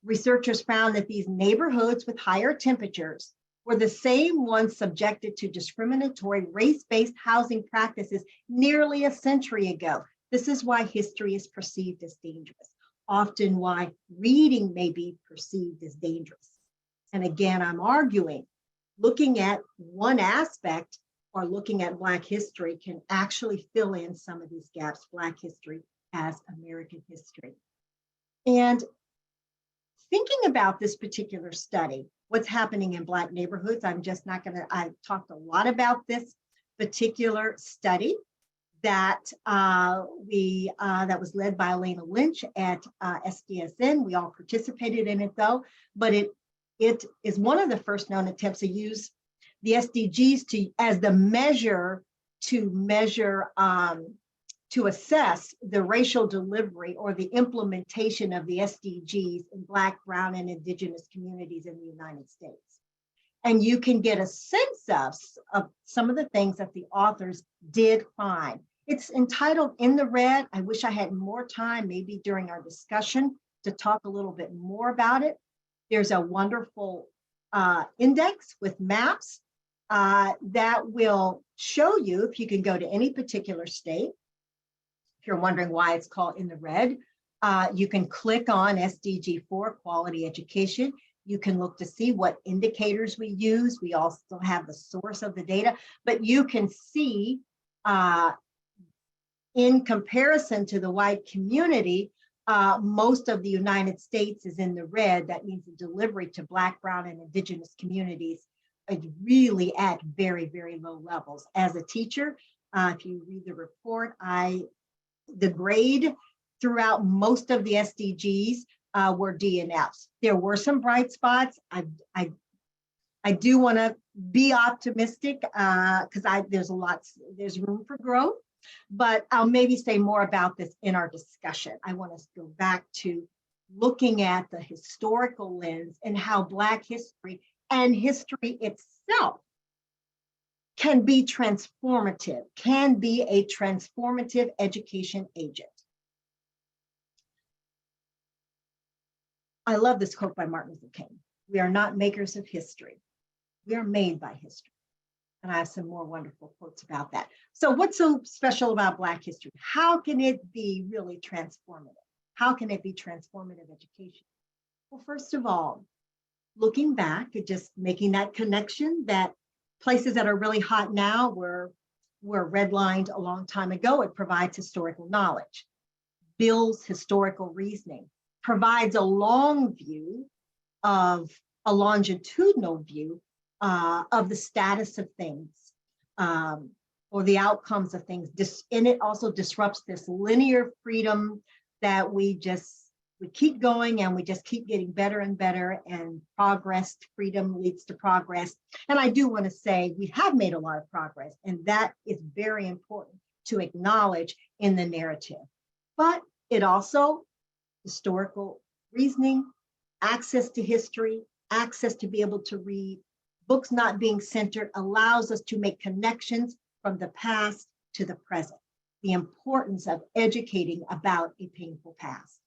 Researchers found that these neighborhoods with higher temperatures were the same ones subjected to discriminatory race-based housing practices nearly a century ago. This is why history is perceived as dangerous, often why reading may be perceived as dangerous. And again, I'm arguing, looking at one aspect or looking at Black history can actually fill in some of these gaps, Black history as American history. And thinking about this particular study, what's happening in Black neighborhoods, I talked a lot about this particular study that that was led by Elena Lynch at SDSN. We all participated in it though, but it is one of the first known attempts to use the SDGs as the measure to assess the racial delivery or the implementation of the SDGs in Black, Brown, and Indigenous communities in the United States. And you can get a sense of some of the things that the authors did find. It's entitled In the Red. I wish I had more time, maybe during our discussion, to talk a little bit more about it. There's a wonderful index with maps that will show you, if you can go to any particular state. If you're wondering why it's called In the Red, you can click on SDG 4, quality education. You can look to see what indicators we use. We also have the source of the data, but you can see in comparison to the white community, most of the United States is in the red. That means the delivery to Black, Brown, and Indigenous communities is really at very, very low levels. As a teacher, if you read the report, the grade throughout most of the SDGs were D and Fs. There were some bright spots. I do want to be optimistic because there's room for growth, but I'll maybe say more about this in our discussion. I want to go back to looking at the historical lens and how Black history and history itself can be transformative, can be a transformative education agent. I love this quote by Martin Luther King. We are not makers of history. We are made by history. And I have some more wonderful quotes about that. So what's so special about Black history? How can it be really transformative? How can it be transformative education? Well, first of all, looking back and just making that connection that places that are really hot now were redlined a long time ago. It provides historical knowledge, builds historical reasoning, provides a long view of a longitudinal view of the status of things or the outcomes of things. And it also disrupts this linear freedom that we keep going and we just keep getting better and better, and freedom leads to progress. And I do want to say we have made a lot of progress, and that is very important to acknowledge in the narrative. But it also, historical reasoning, access to history, access to be able to read, books not being centered allows us to make connections from the past to the present. The importance of educating about a painful past.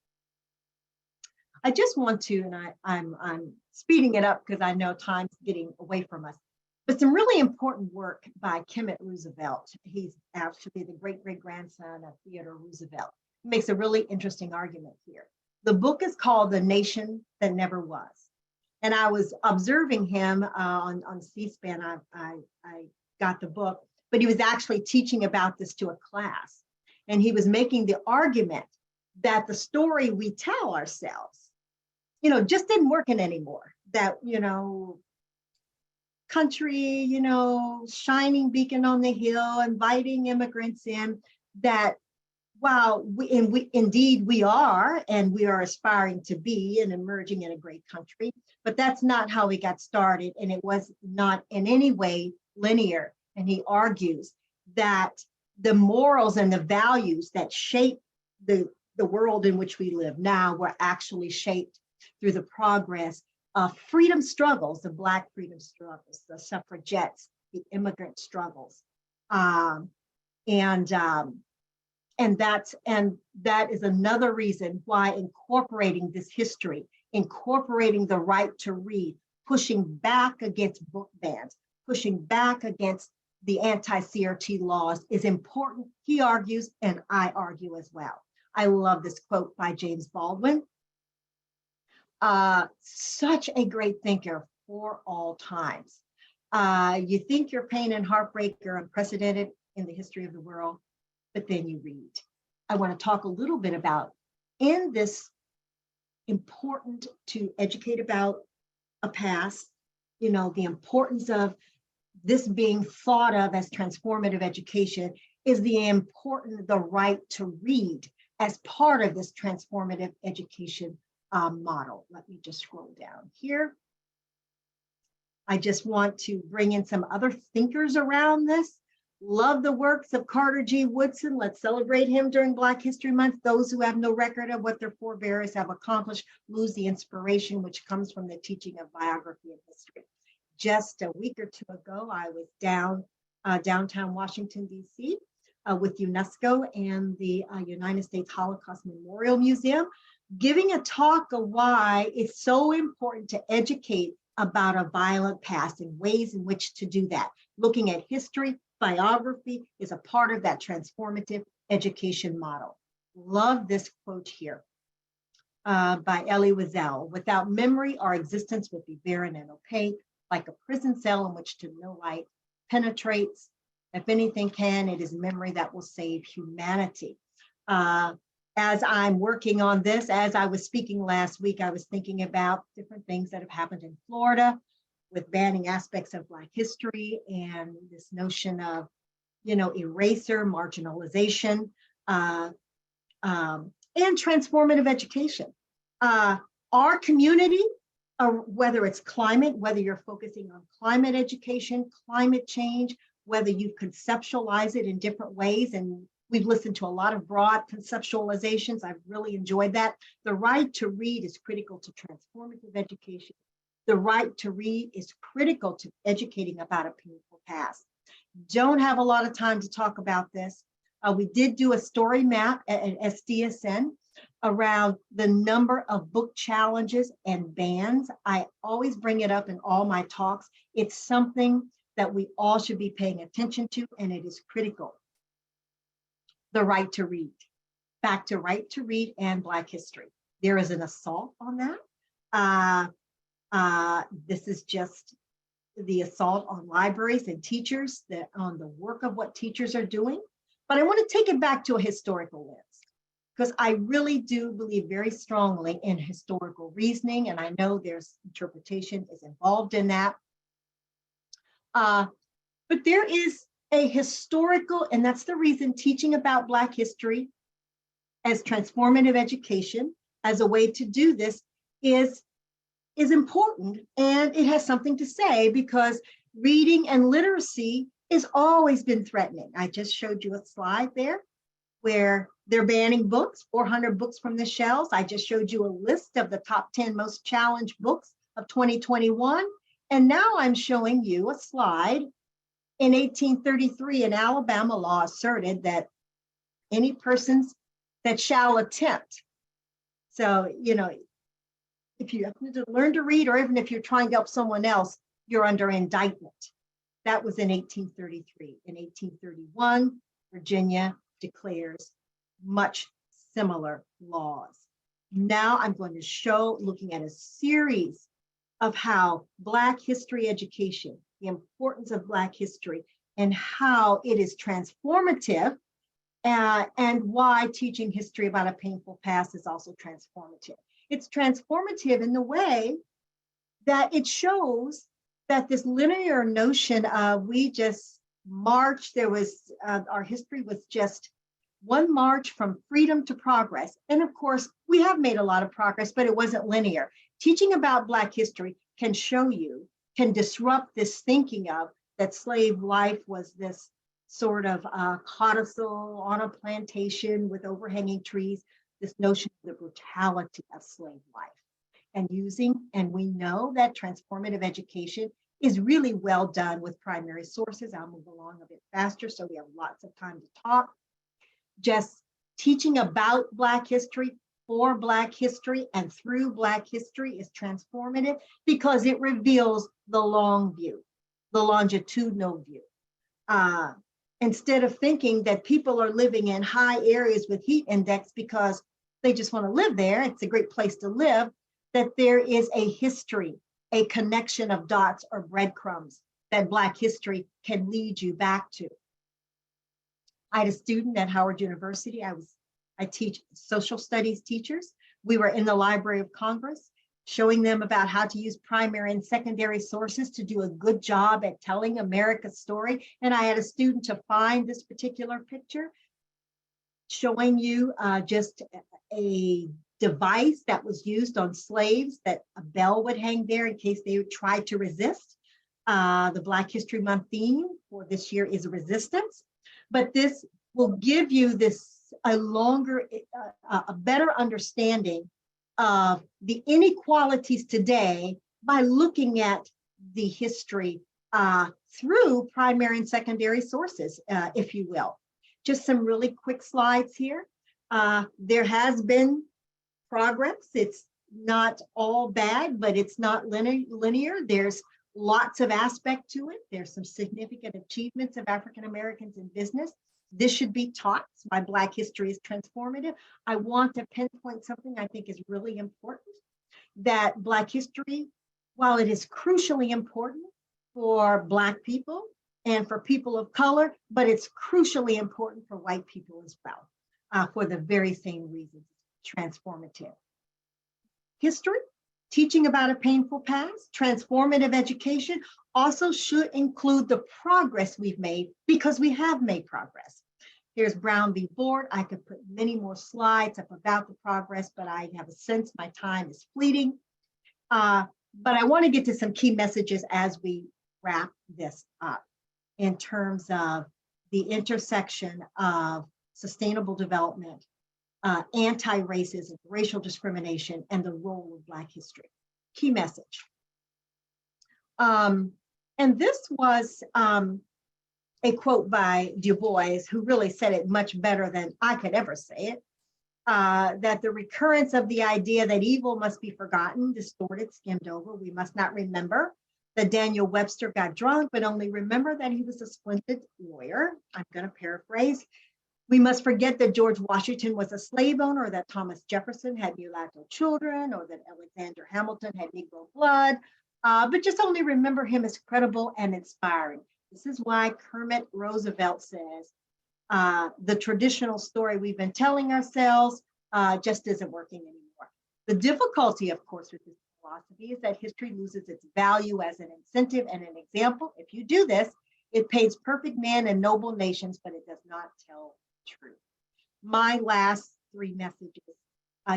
I just want to, and I'm speeding it up because I know time's getting away from us, but some really important work by Kemet Roosevelt. He's actually the great-great-grandson of Theodore Roosevelt. He makes a really interesting argument here. The book is called The Nation That Never Was. And I was observing him on C-SPAN. I got the book, but he was actually teaching about this to a class. And he was making the argument that the story we tell ourselves, just didn't work anymore. That, country, shining beacon on the hill, inviting immigrants in, that while indeed we are, and we are aspiring to be and emerging in a great country, but that's not how we got started. And it was not in any way linear. And he argues that the morals and the values that shape the world in which we live now were actually shaped through the progress of freedom struggles, the Black freedom struggles, the suffragettes, the immigrant struggles. And that is another reason why incorporating this history, incorporating the right to read, pushing back against book bans, pushing back against the anti-CRT laws is important, he argues, and I argue as well. I love this quote by James Baldwin. Such a great thinker for all times. You think your pain and heartbreak are unprecedented in the history of the world, but then you read. I want to talk a little bit about, in this important to educate about a past, you know, the importance of this being thought of as transformative education is the right to read as part of this transformative education model. Let me just scroll down here. I just want to bring in some other thinkers around this. Love the works of Carter G. Woodson. Let's celebrate him during Black History Month. Those who have no record of what their forebears have accomplished lose the inspiration which comes from the teaching of biography and history. Just a week or two ago, I was downtown Washington, D.C. With UNESCO and the United States Holocaust Memorial Museum, giving a talk of why it's so important to educate about a violent past and ways in which to do that. Looking at history, biography is a part of that transformative education model. Love this quote here by Elie Wiesel. Without memory, our existence would be barren and opaque, like a prison cell in which no light penetrates. If anything can, it is memory that will save humanity. As I'm working on this, as I was speaking last week, I was thinking about different things that have happened in Florida with banning aspects of Black history and this notion of, you know, eraser, marginalization, and transformative education. Our community, whether it's climate, whether you're focusing on climate education, climate change, whether you conceptualize it in different ways, and we've listened to a lot of broad conceptualizations. I've really enjoyed that. The right to read is critical to transformative education. The right to read is critical to educating about a painful past. Don't have a lot of time to talk about this. We did do a story map at SDSN around the number of book challenges and bans. I always bring it up in all my talks. It's something that we all should be paying attention to, and it is critical. The right to read. Back to right to read and Black history. There is an assault on that. This is just the assault on libraries and teachers, on the work of what teachers are doing. But I want to take it back to a historical lens, because I really do believe very strongly in historical reasoning, and I know there's interpretation is involved in that. But there is a historical, and that's the reason teaching about Black history as transformative education, as a way to do this, is important, and it has something to say, because reading and literacy has always been threatening. I just showed you a slide there where they're banning books, 400 books from the shelves. I just showed you a list of the top 10 most challenged books of 2021. And now I'm showing you a slide. In 1833, an Alabama law asserted that any persons that shall attempt. So, you know, if you have to learn to read, or even if you're trying to help someone else, you're under indictment. That was in 1833. In 1831, Virginia declares much similar laws. Now I'm going to show, looking at a series of how Black history education, the importance of Black history, and how it is transformative, and why teaching history about a painful past is also transformative. It's transformative in the way that it shows that this linear notion of we just marched, there was, our history was just one march from freedom to progress. And of course, we have made a lot of progress, but it wasn't linear. Teaching about Black history can show you, can disrupt this thinking of that slave life was this sort of codicil on a plantation with overhanging trees, this notion of the brutality of slave life. and using, and we know that transformative education is really well done with primary sources. I'll move along a bit faster so we have lots of time to talk. Just teaching about Black history, for Black history, and through Black history is transformative because it reveals the long view, the longitudinal view. Instead of thinking that people are living in high areas with heat index because they just want to live there, it's a great place to live, that there is a history, a connection of dots or breadcrumbs that Black history can lead you back to. I had a student at Howard University. I teach social studies teachers. We were in the Library of Congress showing them about how to use primary and secondary sources to do a good job at telling America's story. And I had a student to find this particular picture showing you just a device that was used on slaves, that a bell would hang there in case they would try to resist. The Black History Month theme for this year is resistance, but this will give you a better understanding of the inequalities today by looking at the history through primary and secondary sources, if you will. Just some really quick slides here. There has been progress. It's not all bad, but it's not linear. There's lots of aspect to it. There's some significant achievements of African Americans in business. This should be taught. Why Black history is transformative. I want to pinpoint something I think is really important, that Black history, while it is crucially important for Black people and for people of color, but it's crucially important for white people as well, for the very same reasons, transformative. History, teaching about a painful past, transformative education also should include the progress we've made, because we have made progress. Here's Brown v. Board. I could put many more slides up about the progress, but I have a sense my time is fleeting. But I want to get to some key messages as we wrap this up in terms of the intersection of sustainable development, anti-racism, racial discrimination, and the role of Black history. Key message. And this was a quote by Du Bois, who really said it much better than I could ever say it, that the recurrence of the idea that evil must be forgotten, distorted, skimmed over. We must not remember that Daniel Webster got drunk, but only remember that he was a splendid lawyer. I'm going to paraphrase. We must forget that George Washington was a slave owner, or that Thomas Jefferson had mulatto children, or that Alexander Hamilton had Negro blood, but just only remember him as credible and inspiring. This is why Kermit Roosevelt says, the traditional story we've been telling ourselves just isn't working anymore. The difficulty, of course, with this philosophy is that history loses its value as an incentive and an example. If you do this, it paints perfect man and noble nations, but it does not tell truth. My last three messages,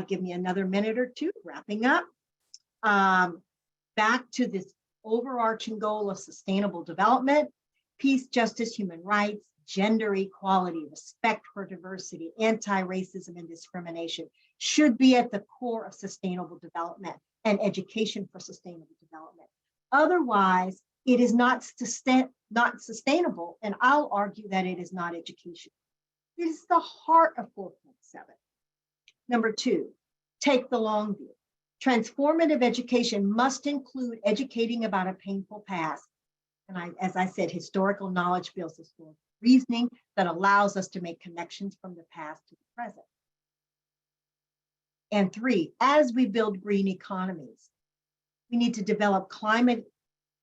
give me another minute or two, wrapping up. Back to this overarching goal of sustainable development, peace, justice, human rights, gender equality, respect for diversity, anti-racism and discrimination should be at the core of sustainable development and education for sustainable development. Otherwise, it is not sustainable, and I'll argue that it is not education. It is the heart of 4.7. Number two, take the long view. Transformative education must include educating about a painful past. And as I said, historical knowledge builds historical reasoning that allows us to make connections from the past to the present. And three, as we build green economies, we need to develop climate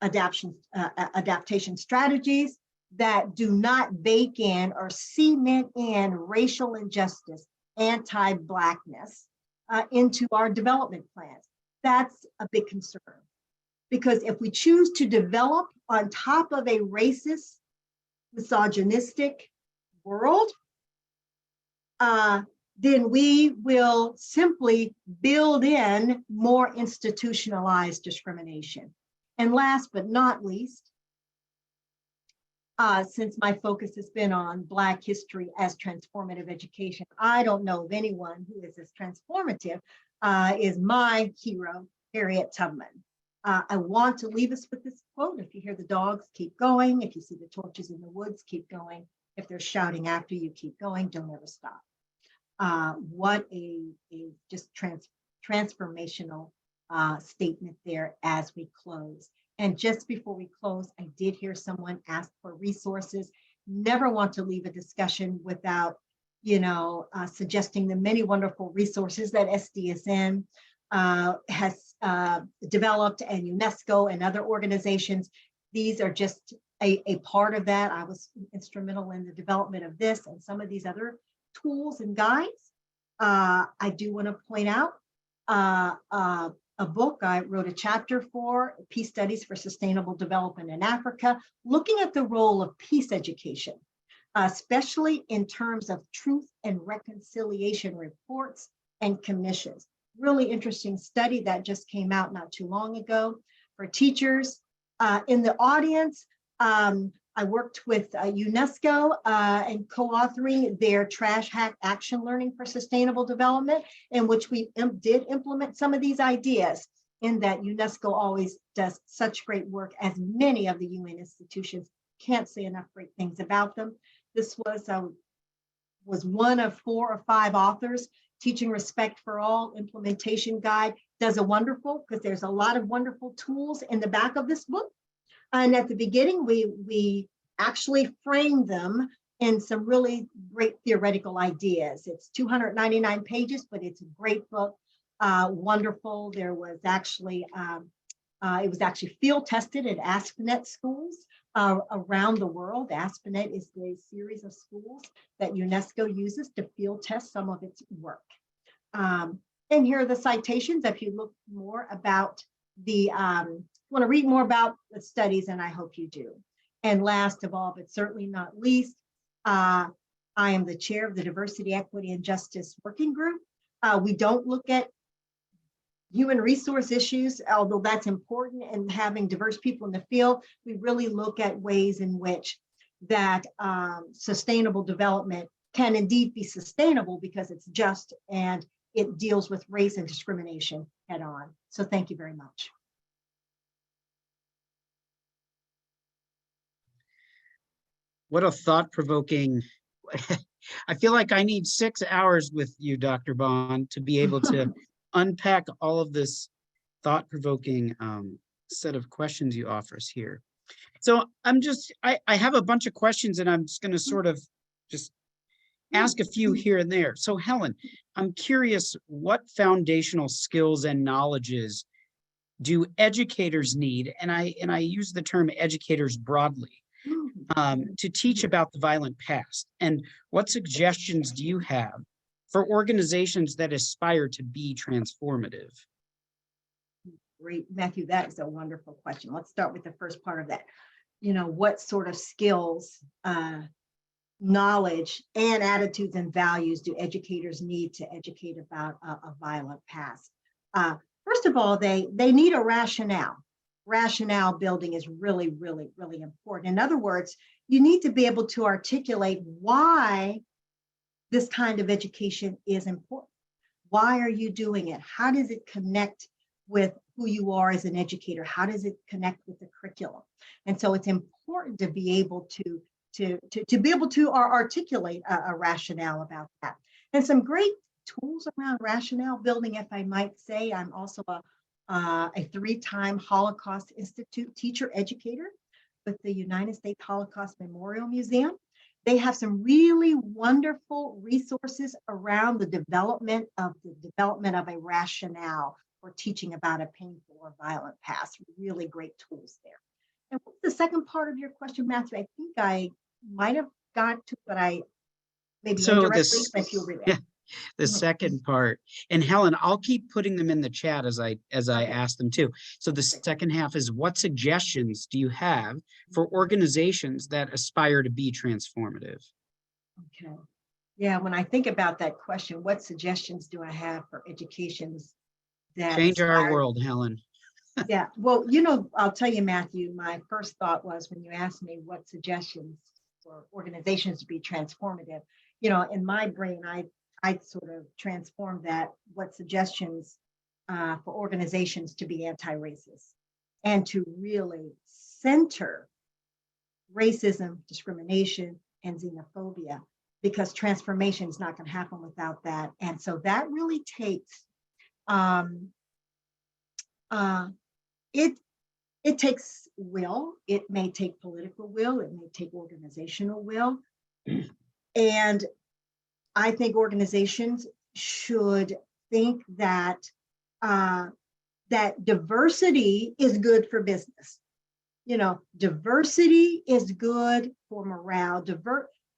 adaptation strategies that do not bake in or cement in racial injustice, anti-Blackness into our development plans. That's a big concern. Because if we choose to develop on top of a racist, misogynistic world, then we will simply build in more institutionalized discrimination. And last but not least, since my focus has been on Black history as transformative education, I don't know of anyone who is as transformative as my hero, Harriet Tubman. I want to leave us with this quote. If you hear the dogs, keep going. If you see the torches in the woods, keep going. If they're shouting after you, keep going. Don't ever stop. What a just transformational statement there as we close. And just before we close, I did hear someone ask for resources. Never want to leave a discussion without, suggesting the many wonderful resources that SDSN has developed, and UNESCO and other organizations. These are just a part of that. I was instrumental in the development of this and some of these other tools and guides. I do want to point out a book I wrote a chapter for, Peace Studies for Sustainable Development in Africa, looking at the role of peace education, especially in terms of truth and reconciliation reports and commissions. Really interesting study that just came out not too long ago for teachers. In the audience, I worked with UNESCO and co-authoring their Trash Hack Action Learning for Sustainable Development, in which we did implement some of these ideas, in that UNESCO always does such great work, as many of the UN institutions. Can't say enough great things about them. This was one of 4 or 5 authors. Teaching Respect for All Implementation Guide does a wonderful, because there's a lot of wonderful tools in the back of this book. And at the beginning, we actually framed them in some really great theoretical ideas. It's 299 pages, but it's a great book, wonderful. There was actually, it was actually field tested at ASP.NET schools around the world. ASP.NET is the series of schools that UNESCO uses to field test some of its work. And here are the citations. If you look more about the, want to read more about the studies, and I hope you do. And last of all, but certainly not least, I am the chair of the Diversity, Equity, and Justice Working Group. We don't look at human resource issues, although that's important, and having diverse people in the field. We really look at ways in which that sustainable development can indeed be sustainable, because it's just and it deals with race and discrimination head on. So thank you very much. What a thought-provoking, I feel like I need 6 hours with you, Dr. Bond, to be able to unpack all of this thought-provoking set of questions you offer us here. So I have a bunch of questions, and I'm just going to sort of just ask a few here and there. So Helen, I'm curious, what foundational skills and knowledges do educators need? And I use the term educators broadly. To teach about the violent past, and what suggestions do you have for organizations that aspire to be transformative? Great, Matthew, that is a wonderful question. Let's start with the first part of that. What sort of skills, knowledge, and attitudes and values do educators need to educate about a violent past? First of all, they need a rationale. Rationale building is really, really, really important. In other words, you need to be able to articulate why this kind of education is important. Why are you doing it? How does it connect with who you are as an educator? How does it connect with the curriculum? And so it's important to be able to be able to articulate a rationale about that. And some great tools around rationale building, if I might say. I'm also a 3-time Holocaust Institute teacher educator with the United States Holocaust Memorial Museum. They have some really wonderful resources around the development of a rationale for teaching about a painful or violent past. Really great tools there. And what's the second part of your question, Matthew? I think I might have got to, but I maybe indirectly, if you'll read it. The second part, and Helen, I'll keep putting them in the chat as I ask them too. So the second half is, what suggestions do you have for organizations that aspire to be transformative? Okay. Yeah, when I think about that question, what suggestions do I have for educations that change our world, Helen? Yeah, well, I'll tell you, Matthew, my first thought was, when you asked me what suggestions for organizations to be transformative, in my brain, I sort of transformed that. What suggestions for organizations to be anti-racist and to really center racism, discrimination, and xenophobia, because transformation is not going to happen without that. And so that really takes, it takes will, it may take political will, it may take organizational will. And I think organizations should think that that diversity is good for business. You know, diversity is good for morale,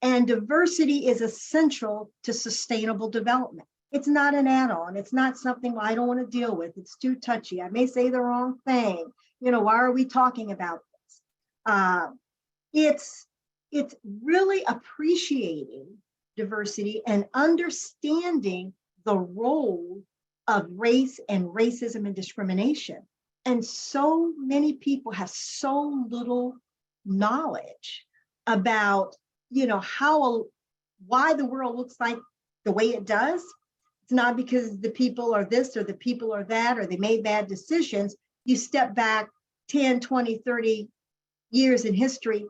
and diversity is essential to sustainable development. It's not an add-on. It's not something I don't want to deal with. It's too touchy. I may say the wrong thing. You know, why are we talking about this? It's really appreciating diversity and understanding the role of race and racism and discrimination. And so many people have so little knowledge about, you know, why the world looks like the way it does. It's not because the people are this or the people are that, or they made bad decisions. You step back 10, 20, 30 years in history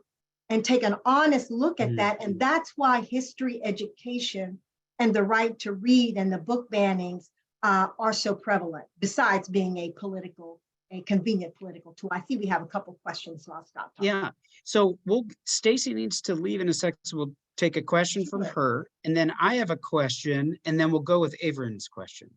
and take an honest look at that. And that's why history education and the right to read and the book bannings are so prevalent, besides being a convenient political tool. I see we have a couple questions, so I'll stop talking. Yeah, so Stacy needs to leave in a second, so we'll take a question from her, and then I have a question, and then we'll go with Averin's question.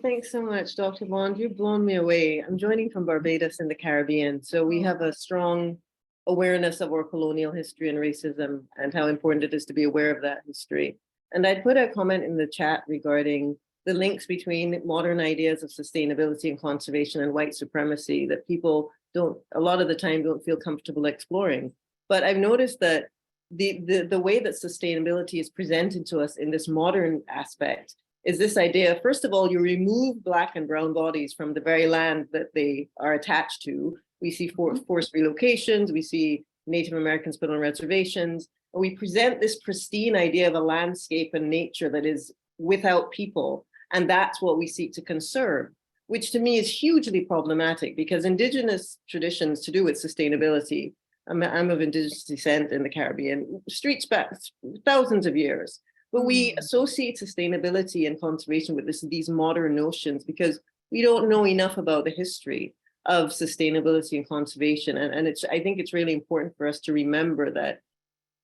Thanks so much, Dr. Bond. You've blown me away. I'm joining from Barbados in the Caribbean, so we have a strong awareness of our colonial history and racism and how important it is to be aware of that history. And I'd put a comment in the chat regarding the links between modern ideas of sustainability and conservation and white supremacy that people a lot of the time don't feel comfortable exploring. But I've noticed that the way that sustainability is presented to us in this modern aspect is this idea, first of all, you remove Black and brown bodies from the very land that they are attached to. We see forced relocations, we see Native Americans put on reservations, and we present this pristine idea of a landscape and nature that is without people. And that's what we seek to conserve, which to me is hugely problematic, because Indigenous traditions to do with sustainability, I'm of Indigenous descent in the Caribbean, stretch back thousands of years. But we associate sustainability and conservation with these modern notions because we don't know enough about the history of sustainability and conservation. And I think it's really important for us to remember that,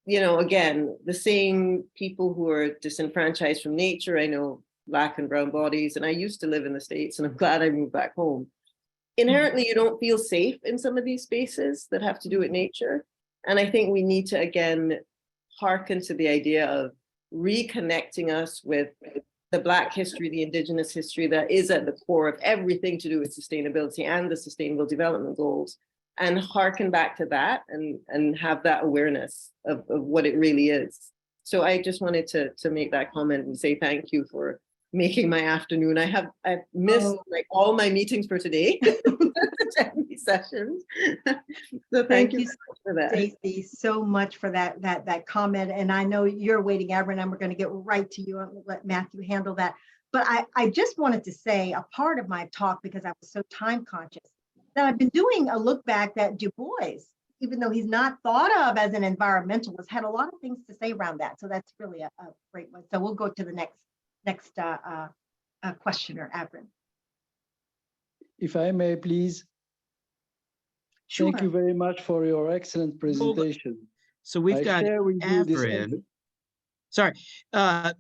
you know, again, the same people who are disenfranchised from nature, I know Black and brown bodies, and I used to live in the States, and I'm glad I moved back home. Inherently, you don't feel safe in some of these spaces that have to do with nature. And I think we need to, again, hearken to the idea of reconnecting us with the Black history, the Indigenous history that is at the core of everything to do with sustainability and the Sustainable Development Goals, and hearken back to that and have that awareness of what it really is. So I just wanted to make that comment and say thank you for making my afternoon. I've missed like all my meetings for today, these sessions. So thank you so much for that. Stacey, so much for that comment. And I know you're waiting, Averin, and we're going to get right to you. I'll let Matthew handle that. But I just wanted to say a part of my talk, because I was so time conscious, that I've been doing a look back that Du Bois, even though he's not thought of as an environmentalist, had a lot of things to say around that. So that's really a great one. So we'll go to the next questioner, Averin. If I may, please. Sure. Thank you very much for your excellent presentation. So we've got Averin. Sorry,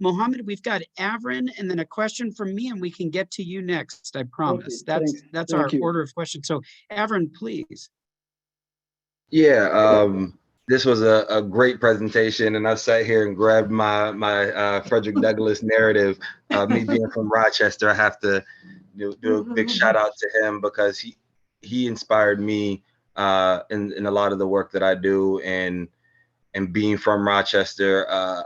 Mohammed, we've got Averin and then a question from me, and we can get to you next, I promise. Okay, that's Thank our you. order of questions. So Averin, please. Yeah, this was a great presentation, and I sat here and grabbed my Frederick Douglass narrative. Me being from Rochester, I have to do a big shout out to him, because he inspired me in a lot of the work that I do, and being from Rochester,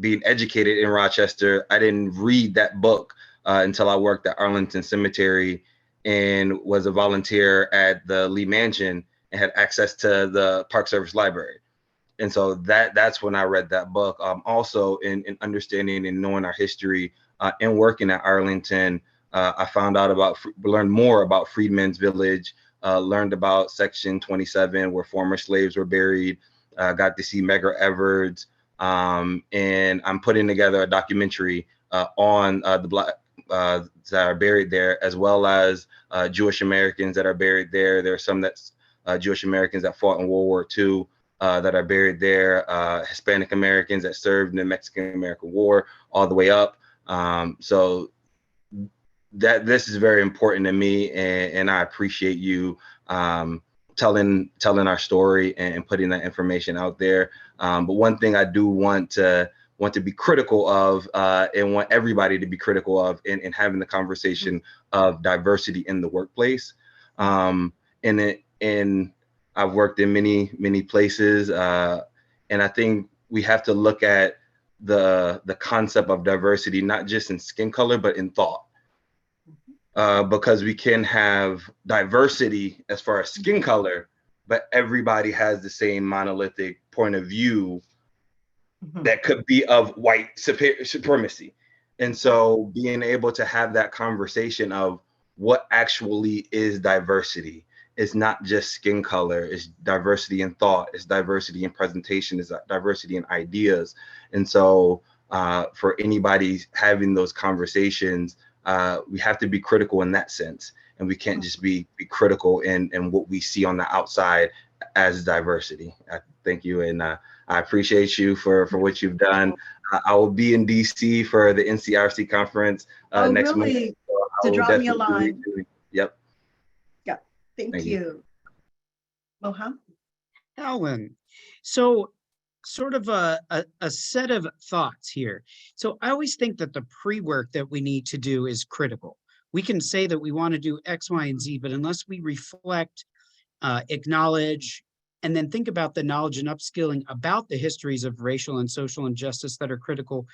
being educated in Rochester. I didn't read that book until I worked at Arlington Cemetery and was a volunteer at the Lee Mansion and had access to the Park Service Library. And so that's when I read that book. Also in understanding and knowing our history, and working at Arlington, I learned more about Freedmen's Village, learned about Section 27, where former slaves were buried, got to see Medgar Evers, and I'm putting together a documentary on the Black that are buried there, as well as Jewish Americans that are buried there. There are some that's Jewish Americans that fought in World War II that are buried there, Hispanic Americans that served in the Mexican-American War all the way up. So that this is very important to me, and I appreciate you telling our story and putting that information out there. But one thing I do want to be critical of, and want everybody to be critical of in having the conversation of diversity in the workplace. And I've worked in many places, and I think we have to look at the concept of diversity, not just in skin color, but in thought. Because we can have diversity as far as skin color, but everybody has the same monolithic point of view that could be of white supremacy. And so being able to have that conversation of what actually is diversity is not just skin color, it's diversity in thought, it's diversity in presentation, it's diversity in ideas. And so for anybody having those conversations, we have to be critical in that sense. And we can't just be critical in what we see on the outside as diversity. Thank you. And I appreciate you for what you've done. I will be in DC for the NCRC conference next month. Really? So to drop me a line. Yep. Yeah. Thank you. Moham? Helen, so sort of a set of thoughts here. So I always think that the pre-work that we need to do is critical. We can say that we want to do X, Y, and Z, but unless we reflect, acknowledge, and then think about the knowledge and upskilling about the histories of racial and social injustice that are critical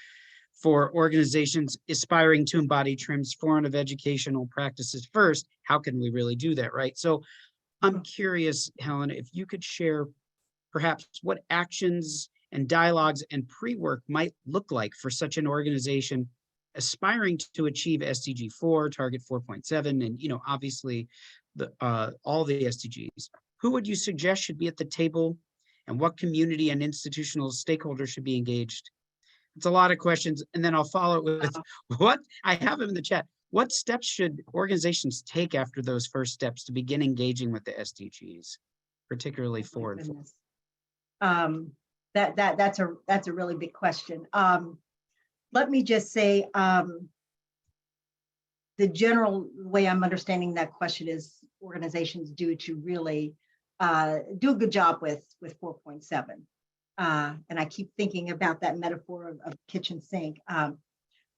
for organizations aspiring to embody transformative educational practices first, how can we really do that, right? So I'm curious, Helen, if you could share perhaps what actions and dialogues and pre-work might look like for such an organization aspiring to achieve SDG 4, Target 4.7, and obviously the all the SDGs. Who would you suggest should be at the table, and what community and institutional stakeholders should be engaged? It's a lot of questions, and then I'll follow it with what I have them in the chat. What steps should organizations take after those first steps to begin engaging with the SDGs, particularly 4 and 4? That's a really big question. Let me just say, the general way I'm understanding that question is organizations do to really do a good job with 4.7. And I keep thinking about that metaphor of kitchen sink.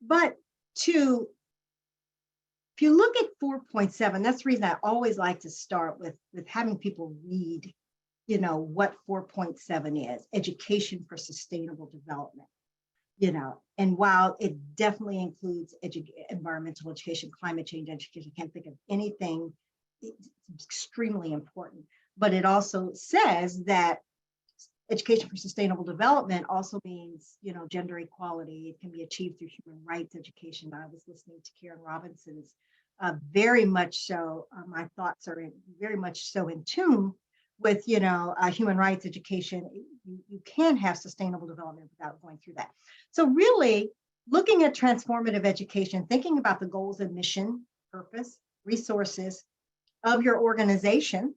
But if you look at 4.7, that's the reason I always like to start with having people read, what 4.7 is, education for sustainable development. And while it definitely includes environmental education, climate change education, I can't think of anything, it's extremely important. But it also says that education for sustainable development also means, gender equality. It can be achieved through human rights education. I was listening to Karen Robinson's very much so, my thoughts are very much so in tune with, human rights education. You can have sustainable development without going through that. So really looking at transformative education, thinking about the goals and mission, purpose, resources of your organization,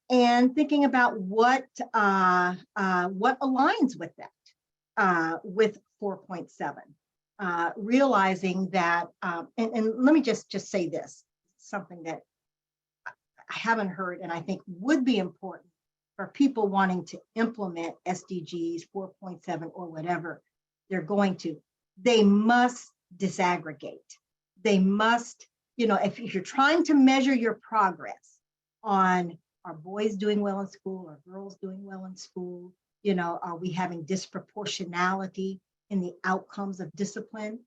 and thinking about what aligns with that, with 4.7, realizing that, and let me just say this, something that I haven't heard and I think would be important for people wanting to implement SDGs 4.7 or whatever they're going to. They must disaggregate. They must, if you're trying to measure your progress on, are boys doing well in school, are girls doing well in school, are we having disproportionality in the outcomes of discipline?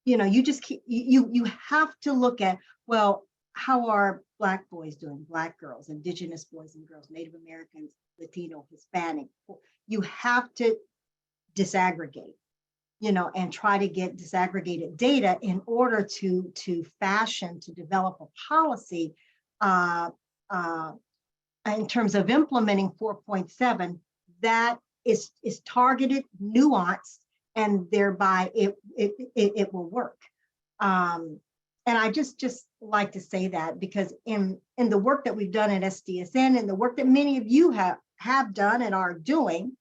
You just keep, you have to look at, well, how are Black boys doing, Black girls, Indigenous boys and girls, Native Americans, Latino, Hispanic? You have to disaggregate. and try to get disaggregated data in order to develop a policy in terms of implementing 4.7 that is targeted, nuanced, and thereby it will work. And I just like to say that because in the work that we've done at SDSN and the work that many of you have done and are doing,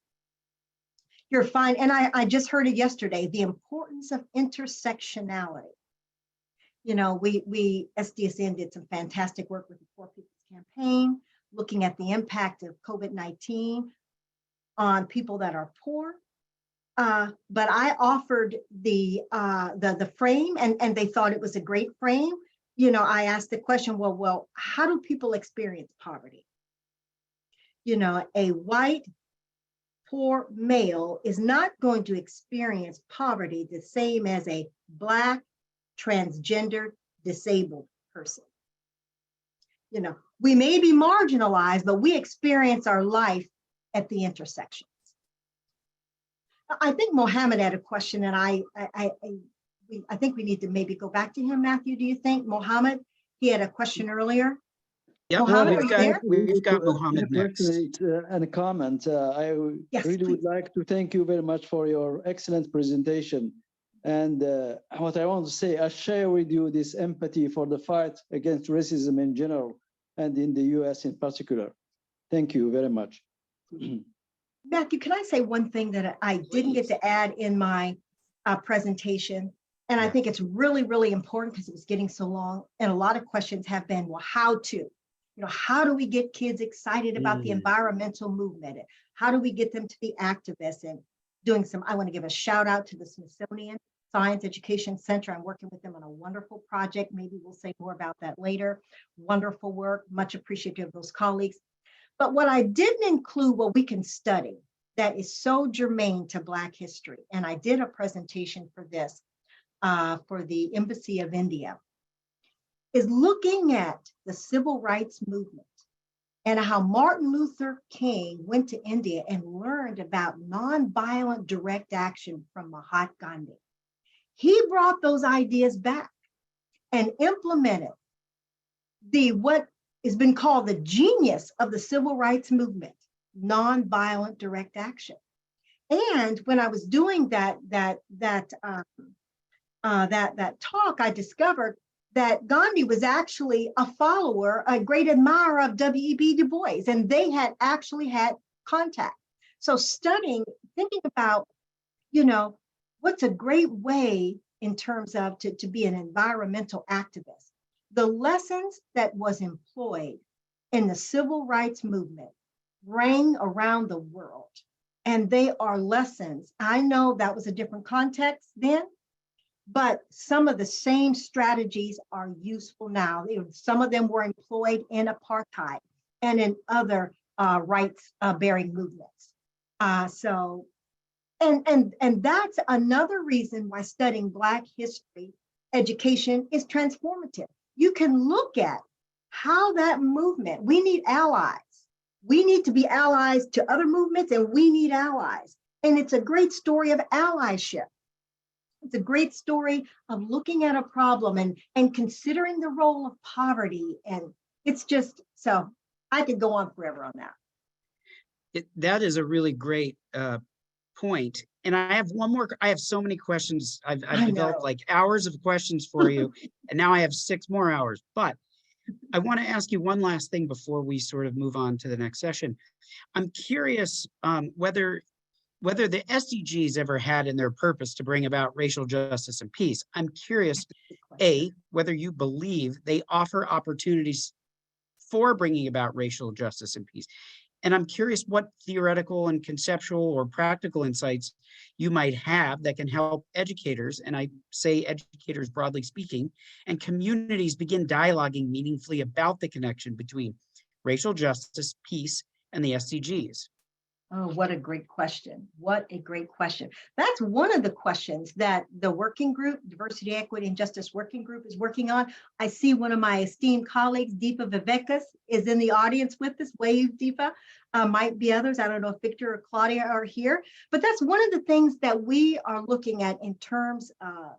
you're fine. And I just heard it yesterday, the importance of intersectionality. We SDSN did some fantastic work with the Poor People's Campaign, looking at the impact of COVID-19 on people that are poor. But I offered the frame, and they thought it was a great frame. I asked the question, well, how do people experience poverty? A white poor male is not going to experience poverty the same as a Black, transgender, disabled person. We may be marginalized, but we experience our life at the intersections. I think Mohammed had a question, and I think we need to maybe go back to him. Matthew, do you think, Mohammed? He had a question earlier. Yeah, Mohammed, are you there? We've got Mohammed next. And a comment. I really would like to thank you very much for your excellent presentation. And what I want to say, I share with you this empathy for the fight against racism in general and in the US in particular. Thank you very much. Matthew, can I say one thing that I didn't get to add in my presentation? And I think it's really, really important because it was getting so long. And a lot of questions have been, well, how to? How do we get kids excited about the environmental movement? How do we get them to be activists and doing some? I want to give a shout out to the Smithsonian Science Education Center. I'm working with them on a wonderful project. Maybe we'll say more about that later. Wonderful work, much appreciative of those colleagues. But what I didn't include, what we can study that is so germane to Black history. And I did a presentation for this, for the Embassy of India, is looking at the civil rights movement and how Martin Luther King went to India and learned about nonviolent direct action from Mahatma Gandhi. He brought those ideas back and implemented what has been called the genius of the civil rights movement, nonviolent direct action. And when I was doing that talk, I discovered that Gandhi was actually a follower, a great admirer of W.E.B. Du Bois, and they had actually had contact. So studying, thinking about, what's a great way in terms of to be an environmental activist. The lessons that was employed in the civil rights movement rang around the world, and they are lessons. I know that was a different context then, but some of the same strategies are useful now. Some of them were employed in apartheid and in other rights-bearing movements. And that's another reason why studying Black history education is transformative. You can look at how that movement, we need allies. We need to be allies to other movements, and we need allies. And it's a great story of allyship. It's a great story of looking at a problem and considering the role of poverty. And it's just, so I could go on forever on that. That is a really great point. And I have one more. I have so many questions. I've developed like hours of questions for you. And now I have 6 more hours. But I want to ask you one last thing before we sort of move on to the next session. I'm curious whether the SDGs ever had in their purpose to bring about racial justice and peace. I'm curious, A, whether you believe they offer opportunities for bringing about racial justice and peace. And I'm curious what theoretical and conceptual or practical insights you might have that can help educators, and I say educators broadly speaking, and communities begin dialoguing meaningfully about the connection between racial justice, peace, and the SDGs. Oh, what a great question. What a great question. That's one of the questions that the working group, Diversity, Equity, and Justice Working Group is working on. I see one of my esteemed colleagues, Deepa Vivekas, is in the audience with us. Wave, Deepa. Might be others. I don't know if Victor or Claudia are here, but that's one of the things that we are looking at in terms of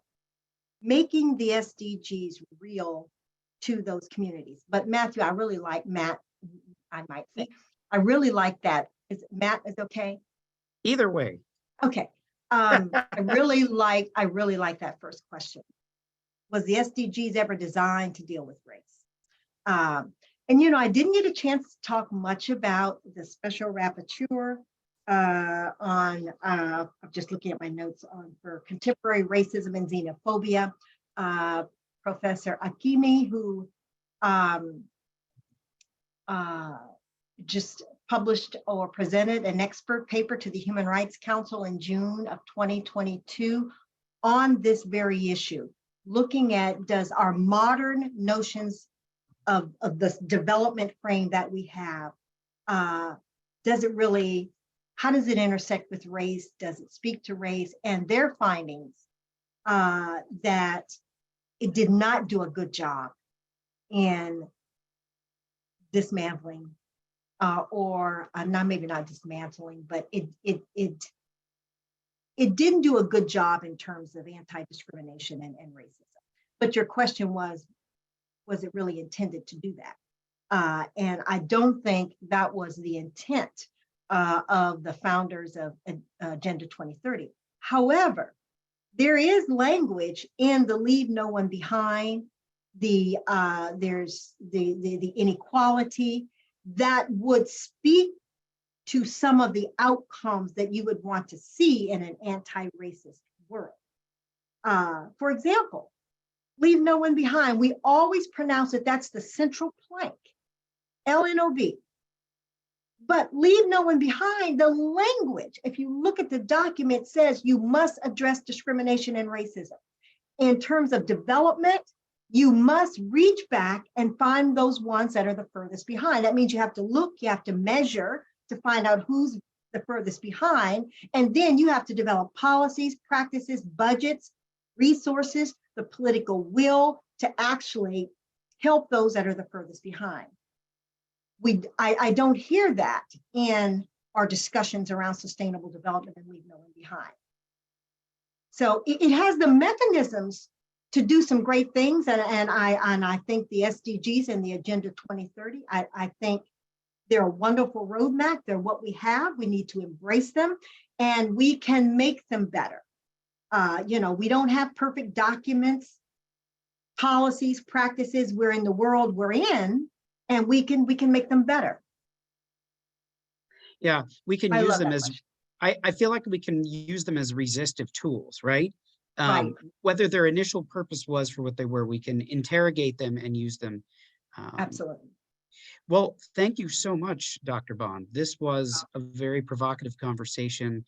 making the SDGs real to those communities. But Matthew, I really like Matt, I might say, I really like that. Is Matt is okay? Either way. Okay. I really like that first question. Was the SDGs ever designed to deal with race? And you know, I didn't get a chance to talk much about the special rapporteur on, I'm just looking at my notes on for contemporary racism and xenophobia, Professor Akimi, who just published or presented an expert paper to the Human Rights Council in June of 2022 on this very issue, looking at does our modern notions of this development frame that we have, does it really, how does it intersect with race? Does it speak to race? And their findings that it did not do a good job in dismantling or not, maybe not dismantling, but it didn't do a good job in terms of anti-discrimination and racism. But your question was it really intended to do that? And I don't think that was the intent of the founders of Agenda 2030. However, there is language in the Leave No One Behind, there's the inequality that would speak to some of the outcomes that you would want to see in an anti-racist world. For example, leave no one behind. We always pronounce it, that's the central plank, LNOB. But leave no one behind, the language, if you look at the document, says you must address discrimination and racism. In terms of development, you must reach back and find those ones that are the furthest behind. That means you have to look, you have to measure to find out who's the furthest behind. And then you have to develop policies, practices, budgets, resources, the political will to actually help those that are the furthest behind. I don't hear that in our discussions around sustainable development and leave no one behind. So it has the mechanisms to do some great things. And I think the SDGs and the Agenda 2030, I think they're a wonderful roadmap. They're what we have. We need to embrace them and we can make them better. You know, we don't have perfect documents, policies, practices. We're in the world we're in, and we can make them better. Yeah, we can use them as, I feel like we can use them as resistive tools, right? Right. Whether their initial purpose was for what they were, we can interrogate them and use them. Absolutely. Well, thank you so much, Dr. Bond. This was a very provocative conversation,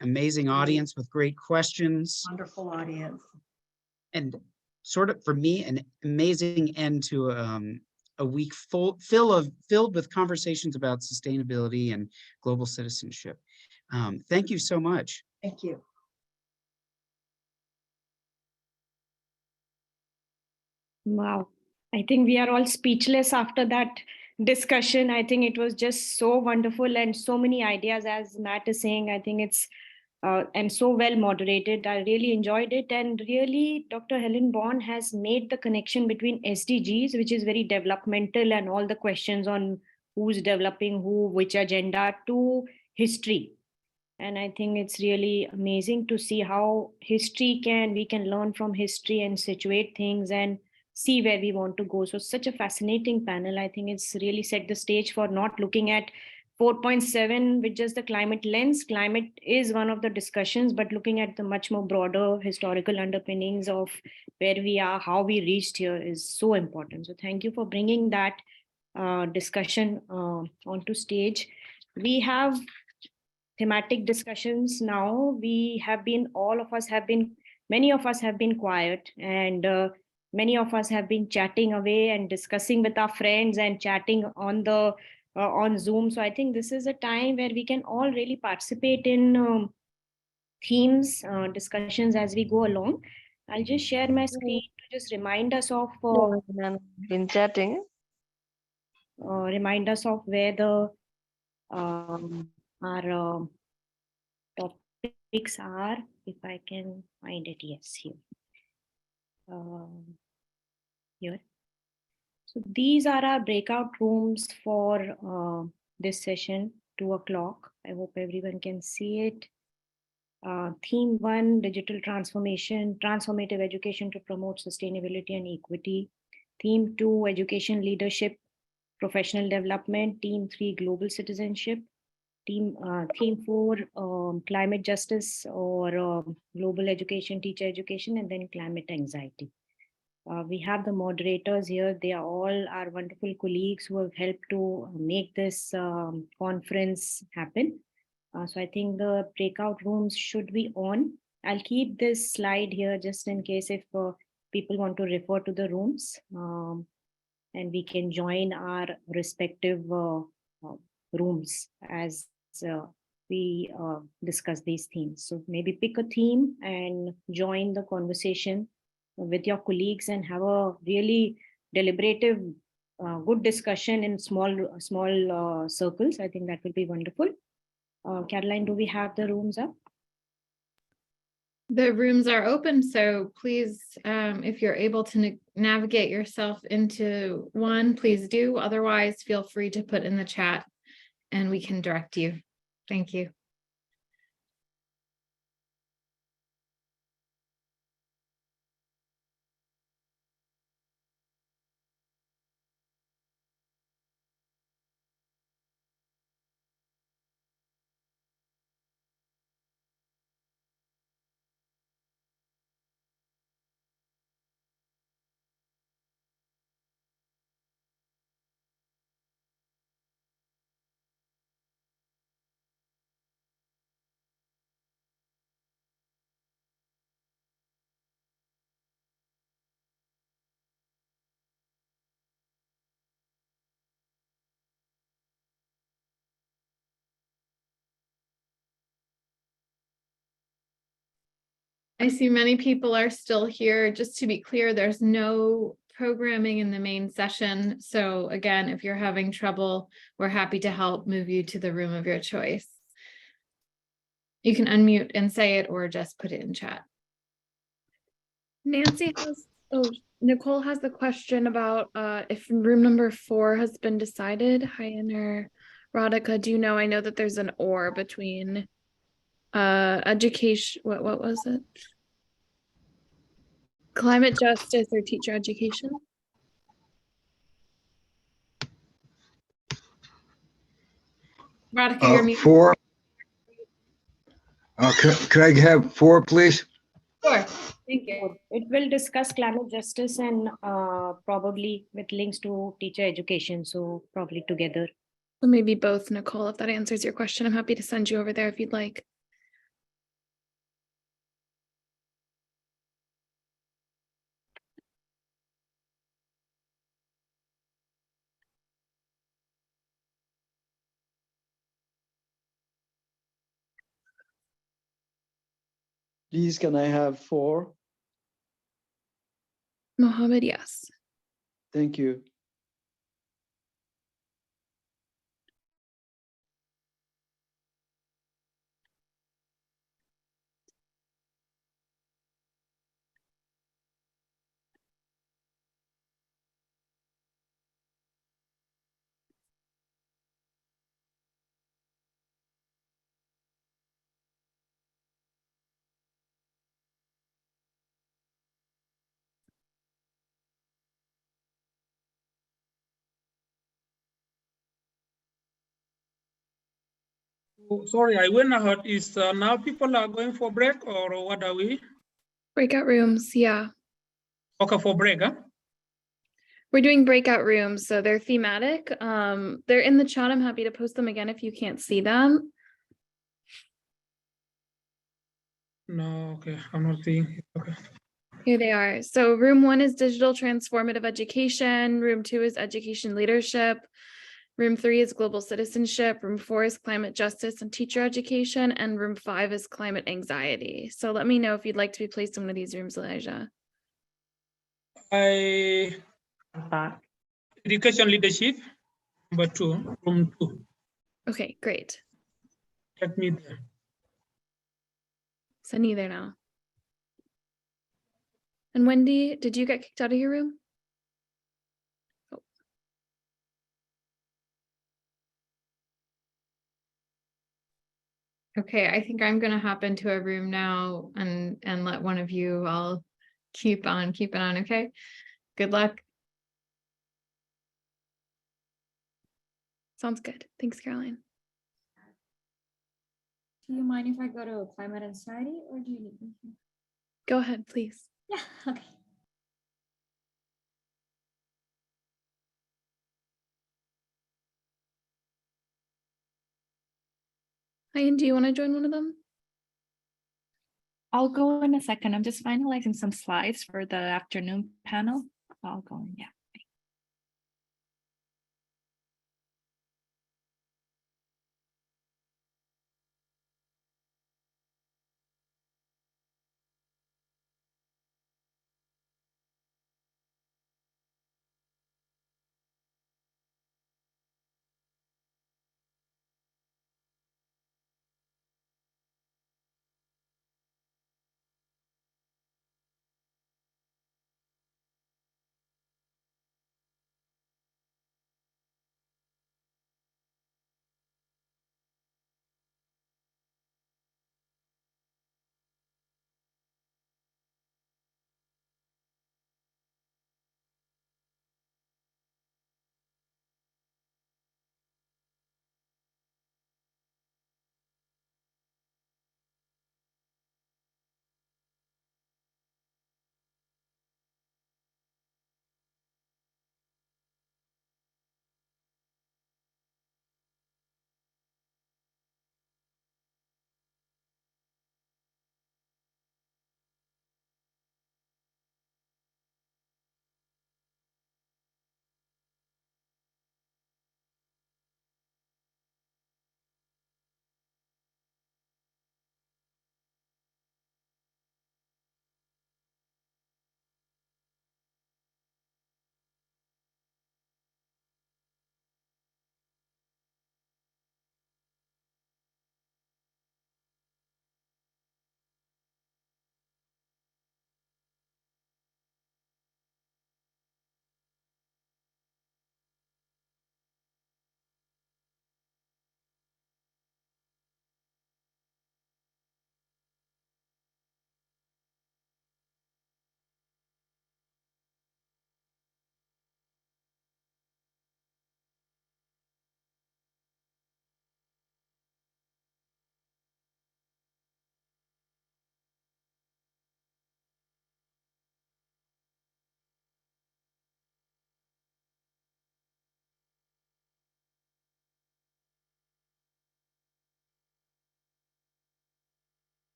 amazing audience with great questions. Wonderful audience. And sort of, for me, an amazing end to a week filled with conversations about sustainability and global citizenship. Thank you so much. Thank you. Wow. I think we are all speechless after that discussion. I think it was just so wonderful and so many ideas, as Matt is saying. I think it's and so well moderated. I really enjoyed it. And really, Dr. Helen Bond has made the connection between SDGs, which is very developmental, and all the questions on who's developing who, which agenda, to history. And I think it's really amazing to see how we can learn from history and situate things and see where we want to go. So such a fascinating panel. I think it's really set the stage for not looking at 4.7 with just the climate lens. Climate is one of the discussions, but looking at the much more broader historical underpinnings of where we are, how we reached here is so important. So thank you for bringing that discussion onto stage. We have thematic discussions now. Many of us have been quiet, and many of us have been chatting away and discussing with our friends and chatting on the on Zoom. So I think this is a time where we can all really participate in themes, discussions as we go along. I'll just share my screen to just remind us of been chatting. Remind us of where the our topics are. If I can find it, yes, here. Here. So these are our breakout rooms for this session, 2 o'clock. I hope everyone can see it. Theme 1, digital transformation, transformative education to promote sustainability and equity. Theme 2, education leadership, professional development. Theme 3, global citizenship. Theme 4, climate justice or global education, teacher education, and then climate anxiety. We have the moderators here. They are all our wonderful colleagues who have helped to make this conference happen. So I think the breakout rooms should be on. I'll keep this slide here just in case if people want to refer to the rooms, and we can join our respective rooms as we discuss these themes. So maybe pick a theme and join the conversation with your colleagues and have a really deliberative, good discussion in small circles. I think that will be wonderful. Caroline, do we have the rooms up? The rooms are open, so please, if you're able to navigate yourself into one, please do. Otherwise, feel free to put in the chat and we can direct you. Thank you. I see many people are still here. Just to be clear, there's no programming in the main session. So again, if you're having trouble, we're happy to help move you to the room of your choice. You can unmute and say it or just put it in chat. Nicole has the question about if room number 4 has been decided. Or Radhika, do you know? I know that there's an or between education, what was it? Climate justice or teacher education? Radhika, you're muted. 4. Could I have 4, please? Sure. Thank you. It will discuss climate justice and probably with links to teacher education. So probably together. So maybe both, Nicole, if that answers your question. I'm happy to send you over there if you'd like. Please, can I have 4? Mohammed, yes. Thank you. Oh, sorry, I went ahead. Is now people are going for break or what are we? Breakout rooms, yeah. Okay, for break, huh? We're doing breakout rooms, so they're thematic. They're in the chat. I'm happy to post them again if you can't see them. No, okay, I'm not seeing it. Okay. Here they are. So room 1 is digital transformative education. Room 2 is education leadership. Room 3 is global citizenship. Room 4 is climate justice and teacher education. And room 5 is climate anxiety. So let me know if you'd like to be placed in one of these rooms, Elijah. Education leadership, number 2, room 2. Okay, great. Let me there. Sending you there now. And Wendy, did you get kicked out of your room? Oh. Okay, I think I'm gonna hop into a room now and let one of you all keep on keeping on, okay? Good luck. Sounds good. Thanks, Caroline. Do you mind if I go to climate anxiety or do you need me here? Go ahead, please. Yeah, okay. Hi, and do you want to join one of them? I'll go in a second. I'm just finalizing some slides for the afternoon panel. I'll go in, yeah.